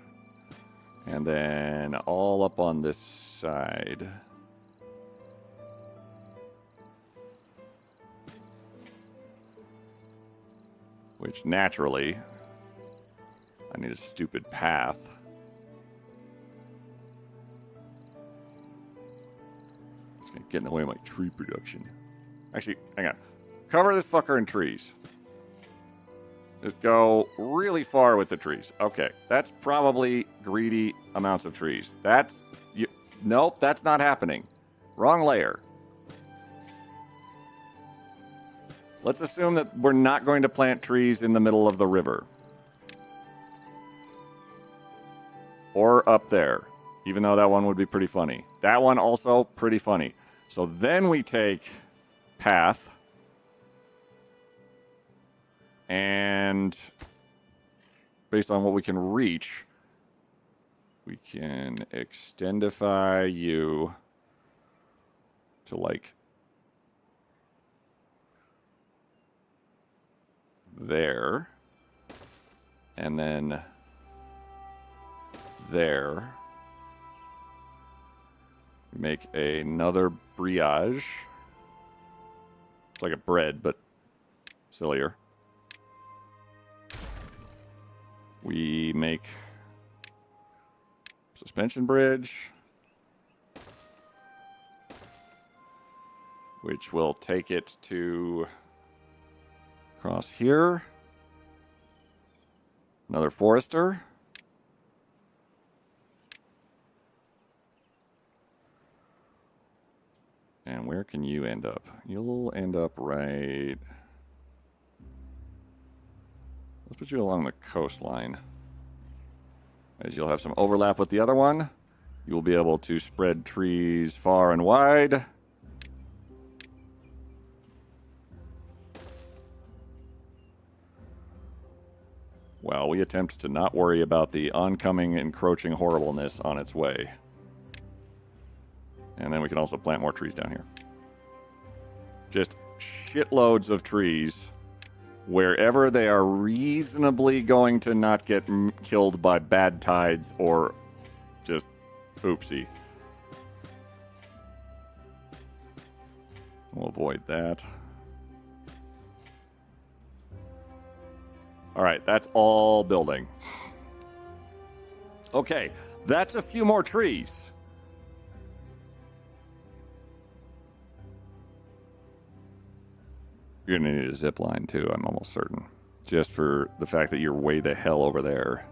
And then all up on this side. Which naturally, I need a stupid path. It's going to get in the way of my tree production. Actually, hang on. Cover this fucker in trees. Just go really far with the trees. Okay, that's probably greedy amounts of trees. Nope, that's not happening. Wrong layer. Let's assume that we're not going to plant trees in the middle of the river. Or up there, even though that one would be pretty funny. That one also pretty funny. So then we take path. And based on what we can reach, we can extendify you to like there. And then there. We make another brioche. It's like a bread, but sillier. We make suspension bridge, which will take it to Across here. Another forester. And where can you end up? You'll end up right... Let's put you along the coastline. As you'll have some overlap with the other one. You will be able to spread trees far and wide. While we attempt to not worry about the oncoming, encroaching horribleness on its way. And then we can also plant more trees down here. Just shitloads of trees. Wherever they are reasonably going to not get killed by bad tides or just oopsie. We'll avoid that. All right, that's all building. Okay, that's a few more trees. You're going to need a zip line, too, I'm almost certain. Just for the fact that you're way the hell over there.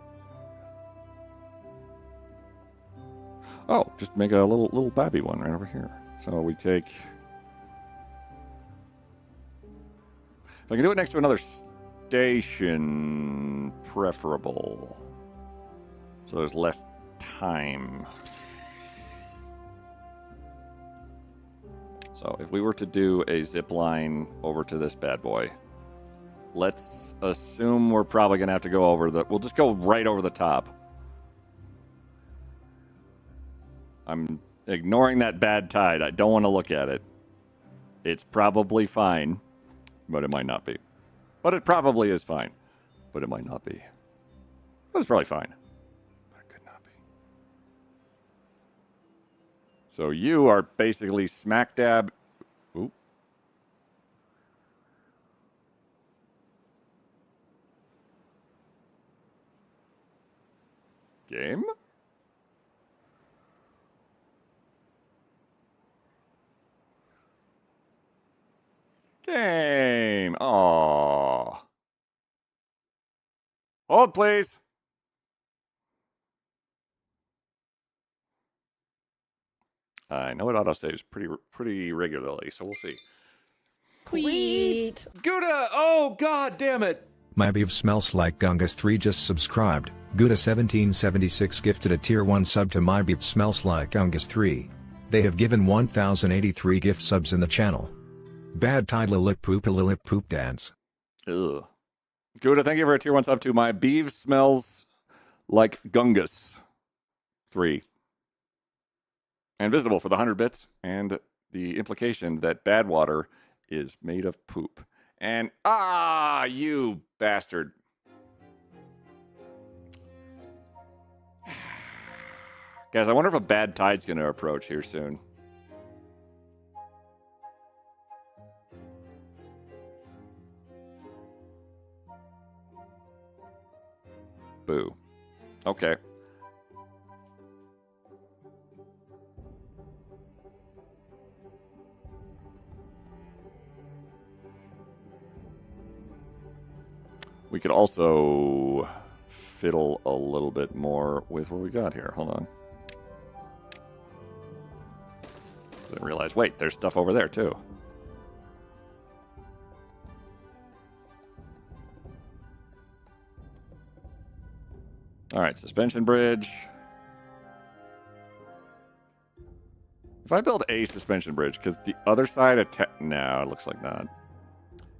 Oh, just make a little babby one right over here. So we take... If I can do it next to another station, preferable. So there's less time. So if we were to do a zip line over to this bad boy, let's assume we're probably going to have to go over the... We'll just go right over the top. I'm ignoring that bad tide. I don't want to look at it. It's probably fine, but it might not be. But it probably is fine, but it might not be. But it's probably fine, but it could not be. So you are basically smack dab... Oop. Game? Game. Aww. Hold, please. I know it autosaves pretty regularly, so we'll see. Queet. Gouda! Oh, god damn it! My beef smells like Gungus 3 just subscribed. Gouda 1776 gifted a tier 1 sub to My Beef Smells Like Gungus 3. They have given 1083 gift subs in the channel. Bad tide lip poop dance. Ugh. Gouda, thank you for a tier 1 sub to My Beef Smells Like Gungus 3. And visible for the 100 bits, and the implication that bad water is made of poop. And, you bastard. Guys, I wonder if a bad tide's going to approach here soon. Boo. Okay. We could also fiddle a little bit more with what we got here. Hold on. So I realized, wait, there's stuff over there too. All right, suspension bridge. If I build a suspension bridge, because the other side no, it looks like not.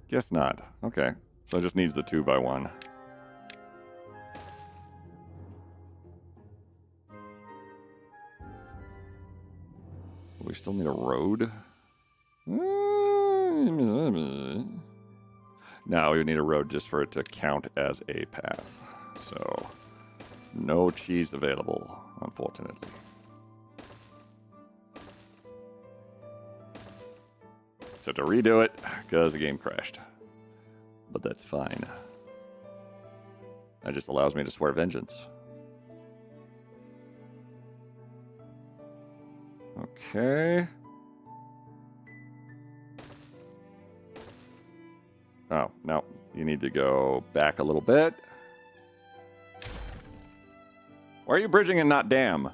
Guess not. Okay. So it just needs the 2x1. We still need a road? No, we would need a road just for it to count as a path. So, no cheese available, unfortunately. So to redo it, because the game crashed. But that's fine. That just allows me to swear vengeance. Okay. Oh, no. you need to go back a little bit. Why are you bridging and not dam?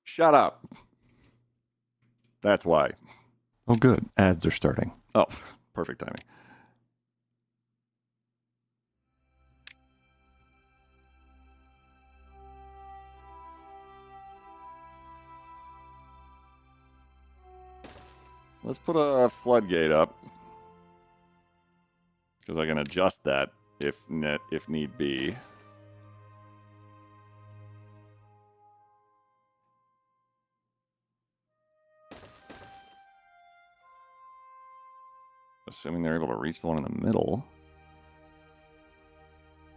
Shut up. That's why. Oh, good. Ads are starting. Oh, perfect timing. Let's put a floodgate up. Because I can adjust that if need be. Assuming they're able to reach the one in the middle.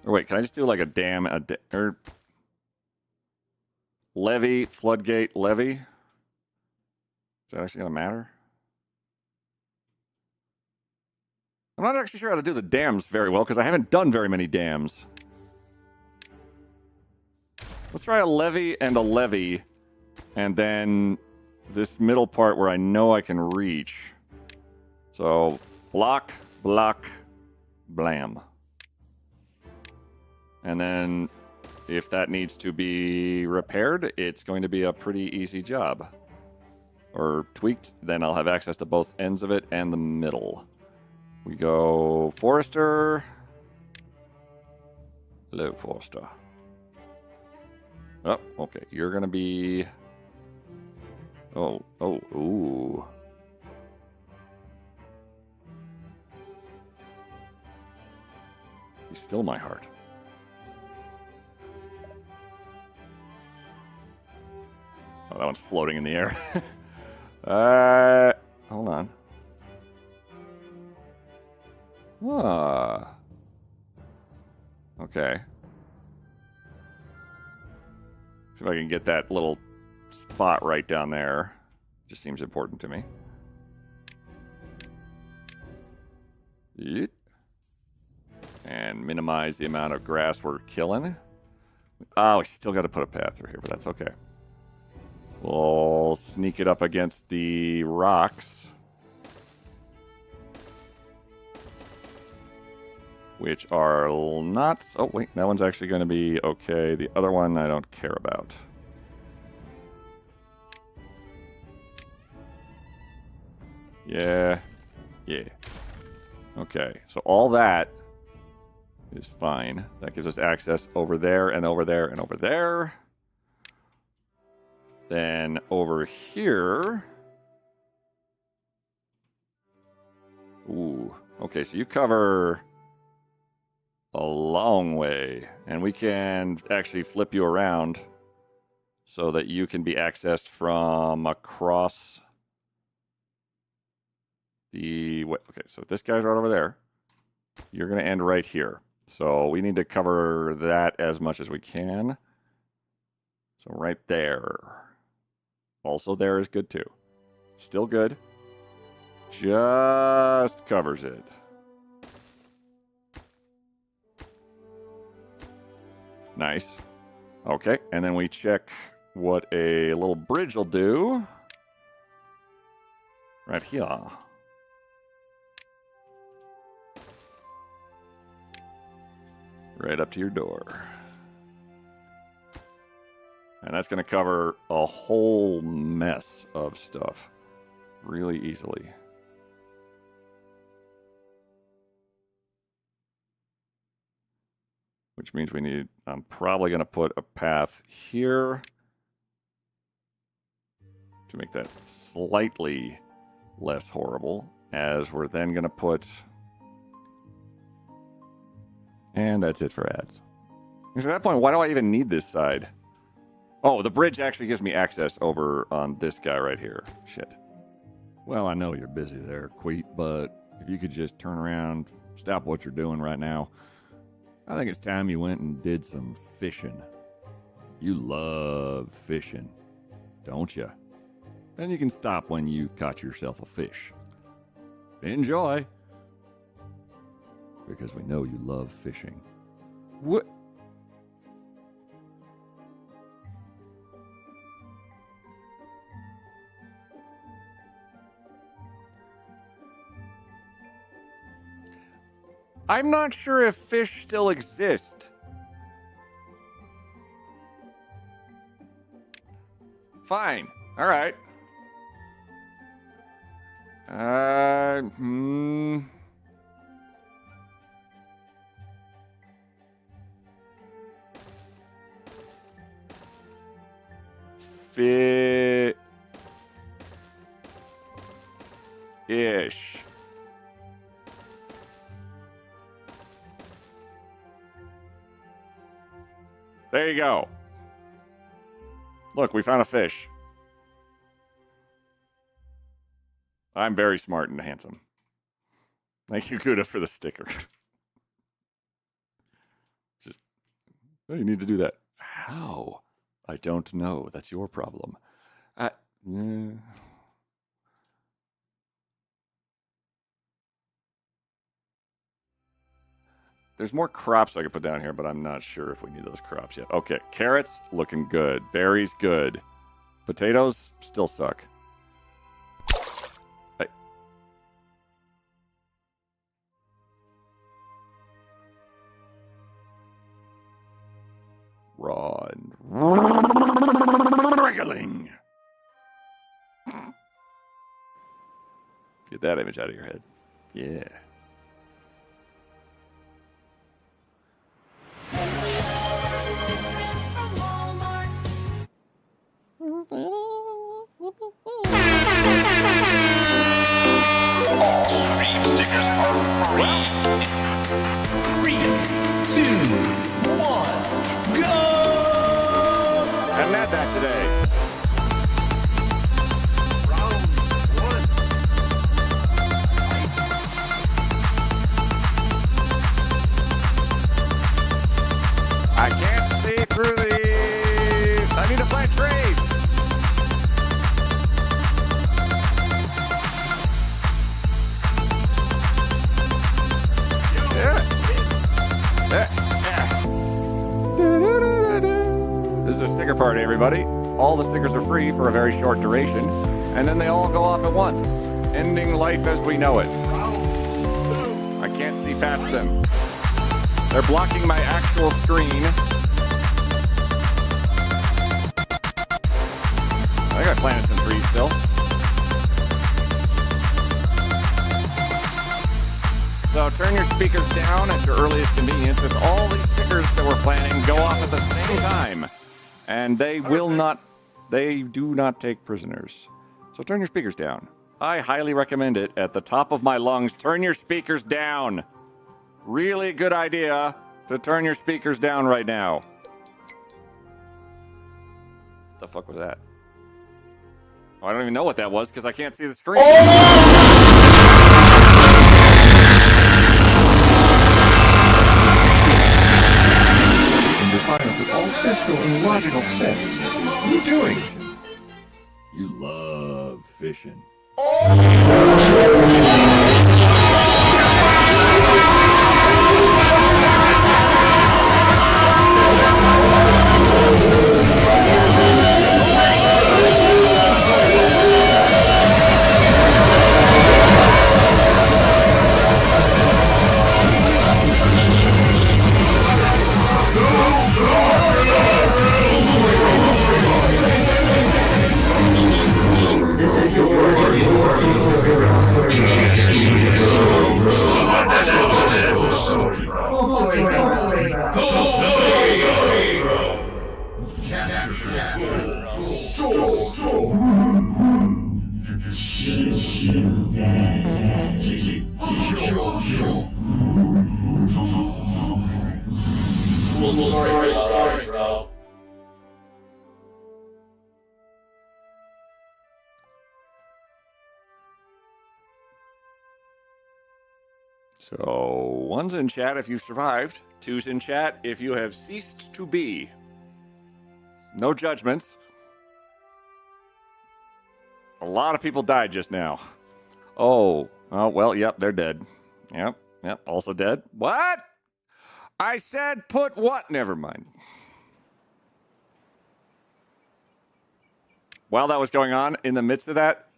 Or wait, can I just do like a dam, or levee, floodgate, levee? Is that actually going to matter? I'm not actually sure how to do the dams very well because I haven't done very many dams. Let's try a levee, and then this middle part where I know I can reach. So, block, block, blam. And then, if that needs to be repaired, it's going to be a pretty easy job. Or tweaked, then I'll have access to both ends of it and the middle. We go Forester. Hello, Forester. Oh, okay. You're going to be... ooh. Be still my heart. Oh, that one's floating in the air. Hold on. Okay. See if I can get that little spot right down there. Just seems important to me. Yeet. And minimize the amount of grass we're killing. Oh, we still got to put a path through here, but that's okay. We'll sneak it up against the rocks. Which are not... Oh, wait. That one's actually going to be okay. The other one I don't care about. Yeah. Yeah. Okay. So all that is fine. That gives us access over there and over there and over there. Then over here... Ooh. Okay, so you cover... a long way, and we can actually flip you around so that you can be accessed from across the... Okay, so this guy's right over there. You're going to end right here. So we need to cover that as much as we can. So right there. Also there is good too. Still good. Just covers it. Nice. Okay, and then we check what a little bridge will do. Right here. Right up to your door. And that's going to cover a whole mess of stuff really easily. Which means we need, I'm probably going to put a path here to make that slightly less horrible, as we're then going to put, and that's it for ads. Because at that point, why do I even need this side? Oh, the bridge actually gives me access over on this guy right here. Shit. Well, I know you're busy there, Queet, but if you could just turn around, stop what you're doing right now. I think it's time you went and did some fishing. You love fishing, don't you? And you can stop when you've caught yourself a fish. Enjoy. Because we know you love fishing. What? I'm not sure if fish still exist. Fine. All right. Ish. There you go. Look, we found a fish. I'm very smart and handsome. Thank you, Kuda, for the sticker. Just, oh, you need to do that. How? I don't know. That's your problem. There's more crops I could put down here, but I'm not sure if we need those crops yet. Okay, carrots, looking good. Berries, good. Potatoes, still suck. Hey. Raw and wriggling. Get that image out of your head. Yeah. Stream stickers are free. 3, 2, 1, go! Haven't had that today. Round 1. I can't see through these. I need to plant trees. This is a sticker party, everybody. All the stickers are free for a very short duration, and then they all go off at once, ending life as we know it. I can't see past them. They're blocking my actual screen. I think I planted some trees still. So turn your speakers down at your earliest convenience, as all these stickers that we're planning go off at the same time. And they do not take prisoners. So turn your speakers down. I highly recommend it at the top of my lungs. Turn your speakers down. Really good idea to turn your speakers down right now. What the fuck was that? Oh, I don't even know what that was because I can't see the screen. In defiance of all physical and logical sense. What are you doing? You love fishing. This is your Sorry, bro. So, one's in chat if you've survived. Two's in chat if you have ceased to be. No judgments. A lot of people died just now. Oh, well, yep, they're dead. Yep, also dead. What? I said put what? Never mind. While that was going on, in the midst of that,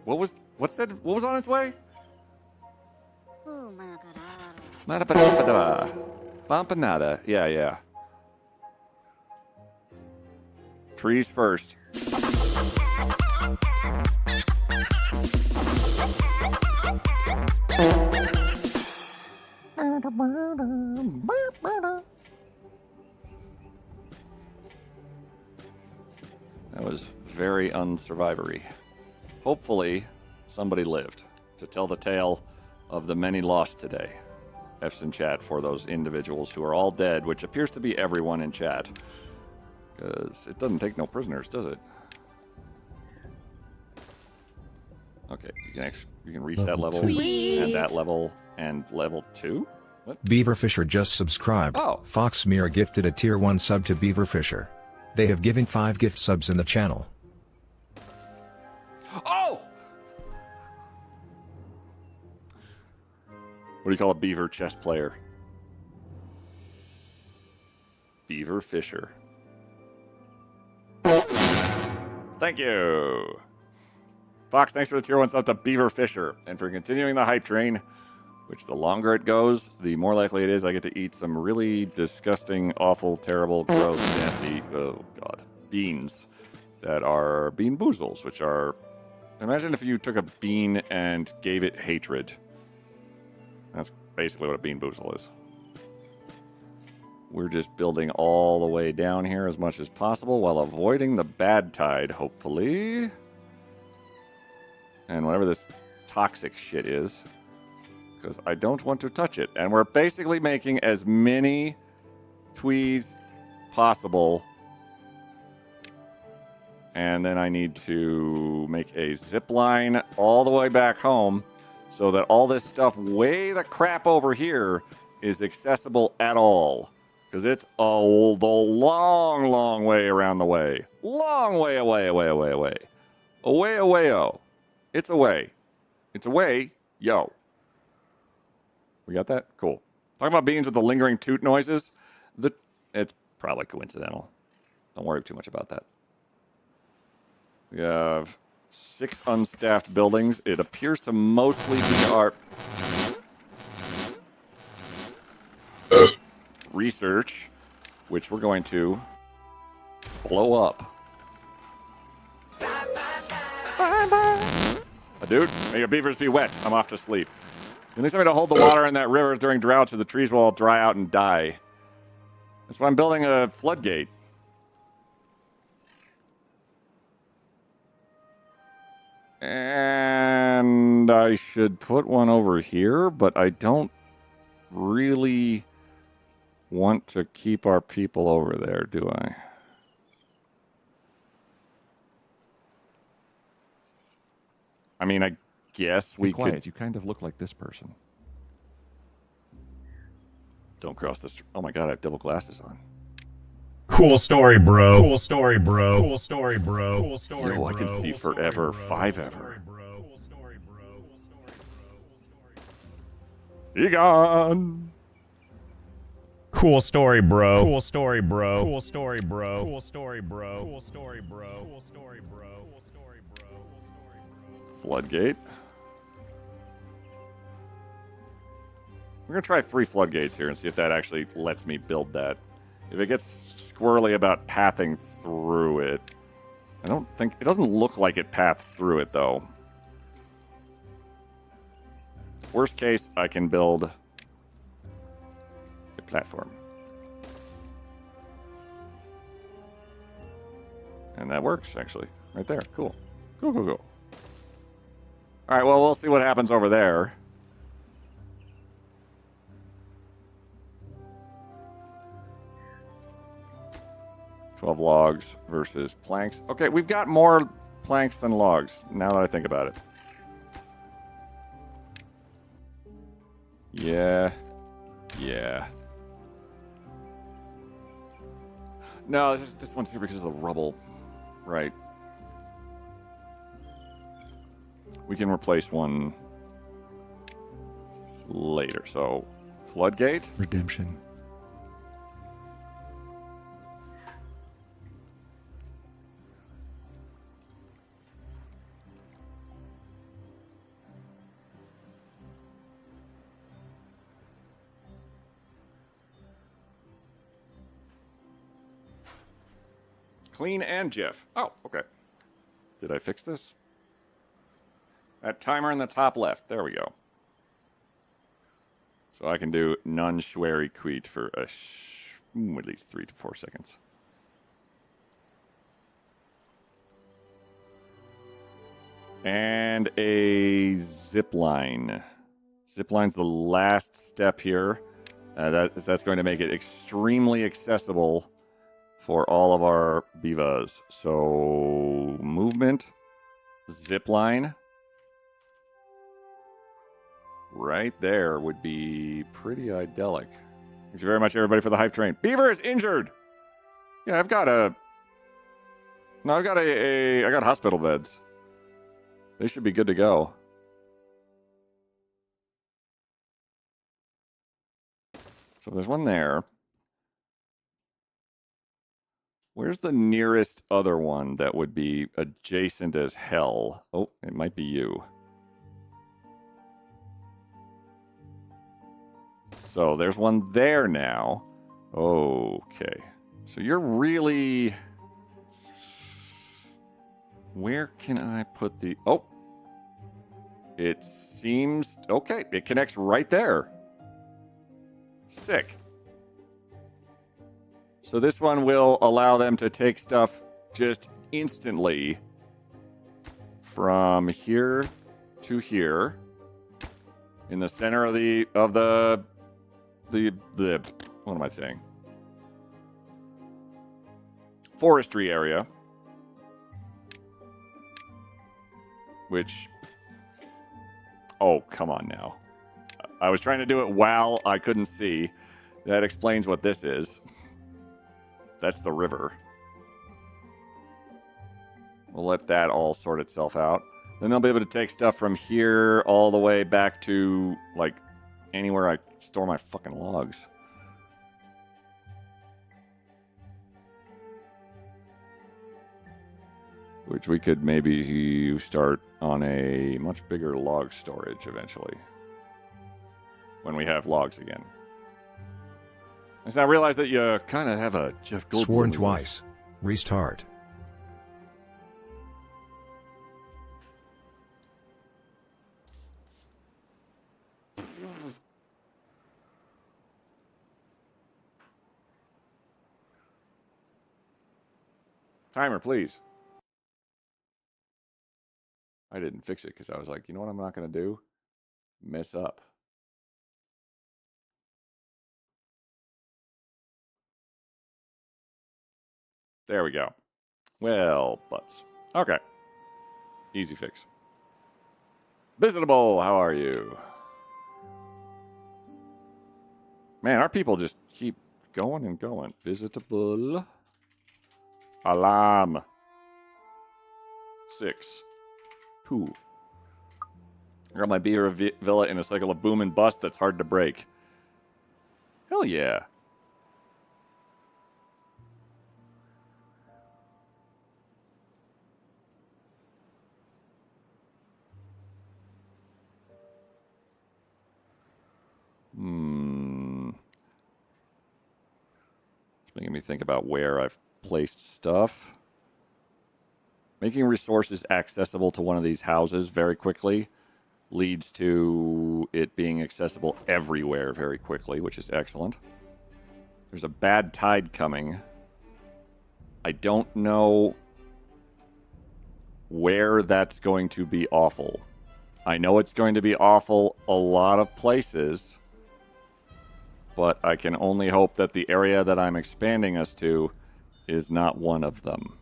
what was on its way? Bampanada. Yeah. Trees first. That was very unsurvivory. Hopefully, somebody lived to tell the tale of the many lost today. F's in chat for those individuals who are all dead, which appears to be everyone in chat. Because it doesn't take no prisoners, does it? Okay, you can reach that level, and that level, and level 2? What? Beaver Fisher just subscribed. Oh. Foxmere gifted a tier 1 sub to Beaver Fisher. They have given 5 gift subs in the channel. Oh! What do you call a beaver chess player? Beaver Fisher. Thank you. Fox, thanks for the tier 1 sub to Beaver Fisher and for continuing the hype train, which the longer it goes, the more likely it is I get to eat some really disgusting, awful, terrible, gross, nasty, oh god, beans that are bean boozles, which are, imagine if you took a bean and gave it hatred. That's basically what a bean boozle is. We're just building all the way down here as much as possible while avoiding the bad tide, hopefully. And whatever this toxic shit is. Because I don't want to touch it. And we're basically making as many tweez possible. And then I need to make a zip line all the way back home so that all this stuff way the crap over here is accessible at all. Because it's the long way around the way. Long way away. Away-oh. It's away. It's away, yo. We got that? Cool. Talking about beans with the lingering toot noises. It's probably coincidental. Don't worry too much about that. We have 6 unstaffed buildings. It appears to mostly be our research, which we're going to blow up. Dude, may your beavers be wet. I'm off to sleep. You need somebody to hold the water in that river during droughts so the trees will all dry out and die. That's why I'm building a floodgate. And I should put one over here, but I don't really want to keep our people over there, do I? I mean, I guess we could. You kind of look like this person. Don't cross the street. Oh my god, I have double glasses on. Cool story, bro. Cool story, bro. Cool story, bro. Cool story, Yo, I can see forever, 5-ever. Egon! Cool story, bro. Cool story, bro. Cool story, bro. Cool story, bro. Cool story, bro. Cool story, bro. Cool story, bro. Floodgate. We're going to try 3 floodgates here and see if that actually lets me build that. If it gets squirrely about pathing through it, I don't think... It doesn't look like it paths through it, though. Worst case, I can build a platform. And that works, actually. Right there. Cool. Cool. All right, well, we'll see what happens over there. $12 logs versus planks. Okay, we've got more planks than logs, now that I think about it. Yeah. Yeah. No, this one's here because of the rubble. Right. We can replace one later. So, floodgate? Redemption. Clean and Jeff. Oh, okay. Did I fix this? That timer in the top left. There we go. So I can do none schwery queet for at least 3 to 4 seconds. And a zip line. Zip line's the last step here. That's going to make it extremely accessible for all of our Bivas. So, movement, zip line. Right there would be pretty idyllic. Thank you very much, everybody, for the hype train. Beaver is injured! Yeah, I've got I got hospital beds. They should be good to go. So there's one there. Where's the nearest other one that would be adjacent as hell? Oh, it might be you. So there's one there now. Okay. So you're really... Where can I put the... Oh! It seems... Okay, it connects right there. Sick. So this one will allow them to take stuff just instantly from here to here in the center of the what am I saying? Forestry area, which, oh, come on now. I was trying to do it while I couldn't see. That explains what this is. That's the river. We'll let that all sort itself out. Then they'll be able to take stuff from here all the way back to, like, anywhere I store my fucking logs. Which we could maybe start on a much bigger log storage eventually. When we have logs again. I realize that you kind of have a Jeff Goldblum. Sworn twice. Restart. Timer, please. I didn't fix it because I was like, you know what I'm not going to do? Mess up. There we go. Well, butts. Okay. Easy fix. Visitable, how are you? Man, our people just keep going and going. Visitable. Alarm. 6. 2. I got my beer villa in a cycle of boom and bust that's hard to break. Hell yeah. It's making me think about where I've placed stuff. Making resources accessible to one of these houses very quickly leads to it being accessible everywhere very quickly, which is excellent. There's a bad tide coming. I don't know where that's going to be awful. I know it's going to be awful a lot of places, but I can only hope that the area that I'm expanding us to is not one of them.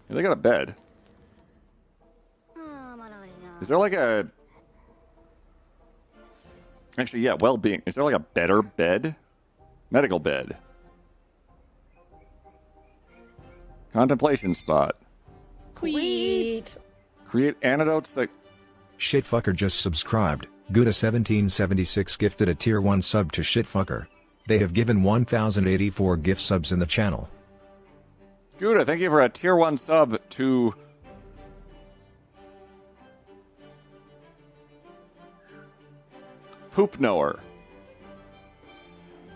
Yeah, they got a bed. Is there like a... Actually, yeah, well-being. Is there like a better bed? Medical bed. Contemplation spot. Queet. Create antidotes that... Shitfucker just subscribed. Gouda1776 gifted a tier 1 sub to Shitfucker. They have given 1084 gift subs in the channel. Gouda, thank you for a tier 1 sub to... Poop Knower.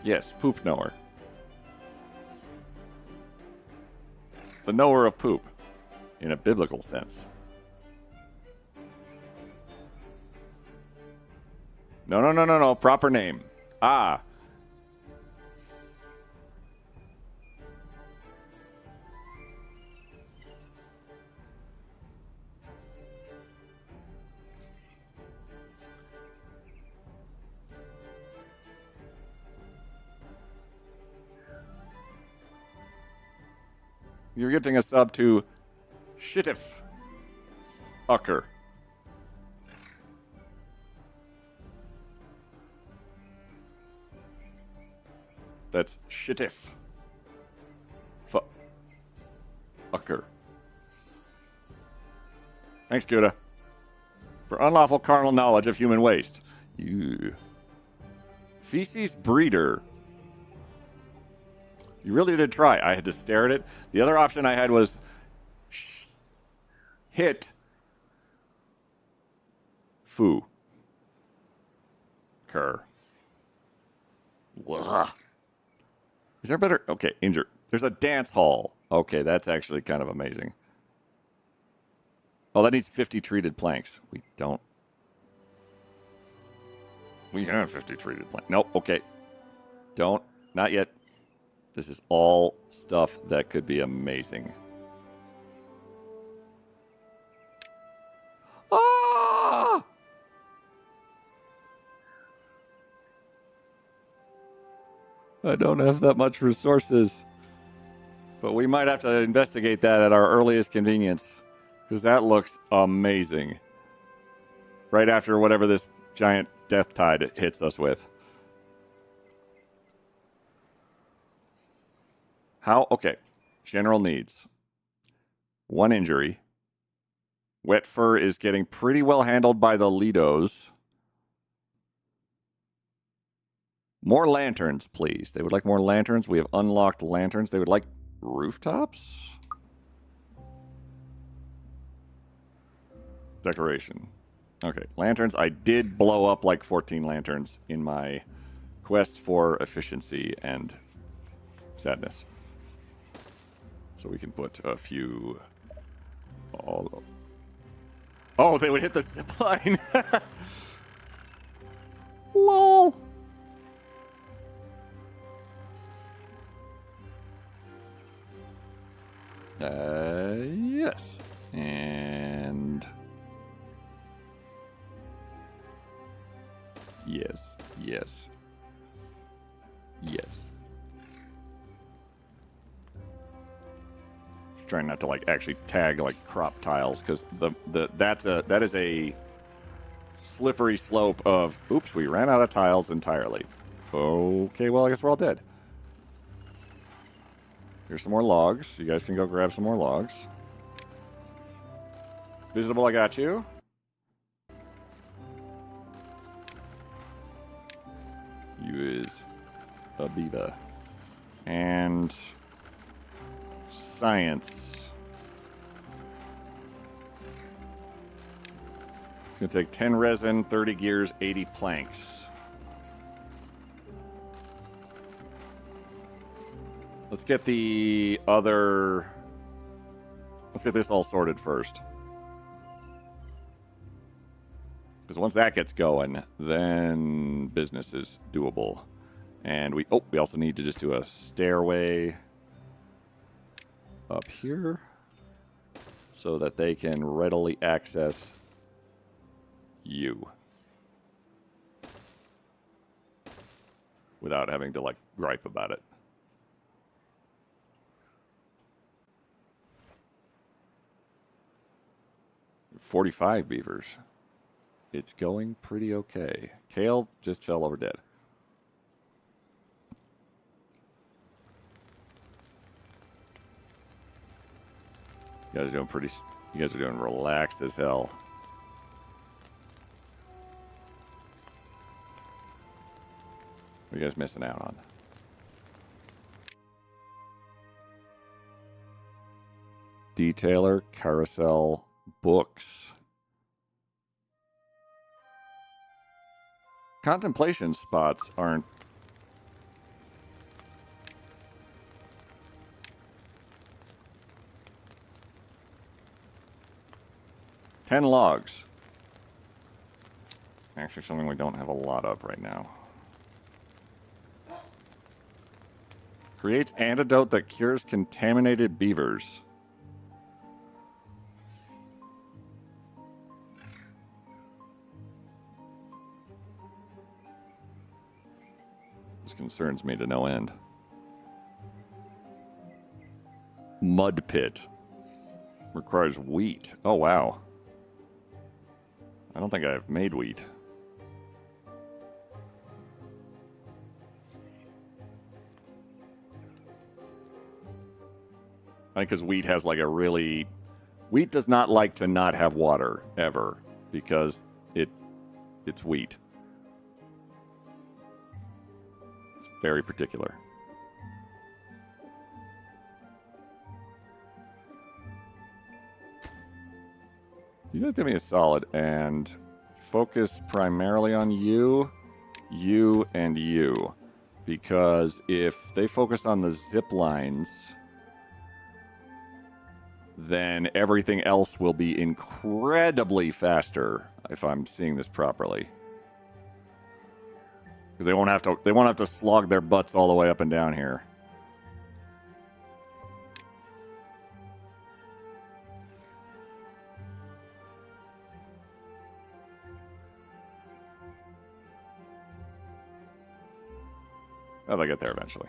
Yes, Poop Knower. The knower of poop, in a biblical sense. No, proper name. Ah. You're gifting a sub to Shittif Ucker. That's Shittif Ucker. Thanks, Judah. For unlawful carnal knowledge of human waste. You. Feces Breeder. You really did try. I had to stare at it. The other option I had was hit foo. Cur. Blah. Is there better? Okay, injure. There's a dance hall. Okay, that's actually kind of amazing. Oh, that needs 50 treated planks. We don't. We have 50 treated planks. Nope, okay. Don't. Not yet. This is all stuff that could be amazing. Ah! I don't have that much resources. But we might have to investigate that at our earliest convenience. Because that looks amazing. Right after whatever this giant death tide hits us with. How? Okay. General needs. 1 injury. Wet fur is getting pretty well handled by the Lidos. More lanterns, please. They would like more lanterns. We have unlocked lanterns. They would like rooftops? Decoration. Okay, lanterns. I did blow up like 14 lanterns in my quest for efficiency and sadness. So we can put a few... Oh, they would hit the zip line. Lol. Yes. And... Yes. Yes. Yes. Trying not to like actually tag like crop tiles because that is a slippery slope of oops, we ran out of tiles entirely. Okay, well I guess we're all dead. Here's some more logs. You guys can go grab some more logs. Visible, I got you. You is a beaver. And science. It's going to take 10 resin, 30 gears, 80 planks. Let's get the other... Let's get this all sorted first. Because once that gets going, then business is doable. And we also need to just do a stairway up here so that they can readily access you without having to like gripe about it. $45 beavers. It's going pretty okay. Kale just fell over dead. You guys are doing pretty... You guys are doing relaxed as hell. What are you guys missing out on? Detailer, carousel, books. Contemplation spots aren't... Ten logs. Actually, something we don't have a lot of right now. Creates antidote that cures contaminated beavers. This concerns me to no end. Mud pit. Requires wheat. Oh, wow. I don't think I've made wheat. I think because wheat has like a really... Wheat does not like to not have water, ever. Because it's wheat. It's very particular. You guys do me a solid and focus primarily on you, and you. Because if they focus on the zip lines, then everything else will be incredibly faster if I'm seeing this properly. Because they won't have to slog their butts all the way up and down here. Oh, they'll get there eventually.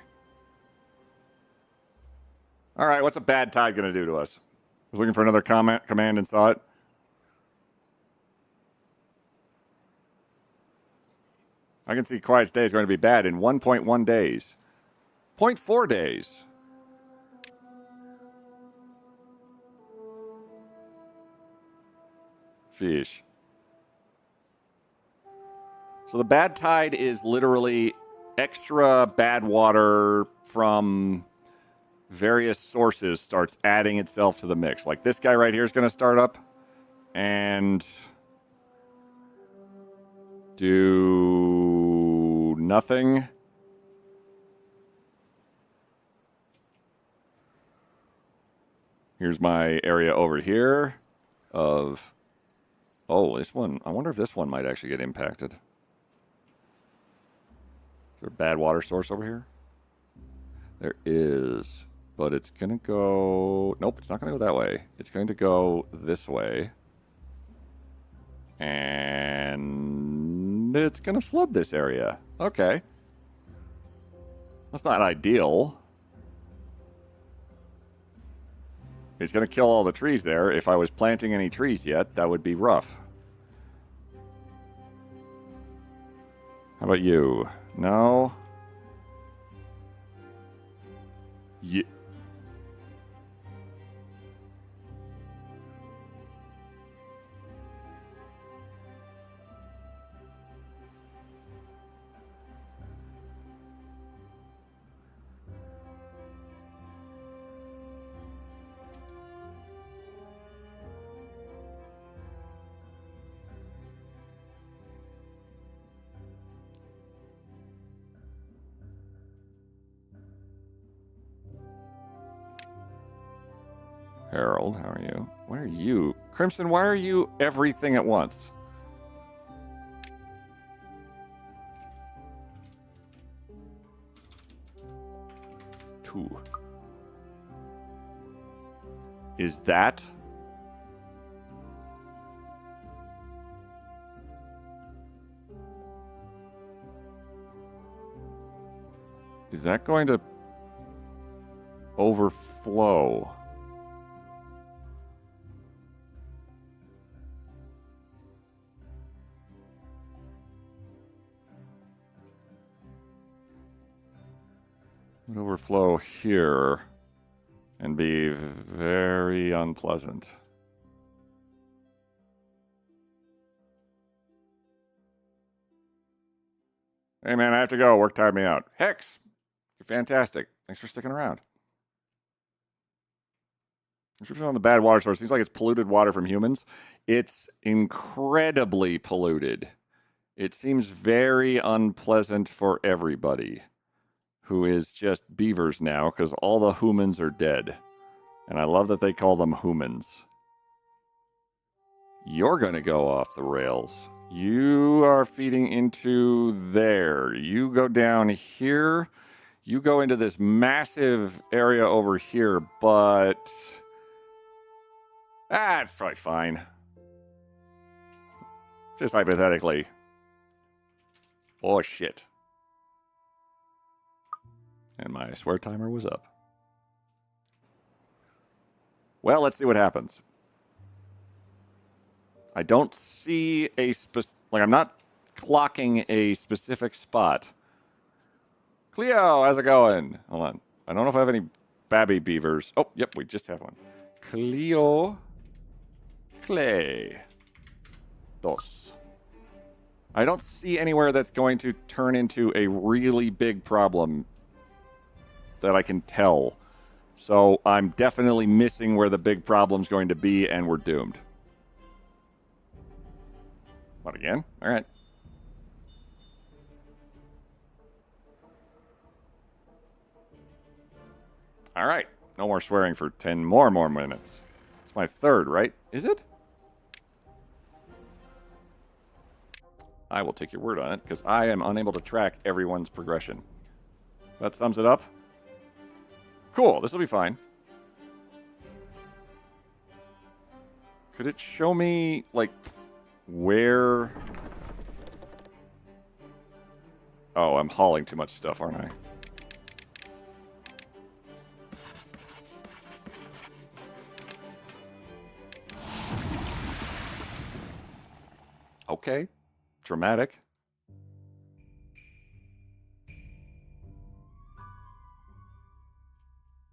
All right, what's a bad tide going to do to us? I was looking for another command and saw it. I can see Quiet Stay is going to be bad in 1.1 days. 0.4 days. Fish. So the bad tide is literally extra bad water from various sources starts adding itself to the mix. Like this guy right here is going to start up and do nothing. Here's my area over here of... Oh, this one. I wonder if this one might actually get impacted. Is there a bad water source over here? There is. But it's going to go... Nope, it's not going to go that way. It's going to go this way. And it's going to flood this area. Okay. That's not ideal. It's going to kill all the trees there. If I was planting any trees yet, that would be rough. How about you? No? Yeah. Harold, how are you? Why are you? Crimson, why are you everything at once? Two. Is that? Is that going to overflow? would overflow here and be very unpleasant. Hey man, I have to go. Work tired me out. Hex, you're fantastic. Thanks for sticking around. Description on the bad water source. Seems like it's polluted water from humans. It's incredibly polluted. It seems very unpleasant for everybody who is just beavers now because all the humans are dead. And I love that they call them humans. You're going to go off the rails. You are feeding into there. You go down here. You go into this massive area over here, but... it's probably fine. Just hypothetically. Oh, shit. And my swear timer was up. Well, let's see what happens. I don't see a I'm not clocking a specific spot. Cleo, how's it going? Hold on. I don't know if I have any babby beavers. Oh, yep, we just have one. Cleo. Clay. Dos. I don't see anywhere that's going to turn into a really big problem that I can tell. So I'm definitely missing where the big problem's going to be, and we're doomed. What, again? All right. All right. No more swearing for 10 more minutes. It's my third, right? Is it? I will take your word on it, because I am unable to track everyone's progression. That sums it up. Cool, this will be fine. Could it show me, like, where... Oh, I'm hauling too much stuff, aren't I? Okay. Dramatic.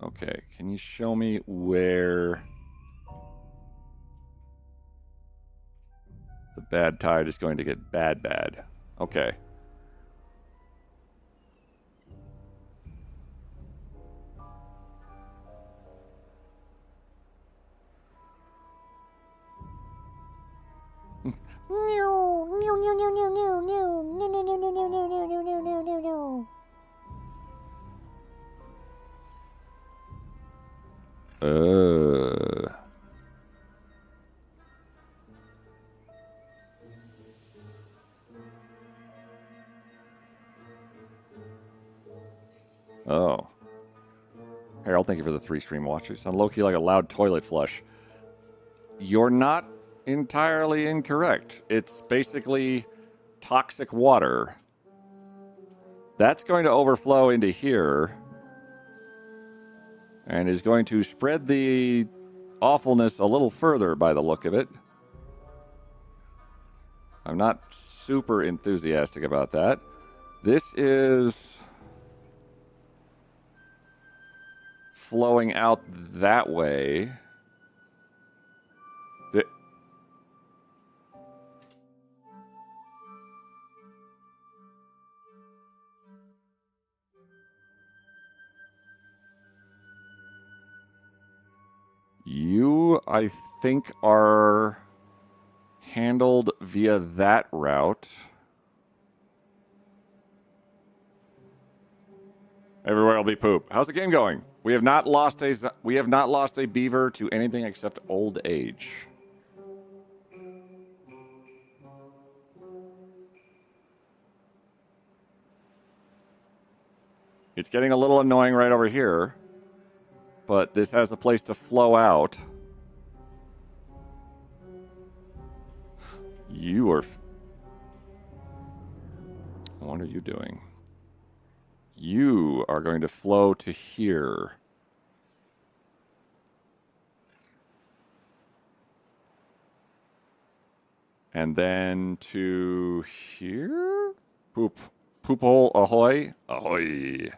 Okay, can you show me where the bad tide is going to get bad? Okay. Oh. Harold, thank you for the 3 stream watchers. Sound low-key like a loud toilet flush. You're not entirely incorrect. It's basically toxic water. That's going to overflow into here and is going to spread the awfulness a little further by the look of it. I'm not super enthusiastic about that. This is flowing out that way. You, I think, are handled via that route. Everywhere will be poop. How's the game going? We have not lost a beaver to anything except old age. It's getting a little annoying right over here. But this has a place to flow out. You are... What are you doing? You are going to flow to here. And then to here? Poop hole, ahoy. Ahoy.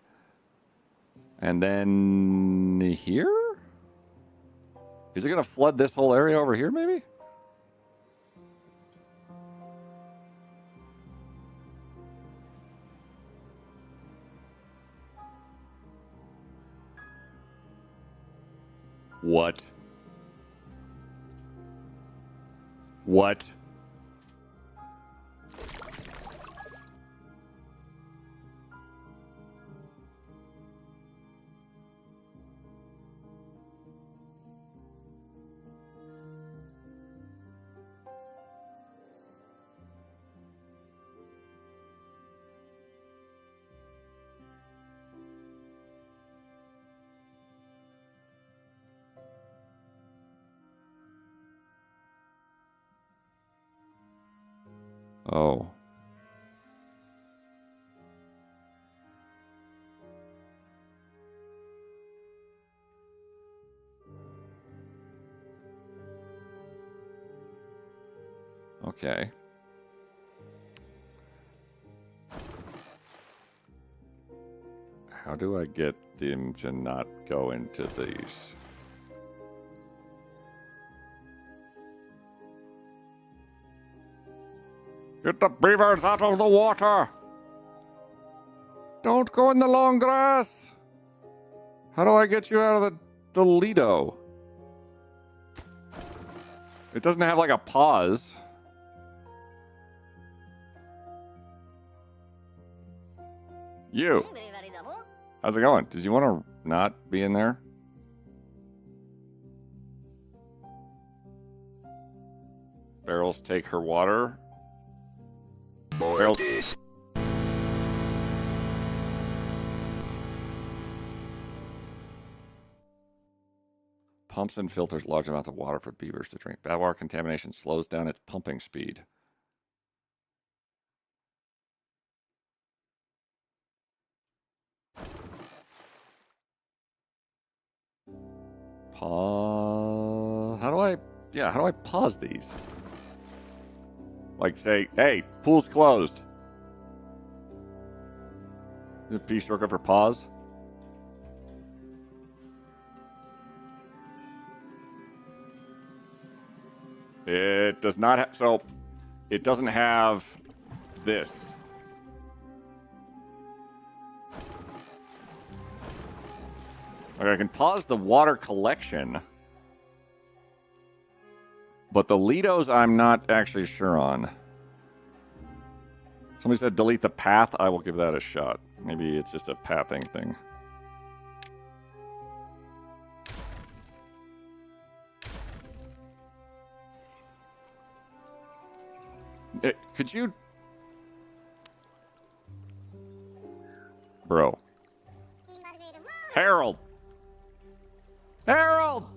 And then here? Is it going to flood this whole area over here, maybe? What? What? Oh. Okay. How do I get them to not go into these? Get the beavers out of the water! Don't go in the long grass! How do I get you out of the Lido? It doesn't have like a pause. You. How's it going? Did you want to not be in there? Barrels take her water. Barrels. Pumps and filters large amounts of water for beavers to drink. Bad water contamination slows down its pumping speed. Pause. How do I pause these? Like say, hey, pool's closed. The P shortcut for pause. It does not have, so it doesn't have this. Okay, I can pause the water collection. But the Lidos, I'm not actually sure on. Somebody said delete the path. I will give that a shot. Maybe it's just a pathing thing. Could you... Bro. Harold! Harold!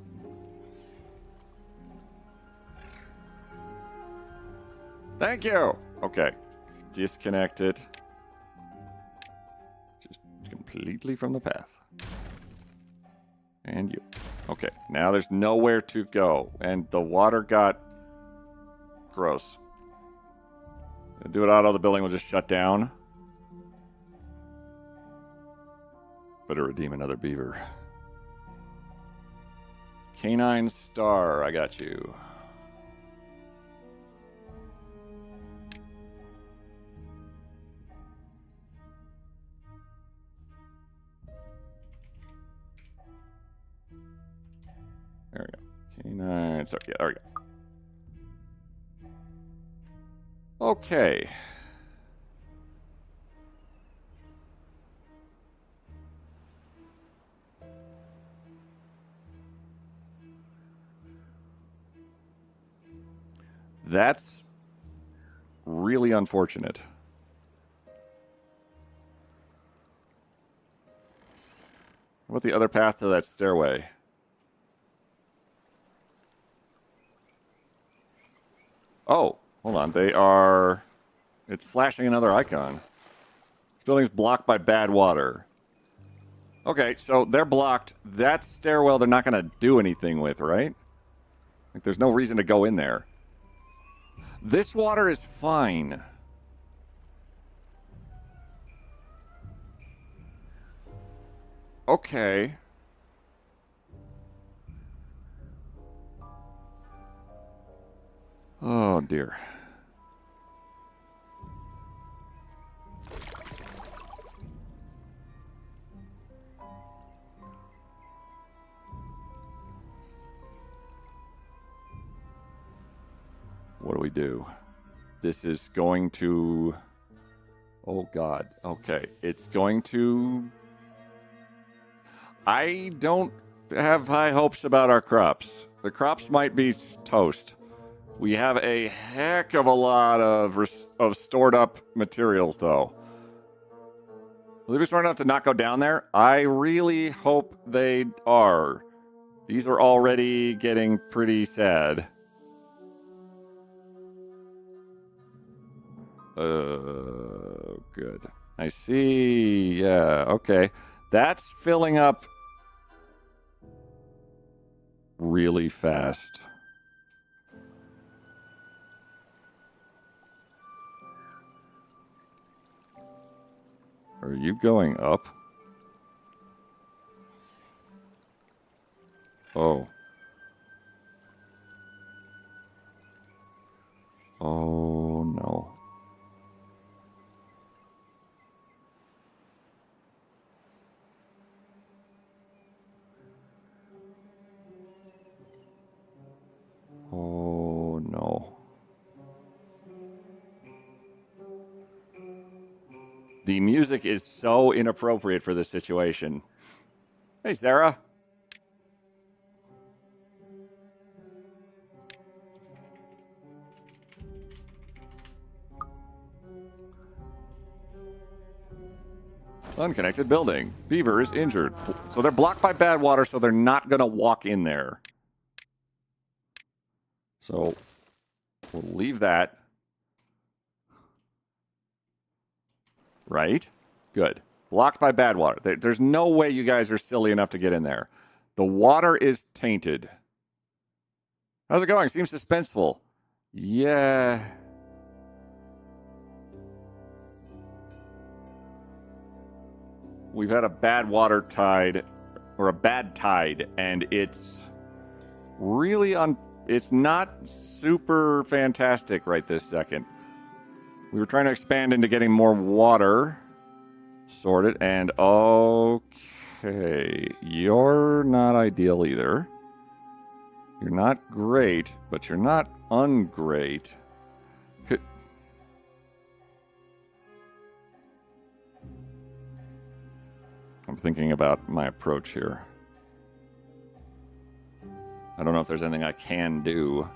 Thank you! Okay. Disconnect it. Just completely from the path. And you. Okay. Now there's nowhere to go. And the water got... gross. Do it auto, the building will just shut down. Better redeem another beaver. Canine Star, I got you. There we go. Canine Star, yeah, there we go. Okay. That's really unfortunate. What about the other path to that stairway? Oh, hold on. They are... It's flashing another icon. This building's blocked by bad water. Okay, so they're blocked. That stairwell they're not going to do anything with, right? Like, there's no reason to go in there. This water is fine. Okay. Oh, dear. What do we do? This is going to... Oh, God. Okay. It's going to... I don't have high hopes about our crops. The crops might be toast. We have a heck of a lot of stored up materials, though. Will they be smart enough to not go down there? I really hope they are. These are already getting pretty sad. Good. I see. Yeah, okay. That's filling up really fast. Are you going up? Oh. Oh, no. Oh, no. The music is so inappropriate for this situation. Hey, Sarah. Unconnected building. Beaver is injured. So they're blocked by bad water, so they're not going to walk in there. So we'll leave that. Right? Good. Blocked by bad water. There's no way you guys are silly enough to get in there. The water is tainted. How's it going? Seems suspenseful. Yeah. We've had a bad water tide, or a bad tide, and it's really it's not super fantastic right this second. We were trying to expand into getting more water sorted, and okay, you're not ideal either. You're not great, but you're not ungreat. I'm thinking about my approach here. I don't know if there's anything I can do.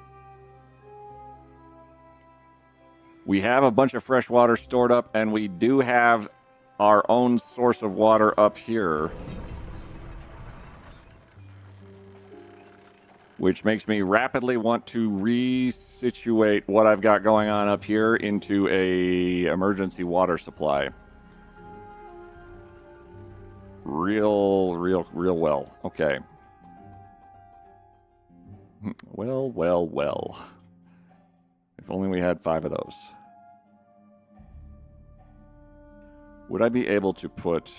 We have a bunch of fresh water stored up, and we do have our own source of water up here. Which makes me rapidly want to resituate what I've got going on up here into a emergency water supply. Real well. Okay. Well. If only we had 5 of those. Would I be able to put...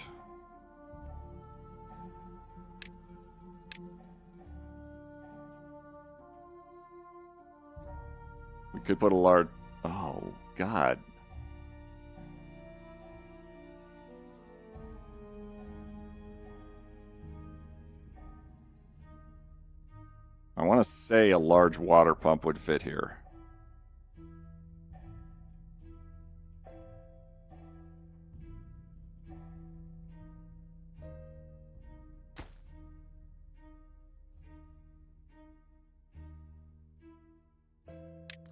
We could put a large... Oh, God. I want to say a large water pump would fit here.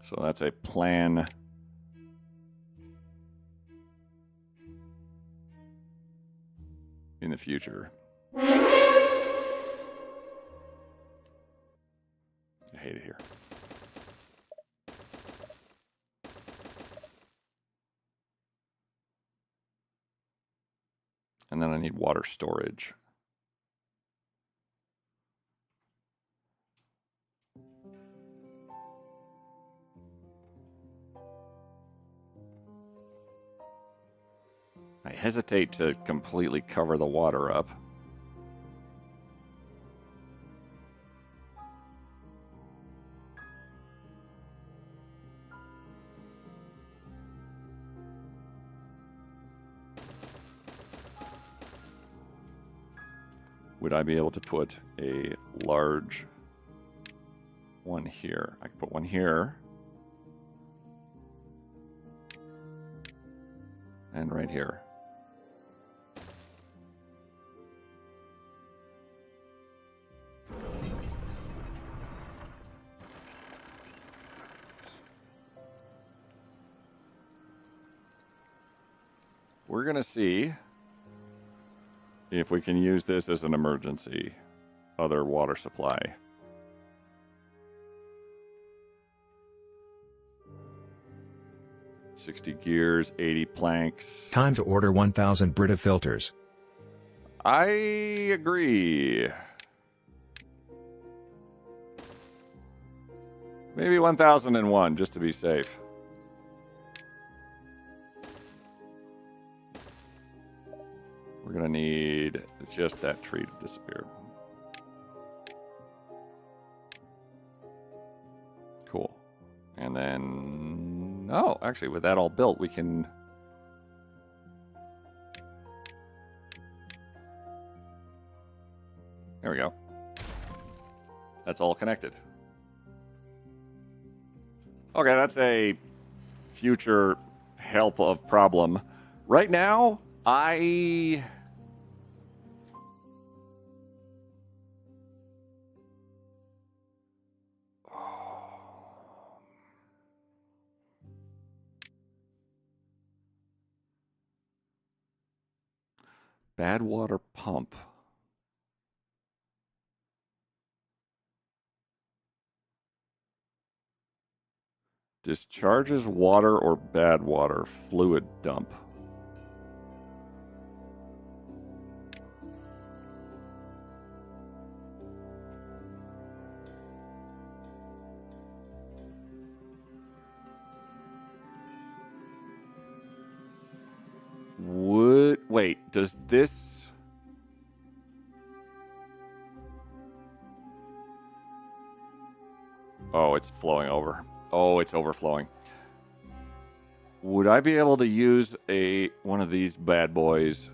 So that's a plan. In the future. I hate it here. And then I need water storage. I hesitate to completely cover the water up. would I be able to put a large one here? I can put one here. And right here. We're going to see if we can use this as an emergency other water supply. $60 gears, 80 planks. Time to order 1,000 Brita filters. I agree. Maybe 1,001 just to be safe. We're going to need just that tree to disappear. Cool. And then... oh, actually, with that all built, we can... there we go. That's all connected. Okay, that's a future help of problem. Right now, I... bad water pump. Discharges water or bad water. Fluid dump. Wait, does this... oh, it's flowing over. Oh, it's overflowing. Would I be able to use one of these bad boys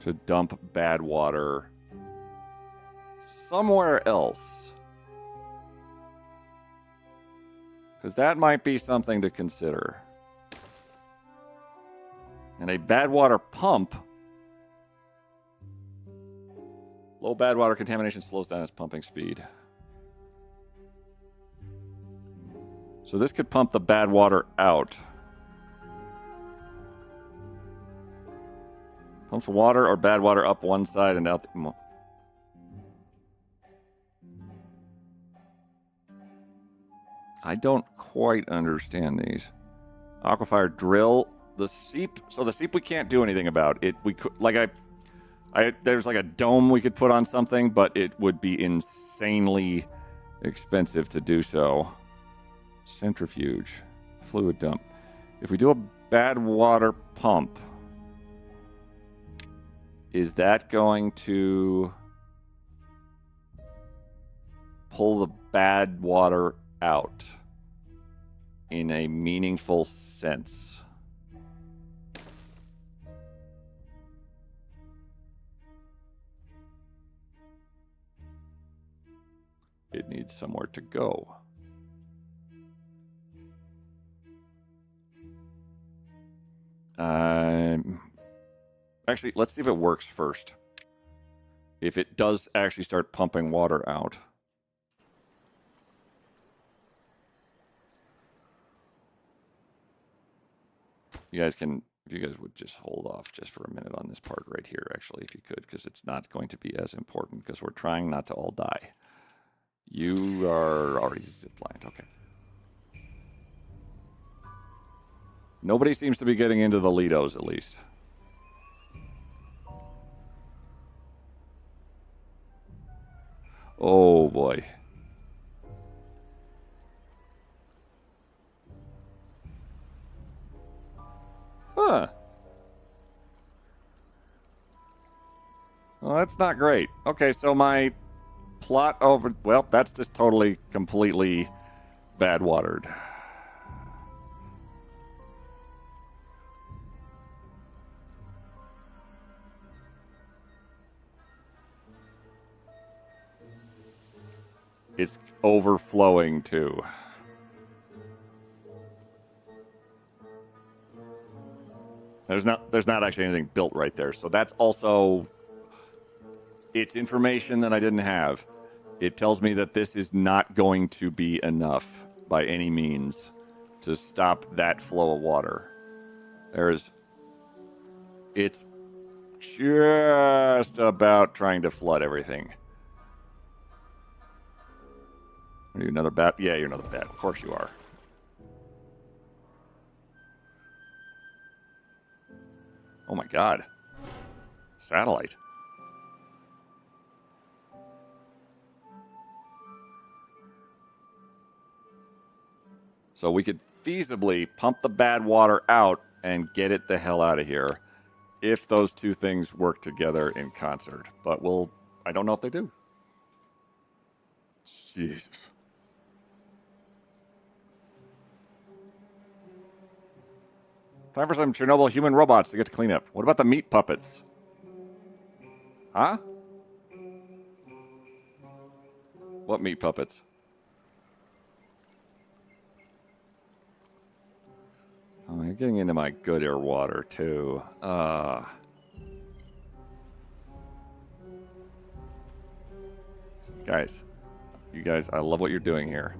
to dump bad water somewhere else? Because that might be something to consider. And a bad water pump. Low bad water contamination slows down its pumping speed. So this could pump the bad water out. Pumps water or bad water up one side and out the... I don't quite understand these. Aquifer drill. The seep. So the seep we can't do anything about. We could, like there's like a dome we could put on something, but it would be insanely expensive to do so. Centrifuge. Fluid dump. If we do a bad water pump, is that going to pull the bad water out in a meaningful sense? It needs somewhere to go. Actually, let's see if it works first. If it does actually start pumping water out. You guys can, if you guys would just hold off just for a minute on this part right here, actually, if you could, because it's not going to be as important, because we're trying not to all die. You are already ziplined, okay. Nobody seems to be getting into the Lidos, at least. Oh, boy. Huh. Well, that's not great. Okay, so my plot over... well, that's just totally, completely bad watered. It's overflowing too. There's not actually anything built right there. So that's also, it's information that I didn't have. It tells me that this is not going to be enough by any means to stop that flow of water. It's just about trying to flood everything. Are you another bat? Yeah, you're another bat. Of course you are. Oh my god. Satellite. So we could feasibly pump the bad water out and get it the hell out of here if those two things work together in concert. But I don't know if they do. Jesus. Time for some Chernobyl human robots to get to clean up. What about the meat puppets? Huh? What meat puppets? Oh, you're getting into my good air water, too. Guys. You guys, I love what you're doing here.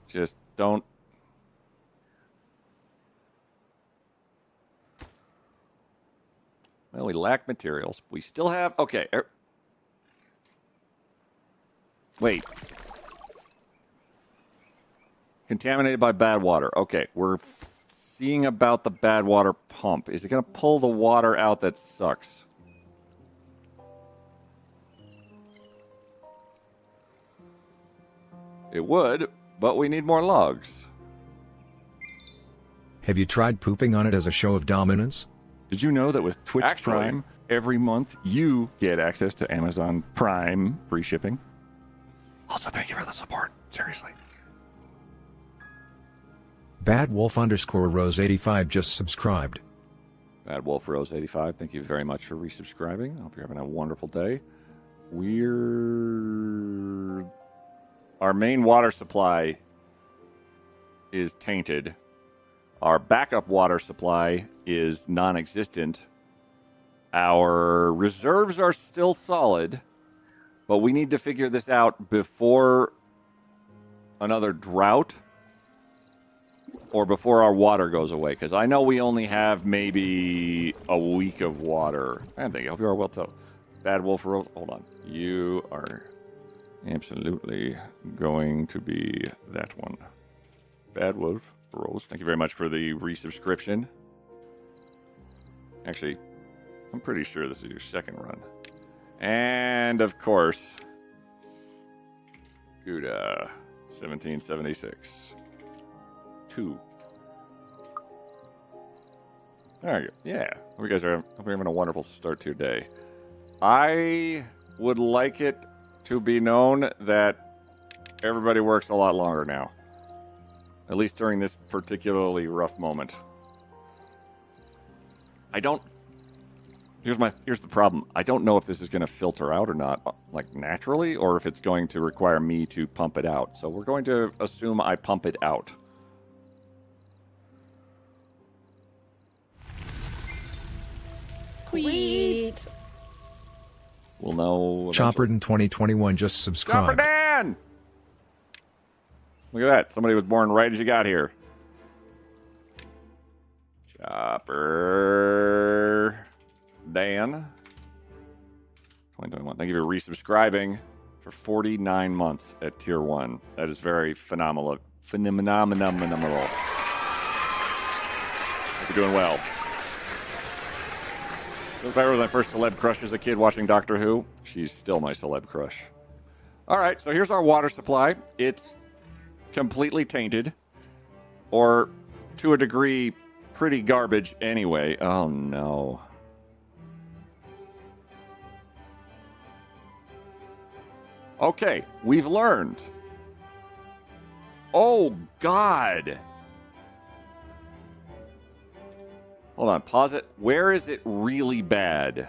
Just don't... Well, we lack materials. We still have... Okay. Wait. Contaminated by bad water. Okay, we're seeing about the bad water pump. Is it going to pull the water out that sucks? It would, but we need more logs. Have you tried pooping on it as a show of dominance? Did you know that with Twitch Prime, every month you get access to Amazon Prime free shipping? Also, thank you for the support. Seriously. BadWolf_Rose85 just subscribed. BadWolfRose85, thank you very much for resubscribing. I hope you're having a wonderful day. Our main water supply is tainted. Our backup water supply is non-existent. Our reserves are still solid, but we need to figure this out before another drought or before our water goes away, because I know we only have maybe a week of water. And thank you. I hope you are well too. Bad Wolf Rose. Hold on. You are absolutely going to be that one. Bad Wolf Rose. Thank you very much for the resubscription. Actually, I'm pretty sure this is your second run. And of course, Gouda 1776. 2. There you go. Yeah. Hope you guys are having a wonderful start to your day. I would like it to be known that everybody works a lot longer now. At least during this particularly rough moment. Here's the problem. I don't know if this is going to filter out or not, like naturally, or if it's going to require me to pump it out. So we're going to assume I pump it out. Sweet. We'll know. Chopper in 2021 just Chopper subscribed. Dan! Look at that. Somebody was born right as you got here. Chopper Dan. 2021. Thank you for resubscribing for 49 months at Tier 1. That is very phenomenal. Phenomenal. Hope you're doing well. If I was my first celeb crush as a kid watching Doctor Who, she's still my celeb crush. All right, so here's our water supply. It's completely tainted, or to a degree, pretty garbage anyway. Oh, no. Okay, we've learned. Oh, God. Hold on, pause it. Where is it really bad?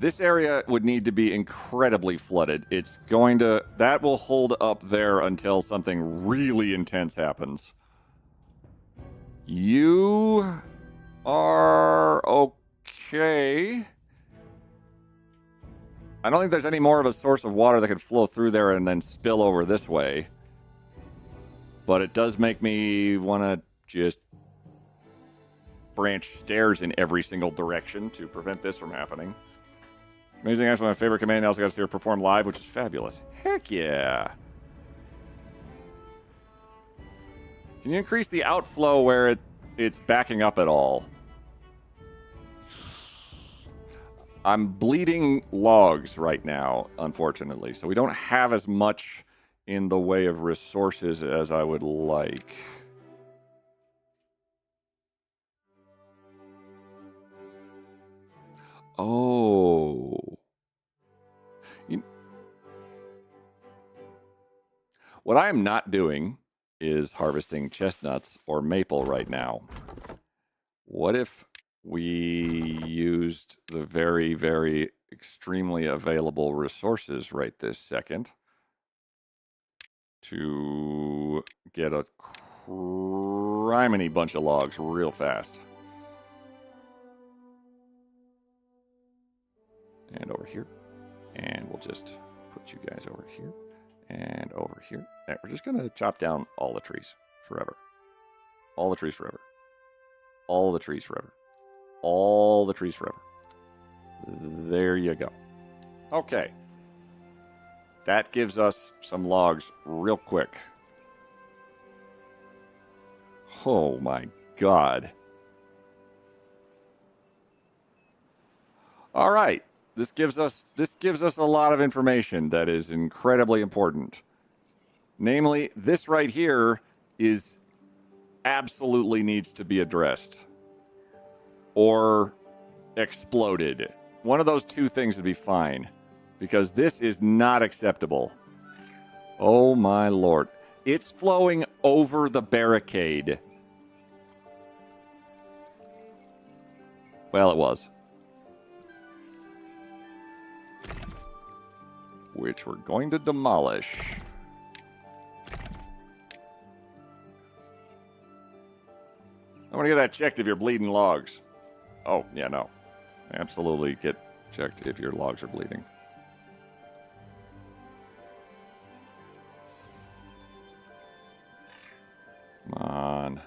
This area would need to be incredibly flooded. It's going to... That will hold up there until something really intense happens. You are okay. I don't think there's any more of a source of water that could flow through there and then spill over this way. But it does make me want to just branch stairs in every single direction to prevent this from happening. Amazing, actually my favorite command. I also got to see her perform live, which is fabulous. Heck yeah. Can you increase the outflow where it's backing up at all? I'm bleeding logs right now, unfortunately, so we don't have as much in the way of resources as I would like. Oh. What I am not doing is harvesting chestnuts or maple right now. What if we used the very, very extremely available resources right this second to get a criminy bunch of logs real fast? And over here. And we'll just put you guys over here. And over here. And we're just going to chop down all the trees forever. All the trees forever. All the trees forever. All the trees forever. There you go. Okay. That gives us some logs real quick. Oh my God. All right. This gives us a lot of information that is incredibly important. Namely, this right here is absolutely needs to be addressed or exploded. One of those two things would be fine, because this is not acceptable. Oh my Lord. It's flowing over the barricade. Well, it was. Which we're going to demolish. I want to get that checked if you're bleeding logs. Oh, yeah, no. Absolutely get checked if your logs are bleeding. Come on.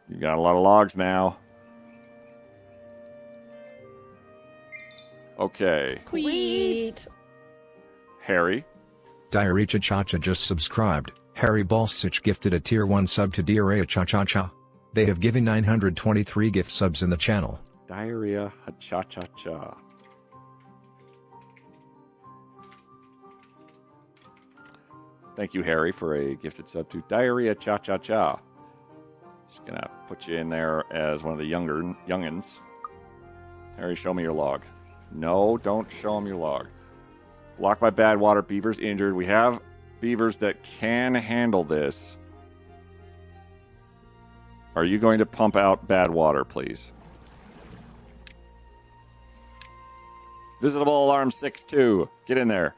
You got a lot of logs now. Okay. Sweet. Harry. Diarrhea Cha-Cha just subscribed. Harry Balsich gifted a tier 1 sub to Diarrhea Cha-Cha-Cha. They have given 923 gift subs in the channel. Diarrhea Cha-Cha-Cha. Thank you, Harry, for a gifted sub to Diarrhea Cha-Cha-Cha. Just gonna put you in there as one of the youngins. Harry, show me your log. No, don't show him your log. Blocked by bad water. Beavers injured. We have beavers that can handle this. Are you going to pump out bad water, please? Visible alarm 6-2. Get in there.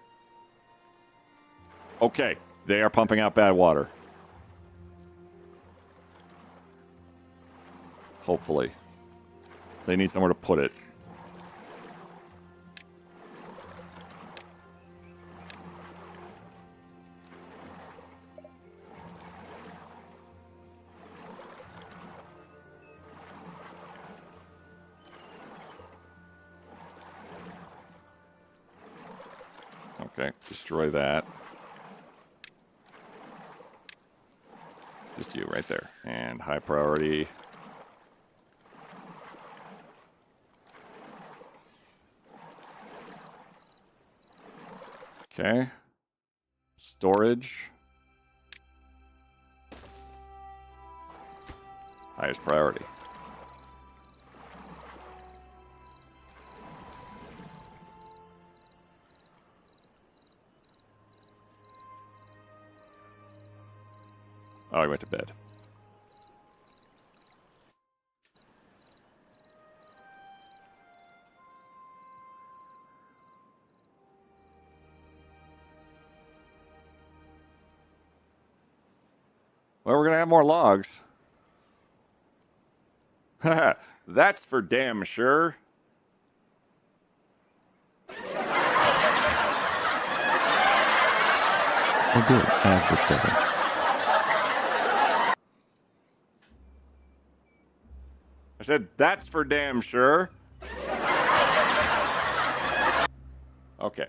Okay. They are pumping out bad water. Hopefully. They need somewhere to put it. Okay, destroy that. Just you right there. And high priority. Okay. Storage. Highest priority. Oh, he went to bed. Well, we're gonna have more logs. Haha, that's for damn sure. Oh, good. Ag just stepping. I said, that's for damn sure. Okay.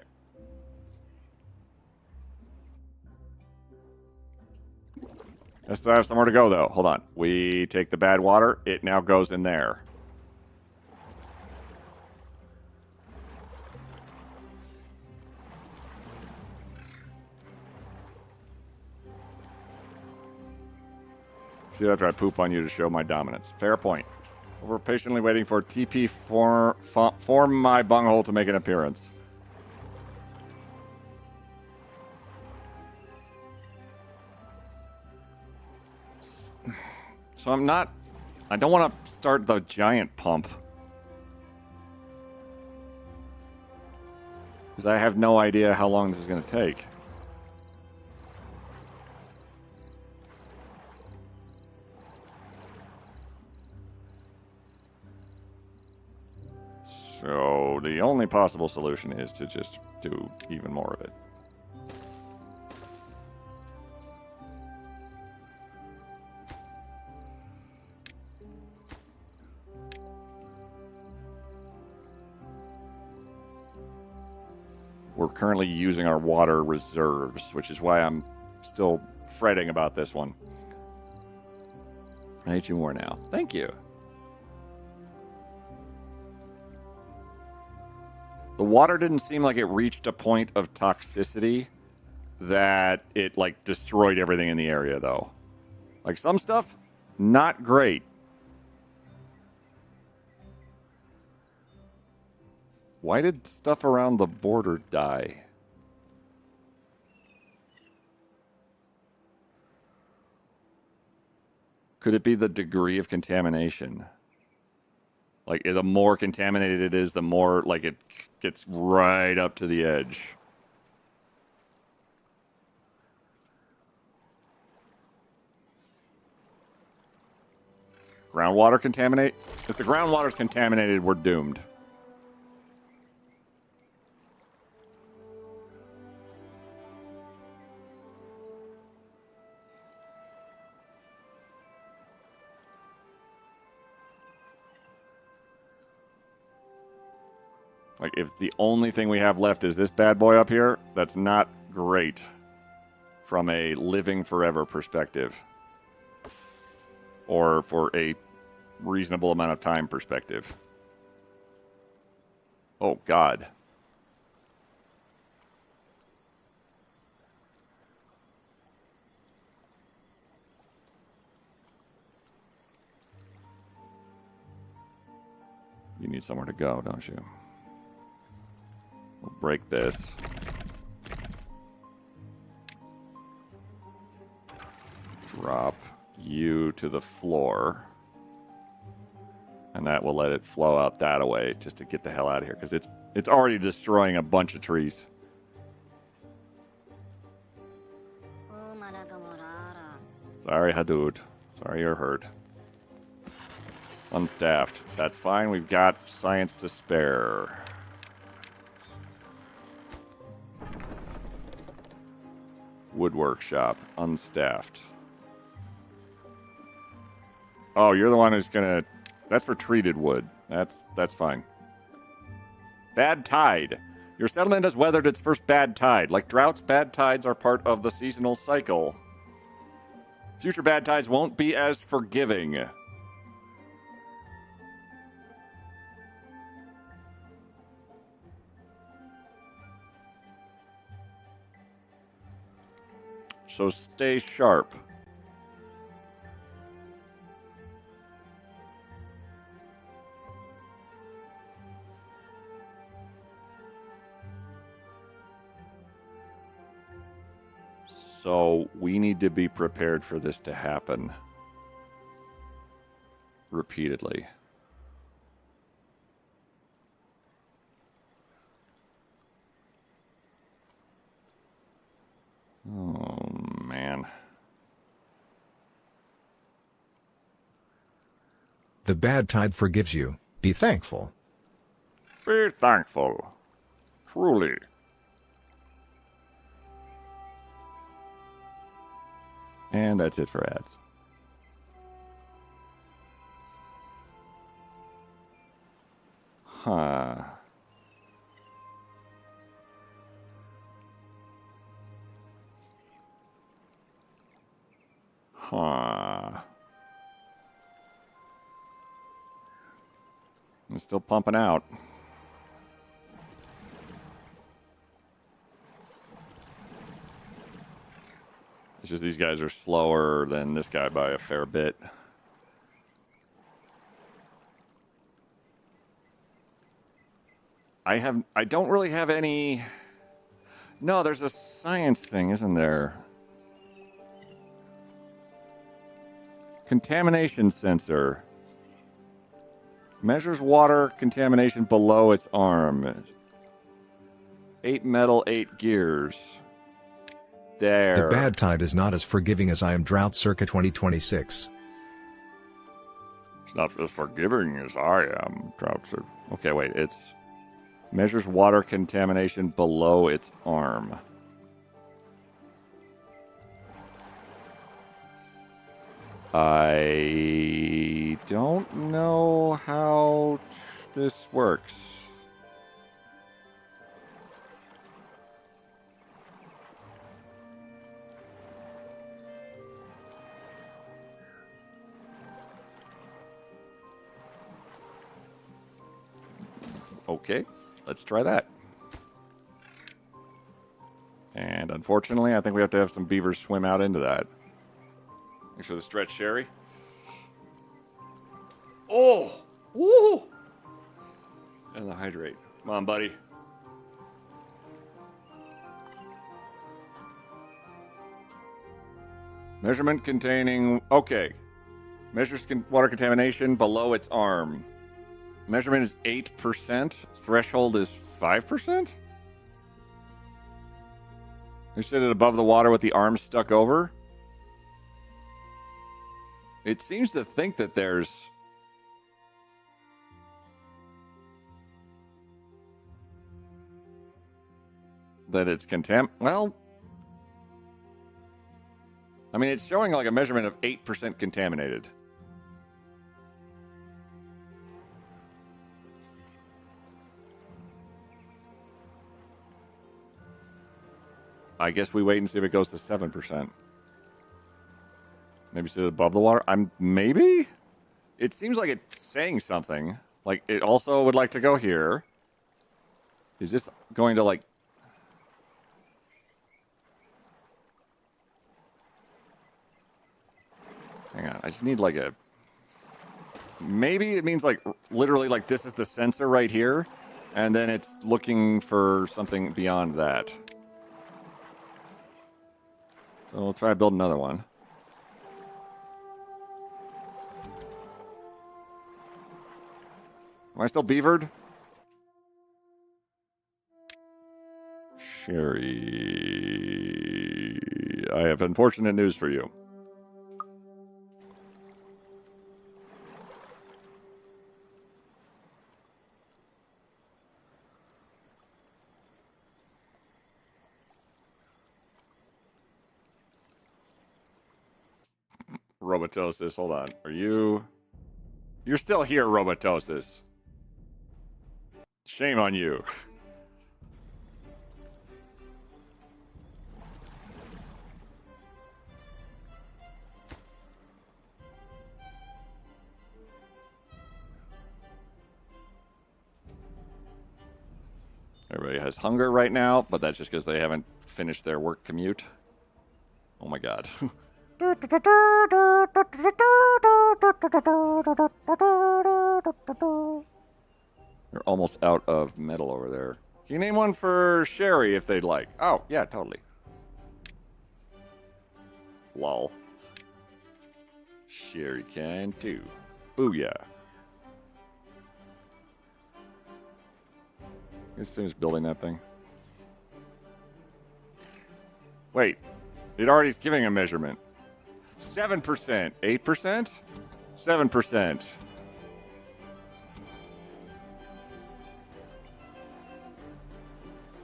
I still have somewhere to go, though. Hold on. We take the bad water. It now goes in there. See, after I poop on you to show my dominance. Fair point. We're patiently waiting for TP form my bunghole to make an appearance. So I don't want to start the giant pump. Because I have no idea how long this is going to take. So the only possible solution is to just do even more of it. We're currently using our water reserves, which is why I'm still fretting about this one. I hate you more now. Thank you. The water didn't seem like it reached a point of toxicity that it, like, destroyed everything in the area, though. Like, some stuff, not great. Why did stuff around the border die? Could it be the degree of contamination? Like, the more contaminated it is, the more, like, it gets right up to the edge. Groundwater contaminate? If the groundwater's contaminated, we're doomed. Like, if the only thing we have left is this bad boy up here, that's not great from a living forever perspective. Or for a reasonable amount of time perspective. Oh, God. You need somewhere to go, don't you? We'll break this. Drop you to the floor. And that will let it flow out that way just to get the hell out of here. Because it's already destroying a bunch of trees. Sorry, Hadood. Sorry you're hurt. Unstaffed. That's fine. We've got science to spare. Woodwork shop. Unstaffed. Oh, you're the one who's gonna... That's for treated wood. That's fine. Bad tide. Your settlement has weathered its first bad tide. Like droughts, bad tides are part of the seasonal cycle. Future bad tides won't be as forgiving. So stay sharp. So we need to be prepared for this to happen repeatedly. Oh, man. The bad tide forgives you. Be thankful. Be thankful. Truly. And that's it for ads. Huh. Huh. It's still pumping out. It's just these guys are slower than this guy by a fair bit. I don't really have any... No, there's a science thing, isn't there? Contamination sensor. Measures water contamination below its arm. 8 metal, 8 gears. There. The bad tide is not as forgiving as I am drought circa 2026. It's not as forgiving as I am, drought circa. Okay, wait, it's... Measures water contamination below its arm. I don't know how this works. Okay, let's try that. And unfortunately, I think we have to have some beavers swim out into that. Thanks for the stretch, Sherry. Oh! Woo! And the hydrate. Come on, buddy. Measurement containing... Okay. Measures water contamination below its arm. Measurement is 8%. Threshold is 5%? They said it above the water with the arm stuck over? It seems to think that there's... That it's Well... I mean, it's showing like a measurement of 8% contaminated. I guess we wait and see if it goes to 7%. Maybe sit above the water. Maybe? It seems like it's saying something. Like, it also would like to go here. Is this going to, like... Hang on, I just need, like, a... Maybe it means, like, literally, like, this is the sensor right here, and then it's looking for something beyond that. So we'll try to build another one. Am I still beavered? Sherry... I have unfortunate news for you. Robotosis, hold on. Are you... You're still here, Robotosis. Shame on you. Everybody has hunger right now, but that's just because they haven't finished their work commute. Oh my god. They're almost out of metal over there. Can you name one for Sherry if they'd like? Oh, yeah, totally. Lol. Sherry can too. Booyah. Let's finish building that thing. Wait. It already is giving a measurement. 7%. 8%? 7%.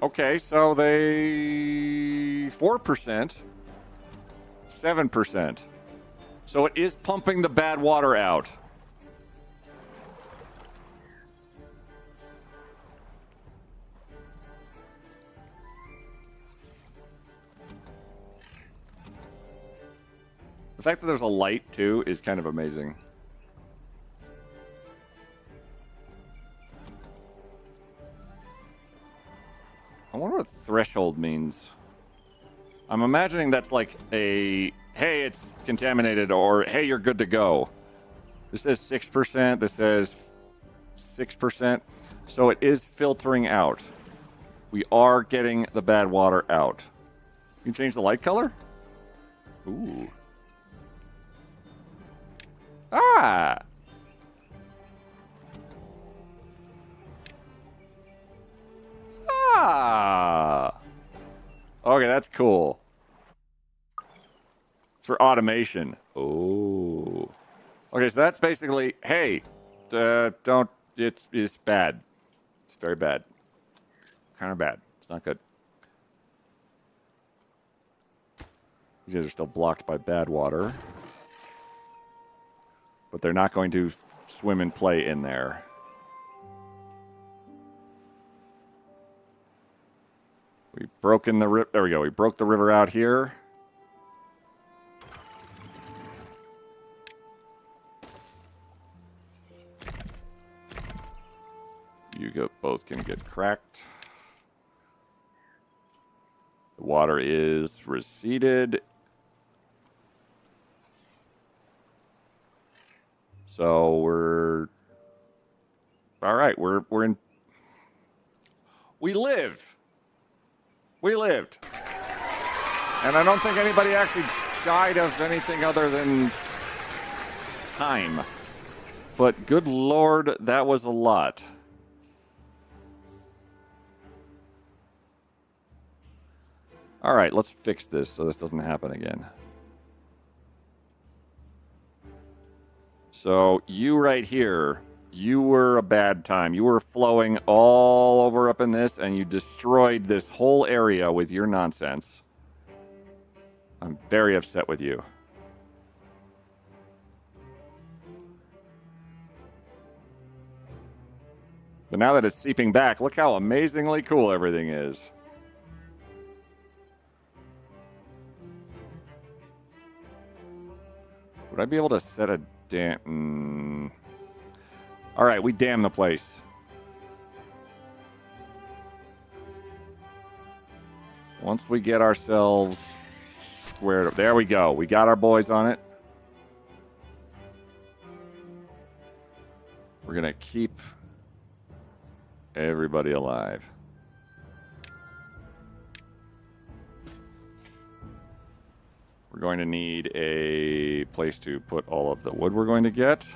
Okay, so they 4%, 7%. So it is pumping the bad water out. The fact that there's a light, too, is kind of amazing. I wonder what threshold means. I'm imagining that's like a, hey, it's contaminated, or hey, you're good to go. This says 6%, this says 6%. So it is filtering out. We are getting the bad water out. You can change the light color? Ooh. Ah! Ah! Okay, that's cool. It's for automation. Oh. Okay, so that's basically, hey, don't, it's bad. It's very bad. Kind of bad. It's not good. These guys are still blocked by bad water. But they're not going to swim and play in there. We've broken the rip. There we go. We broke the river out here. Both can get cracked. The water is receded. So we're all right. We're in. We live. We lived, and I don't think anybody actually died of anything other than time. But good Lord, that was a lot. All right, let's fix this so this doesn't happen again. So you right here, you were a bad time. You were flowing all over up in this, and you destroyed this whole area with your nonsense. I'm very upset with you. But now that it's seeping back, look how amazingly cool everything is. Would I be able to set a dam? All right, we dam the place. Once we get ourselves squared up. There we go. We got our boys on it. We're going to keep everybody alive. We're going to need a place to put all of the wood we're going to get.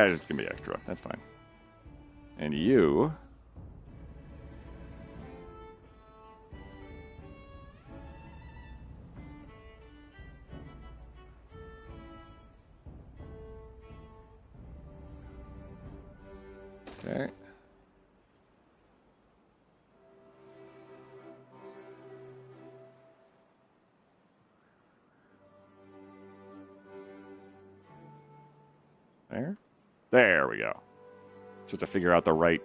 It's going to be extra. That's fine. And you... Okay. There we go. Just to figure out the right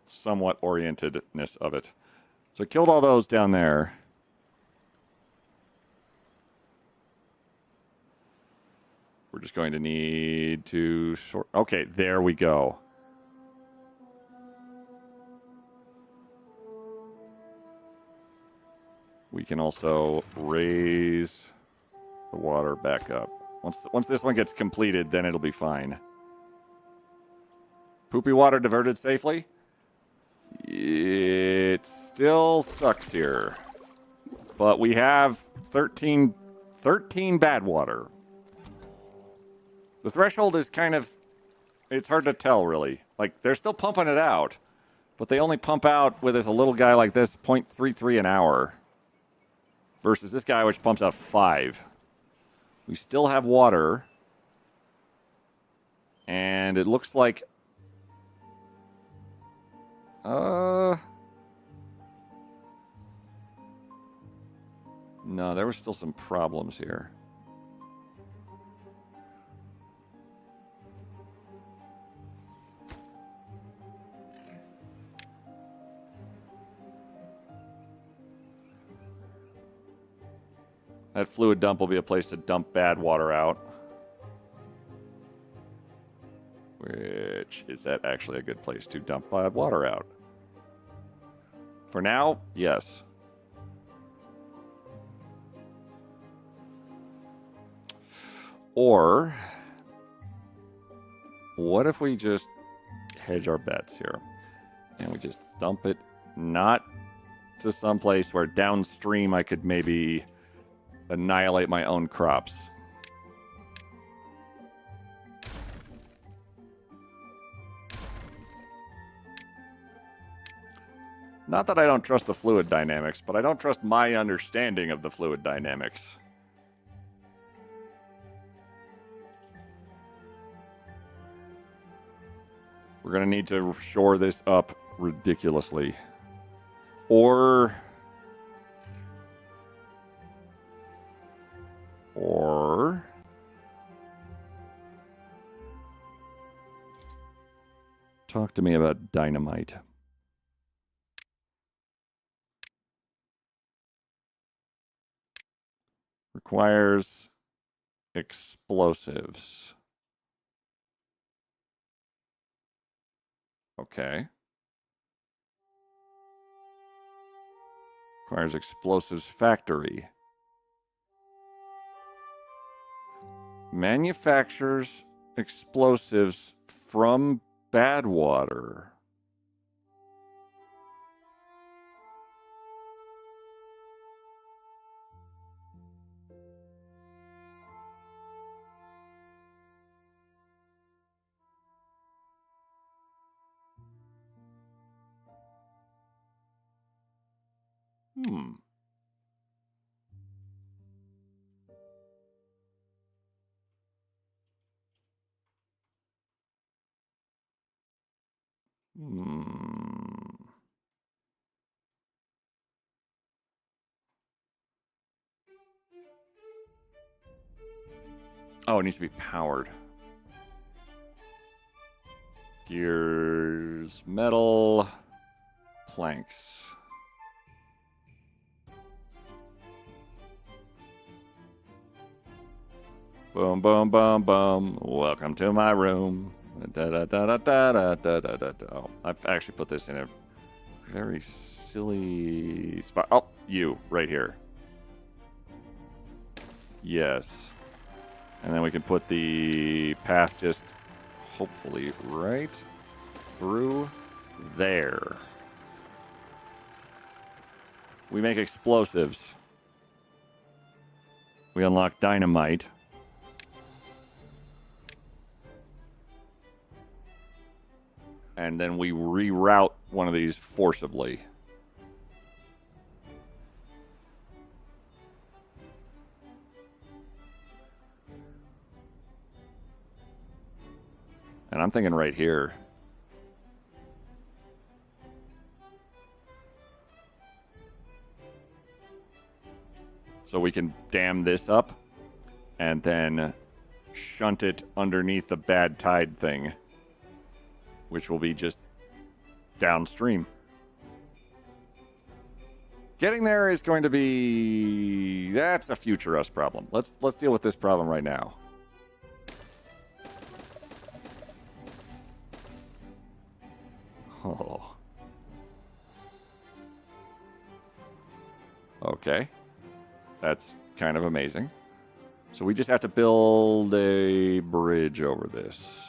somewhat orientedness of it. So I killed all those down there. We're just going to need to sort... Okay, there we go. We can also raise the water back up. Once this one gets completed, then it'll be fine. Poopy water diverted safely? It still sucks here. But we have 13 bad water. The threshold is kind of It's hard to tell, really. Like, they're still pumping it out, but they only pump out with a little guy like this 0.33 an hour versus this guy, which pumps out 5. We still have water, and it looks like... No, there were still some problems here. That fluid dump will be a place to dump bad water out. Which, is that actually a good place to dump bad water out? For now, yes. Or, what if we just hedge our bets here? And we just dump it not to some place where downstream I could maybe annihilate my own crops. Not that I don't trust the fluid dynamics, but I don't trust my understanding of the fluid dynamics. We're going to need to shore this up ridiculously. Or talk to me about dynamite. Requires explosives. Okay. Requires explosives factory. Manufactures explosives from bad water. Oh, it needs to be powered. Gears, metal, planks. Boom, boom, boom, boom. Welcome to my room. Da, da, da, da, da, da, da, da, da. Oh, I've actually put this in a very silly spot. Oh, you, right here. Yes. And then we can put the path just, hopefully, right through there. We make explosives. We unlock dynamite. And then we reroute one of these forcibly. And I'm thinking right here. So we can dam this up and then shunt it underneath the bad tide thing, which will be just downstream. Getting there is going to be... That's a future us problem. Let's deal with this problem right now. Oh. Okay. That's kind of amazing. So we just have to build a bridge over this.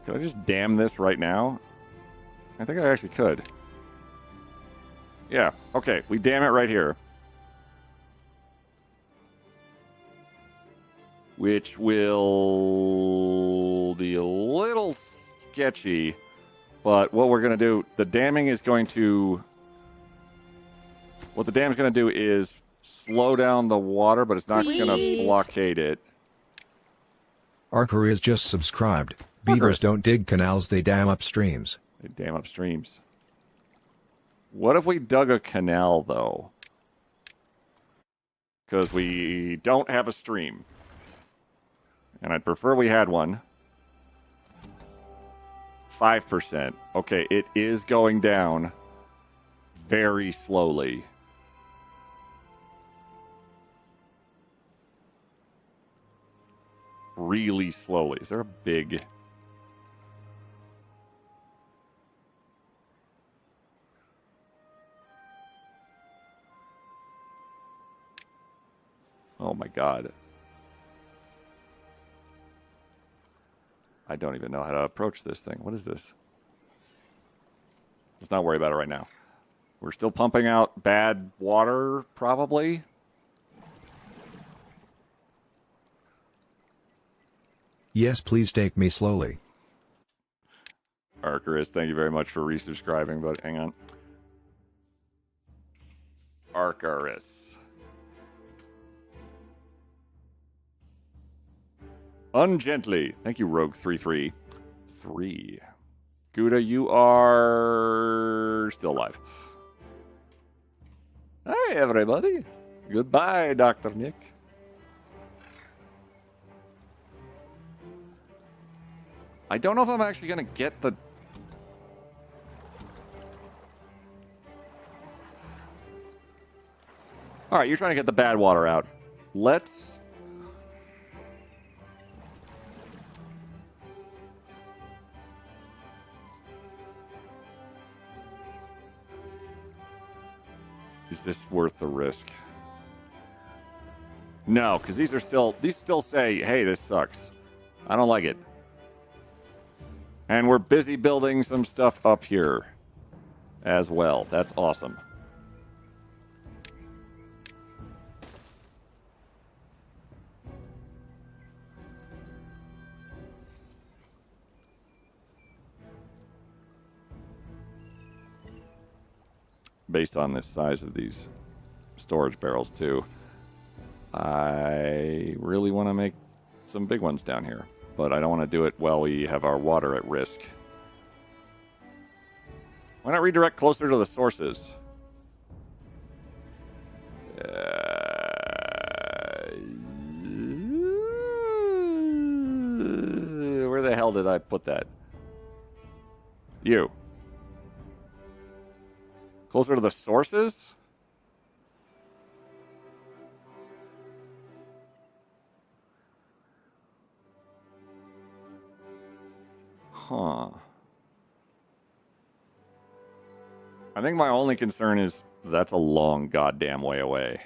Could I just dam this right now? I think I actually could. Yeah. Okay. We dam it right here. Which will be a little sketchy. But what we're going to do, the damming is going to... What the dam's going to do is slow down the water, but it's not going to blockade it. Archer is just subscribed. Beavers don't dig canals, they dam up streams. They dam up streams. What if we dug a canal, though? Because we don't have a stream. And I'd prefer we had one. 5%. Okay, it is going down very slowly. Really slowly. Is there a big... Oh my god. I don't even know how to approach this thing. What is this? Let's not worry about it right now. We're still pumping out bad water, probably. Yes, please take me slowly. Arcarus, thank you very much for resubscribing, but hang on. Arcarus. Ungently. Thank you, Rogue333. Gouda, you are still alive. Hi, everybody. Goodbye, Dr. Nick. I don't know if I'm actually going to get the... All right, you're trying to get the bad water out. Let's... Is this worth the risk? No, because these still say, hey, this sucks. I don't like it. And we're busy building some stuff up here as well. That's awesome. Based on the size of these storage barrels, too. I really want to make some big ones down here, but I don't want to do it while we have our water at risk. Why not redirect closer to the sources? Where the hell did I put that? You. Closer to the sources? Huh. I think my only concern is that's a long goddamn way away.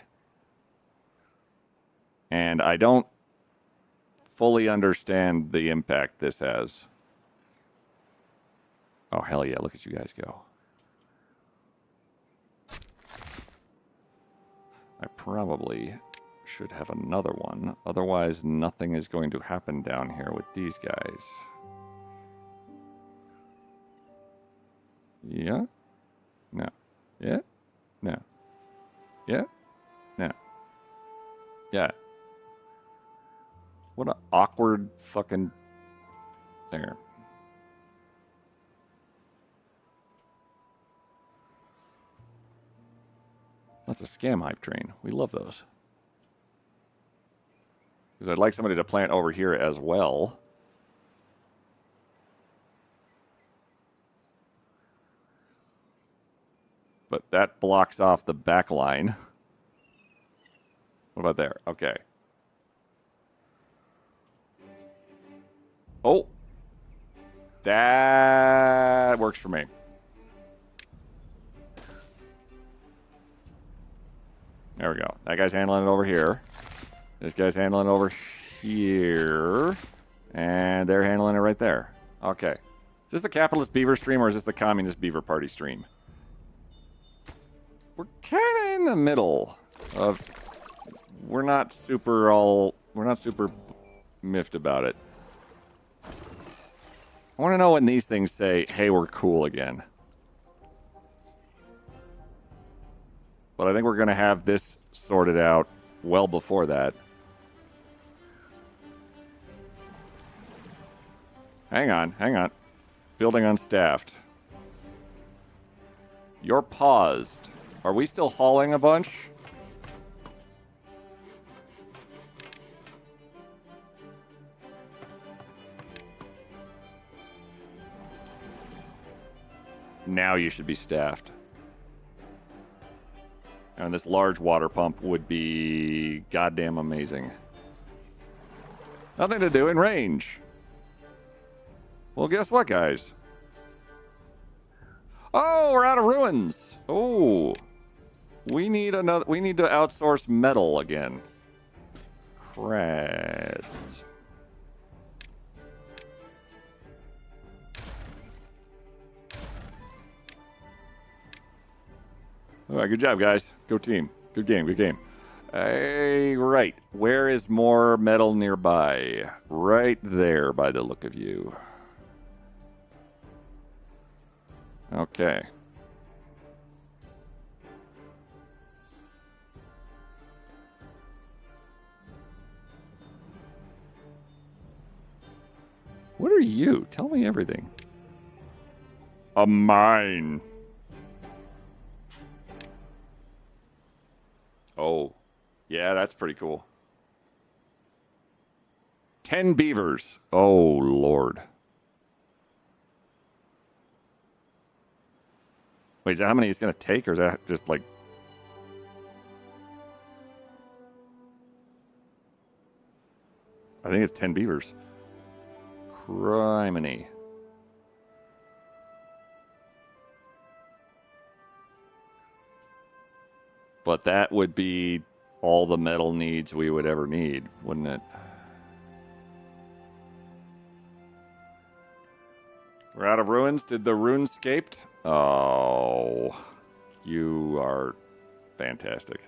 And I don't fully understand the impact this has. Oh, hell yeah, look at you guys go. I probably should have another one. Otherwise, nothing is going to happen down here with these guys. Yeah? No. Yeah? No. Yeah? No. Yeah. What an awkward fucking... There. That's a scam hype train. We love those. Because I'd like somebody to plant over here as well. But that blocks off the back line. What about there? Okay. Oh. That works for me. There we go. That guy's handling it over here. This guy's handling it over here. And they're handling it right there. Okay. Is this the capitalist beaver stream or is this the communist beaver party stream? we're kind of in the middle of. We're not super miffed about it. I want to know when these things say, "Hey, we're cool again." But I think we're going to have this sorted out well before that. Hang on. Building unstaffed. You're paused. Are we still hauling a bunch? Now you should be staffed. And this large water pump would be goddamn amazing. Nothing to do in range. Well, guess what, guys? Oh, we're out of ruins. Oh. We need to outsource metal again. Creds. All right, good job, guys. Go team. Good game. Right. Where is more metal nearby? Right there, by the look of you. Okay. What are you? Tell me everything. A mine. Oh, yeah, that's pretty cool. 10 beavers. Oh, Lord. Wait, is that how many it's going to take, or is that just like... I think it's 10 beavers. Criminy. But that would be all the metal needs we would ever need, wouldn't it? We're out of ruins. Did the runescaped? Oh, you are fantastic.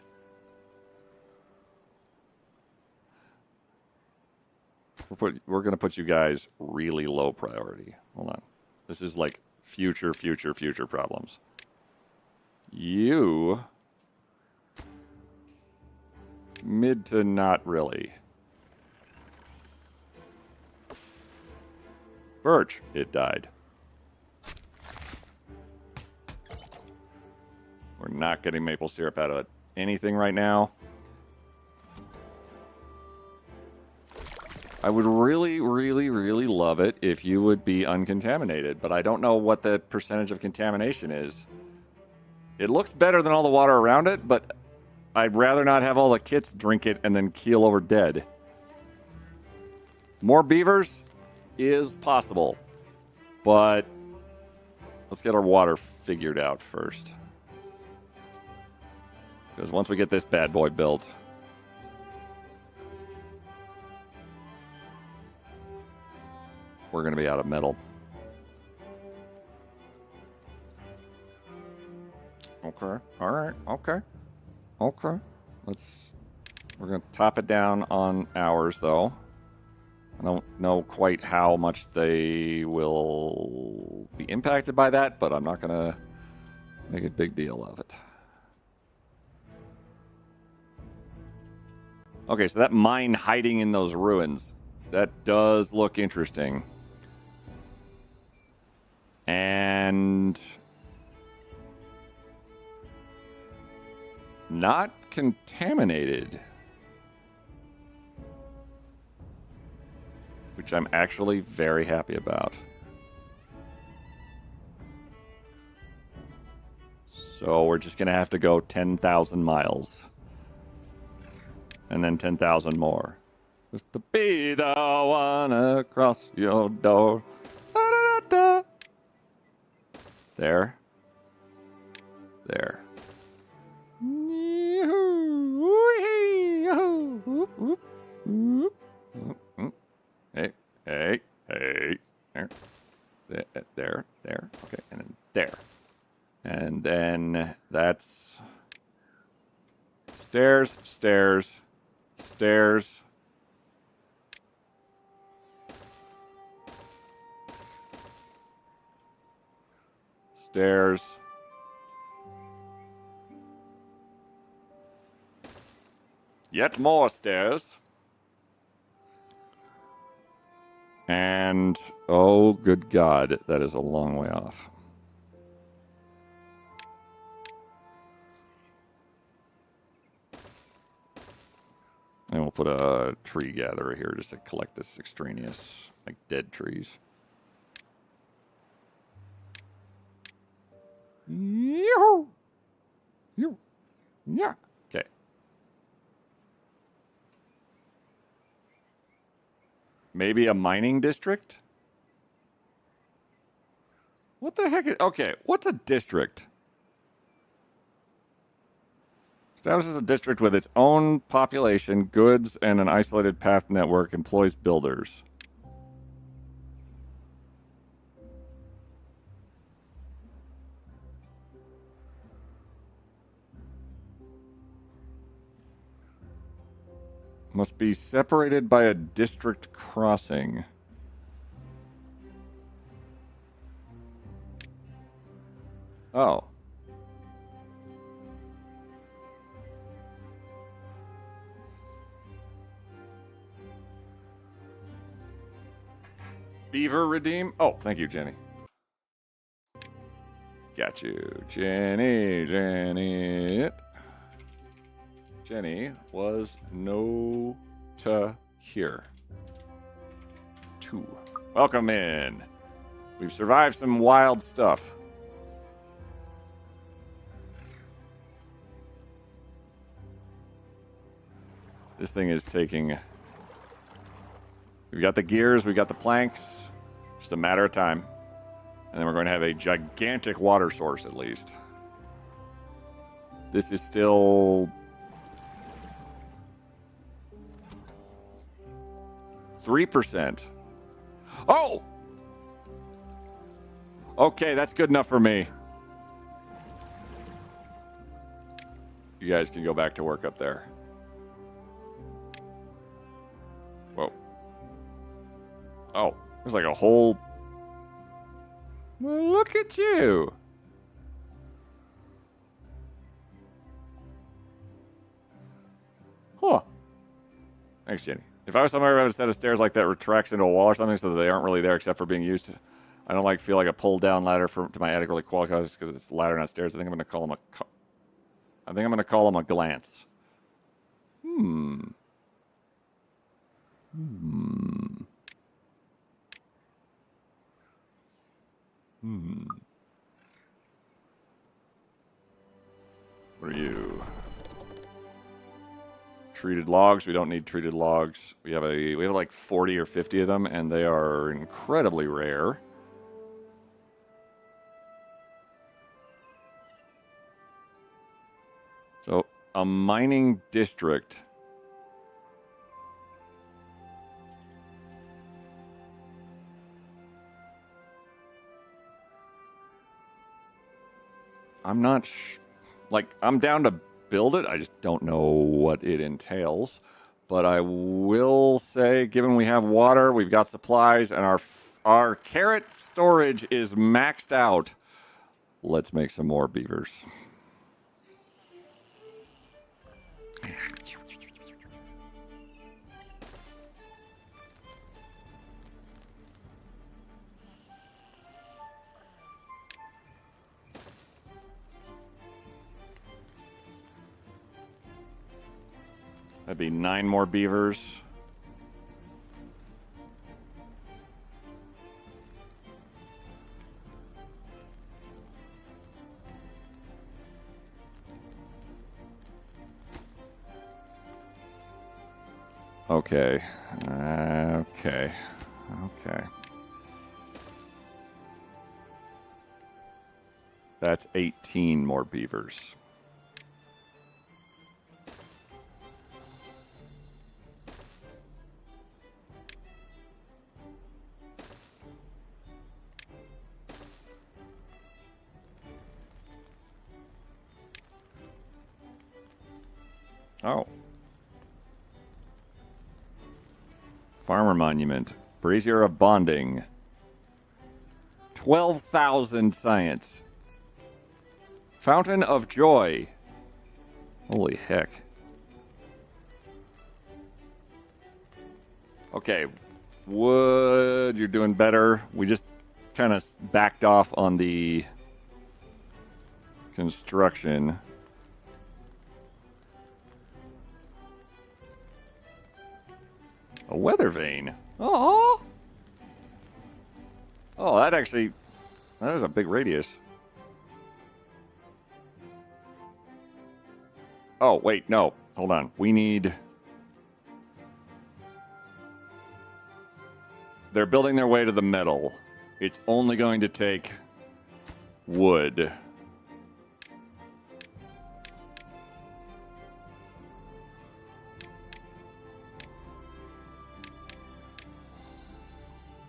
We're going to put you guys really low priority. Hold on. This is like future problems. You... mid to not really. Birch. It died. We're not getting maple syrup out of anything right now. I would really love it if you would be uncontaminated, but I don't know what the percentage of contamination is. It looks better than all the water around it, but I'd rather not have all the kits drink it and then keel over dead. More beavers is possible, but let's get our water figured out first. Because once we get this bad boy built, we're going to be out of metal. Okay. All right. Okay. We're going to top it down on ours, though. I don't know quite how much they will be impacted by that, but I'm not going to make a big deal of it. Okay, so that mine hiding in those ruins, that does look interesting. And not contaminated, which I'm actually very happy about. So we're just going to have to go 10,000 miles. And then 10,000 more. Just to be the one across your door. Da-da-da-da. There. Hey. There. Okay, and then there. And then that's Stairs, stairs, stairs. Stairs. Yet more stairs. And, oh, good God, that is a long way off. And we'll put a tree gatherer here just to collect this extraneous, like, dead trees. Yoo-hoo! Yoo. Yeah. Okay. Maybe a mining district? What the heck is... Okay, what's a district? Establishes a district with its own population, goods, and an isolated path network. Employs builders. Must be separated by a district crossing. Oh. Beaver redeem? Oh, thank you, Jenny. Got you, Jenny, Jenny. Jenny was no to here. 2. Welcome in. We've survived some wild stuff. This thing is taking... We've got the gears, we've got the planks. Just a matter of time. And then we're going to have a gigantic water source, at least. This is still... 3%. Oh! Okay, that's good enough for me. You guys can go back to work up there. Whoa. Oh, there's like a whole... Well, look at you. Huh. Thanks, Jenny. If I was somewhere where a set of stairs like that retracts into a wall or something so that they aren't really there except for being used, I don't feel like a pull down ladder to my attic really qualifies because it's a ladder, not stairs. I think I'm going to call them a glance. What are you? Treated logs. We don't need treated logs. We have like 40 or 50 of them, and they are incredibly rare. So, a mining district. I'm not I'm down to build it. I just don't know what it entails. But I will say, given we have water, we've got supplies, and our carrot storage is maxed out. Let's make some more beavers. That'd be 9 more beavers. Okay. Okay. That's 18 more beavers. Oh. Farmer Monument. Brazier of Bonding. 12,000 science. Fountain of Joy. Holy heck. Okay. Wood, you're doing better. We just kind of backed off on the construction. A weather vane. Oh. Oh, that is a big radius. Oh, wait, no. Hold on. We need... They're building their way to the metal. It's only going to take wood.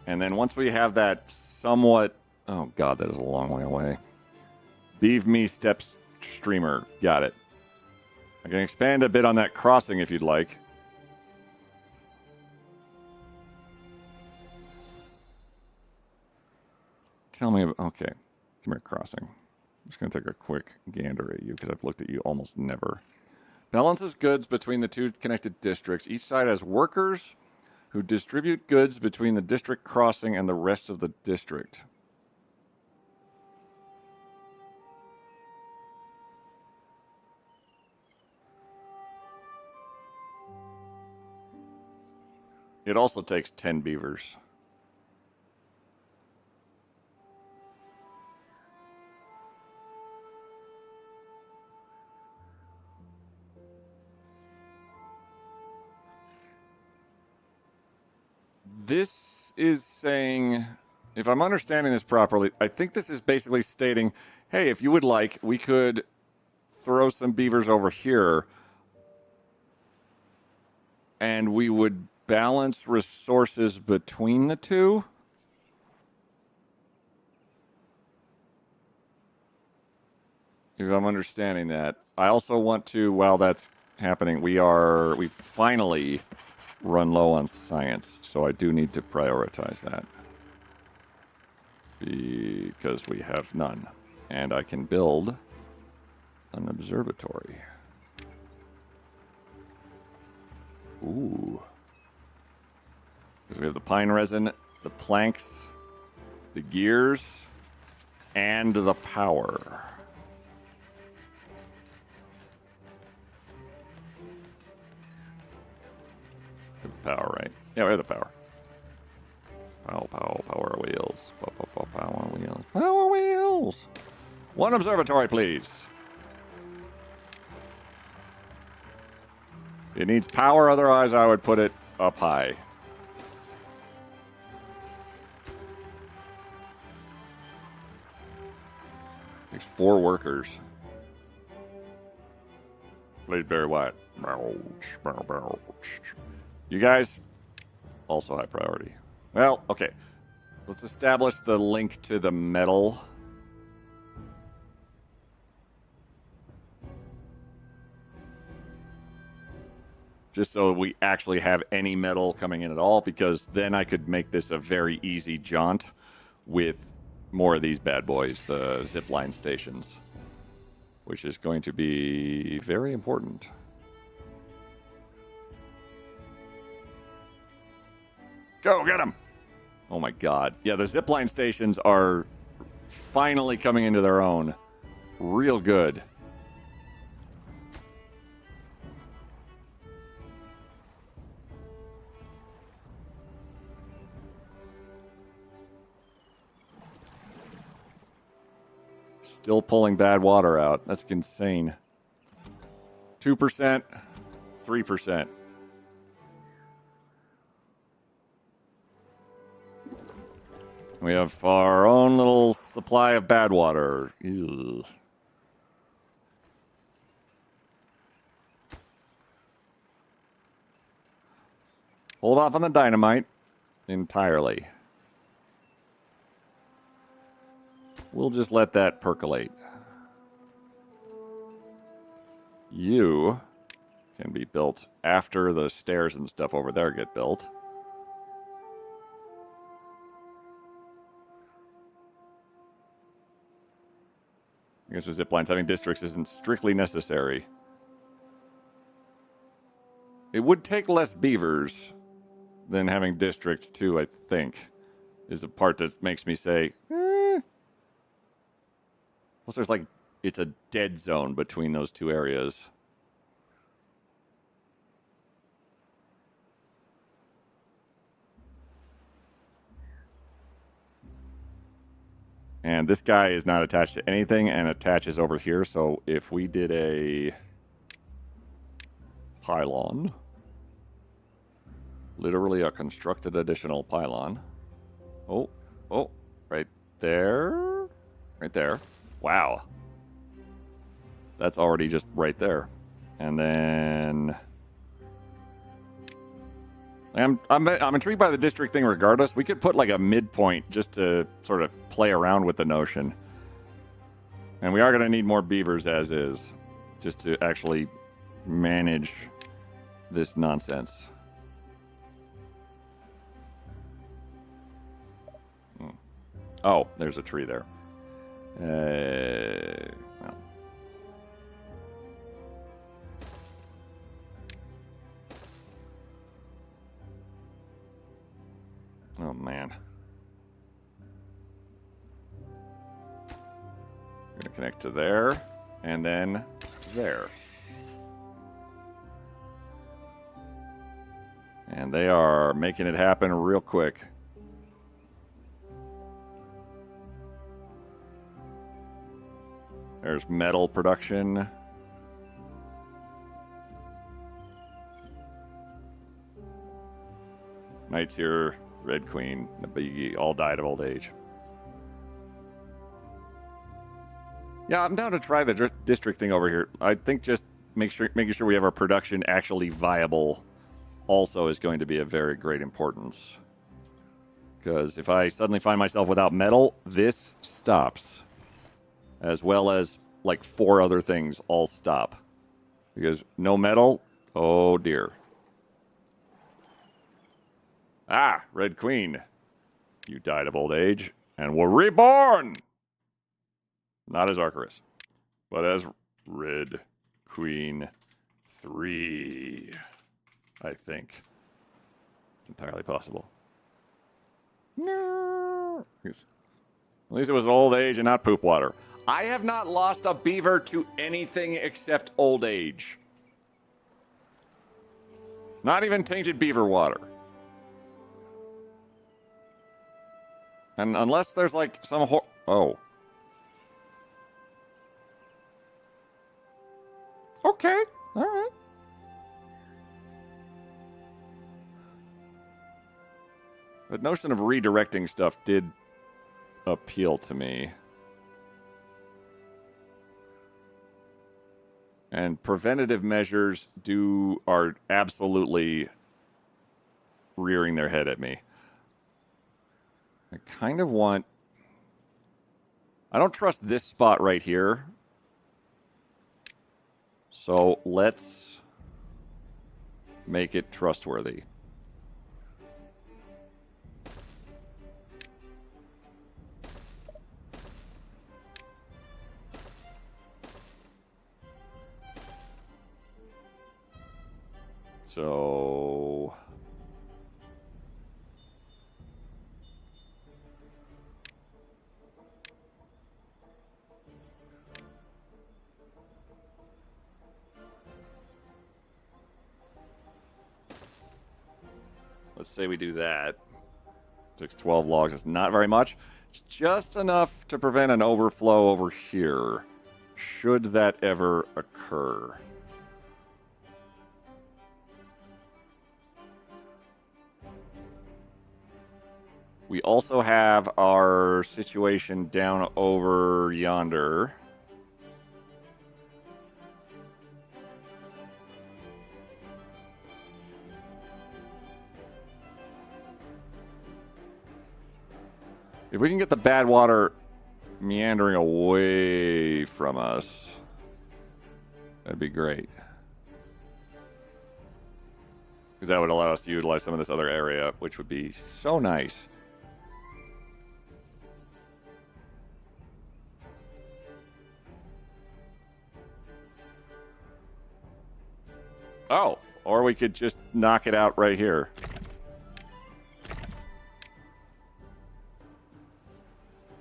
And then once we have that somewhat... Oh, God, that is a long way away. Beeve me steps streamer. Got it. I can expand a bit on that crossing if you'd like. Tell me about... Okay. Come here, crossing. I'm just going to take a quick gander at you because I've looked at you almost never. Balances goods between the two connected districts. Each side has workers who distribute goods between the district crossing and the rest of the district. It also takes 10 beavers. This is saying, if I'm understanding this properly, I think this is basically stating, hey, if you would like, we could throw some beavers over here and we would balance resources between the two. If I'm understanding that. I also want to, while that's happening, we finally run low on science, so I do need to prioritize that. Because we have none. And I can build an observatory. Ooh. Because we have the pine resin, the planks, the gears, and the power. We have the power, right? Yeah, we have the power. Power wheels. Power wheels. Power wheels! One observatory, please. It needs power, otherwise I would put it up high. There's 4 workers. Please, Barry White. You guys, also high priority. Well, okay. Let's establish the link to the metal. Just so we actually have any metal coming in at all, because then I could make this a very easy jaunt with more of these bad boys, the zipline stations, which is going to be very important. Go, get them! Oh my god. Yeah, the zipline stations are finally coming into their own. Real good. Still pulling bad water out. That's insane. 2%, 3%. We have our own little supply of bad water. Ew. Hold off on the dynamite entirely. We'll just let that percolate. You can be built after the stairs and stuff over there get built. I guess with zip lines, having districts isn't strictly necessary. It would take less beavers than having districts too, I think, is the part that makes me say, Plus there's like, it's a dead zone between those two areas. And this guy is not attached to anything and attaches over here. So if we did a pylon, literally a constructed additional pylon. Oh, right there. Right there. Wow. That's already just right there. And then I'm intrigued by the district thing regardless. We could put like a midpoint just to sort of play around with the notion. And we are going to need more beavers as is, just to actually manage this nonsense. Oh, there's a tree there. Well. Oh, man. Gonna connect to there, and then there. And they are making it happen real quick. There's metal production. Knights here, Red Queen, Nabigi, all died of old age. Yeah, I'm down to try the district thing over here. I think just making sure we have our production actually viable also is going to be of very great importance. Because if I suddenly find myself without metal, this stops. As well as like 4 other things all stop. Because no metal, oh dear. Ah, Red Queen. You died of old age and were reborn! Not as Arcarus, but as Red Queen 3. I think. It's entirely possible. No. At least it was old age and not poop water. I have not lost a beaver to anything except old age. Not even tainted beaver water. And unless there's like some oh. Okay. All right. The notion of redirecting stuff did appeal to me. And preventative measures are absolutely rearing their head at me. I kind of want... I don't trust this spot right here. So let's make it trustworthy. So... let's say we do that. Takes 12 logs. It's not very much. It's just enough to prevent an overflow over here, should that ever occur. We also have our situation down over yonder. If we can get the bad water meandering away from us, that'd be great. Because that would allow us to utilize some of this other area, which would be so nice. Oh, or we could just knock it out right here.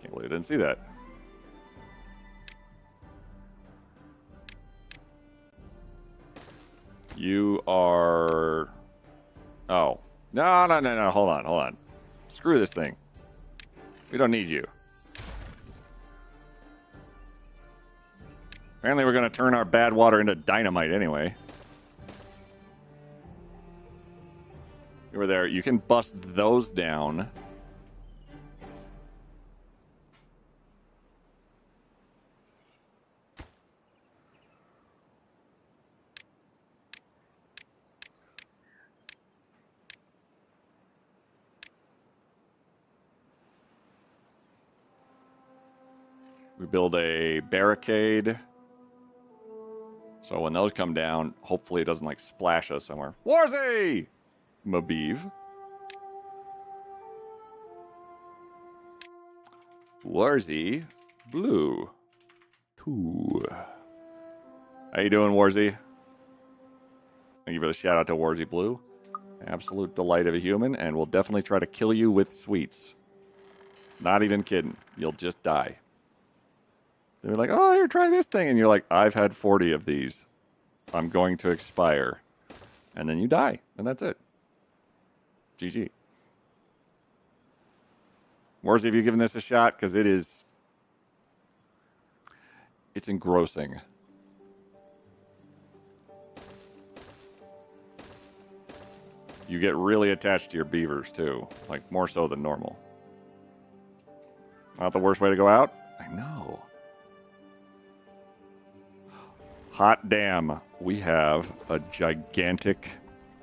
Can't believe I didn't see that. You are... Oh. No. Hold on. Screw this thing. We don't need you. Apparently we're going to turn our bad water into dynamite anyway. Over there. You can bust those down. We build a barricade. So when those come down, hopefully it doesn't like splash us somewhere. Warzy! Mabiv. Warzy Blue. 2. How you doing, Warzy? Thank you for the shout out to Warzy Blue. Absolute delight of a human, and we'll definitely try to kill you with sweets. Not even kidding. You'll just die. They're like, oh, here, try this thing. And you're like, I've had 40 of these. I'm going to expire. And then you die. And that's it. GG. Warzy, have you given this a shot? Because it is... It's engrossing. You get really attached to your beavers, too. Like, more so than normal. Not the worst way to go out? I know. Hot damn. We have a gigantic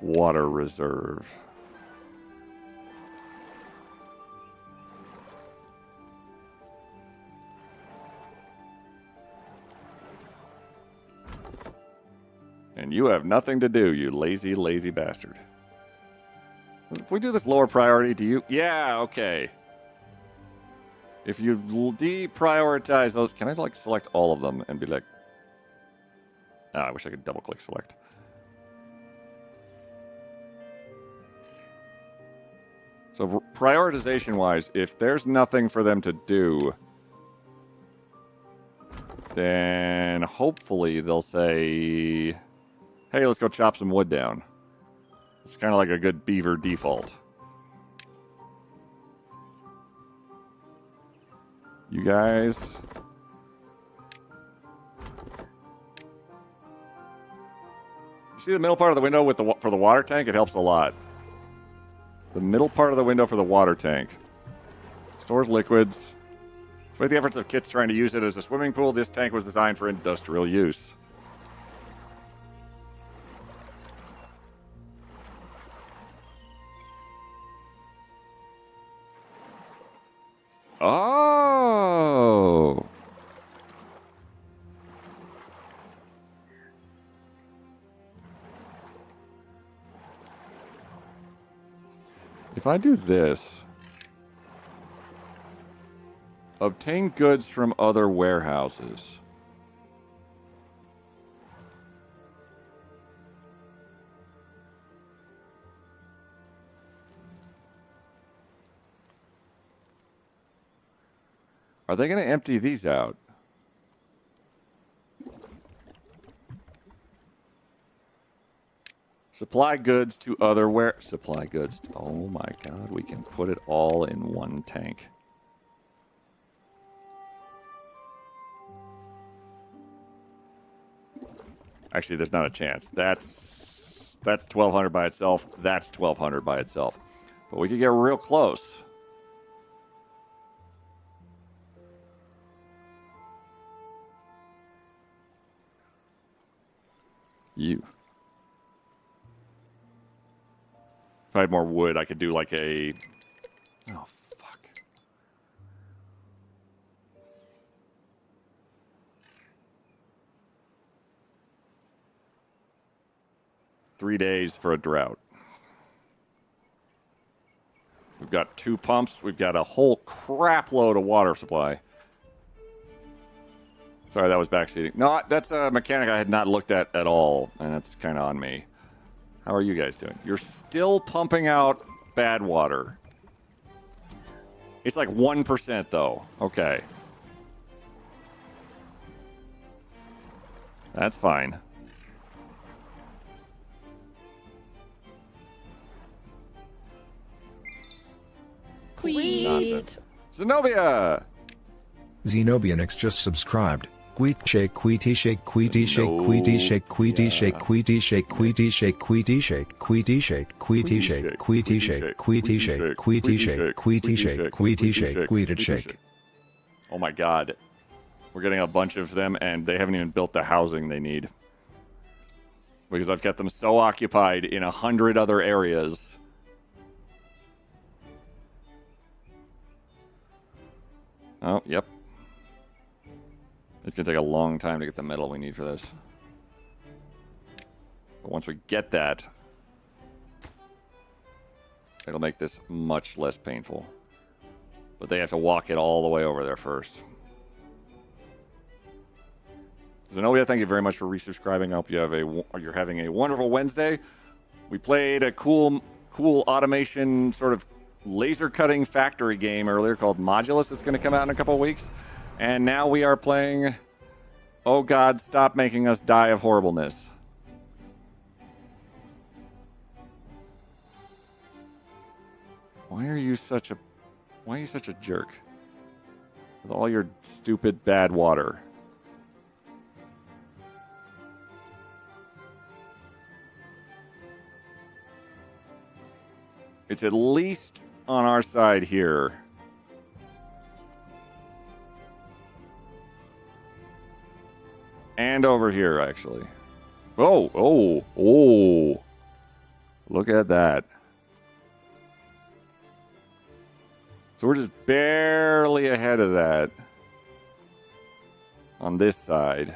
water reserve. And you have nothing to do, you lazy, lazy bastard. If we do this lower priority, do you... Yeah, okay. If you deprioritize those... Can I, like, select all of them and be like... Oh, I wish I could double-click select. So, prioritization-wise, if there's nothing for them to do... then hopefully they'll say... Hey, let's go chop some wood down. It's kind of like a good beaver default. You guys... You see the middle part of the window with for the water tank? It helps a lot. The middle part of the window for the water tank. Stores liquids. With the efforts of kids trying to use it as a swimming pool, this tank was designed for industrial use. Oh. If I do this, obtain goods from other warehouses. Are they going to empty these out? Supply goods to other supply goods. Oh my god, we can put it all in one tank. Actually, there's not a chance. That's 1,200 by itself. That's 1,200 by itself. But we could get real close. You. If I had more wood, I could do like a... Oh, fuck. $3 days for a drought. We've got 2 pumps. We've got a whole crap load of water supply. Sorry, that was backseating. No, that's a mechanic I had not looked at all, and that's kind of on me. How are you guys doing? You're still pumping out bad water. It's like 1%, though. Okay. That's fine. Queet. Zenobia! Xenobianix just subscribed. Queet shake, queety shake, queety shake, queety shake, queety shake, queety shake, queety shake, queety shake, queety shake, queety shake, queety shake, queety shake, queety shake, queety shake, queety shake, queeted shake. Oh my god. We're getting a bunch of them, and they haven't even built the housing they need. Because I've got them so occupied in 100 other areas. Oh, yep. It's going to take a long time to get the metal we need for this. But once we get that, it'll make this much less painful. But they have to walk it all the way over there first. Zenobia, thank you very much for resubscribing. I hope you're having a wonderful Wednesday. We played a cool automation sort of laser cutting factory game earlier called Modulus that's going to come out in a couple of weeks. And now we are playing Oh God, Stop Making Us Die of Horribleness. Why are you such a jerk? With all your stupid bad water. It's at least on our side here. And over here, actually. Oh. Look at that. So we're just barely ahead of that on this side.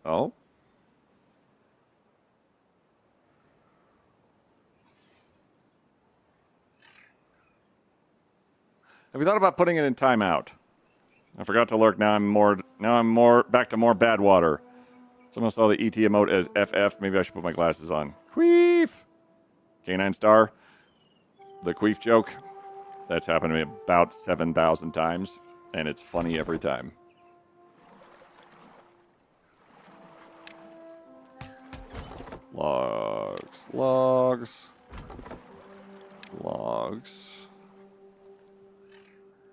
Oh. Have you thought about putting it in timeout? I forgot to lurk. Now I'm more back to more bad water. Someone saw the ET emote as FF. Maybe I should put my glasses on. Queef! Canine Star. The queef joke. That's happened to me about 7,000 times, and it's funny every time. Logs.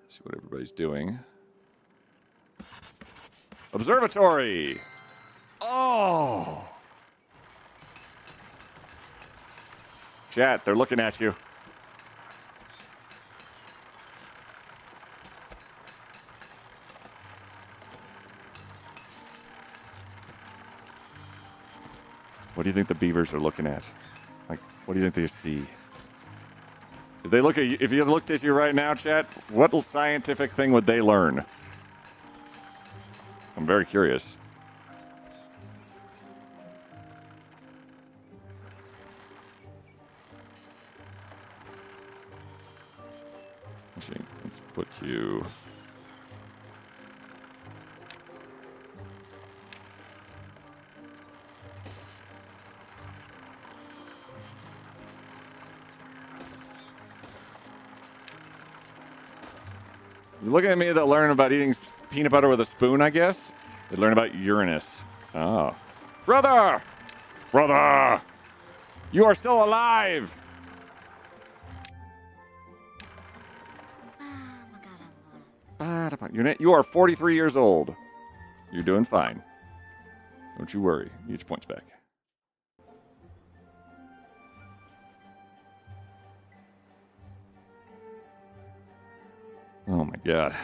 See what everybody's doing. Observatory! Oh! Chat, they're looking at you. What do you think the beavers are looking at? Like, what do you think they see? If they look at you, if you looked at you right now, chat, what scientific thing would they learn? I'm very curious. Actually, let's put you. You're looking at me to learn about eating peanut butter with a spoon, I guess? They learn about Uranus. Oh. Brother! Brother! You are still alive! You are 43 years old. You're doing fine. Don't you worry. You get your points back. Oh my god.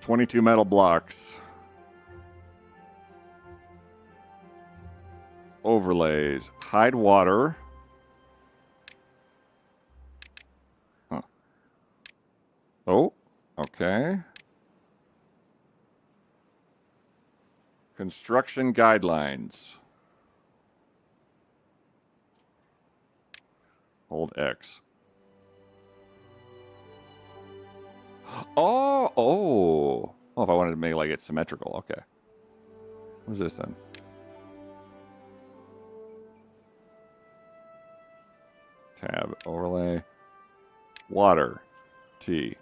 $22 metal blocks. Overlays. Hide water. Huh. Oh. Okay. Construction guidelines. Hold X. Oh, if I wanted to make like it symmetrical, okay. What is this then? Tab, overlay, water, T.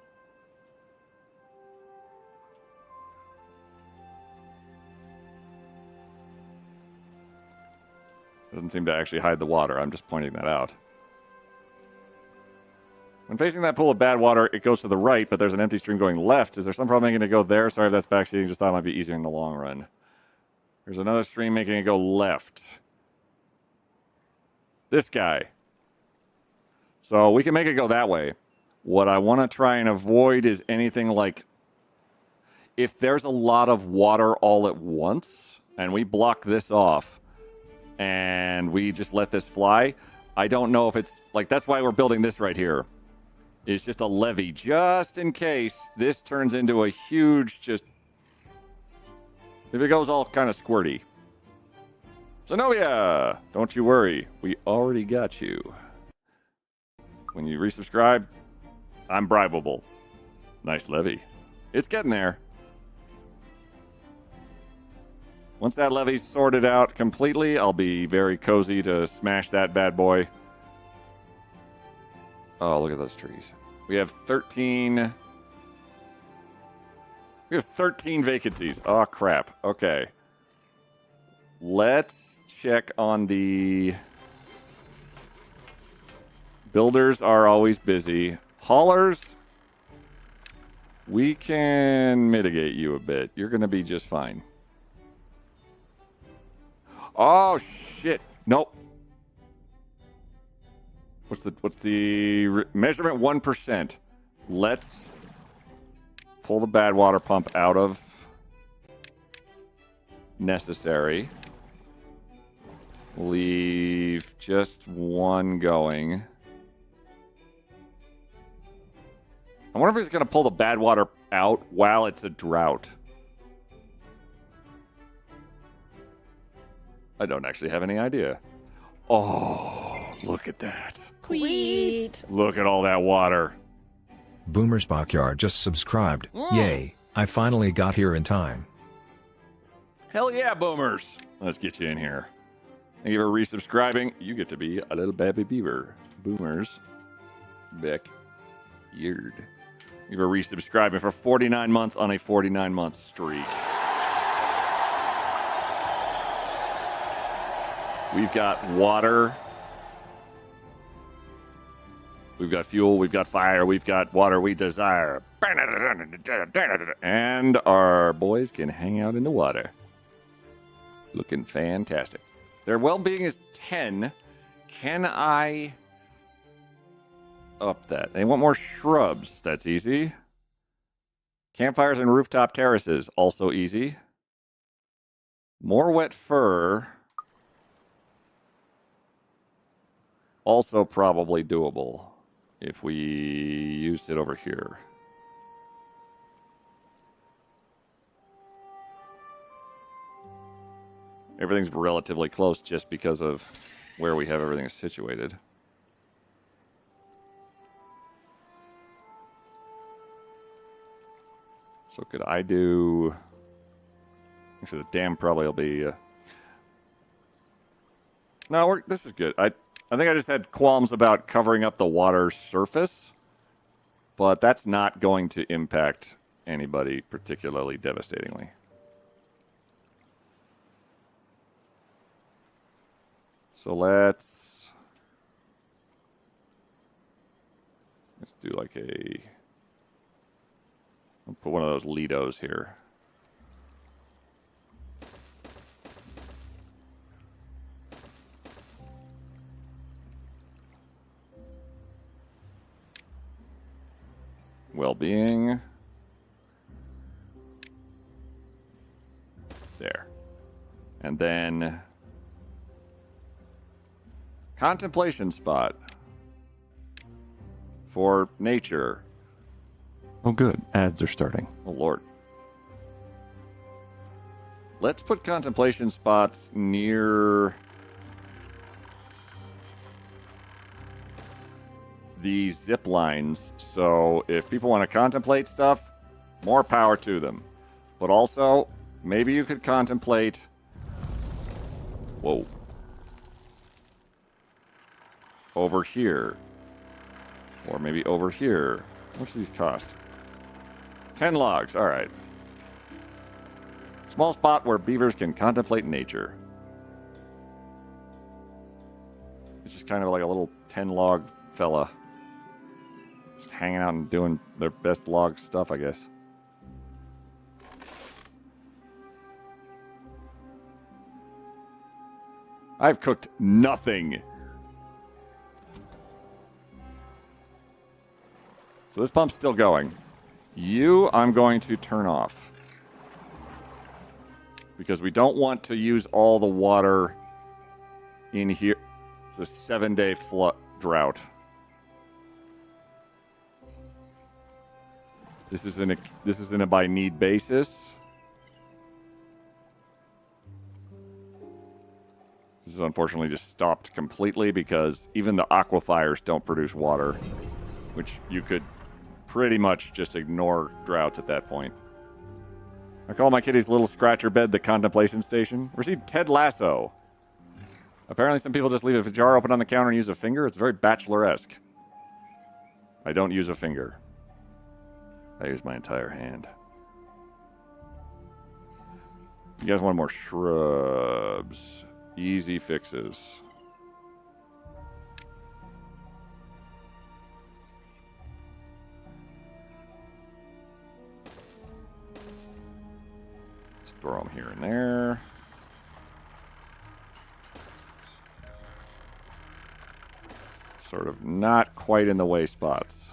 Doesn't seem to actually hide the water. I'm just pointing that out. When facing that pool of bad water, it goes to the right, but there's an empty stream going left. Is there some problem making it go there? Sorry if that's backseating. Just thought it might be easier in the long run. There's another stream making it go left. This guy. So we can make it go that way. What I want to try and avoid is anything like... If there's a lot of water all at once, and we block this off, and we just let this fly, I don't know if it's... Like, that's why we're building this right here. It's just a levee, just in case this turns into a huge, just... If it goes all kind of squirty. Zenobia! Don't you worry. We already got you. When you resubscribe, I'm bribable. Nice levee. It's getting there. Once that levee's sorted out completely, I'll be very cozy to smash that bad boy. Oh, look at those trees. We have 13... We have 13 vacancies. Oh, crap. Okay. Let's check on the... Builders are always busy. Haulers, we can mitigate you a bit. You're going to be just fine. Oh, shit. Nope. What's the measurement? 1%. Let's pull the bad water pump out of necessary. Leave just one going. I wonder if he's going to pull the bad water out while it's a drought. I don't actually have any idea. Oh, look at that. Sweet. Look at all that water. Boomer's Backyard just subscribed. Yay, I finally got here in time. Hell yeah, boomers. Let's get you in here. Thank you for resubscribing. You get to be a little baby beaver. Boomers. Beck. Yerd. Thank you for resubscribing for 49 months on a 49-month streak. We've got water. We've got fuel. We've got fire. We've got water we desire. And our boys can hang out in the water. Looking fantastic. Their well-being is 10. Can I up that? They want more shrubs. That's easy. Campfires and rooftop terraces. Also easy. More wet fur. Also probably doable if we used it over here. Everything's relatively close just because of where we have everything situated. So could I do... Actually, the dam probably will be... No, this is good. I think I just had qualms about covering up the water surface, but that's not going to impact anybody particularly devastatingly. So let's do like a... I'll put one of those Lidos here. Well-being. There. And then contemplation spot for nature. Oh, good. Ads are starting. Oh, Lord. Let's put contemplation spots near the zip lines. So if people want to contemplate stuff, more power to them. But also, maybe you could contemplate... Whoa. Over here. Or maybe over here. How much do these cost? 10 logs. All right. Small spot where beavers can contemplate nature. It's just kind of like a little 10-log fella. Just hanging out and doing their best log stuff, I guess. I've cooked nothing. So this pump's still going. You, I'm going to turn off. Because we don't want to use all the water in here. It's a 7-day drought. This isn't a by need basis. This is unfortunately just stopped completely because even the aquifers don't produce water, which you could pretty much just ignore droughts at that point. I call my kitty's little scratcher bed the contemplation station. Received Ted Lasso. Apparently some people just leave a jar open on the counter and use a finger. It's very bachelor-esque. I don't use a finger. I use my entire hand. You guys want more shrubs. Easy fixes. Let's throw them here and there. Sort of not quite in the way spots.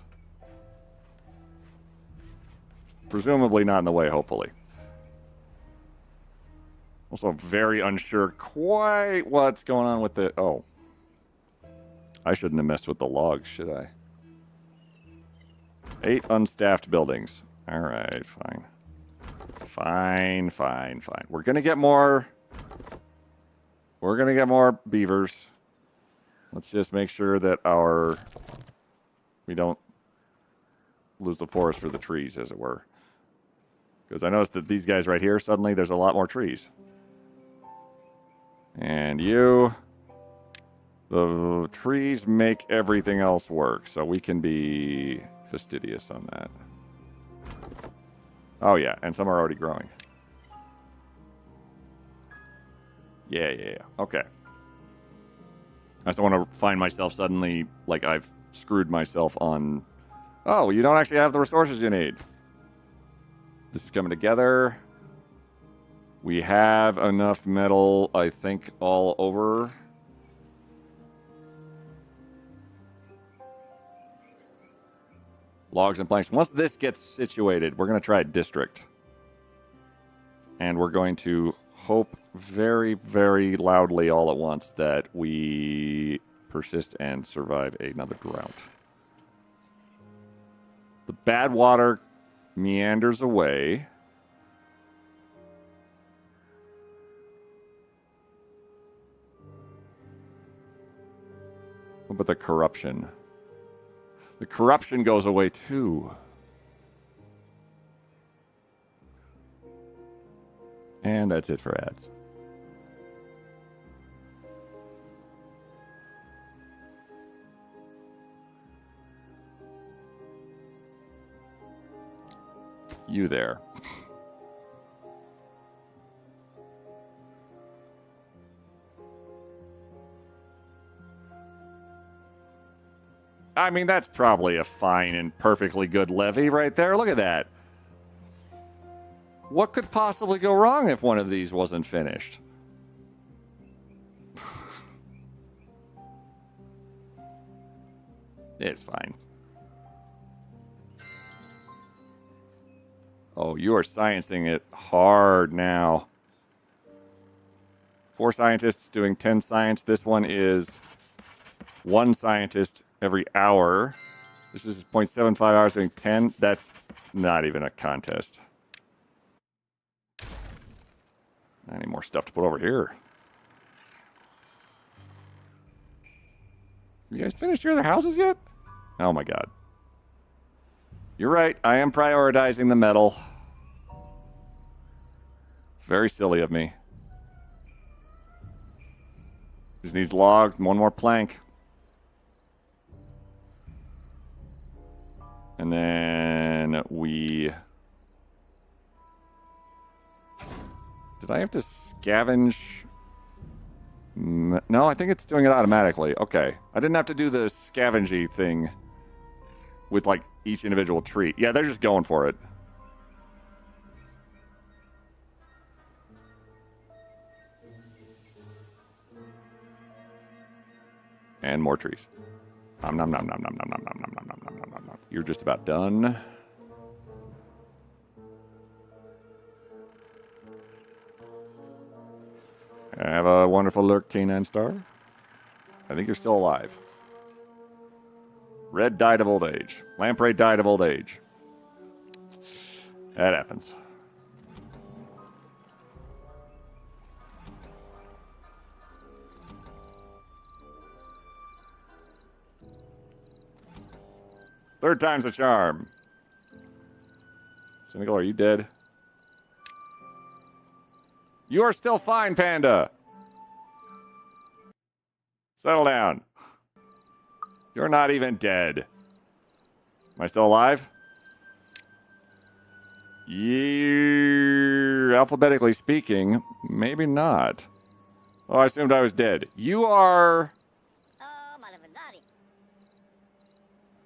Presumably not in the way, hopefully. Also very unsure quite what's going on with the... Oh. I shouldn't have messed with the logs, should I? 8 unstaffed buildings. Alright, fine. Fine. We're gonna get more... We're gonna get more beavers. Let's just make sure that we don't lose the forest for the trees, as it were. Because I noticed that these guys right here, suddenly there's a lot more trees. And the trees make everything else work, so we can be fastidious on that. Oh yeah, and some are already growing. Yeah. Okay. I just don't want to find myself suddenly like I've screwed myself on... Oh, you don't actually have the resources you need. This is coming together. We have enough metal, I think, all over. Logs and planks. Once this gets situated, we're going to try a district. And we're going to hope very, very loudly all at once that we persist and survive another drought. The bad water meanders away. What about the corruption? The corruption goes away too. And that's it for ads. You there. I mean, that's probably a fine and perfectly good levy right there. Look at that. What could possibly go wrong if one of these wasn't finished? It's fine. Oh, you are sciencing it hard now. 4 scientists doing 10 science. This one is 1 scientist every hour. This is 0.75 hours doing 10. That's not even a contest. Any more stuff to put over here? You guys finished your other houses yet? Oh my god. You're right. I am prioritizing the metal. It's very silly of me. Just needs log, one more plank. And then we... Did I have to scavenge? No, I think it's doing it automatically. Okay. I didn't have to do the scavengy thing with, like, each individual tree. Yeah, they're just going for it. And more trees. Nom nom nom nom nom nom nom nom nom nom nom nom nom nom. You're just about done. Have a wonderful lurk, Canine Star. I think you're still alive. Red died of old age. Lamprey died of old age. That happens. Third time's the charm. Cynical, are you dead? You are still fine, Panda. Settle down. You're not even dead. Am I still alive? You, alphabetically speaking, maybe not. Oh, I assumed I was dead. You are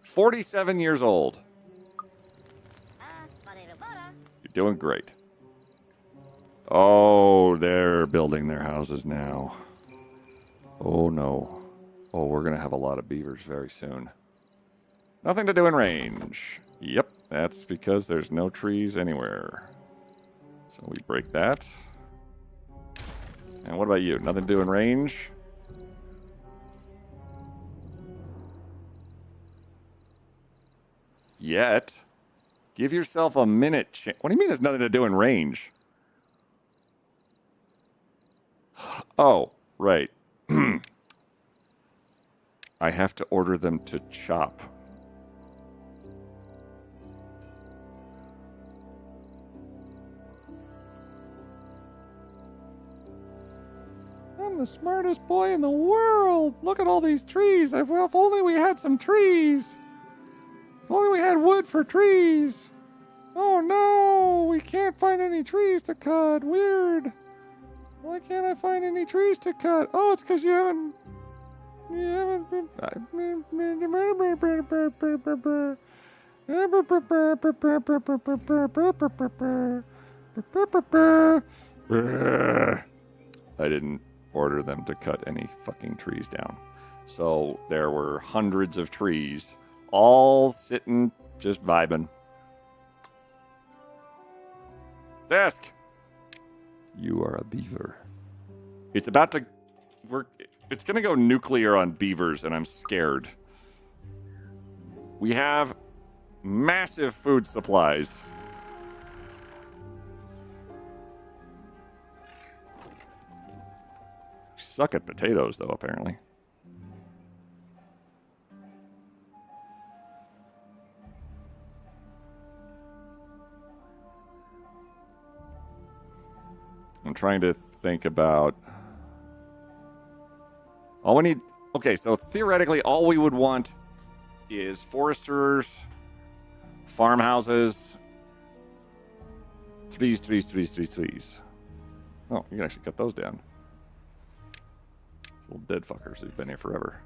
47 years old. You're doing great. Oh, they're building their houses now. Oh, no. Oh, we're going to have a lot of beavers very soon. Nothing to do in range. Yep, that's because there's no trees anywhere. So we break that. And what about you? Nothing to do in range? Yet. Give yourself a minute. What do you mean there's nothing to do in range? Oh, right. I have to order them to chop. I'm the smartest boy in the world. Look at all these trees. If only we had some trees. If only we had wood for trees. Oh no, we can't find any trees to cut. Weird. Why can't I find any trees to cut? Oh, it's because you haven't been... I didn't order them to cut any fucking trees down. So there were hundreds of trees, all sitting, just vibing. Desk! You are a beaver. It's about to... It's going to go nuclear on beavers, and I'm scared. We have massive food supplies. Suck at potatoes, though, apparently. I'm trying to think about... All we need... Okay, so theoretically, all we would want is foresters, farmhouses, trees. Oh, you can actually cut those down. Little dead fuckers who've been here forever.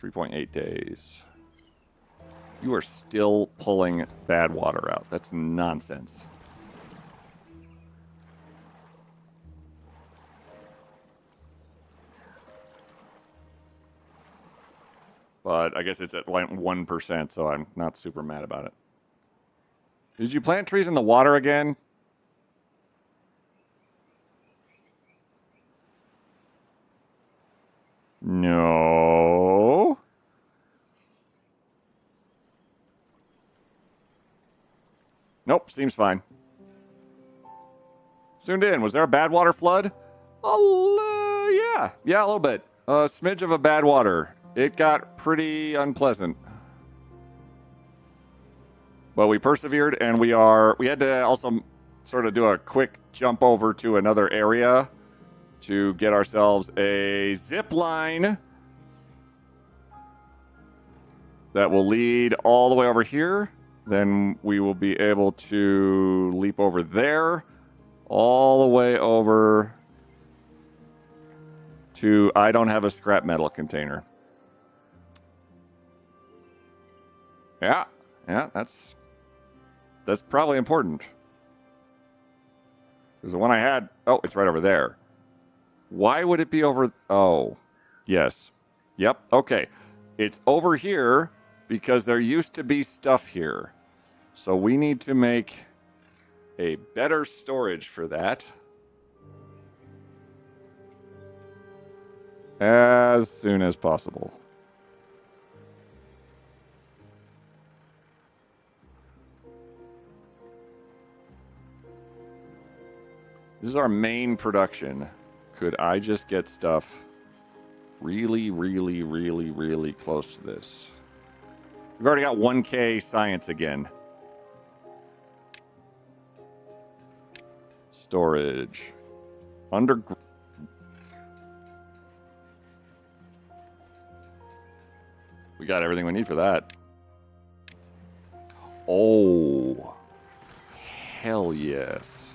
$3.8 days. You are still pulling bad water out. That's nonsense. But I guess it's at like 1%, so I'm not super mad about it. Did you plant trees in the water again? No. Nope, seems fine. Zoomed in. Was there a bad water flood? Yeah, a little bit. A smidge of a bad water. It got pretty unpleasant. But we persevered, and we had to also sort of do a quick jump over to another area to get ourselves a zip line that will lead all the way over here. Then we will be able to leap over there, all the way over to I don't have a scrap metal container. Yeah, that's probably important. Because the one I had, oh, it's right over there. Why would it be over? Oh, yes. Yep, okay. It's over here because there used to be stuff here. So we need to make a better storage for that as soon as possible. This is our main production. Could I just get stuff really, really, really, really close to this? We've already got 1K science again. Storage. We got everything we need for that. Oh. Hell yes.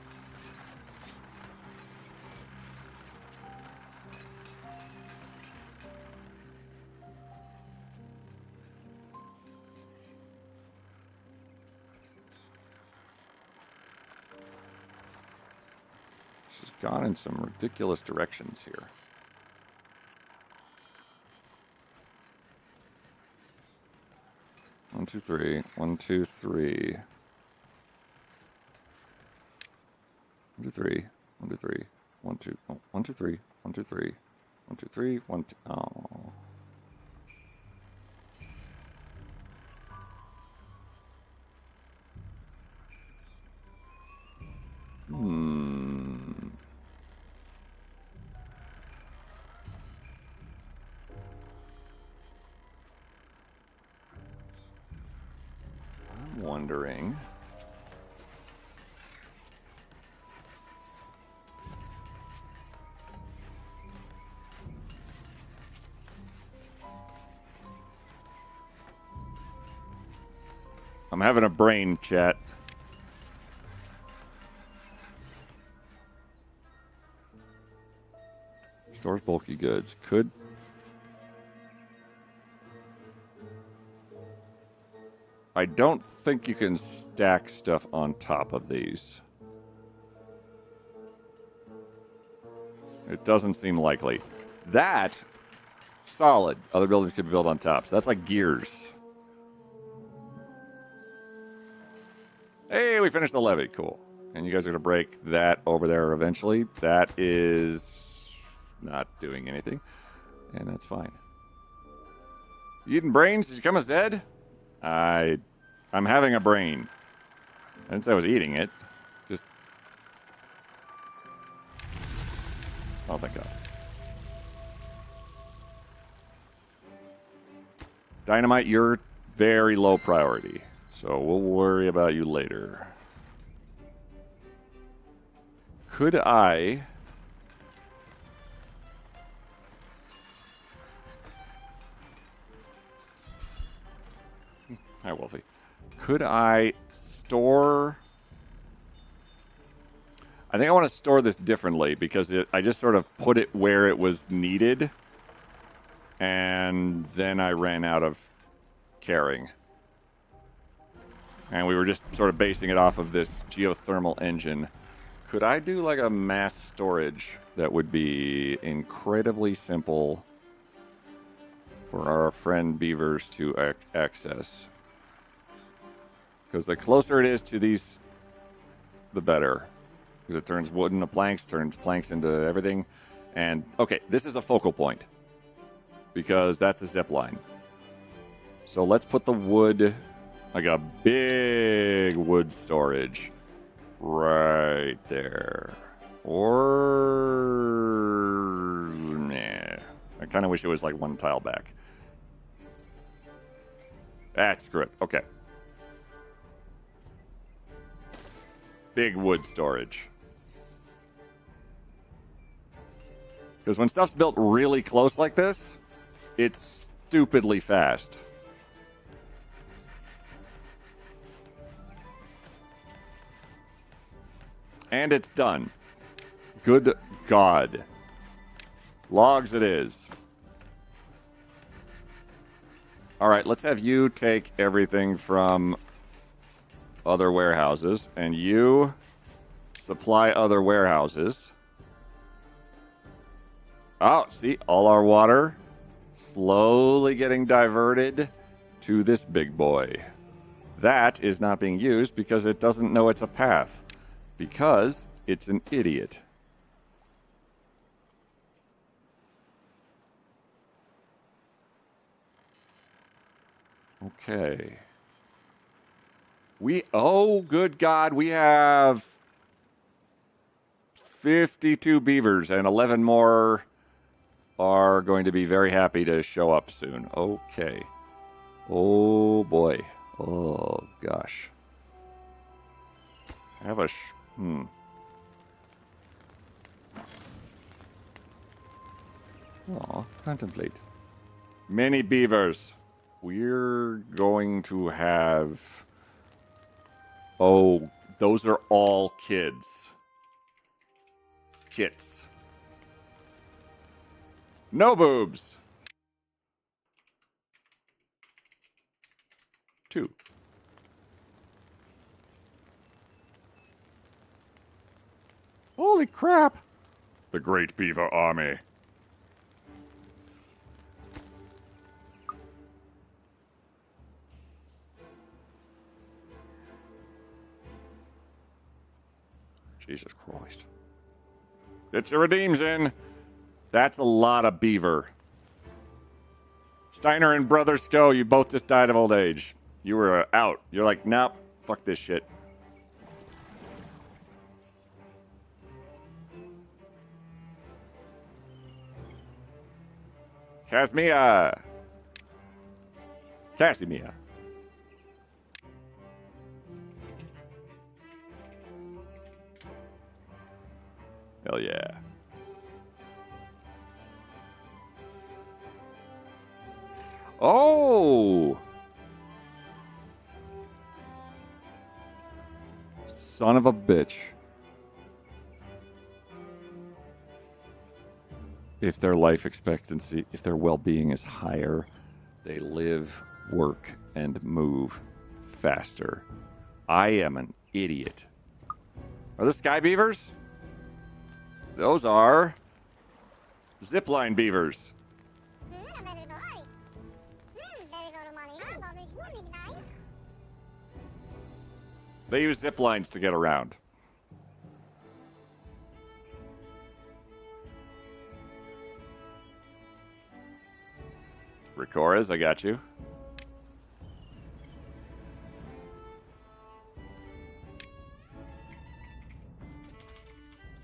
This has gone in some ridiculous directions here. One, two, three. 1, 2, 3. 1, 2, 3. 1, 2, 3. 1, 2. Oh, 1, 2, 3. 1, 2, 3. 1, 2, 3. 1, 2. Oh. I'm wondering. I'm having a brain, chat. Stores bulky goods. Could. I don't think you can stack stuff on top of these. It doesn't seem likely. That, solid. Other buildings could be built on top. So that's like gears. Hey, we finished the levee. Cool. And you guys are going to break that over there eventually. That is not doing anything. And that's fine. You eating brains? Did you come a Zed? I'm having a brain. I didn't say I was eating it. Just... Oh, thank God. Dynamite, you're very low priority. So we'll worry about you later. Could I... Hi, Wolfie. Could I store... I think I want to store this differently because I just sort of put it where it was needed. And then I ran out of carrying. And we were just sort of basing it off of this geothermal engine. Could I do like a mass storage that would be incredibly simple for our friend beavers to access? Because the closer it is to these, the better. Because it turns wood into planks, turns planks into everything. And, okay, this is a focal point. Because that's a zip line. So let's put the wood, like a big wood storage, right there. Or, nah. I kind of wish it was like one tile back. Screw it. Okay. Big wood storage. Because when stuff's built really close like this, it's stupidly fast. And it's done. Good God. Logs it is. All right, let's have you take everything from other warehouses, and you supply other warehouses. Oh, see, all our water slowly getting diverted to this big boy. That is not being used because it doesn't know it's a path. Because it's an idiot. Okay. Oh, good God, we have 52 beavers, and 11 more are going to be very happy to show up soon. Okay. Oh, boy. Oh, gosh. I have a... Aw, contemplate. Many beavers. We're going to have... Oh, those are all kids. Kits. No boobs. 2. Holy crap. The Great Beaver Army. Jesus Christ. Get your redeems in. That's a lot of beaver. Steiner and Brother Sco, you both just died of old age. You were out. You're like, nope, fuck this shit. Casimia. Hell yeah. Oh! Son of a bitch. If their life expectancy, if their well-being is higher, they live, work, and move faster. I am an idiot. Are those sky beavers? Those are zipline beavers. They use zip lines to get around. Rikoras, I got you.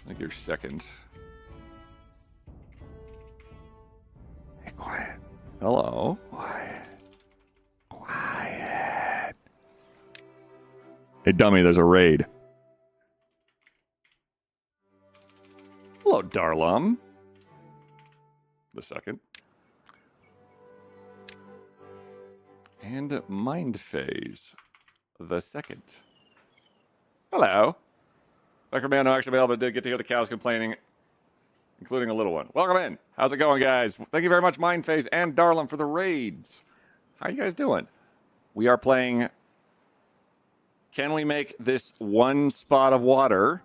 I think you're second. Hey, quiet. Hello. Quiet. Quiet. Hey, dummy, there's a raid. Hello, Darlum. The second. And Mind Phase. The second. Hello. Recommend no actually be able to get to hear the cows complaining, including a little one. Welcome in. How's it going, guys? Thank you very much, Mind Phase and Darlin, for the raids. How are you guys doing? We are playing... Can we make this one spot of water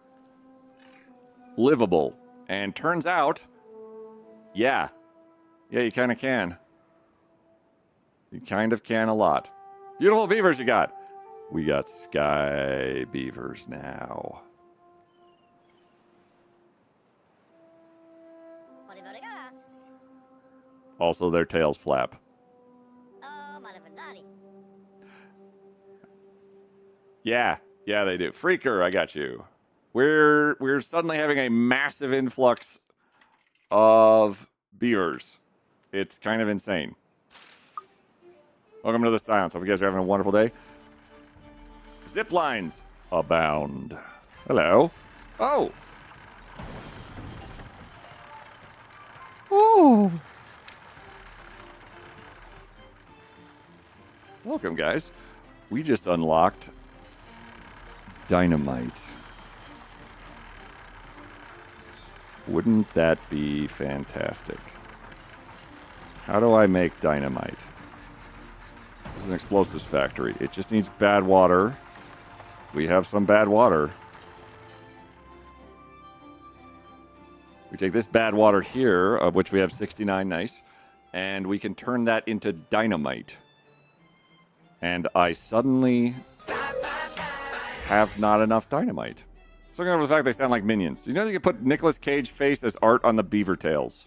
livable? And turns out, yeah. Yeah, you kind of can. You kind of can a lot. Beautiful beavers you got. We got sky beavers now. Also, their tails flap. Yeah, they do. Freaker, I got you. We're suddenly having a massive influx of beavers. It's kind of insane. Welcome to the Silence. Hope you guys are having a wonderful day. Zip lines abound. Hello. Oh. Oh. Welcome, guys. We just unlocked dynamite. Wouldn't that be fantastic? How do I make dynamite? This is an explosives factory. It just needs bad water. We have some bad water. We take this bad water here, of which we have 69, nice, and we can turn that into dynamite. And I suddenly have not enough dynamite. So I'm going over the fact they sound like minions. Do you know you can put Nicolas Cage face as art on the beaver tails?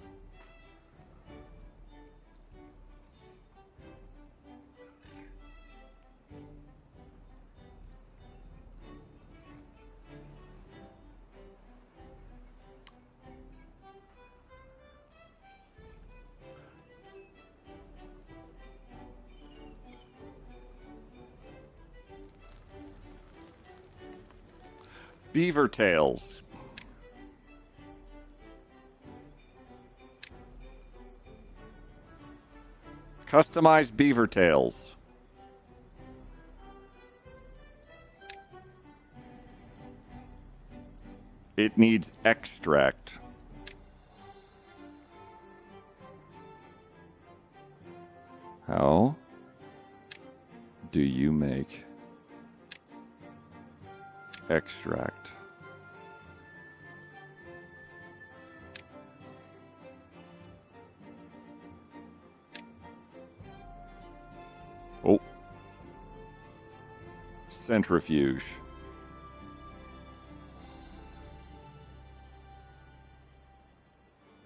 Beaver tails. Customized beaver tails. It needs extract. How do you make extract? Oh. Centrifuge.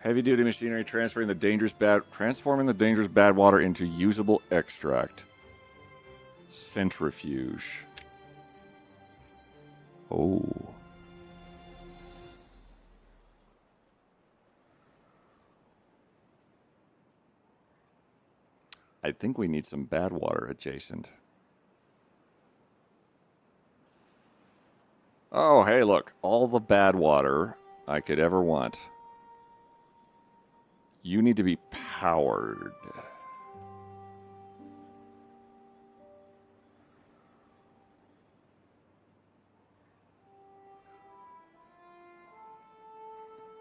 Heavy-duty machinery transforming the dangerous bad water into usable extract. Centrifuge. Oh. I think we need some bad water adjacent. Oh, hey, look. All the bad water I could ever want. You need to be powered.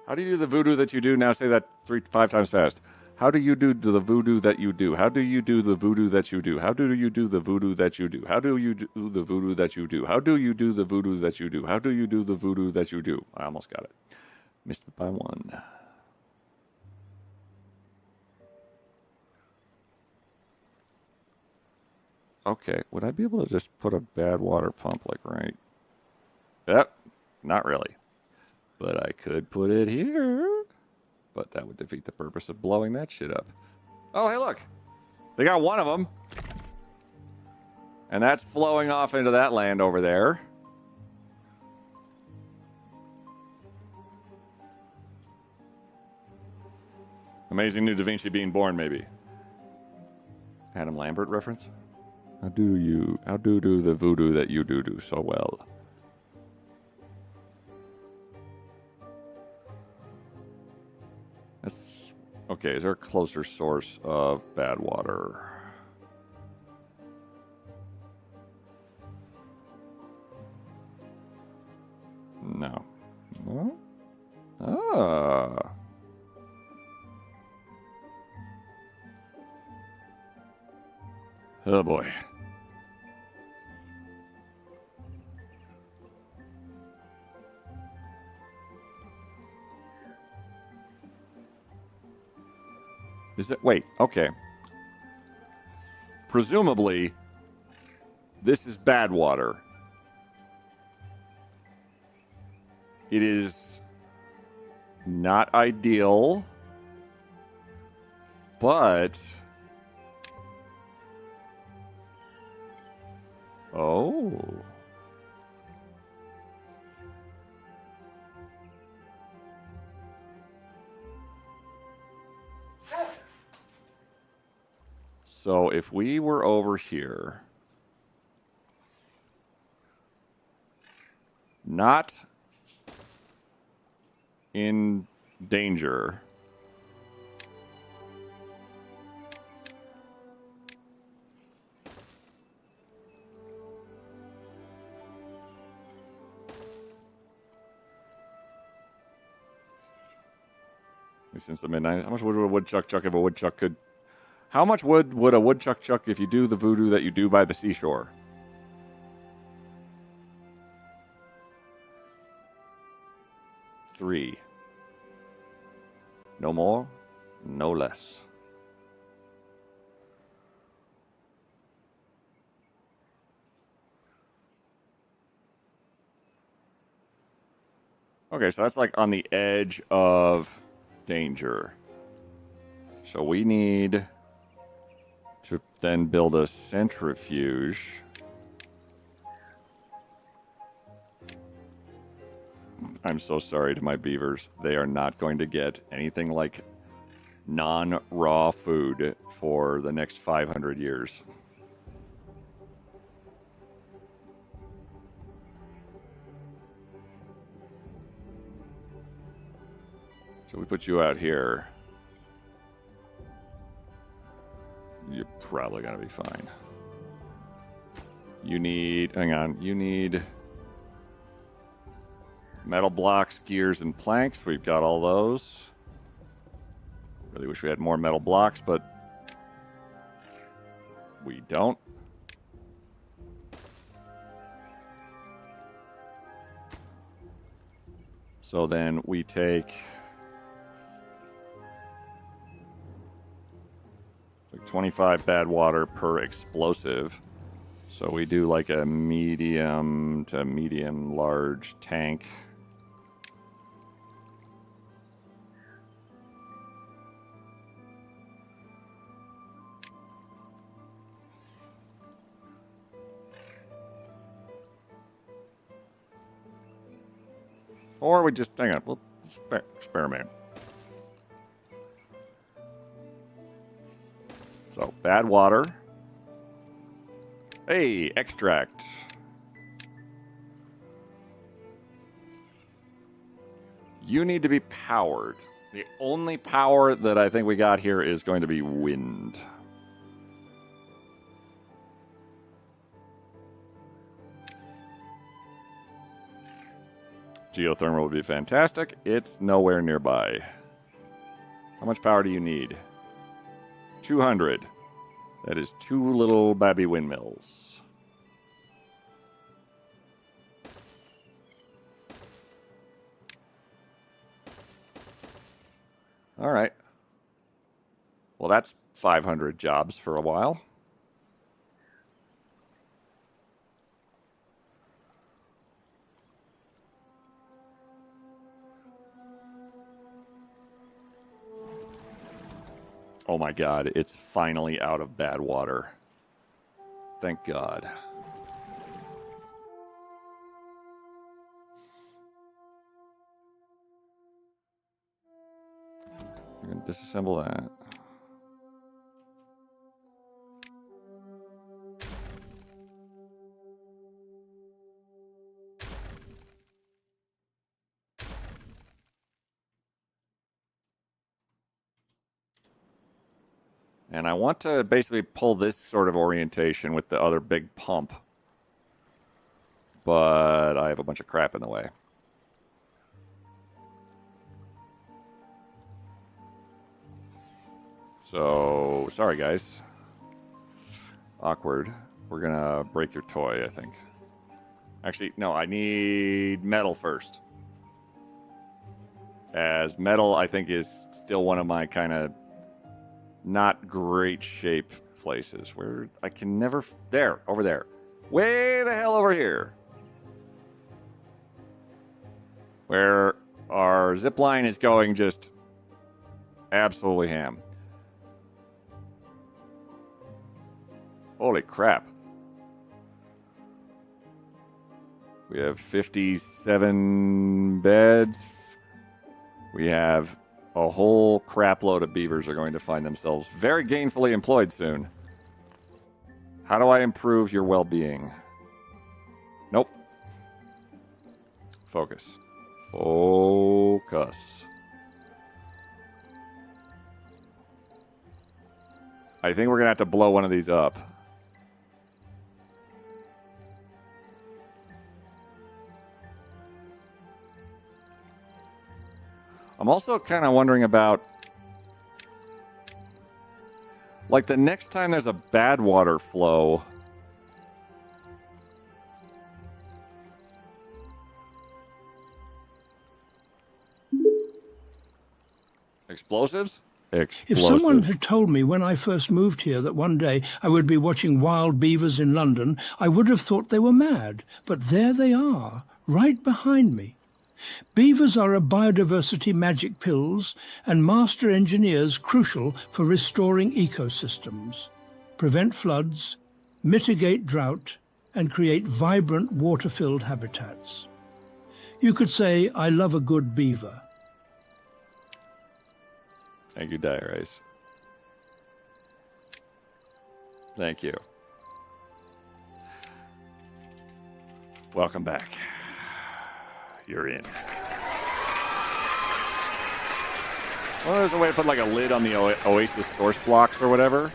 How do you do the voodoo that you do? Now say that 5 times fast. How do you do the voodoo that you do? How do you do the voodoo that you do? How do you do the voodoo that you do? How do you do the voodoo that you do? How do you do the voodoo that you do? How do you do the voodoo that you do? I almost got it. Missed it by 1. Okay, would I be able to just put a bad water pump like right? Yep, not really. But I could put it here. But that would defeat the purpose of blowing that shit up. Oh, hey, look. They got one of them. And that's flowing off into that land over there. Amazing new Da Vinci being born, maybe. Adam Lambert reference? How do the voodoo that you do so well? That's okay. Is there a closer source of bad water? No. No? Ah. Oh boy. Is it? Wait, okay. Presumably, This is bad water. It is not ideal, but... Oh. So if we were over here, not in danger. Since the midnight, how much wood would a woodchuck chuck if a woodchuck could? How much wood would a woodchuck chuck if you do the voodoo that you do by the seashore? 3. No more, no less. Okay, so that's like on the edge of danger. So we need to then build a centrifuge. I'm so sorry to my beavers. They are not going to get anything like non-raw food for the next 500 years. So we put you out here. You're probably going to be fine. You need... Hang on. You need... metal blocks, gears, and planks. We've got all those. Really wish we had more metal blocks, but... we don't. So then we take... like 25 bad water per explosive. So we do like a medium to medium large tank. Or we just, hang on, we'll experiment. So, bad water. Hey, extract. You need to be powered. The only power that I think we got here is going to be wind. Geothermal would be fantastic. It's nowhere nearby. How much power do you need? 200. That is 2 little babby windmills. All right. Well, that's 500 jobs for a while. Oh my God, it's finally out of bad water. Thank God. I'm going to disassemble that. And I want to basically pull this sort of orientation with the other big pump. But I have a bunch of crap in the way. So, sorry guys. Awkward. We're gonna break your toy, I think. Actually, no, I need metal first. As metal, I think, is still one of my kind of not great shape places where I can never... There, over there. Way the hell over here. Where our zip line is going just absolutely ham. Holy crap. We have 57 beds. We have a whole crap load of beavers are going to find themselves very gainfully employed soon. How do I improve your well-being? Nope. Focus. Focus. I think we're going to have to blow one of these up. I'm also kind of wondering about, like, the next time there's a bad water flow. Explosives? Explosives. If someone had told me when I first moved here that one day I would be watching wild beavers in London, I would have thought they were mad. But there they are, right behind me. Beavers are a biodiversity magic pills and master engineers crucial for restoring ecosystems, prevent floods, mitigate drought, and create vibrant water-filled habitats. You could say, I love a good beaver. Thank you, Dire Ice. Thank you. Welcome back. You're in. Well, there's a way to put like a lid on the Oasis source blocks or whatever.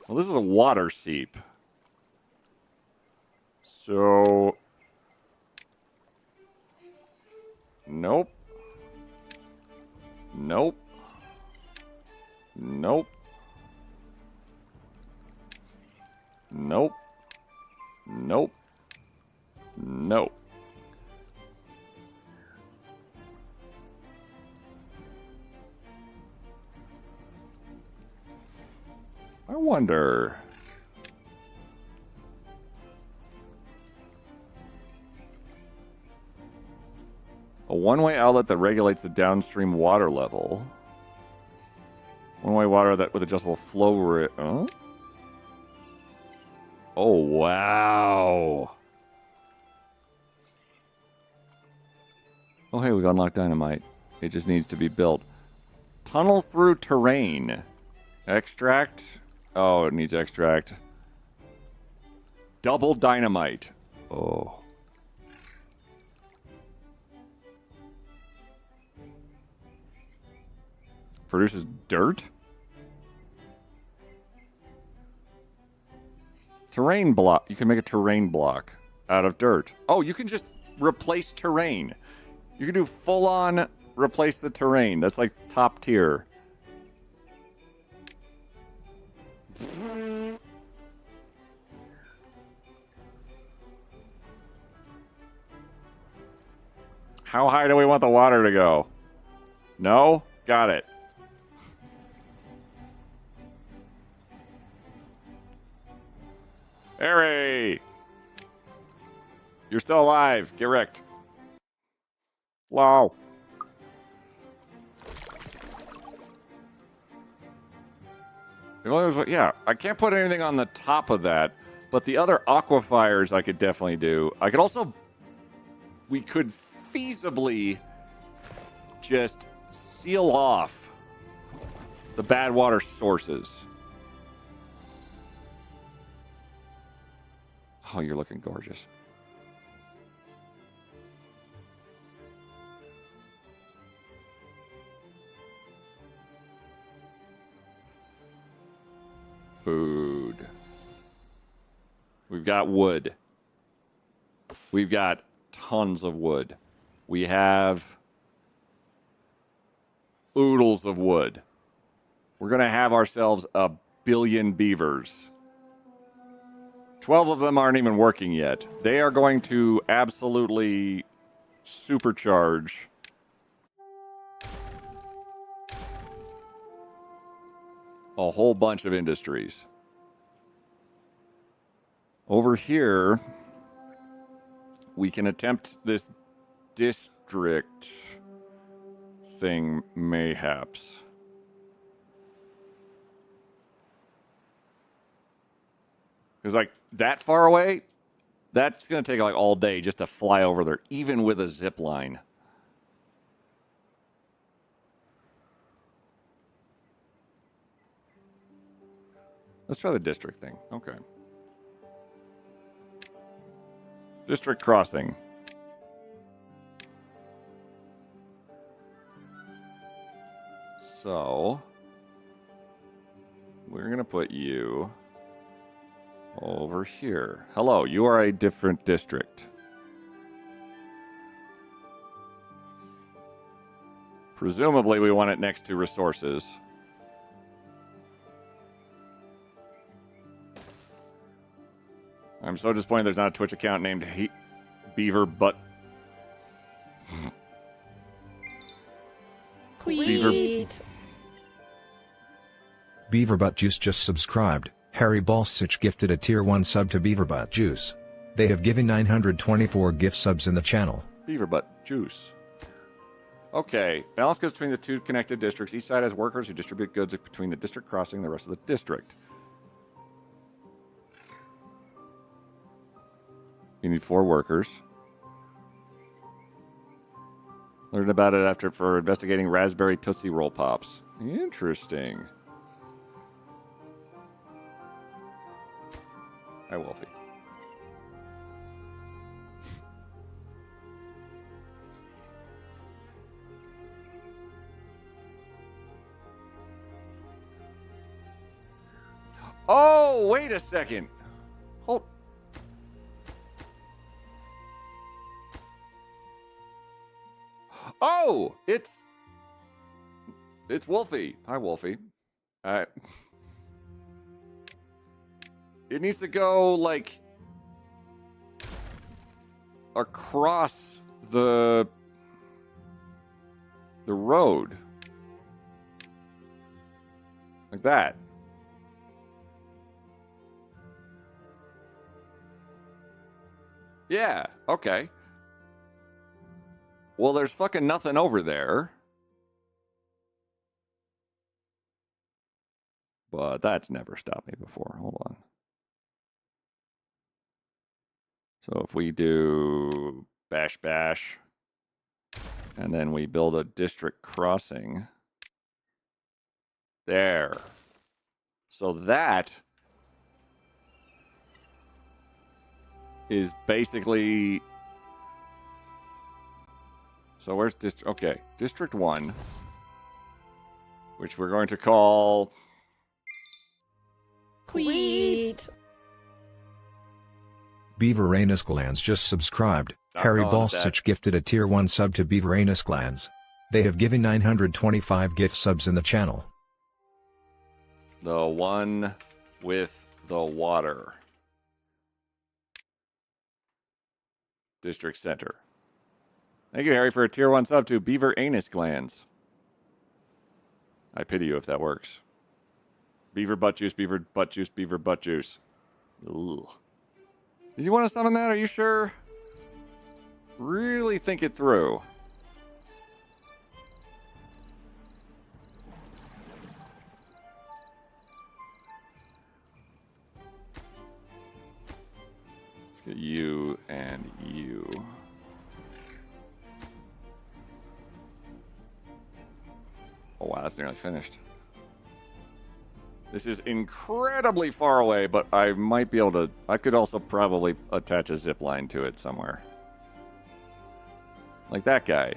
Well, this is a water seep. So... Nope. Nope. Nope. Nope. Nope. Nope. I wonder... A one-way outlet that regulates the downstream water level. One-way water that with adjustable flow rate. Huh? Oh, wow. Oh, hey, we got unlocked dynamite. It just needs to be built. Tunnel through terrain. Extract. Oh, it needs extract. Double dynamite. Oh. Produces dirt? Terrain block. You can make a terrain block out of dirt. Oh, you can just replace terrain. You can do full-on replace the terrain. That's like top tier. How high do we want the water to go? No? Got it. Harry! You're still alive. Get wrecked. Wow. Yeah, I can't put anything on the top of that, but the other aquifers I could definitely do. I could also... We could feasibly just seal off the bad water sources. Oh, you're looking gorgeous. Food. We've got wood. We've got tons of wood. We have oodles of wood. We're going to have ourselves a billion beavers. 12 of them aren't even working yet. They are going to absolutely supercharge. a whole bunch of industries. Over here, we can attempt this district thing, mayhaps. Because, like, that far away, that's going to take, like, all day just to fly over there, even with a zip line. Let's try the district thing. Okay. District crossing. So, we're going to put you over here. Hello, you are a different district. Presumably, we want it next to resources. I'm so disappointed there's not a Twitch account named Beaver Butt. Beaver Butt Juice just subscribed. Harry Balsich gifted a tier 1 sub to Beaver Butt Juice. They have given 924 gift subs in the channel. Beaver Butt Juice. Okay, balance goods between the two connected districts. Each side has workers who distribute goods between the district crossing and the rest of the district. You need 4 workers. Learned about it for investigating raspberry Tootsie Roll Pops. Interesting. Hi, Wolfie. Oh, wait a second. Hold. Oh, it's Wolfie. Hi, Wolfie. It needs to go, like, across the road. Like that. Yeah, okay. Well, there's fucking nothing over there. But that's never stopped me before. Hold on. So if we do bash bash, and then we build a district crossing. There. So that is basically... So where's district? Okay, District 1, which we're going to call... Queet. Beaver Anus Glands just subscribed. Harry Balsich gifted a tier 1 sub to Beaver Anus Glands. They have given 925 gift subs in the channel. The one with the water. District Center. Thank you, Harry, for a tier 1 sub to Beaver Anus Glands. I pity you if that works. Beaver butt juice, beaver butt juice, beaver butt juice. Ugh. Did you want to summon that? Are you sure? Really think it through. Let's get you and you. Oh wow, that's nearly finished. This is incredibly far away, but I might be able to... I could also probably attach a zip line to it somewhere. Like that guy.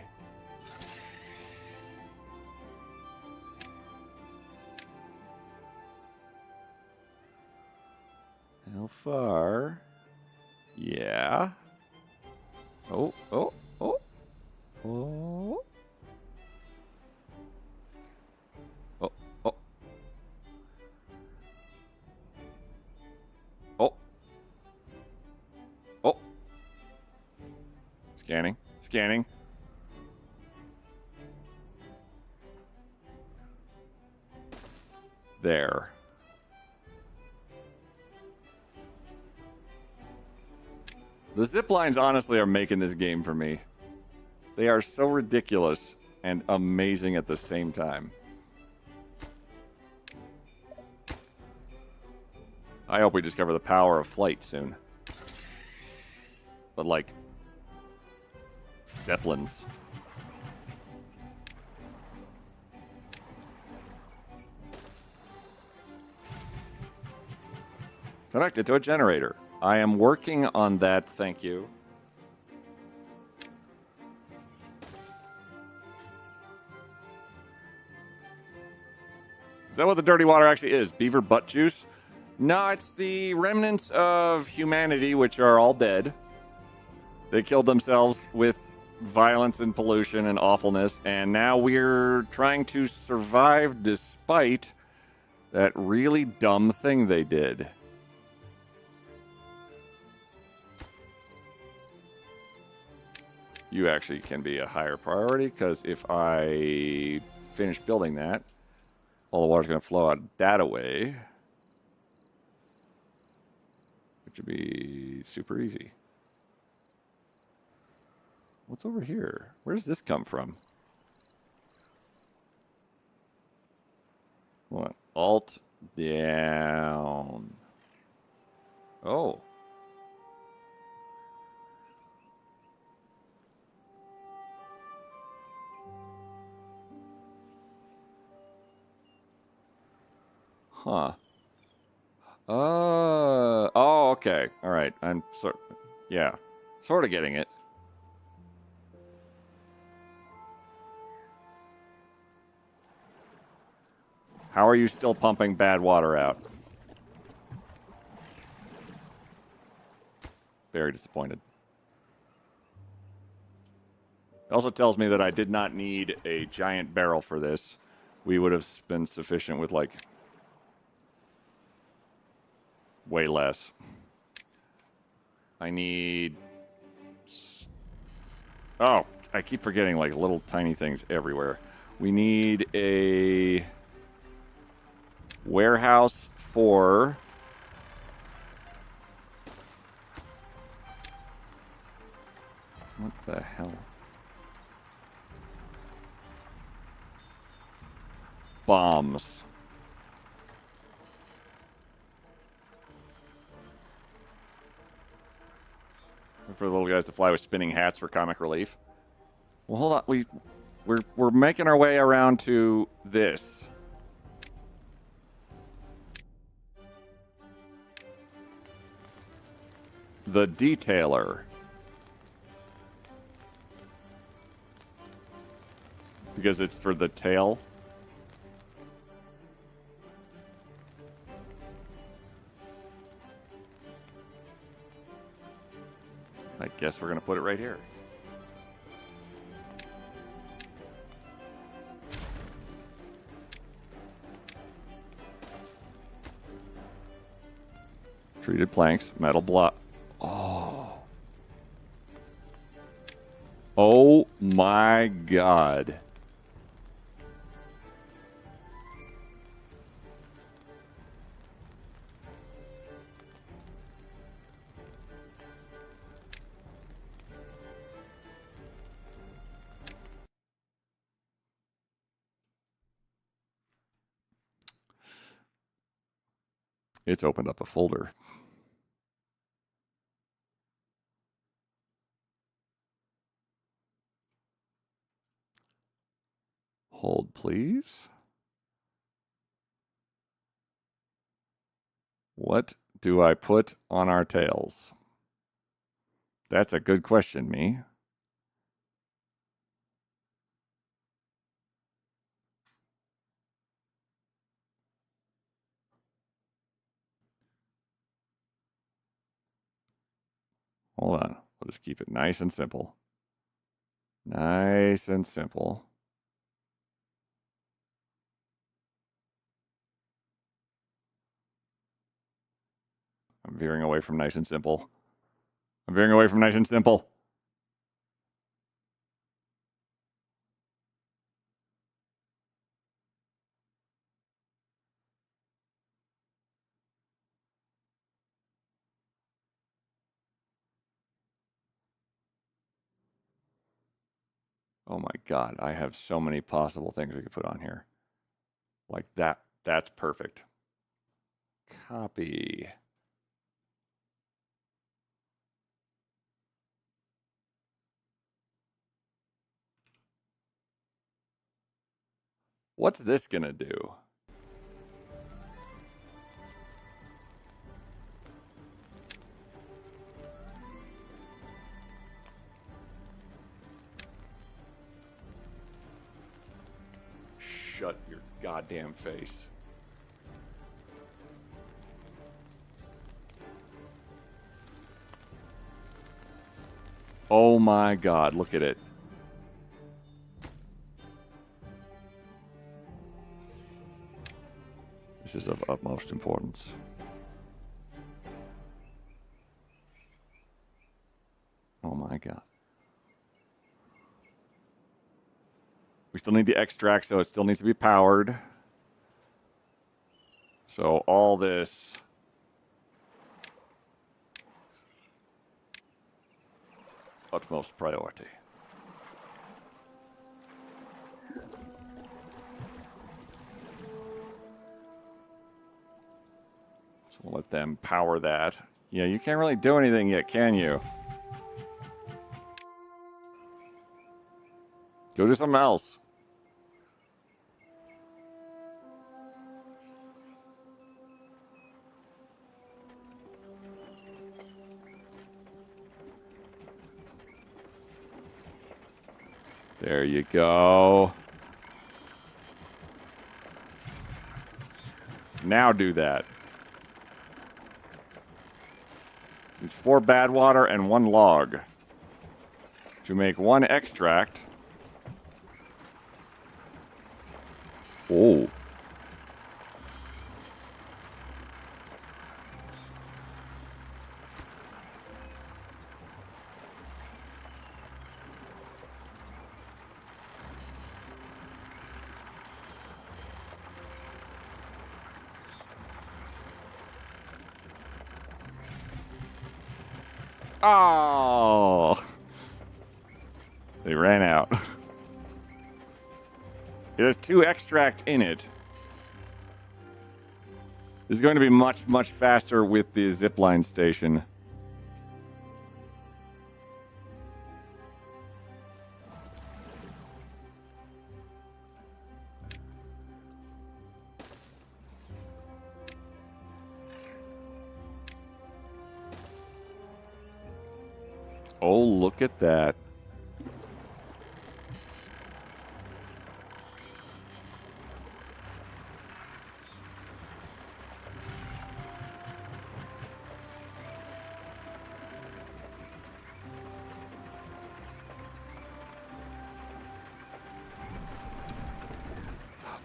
How far? Yeah. Oh, oh, oh. Oh. Oh, oh. Oh. Oh. Scanning. Scanning. there. The zip lines honestly are making this game for me. They are so ridiculous and amazing at the same time. I hope we discover the power of flight soon. But like Zeppelins. Connected to a generator. I am working on that, thank you. Is that what the dirty water actually is? Beaver butt juice? No, it's the remnants of humanity, which are all dead. They killed themselves with violence and pollution and awfulness, and now we're trying to survive despite that really dumb thing they did. You actually can be a higher priority, because if I finish building that, all the water's going to flow out that way, which would be super easy. What's over here? Where does this come from? What? Alt down. Oh. Huh. Oh, okay. All right. I'm yeah, sort of getting it. How are you still pumping bad water out? Very disappointed. It also tells me that I did not need a giant barrel for this. We would have been sufficient with, like, way less. I need... Oh, I keep forgetting, like, little tiny things everywhere. We need a warehouse for... What the hell? Bombs. For the little guys to fly with spinning hats for comic relief. Well, hold on. We're making our way around to this. The detailer. Because it's for the tail. I guess we're going to put it right here. Treated planks, metal block. Oh. Oh my God. It's opened up a folder. Hold, please. What do I put on our tails? That's a good question, me. Hold on. We'll just keep it nice and simple. Nice and simple. I'm veering away from nice and simple. I'm veering away from nice and simple. Oh my god, I have so many possible things we could put on here. Like that. That's perfect. Copy. What's this gonna do? Shut your goddamn face. Oh my god, look at it. This is of utmost importance. Oh my god. We still need the extract, so it still needs to be powered. So all this... utmost priority. So we'll let them power that. Yeah, you can't really do anything yet, can you? Go do something else. There you go. Now do that. Use 4 bad water and 1 log to make 1 extract. Oh. Oh. They ran out. It has 2 extract in it. This is going to be much, much faster with the zipline station. Oh, look at that.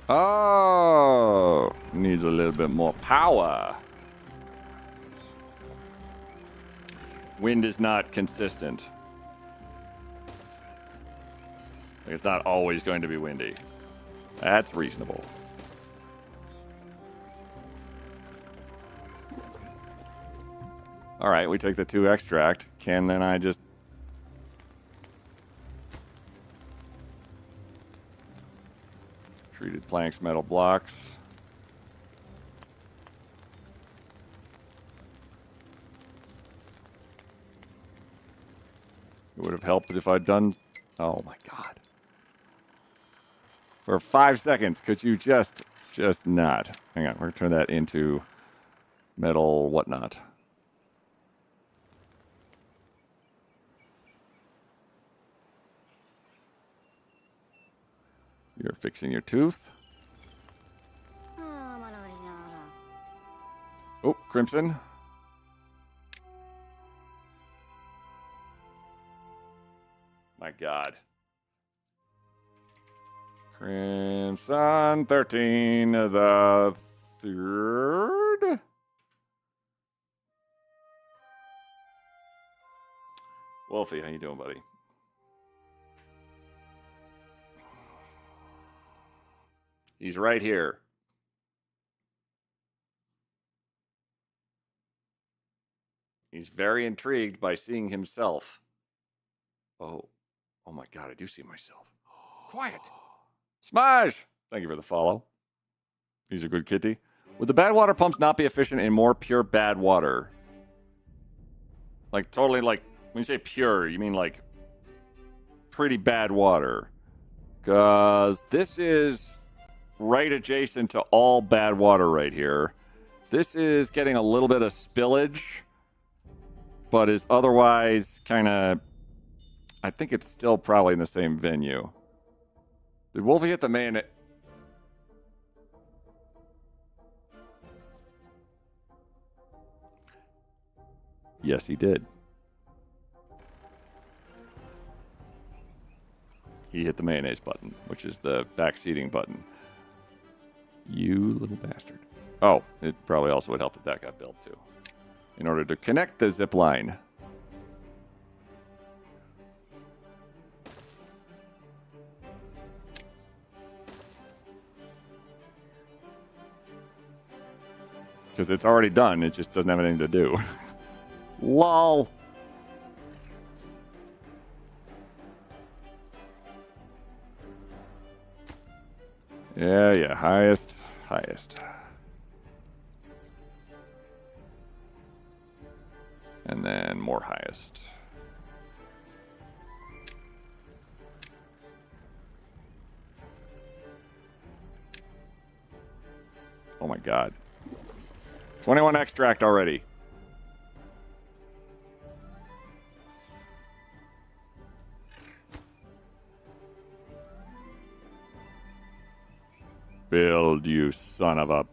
Oh, needs a little bit more power. Wind is not consistent. Like, it's not always going to be windy. That's reasonable. All right, we take the 2 extract. Can then I just... treated planks, metal blocks. It would have helped if I'd done... Oh my god. For 5 seconds, could you just not? Hang on, we're gonna turn that into metal whatnot. You're fixing your tooth. Oh, Crimson. My god. Crimson 13, the 3rd. Wolfie, how you doing, buddy? He's right here. He's very intrigued by seeing himself. Oh, Oh my god, I do see myself. Quiet. Smash! Thank you for the follow. He's a good kitty. Would the bad water pumps not be efficient in more pure bad water? Like, totally, like, when you say pure, you mean, like, pretty bad water. Because this is right adjacent to all bad water right here. This is getting a little bit of spillage, but is otherwise kind of... I think it's still probably in the same venue. Did Wolfie hit the main... Yes, he did. He hit the mayonnaise button, which is the back seating button. You little bastard. Oh, it probably also would help if that got built too. In order to connect the zip line. Because it's already done, it just doesn't have anything to do. LOL. Yeah, highest. And then more highest. Oh my god. 21 extract already. Build, you son of a...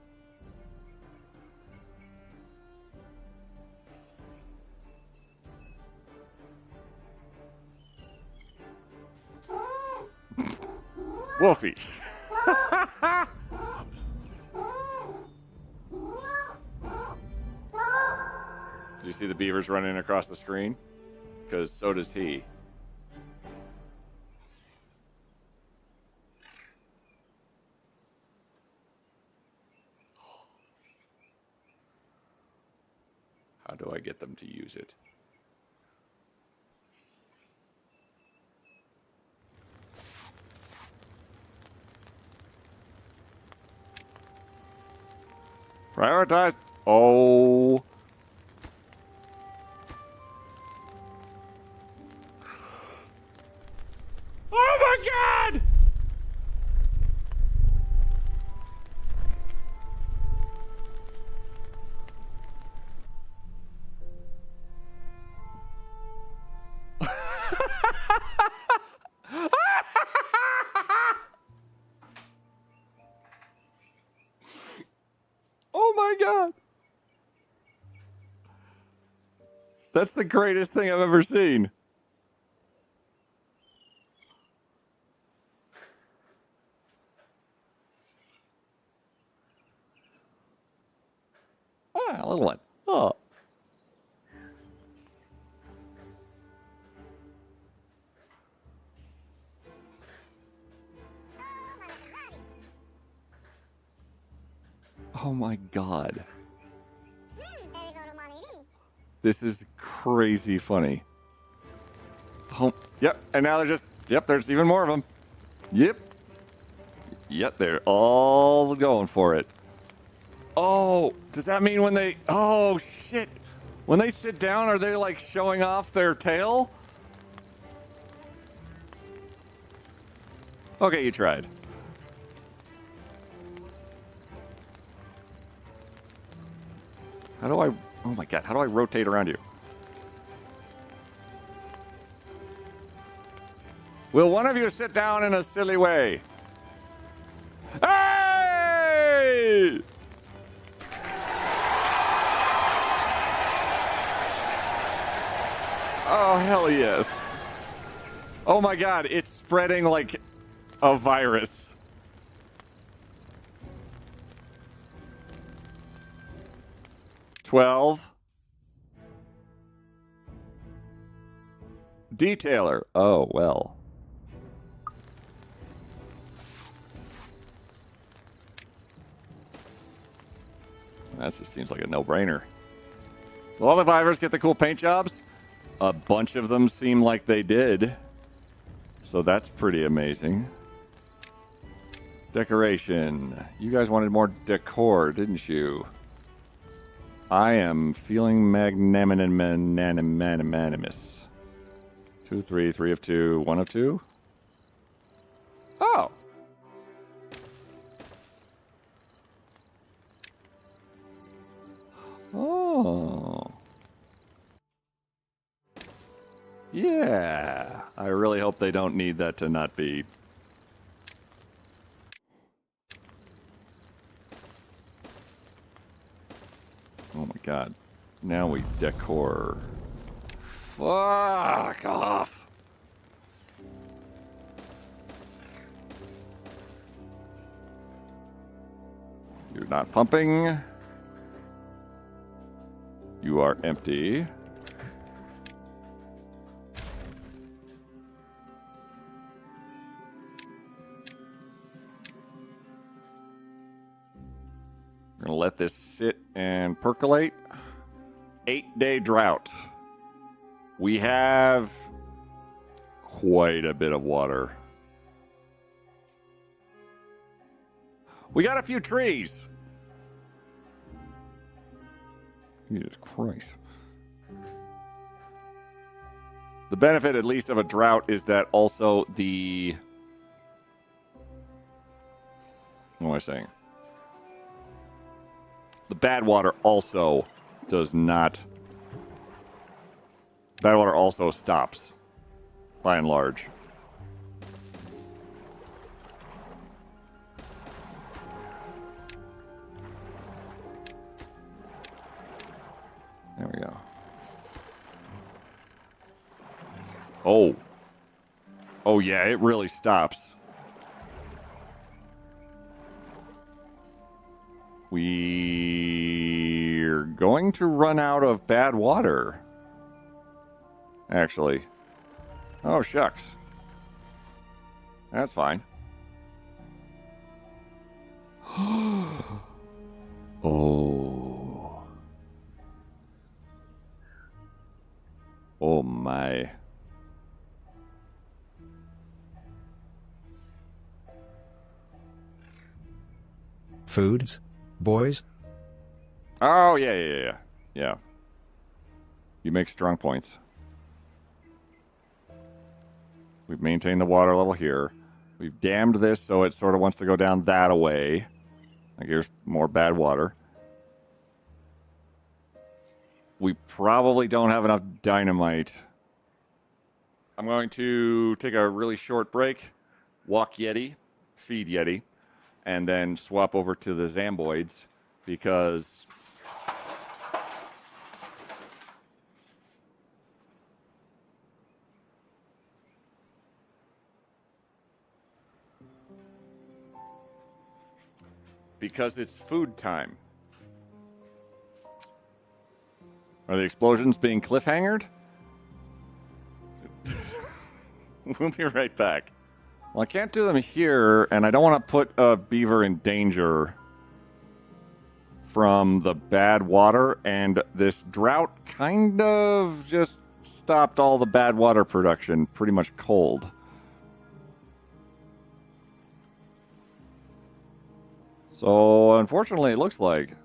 Wolfie. Did you see the beavers running across the screen? Because so does he. How do I get them to use it? Prioritize. Oh. Oh my god! Oh my god. That's the greatest thing I've ever seen. Ah, a little one. Oh. Oh my god. This is crazy funny. Oh, yep, and now they're just, yep, there's even more of them. Yep. Yep, they're all going for it. Oh, does that mean when they, oh shit. When they sit down, are they like showing off their tail? Okay, you tried. How do I... Oh my god, how do I rotate around you? Will one of you sit down in a silly way? Hey! Oh, hell yes. Oh my god, it's spreading like a virus. $12. Detailer. Oh, well. That just seems like a no-brainer. Will all the vivers get the cool paint jobs? A bunch of them seem like they did. So that's pretty amazing. Decoration. You guys wanted more decor, didn't you? I am feeling magnanimous. 2, 3, 3 of 2, 1 of 2. Oh. Oh. Yeah. I really hope they don't need that to not be. Oh my god. Now we decor. Fuck off. You're not pumping. You are empty. We're gonna let this sit and percolate. 8-day drought. We have quite a bit of water. We got a few trees. Jesus Christ. The benefit, at least, of a drought is that also the... What am I saying? The bad water also does not... Bad water also stops, by and large. There we go. Oh. Oh, yeah, it really stops. We're going to run out of bad water. Actually. Oh, shucks. That's fine. Oh. Oh, my. Foods? Boys? Oh, yeah. Yeah. You make strong points. We've maintained the water level here. We've dammed this so it sort of wants to go down that way. Like here's more bad water. We probably don't have enough dynamite. I'm going to take a really short break, walk Yeti, feed Yeti, and then swap over to the Zamboids because... Because it's food time. Are the explosions being cliffhangered? We'll be right back. Well, I can't do them here, and I don't want to put a beaver in danger from the bad water, and this drought kind of just stopped all the bad water production pretty much cold. So, unfortunately, it looks like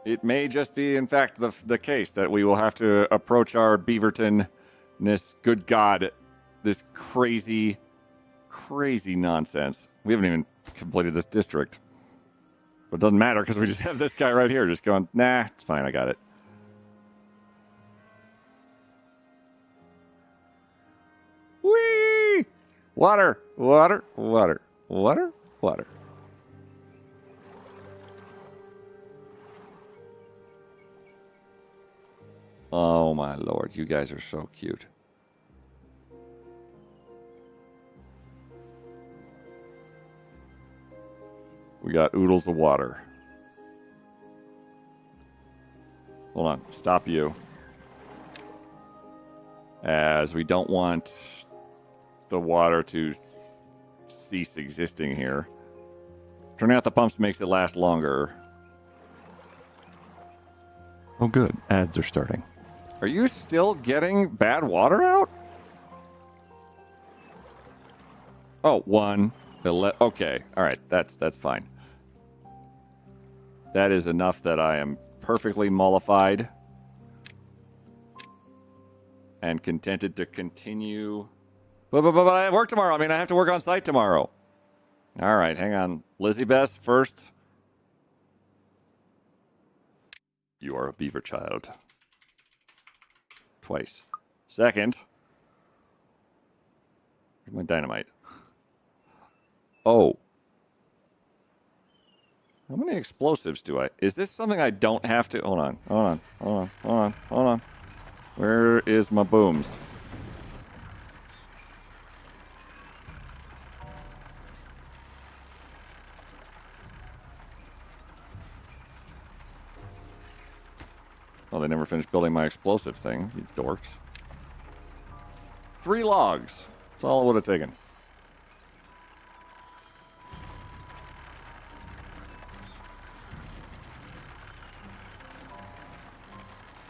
it may just be, in fact, the case that we will have to approach our Beaverton-ness. Good God, this crazy, crazy nonsense. We haven't even completed this district. But it doesn't matter because we just have this guy right here just going, nah, it's fine, I got it. Whee! Water, water, water, water. Water. Oh my lord, you guys are so cute. We got oodles of water. Hold on, stop you. As we don't want the water to cease existing here. Turning out the pumps makes it last longer. Oh good, ads are starting. Are you still getting bad water out? Oh, 1, 11. Okay, all right, that's fine. That is enough that I am perfectly mollified and contented to continue. But I have work tomorrow. I mean, I have to work on site tomorrow. All right, hang on. Lizzie Bess first. You are a beaver child. Twice. Second. Where's my dynamite? Oh. How many explosives do I... Is this something I don't have to... Hold on. Where is my booms? Oh, they never finished building my explosive thing, you dorks. 3 logs. That's all it would have taken.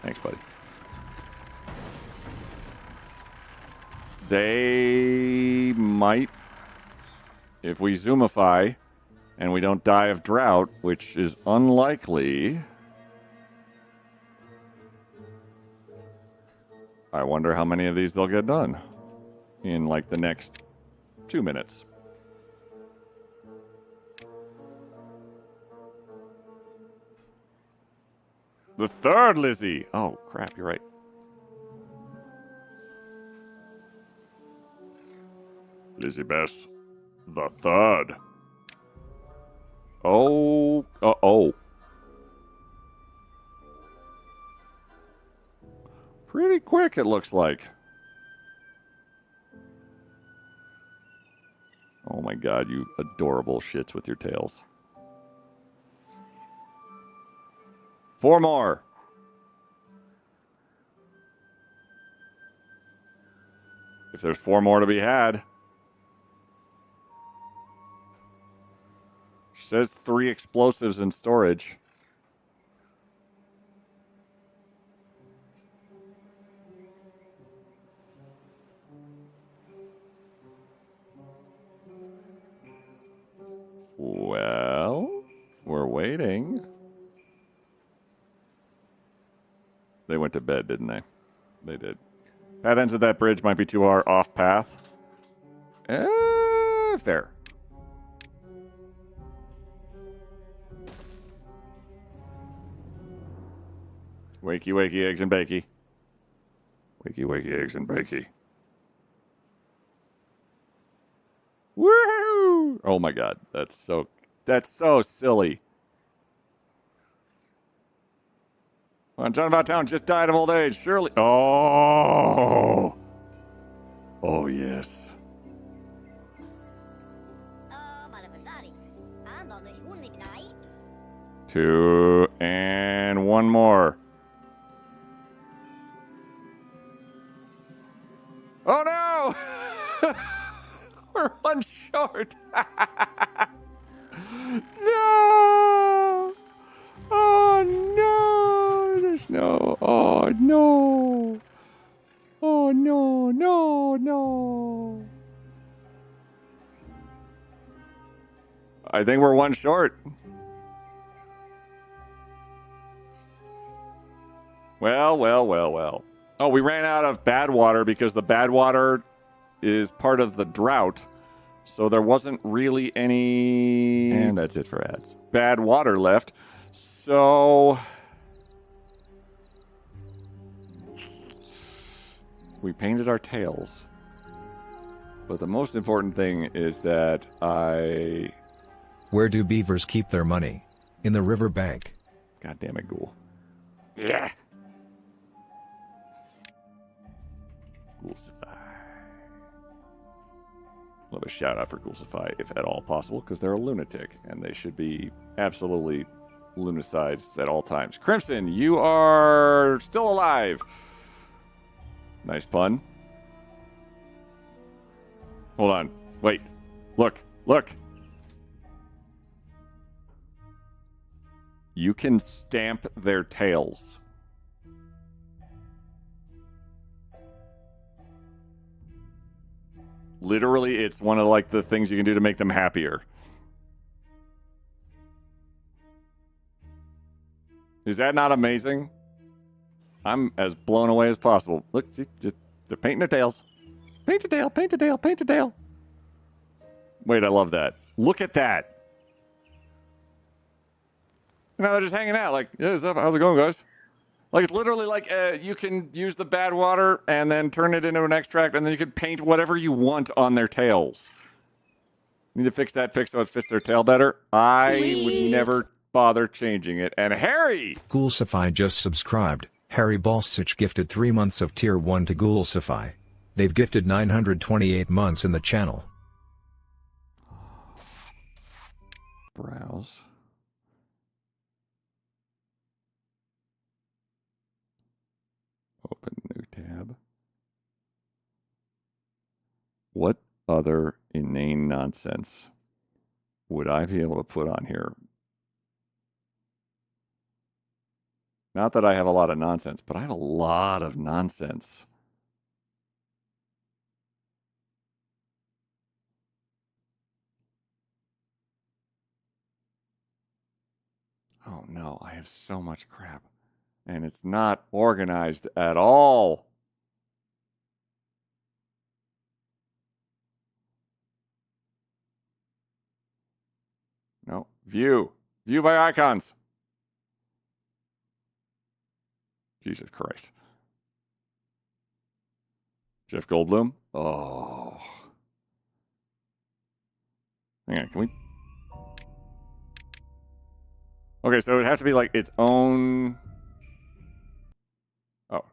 Thanks, buddy. They might, if we zoomify and we don't die of drought, which is unlikely. I wonder how many of these they'll get done in like the next 2 minutes. The third Lizzie. Oh, crap, you're right. Lizzie Bess. The third. Oh. Uh-oh. Pretty quick, it looks like. Oh my god, you adorable shits with your tails. 4 more. If there's 4 more to be had. She says 3 explosives in storage. Well, we're waiting. They went to bed, didn't they? They did. Path ends at that bridge might be too far off path. Fair. Wakey, wakey, eggs and bakey. Wakey, wakey, eggs and bakey. Woohoo! Oh my god, that's so silly. Well, John About Town just died of old age. Surely. Oh. Oh, yes. 2 and 1 more. Oh no! We're 1 short. No! Oh no! There's no. Oh no! Oh no! No! I think we're 1 short. Well. Oh, we ran out of bad water because the bad water is part of the drought. So there wasn't really any... And that's it for ads. Bad water left. So... we painted our tails. But the most important thing is that I... Where do beavers keep their money? In the riverbank. God damn it, Ghoul. Yeah! Ghoulsify. Love a shout out for Ghoulsify, if at all possible, because they're a lunatic, and they should be absolutely lunaticized at all times. Crimson, you are still alive. Nice pun. Hold on. Wait. Look. You can stamp their tails. Literally, it's one of like the things you can do to make them happier. Is that not amazing? I'm as blown away as possible. Look, see, just they're painting their tails. Paint a tail, paint a tail, paint a tail. Wait, I love that. Look at that. You know, they're just hanging out like, yeah, what's up? How's it going, guys? Like, it's literally like you can use the bad water and then turn it into an extract, and then you can paint whatever you want on their tails. Need to fix that so it fits their tail better. I would never bother changing it. And Harry! Ghoulsify just subscribed. Harry Balsich gifted 3 months of Tier 1 to Ghoulsify. They've gifted 928 months in the channel. Browse. Open new tab. What other inane nonsense would I be able to put on here? Not that I have a lot of nonsense, but I have a lot of nonsense. Oh no, I have so much crap. And it's not organized at all. No, view. View by icons. Jesus Christ. Jeff Goldblum. Oh. Hang on, can we? Okay, so it would have to be like its own. Oh.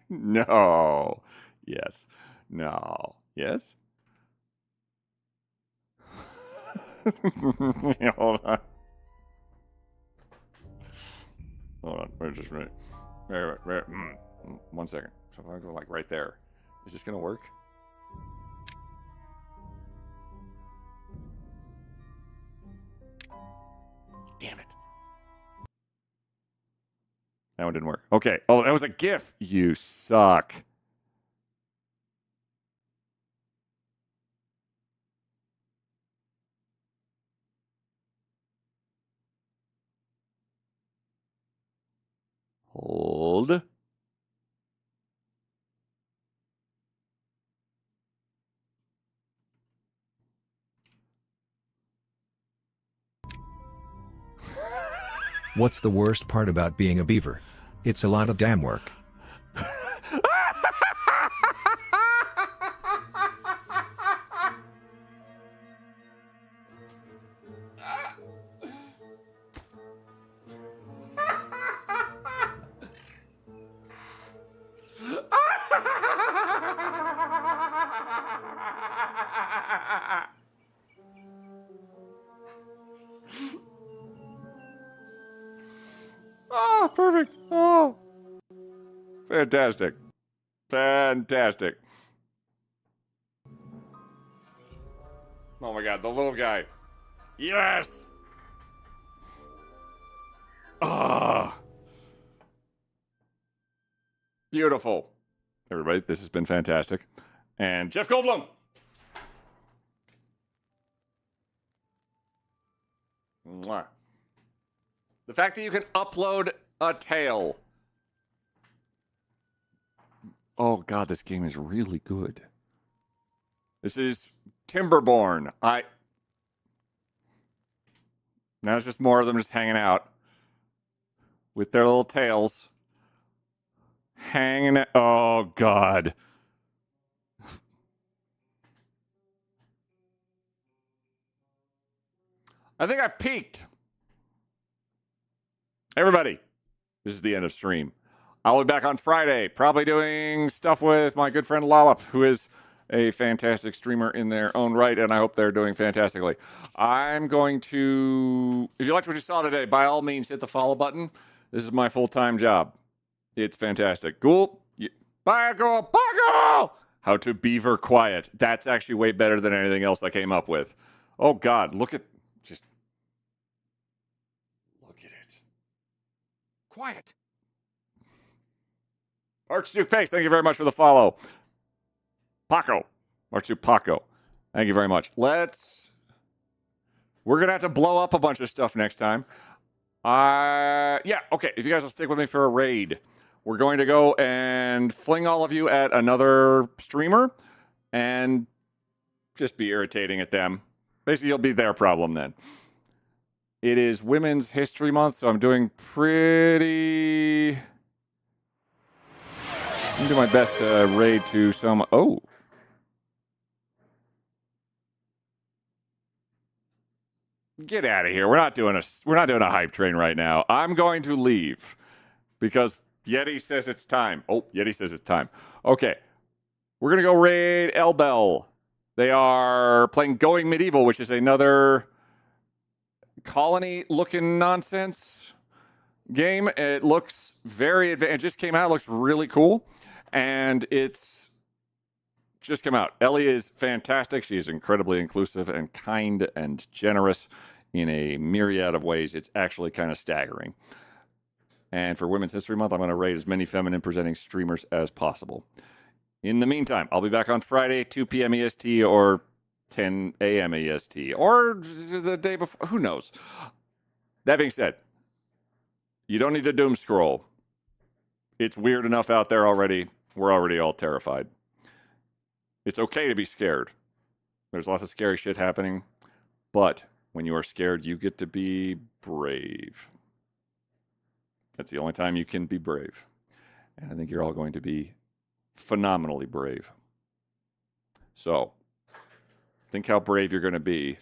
No. Yes. No. Yes? Hold on. Hold on. We're just right. Right. 1 second. So if I go like right there, is this gonna work? Damn it. That one didn't work. Okay. Oh, that was a GIF. You suck. Hold. What's the worst part about being a beaver? It's a lot of damn work. Oh, perfect. Oh. Fantastic. Fantastic. Oh my god, the little guy. Yes! Ah. Beautiful. Everybody, this has been fantastic. And Jeff Goldblum. Mwah. The fact that you can upload a tail. Oh god, this game is really good. This is Timberborn. Now it's just more of them just hanging out with their little tails. Hanging. Oh god. I think I peaked. Everybody, this is the end of stream. I'll be back on Friday, probably doing stuff with my good friend Lollop, who is a fantastic streamer in their own right, and I hope they're doing fantastically. I'm going to, if you liked what you saw today, by all means, hit the follow button. This is my full-time job. It's fantastic. Cool. Bye, girl. Bye, girl. How to beaver quiet. That's actually way better than anything else I came up with. Oh, God. Look at it. Quiet. Archduke Pace, thank you very much for the follow. Paco. Archduke Paco. Thank you very much. We're going to have to blow up a bunch of stuff next time. Yeah, okay. If you guys will stick with me for a raid, we're going to go and fling all of you at another streamer and just be irritating at them. Basically, you'll be their problem then. It is Women's History Month, so I'm doing pretty... I'm going to do my best to raid to some... Oh. Get out of here. We're not doing a hype train right now. I'm going to leave because Yeti says it's time. Oh, Yeti says it's time. Okay. We're going to go raid Elbel. They are playing Going Medieval, which is another colony-looking nonsense game. It looks very advanced. It just came out. It looks really cool. And it's just come out. Ellie is fantastic. She is incredibly inclusive and kind and generous in a myriad of ways. It's actually kind of staggering. And for Women's History Month, I'm going to raid as many feminine presenting streamers as possible. In the meantime, I'll be back on Friday, 2 p.m. EST or 10 a.m. EST or the day before. Who knows? That being said, you don't need to doom scroll. It's weird enough out there already. We're already all terrified. It's okay to be scared. There's lots of scary shit happening. But when you are scared, you get to be brave. That's the only time you can be brave. And I think you're all going to be phenomenally brave. So, think how brave you're going to be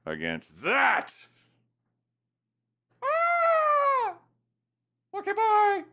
against that. Ah! Okay, bye.